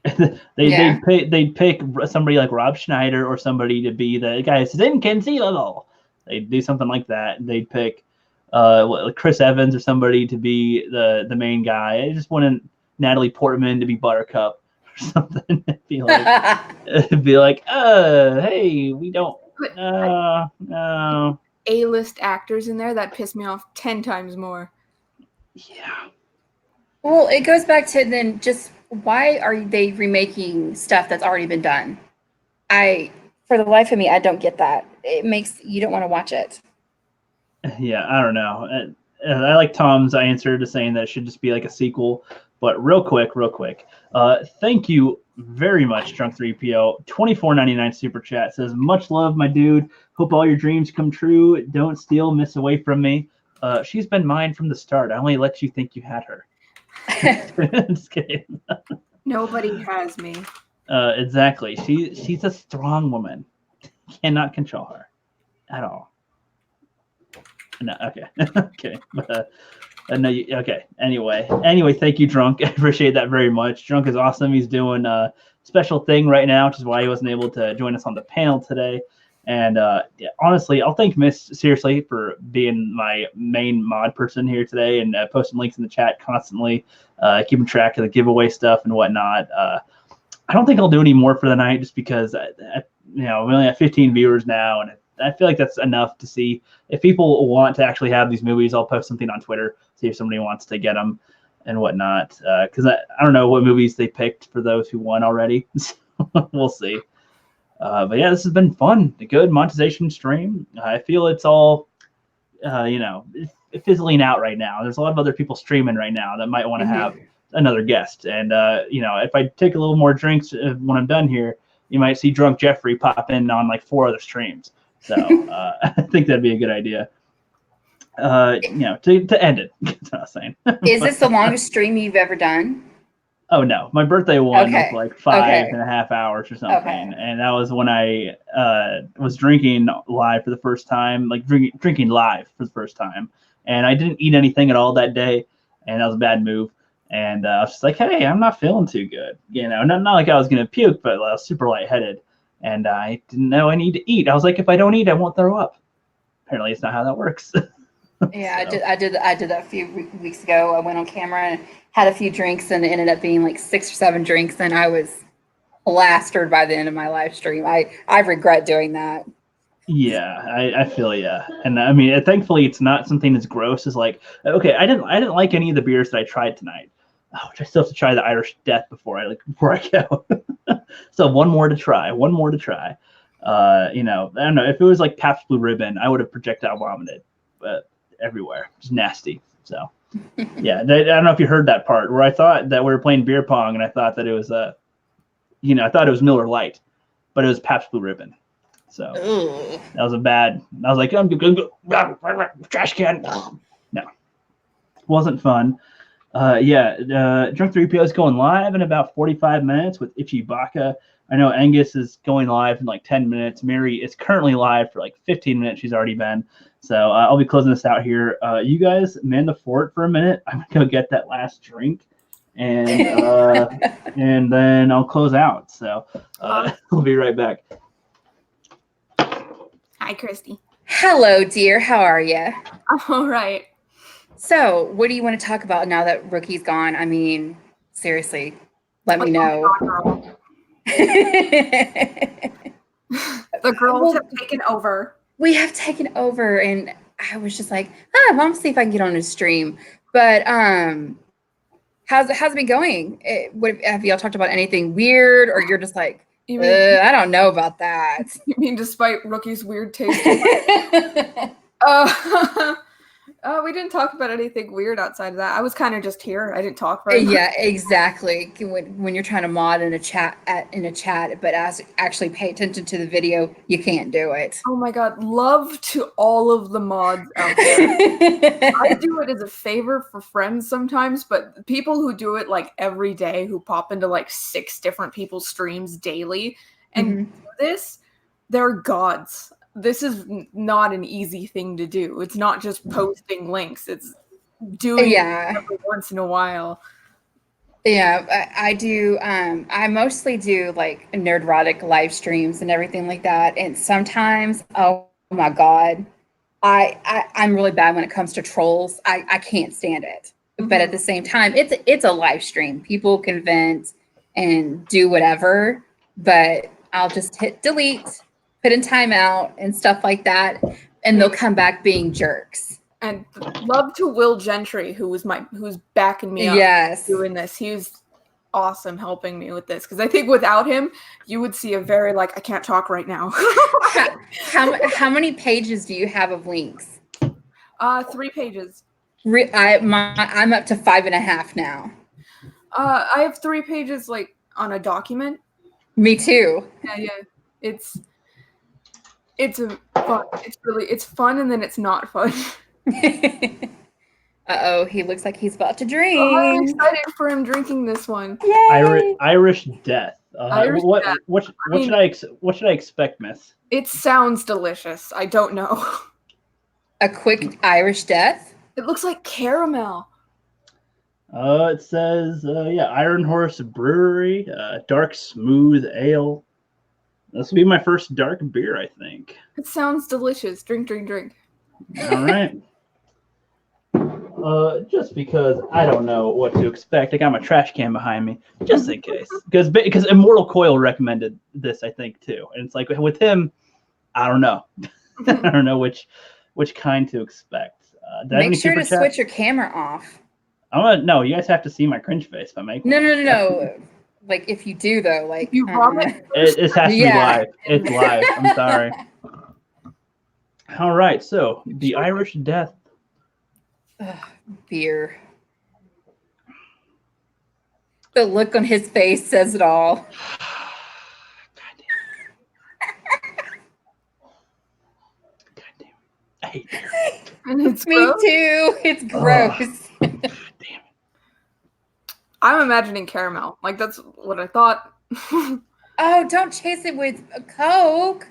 S1: They'd pick somebody like Rob Schneider or somebody to be the guy who's inconceivable. They'd do something like that. They'd pick Chris Evans or somebody to be the main guy. I just wanted Natalie Portman to be Buttercup or something. It'd be like, hey, we don't. No.
S3: A-list actors in there that piss me off 10 times more.
S1: Yeah.
S16: Well, it goes back to then just why are they remaking stuff that's already been done? For the life of me, I don't get that. It makes you don't want to watch it.
S1: Yeah, I don't know. I like Tom's answer to saying that it should just be like a sequel. But real quick, thank you very much, Drunk3PO. $24.99 super chat says, much love, my dude. Hope all your dreams come true. Don't steal Miss away from me. She's been mine from the start. I only let you think you had her. Just kidding.
S3: Nobody has me.
S1: Exactly. She's a strong woman. Cannot control her at all. No, okay. Okay. No, okay. Anyway, thank you, Drunk. I appreciate that very much. Drunk is awesome. He's doing a special thing right now, which is why he wasn't able to join us on the panel today. And honestly, I'll thank Miss seriously for being my main mod person here today and posting links in the chat constantly, keeping track of the giveaway stuff and whatnot. I don't think I'll do any more for the night just because we only have 15 viewers now, and I feel like that's enough to see if people want to actually have these movies. I'll post something on Twitter, see if somebody wants to get them and whatnot. Because I don't know what movies they picked for those who won already. So we'll see. But yeah, this has been fun. A good monetization stream. I feel it's all, fizzling out right now. There's a lot of other people streaming right now that might want to have another guest. And, if I take a little more drinks when I'm done here, you might see Drunk Jeffrey pop in on like 4 other streams. So I think that'd be a good idea. To end it. That's what I was saying.
S16: Is this the longest stream you've ever done?
S1: Oh no, my birthday one was like 5.5 hours or something, and that was when I was drinking live for the first time, like drinking live for the first time, and I didn't eat anything at all that day, and that was a bad move. And I was just like, hey, I'm not feeling too good, not like I was gonna puke, but I was super lightheaded. And I didn't know I need to eat. I was like, if I don't eat, I won't throw up. Apparently, it's not how that works.
S16: Yeah, so. I did that a few weeks ago. I went on camera and had a few drinks, and it ended up being like 6 or 7 drinks, and I was plastered by the end of my live stream. I regret doing that.
S1: Yeah, I feel yeah, and I mean, thankfully, it's not something as gross as like, okay, I didn't like any of the beers that I tried tonight. Which I still have to try the Irish Death before I go. So one more to try. I don't know, if it was like Pabst Blue Ribbon, I would have projectile vomited, but everywhere, just nasty. So yeah, I don't know if you heard that part where I thought that we were playing beer pong and I thought that it was I thought it was Miller Lite, but it was Pabst Blue Ribbon. So that was I was like, I'm gonna trash can. No, wasn't fun. Drunk 3PO is going live in about 45 minutes with Itchy Baka. I know Angus is going live in like 10 minutes. Mary is currently live for like 15 minutes. She's already been. So I'll be closing this out here. You guys man the fort for a minute. I'm going to go get that last drink and and then I'll close out. So we'll be right back.
S3: Hi, Christy.
S16: Hello, dear. How are you?
S3: I'm all right.
S16: So, what do you want to talk about now that Rookie's gone? I mean, seriously, let me know.
S3: The girls have taken over.
S16: We have taken over, and I was just like, I'll see if I can get on a stream. But how's it been going? Have y'all talked about anything weird, or you're just like,
S3: You mean,
S16: I don't know about that.
S3: You mean despite Rookie's weird taste? We didn't talk about anything weird outside of that. I was kind of just here. I didn't talk very much.
S16: Yeah, exactly. When you're trying to mod in a chat, but actually pay attention to the video, you can't do it.
S3: Oh my god, love to all of the mods out there. I do it as a favor for friends sometimes, but people who do it like every day, who pop into like 6 different people's streams daily and do this, they're gods. This is not an easy thing to do. It's not just posting links. It's doing it every once in a while.
S16: Yeah, I do. I mostly do like nerdrotic live streams and everything like that. And sometimes, oh my god, I'm really bad when it comes to trolls. I can't stand it. But at the same time, it's a live stream. People can vent and do whatever. But I'll just hit delete, put in timeout and stuff like that, and they'll come back being jerks.
S3: And love to Will Gentry, who's backing me up doing this. He was awesome helping me with this, because I think without him, you would see a very I can't talk right now.
S16: How many pages do you have of links?
S3: 3 pages.
S16: I'm up to 5.5 now.
S3: I have 3 pages on a document.
S16: Me too.
S3: Yeah. It's fun. It's fun, and then it's not fun.
S16: Uh-oh, he looks like he's about to drink.
S3: Oh, I'm excited for him drinking this one.
S16: Yay!
S1: Irish Death.
S3: Irish Death.
S1: What should I expect, Miss?
S3: It sounds delicious. I don't know.
S16: A quick Irish Death?
S3: It looks like caramel.
S1: It says Iron Horse Brewery, dark smooth ale. This will be my first dark beer, I think.
S3: It sounds delicious. Drink.
S1: All right. Just because I don't know what to expect, I got my trash can behind me, just in case. Because Immortal Coil recommended this, I think, too. And it's like with him, I don't know. I don't know which kind to expect.
S16: Make sure to switch your camera off.
S1: No, you guys have to see my cringe face if I make
S16: No. Like if you do though,
S3: you vomit.
S1: It has to be live. It's live. I'm sorry. All right, so the Irish Death.
S16: Beer. The look on his face says it all.
S1: I hate beer.
S3: And it's
S16: Me
S3: gross?
S16: too. It's gross.
S3: I'm imagining caramel. That's what I thought.
S16: Oh, don't chase it with a Coke.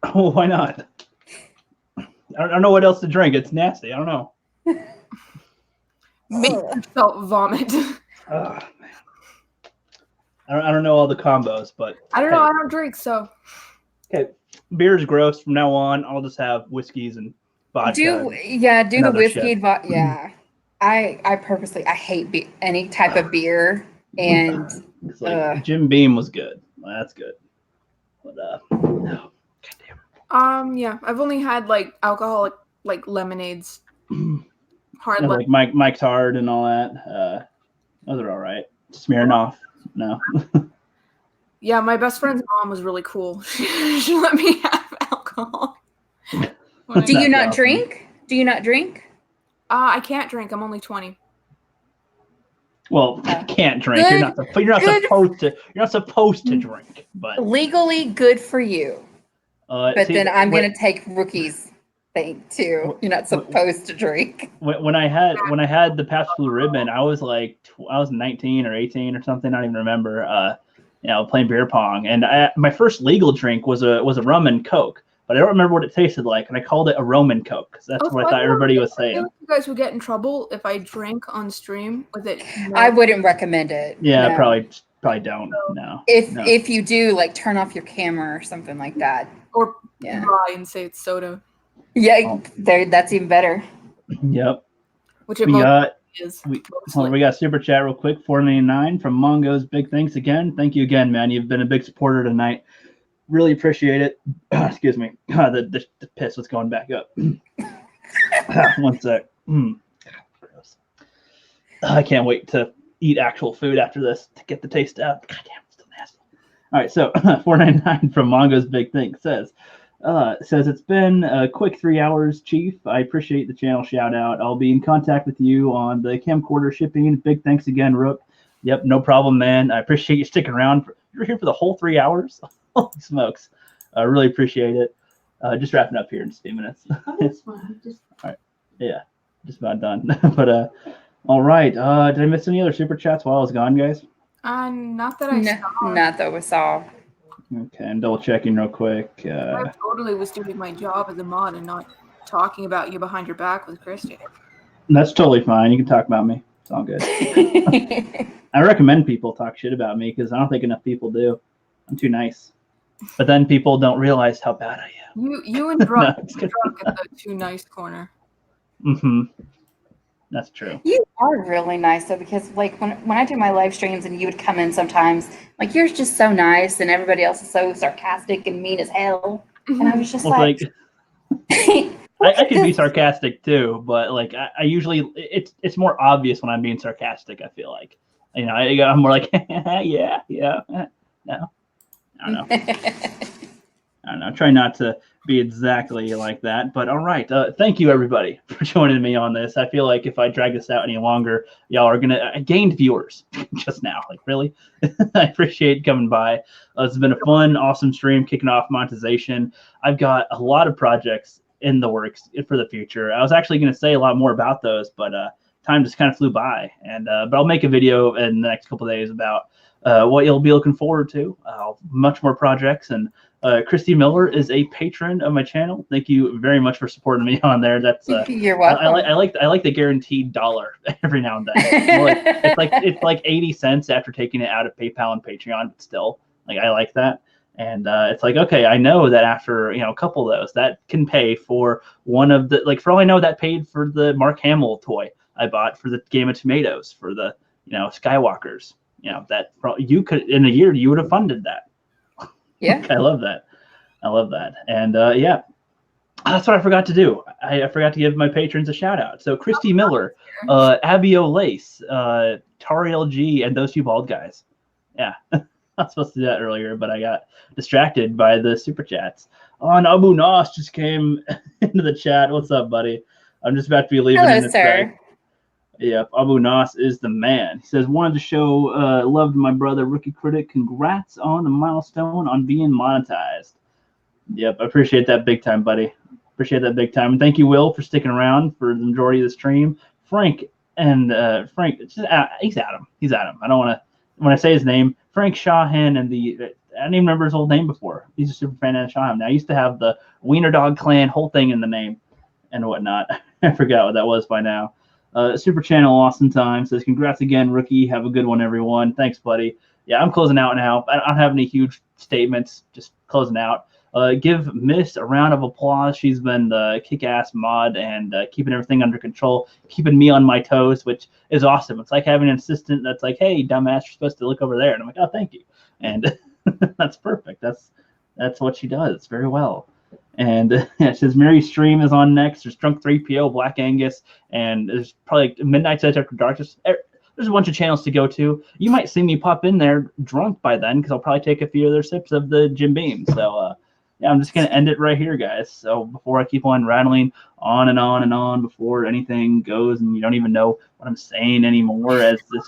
S1: Oh, why not? I don't know what else to drink. It's nasty. I don't know.
S3: Make yourself vomit.
S1: Oh, man. I don't know all the combos, but
S3: I don't know. I don't drink, so.
S1: Okay, beer's gross. From now on, I'll just have whiskeys and vodka.
S16: Do the whiskey.
S1: Yeah.
S16: I purposely I hate any type of beer, and
S1: it's Jim Beam was good. Well, that's good. But no.
S3: Yeah, I've only had alcoholic lemonades. Hard
S1: like Mike's Hard and all that. Those are all right. Smirnoff, no.
S3: Yeah, my best friend's mom was really cool. She let me have alcohol.
S16: Do you not drink? Do you not drink?
S3: I can't drink. I'm only 20.
S1: Well, can't drink. You're not supposed to. You're not supposed to drink. But
S16: legally, good for you. But then I'm gonna take Rookie's thing too. You're not supposed to drink.
S1: When I had the Pabst Blue Ribbon, I was 19 or 18 or something. I don't even remember. Playing beer pong, and my first legal drink was a rum and Coke. But I don't remember what it tasted like, and I called it a Roman Coke because that's what I thought everybody was saying.
S3: You guys would get in trouble if I drank on stream with it.
S16: I wouldn't recommend it.
S1: Yeah,
S16: no.
S1: probably don't. No.
S16: If you do, turn off your camera or something like that,
S3: or lie and say it's soda.
S16: Yeah, that's even better.
S1: Yep.
S3: Which it is.
S1: We got super chat real quick. $4.99 from Mongo's. Big thanks again. Thank you again, man. You've been a big supporter tonight. Really appreciate it. Excuse me. The piss was going back up. 1 sec. Gross. I can't wait to eat actual food after this to get the taste out. God damn, it's still nasty. All right, so 499 from Mongo's Big Thing says it's been a quick 3 hours, Chief. I appreciate the channel shout out. I'll be in contact with you on the camcorder shipping. Big thanks again, Rook. Yep, no problem, man. I appreciate you sticking around. You were here for the whole 3 hours. Holy smokes. I really appreciate it. Just wrapping up here in just a few minutes.
S14: Oh, that's fine. Just...
S1: All right. Yeah, just about done. But all right. Did I miss any other super chats while I was gone, guys?
S3: Not that I saw.
S16: Not that we saw.
S1: Okay, I'm double checking real quick.
S3: I totally was doing my job as a mod and not talking about you behind your back with Christy.
S1: That's totally fine. You can talk about me. It's all good. I recommend people talk shit about me because I don't think enough people do. I'm too nice. But then people don't realize how bad I am.
S3: You and Drunk, Drunk at the too nice corner.
S1: Mm-hmm. That's true.
S16: You are really nice though, because like when I do my live streams and you would come in sometimes, like you're just so nice and everybody else is so sarcastic and mean as hell. And I was just like
S1: I can be sarcastic too, but like I usually it's more obvious when I'm being sarcastic. I feel like, you know, I'm more like yeah, no, I don't know. I don't know. Try not to be exactly like that, but all right. Thank you everybody for joining me on this. I feel like if I drag this out any longer, y'all are gonna I gained viewers just now. Like really, I appreciate coming by. It's been a fun, awesome stream kicking off monetization. I've got a lot of projects in the works for the future. I was actually going to say a lot more about those, but time just kind of flew by. And but I'll make a video in the next couple of days about what you'll be looking forward to. Much more projects. And Christy Miller is a patron of my channel. Thank you very much for supporting me on there. That's
S16: you're welcome.
S1: I like the guaranteed $1 every now and then. It's like 80 cents after taking it out of PayPal and Patreon, but still, like I like that. And it's like, okay, I know that after, you know, a couple of those, that can pay for one of the, like, for all I know, that paid for the Mark Hamill toy I bought for the Game of Tomatoes, for the, you know, Skywalkers, you know, that you could, in a year, you would have funded that.
S16: Yeah.
S1: I love that. I love that. And yeah, that's what I forgot to do. I forgot to give my patrons a shout out. So Christy Miller, Abby O'Lace, Tariel G, and those two bald guys. Yeah. I was supposed to do that earlier, but I got distracted by the super chats. Abu Nas just came into the chat. What's up, buddy? I'm just about to be leaving.
S16: Hello, sir.
S1: Yep, Abu Nas is the man. He says, wanted to show love to my brother, Rookie Critic. Congrats on the milestone on being monetized. Yep, I appreciate that big time, buddy. Appreciate that big time. And thank you, Will, for sticking around for the majority of the stream. Frank, he's Adam. He's Adam. I don't want to, when I say his name, Frank Shahan, and I didn't even remember his old name before. He's a super fan of Shahan. Now, I used to have the Wiener Dog Clan whole thing in the name and whatnot. I forgot what that was by now. Super Channel Awesome Time says, congrats again, Rookie. Have a good one, everyone. Thanks, buddy. Yeah, I'm closing out now. I don't have any huge statements, just closing out. Give Miss a round of applause. She's been the kick-ass mod and keeping everything under control, keeping me on my toes, which is awesome. It's like having an assistant that's like, hey, dumbass, you're supposed to look over there. And I'm like, oh, thank you. And that's perfect. That's what she does very well. And it says Mary's stream is on next. There's Drunk 3PO, Black Angus, and there's probably Midnight Edge After Dark. There's a bunch of channels to go to. You might see me pop in there drunk by then because I'll probably take a few other sips of the Jim Beam. So, yeah, I'm just going to end it right here, guys. So before I keep on rattling on and on and on, before anything goes and you don't even know what I'm saying anymore as this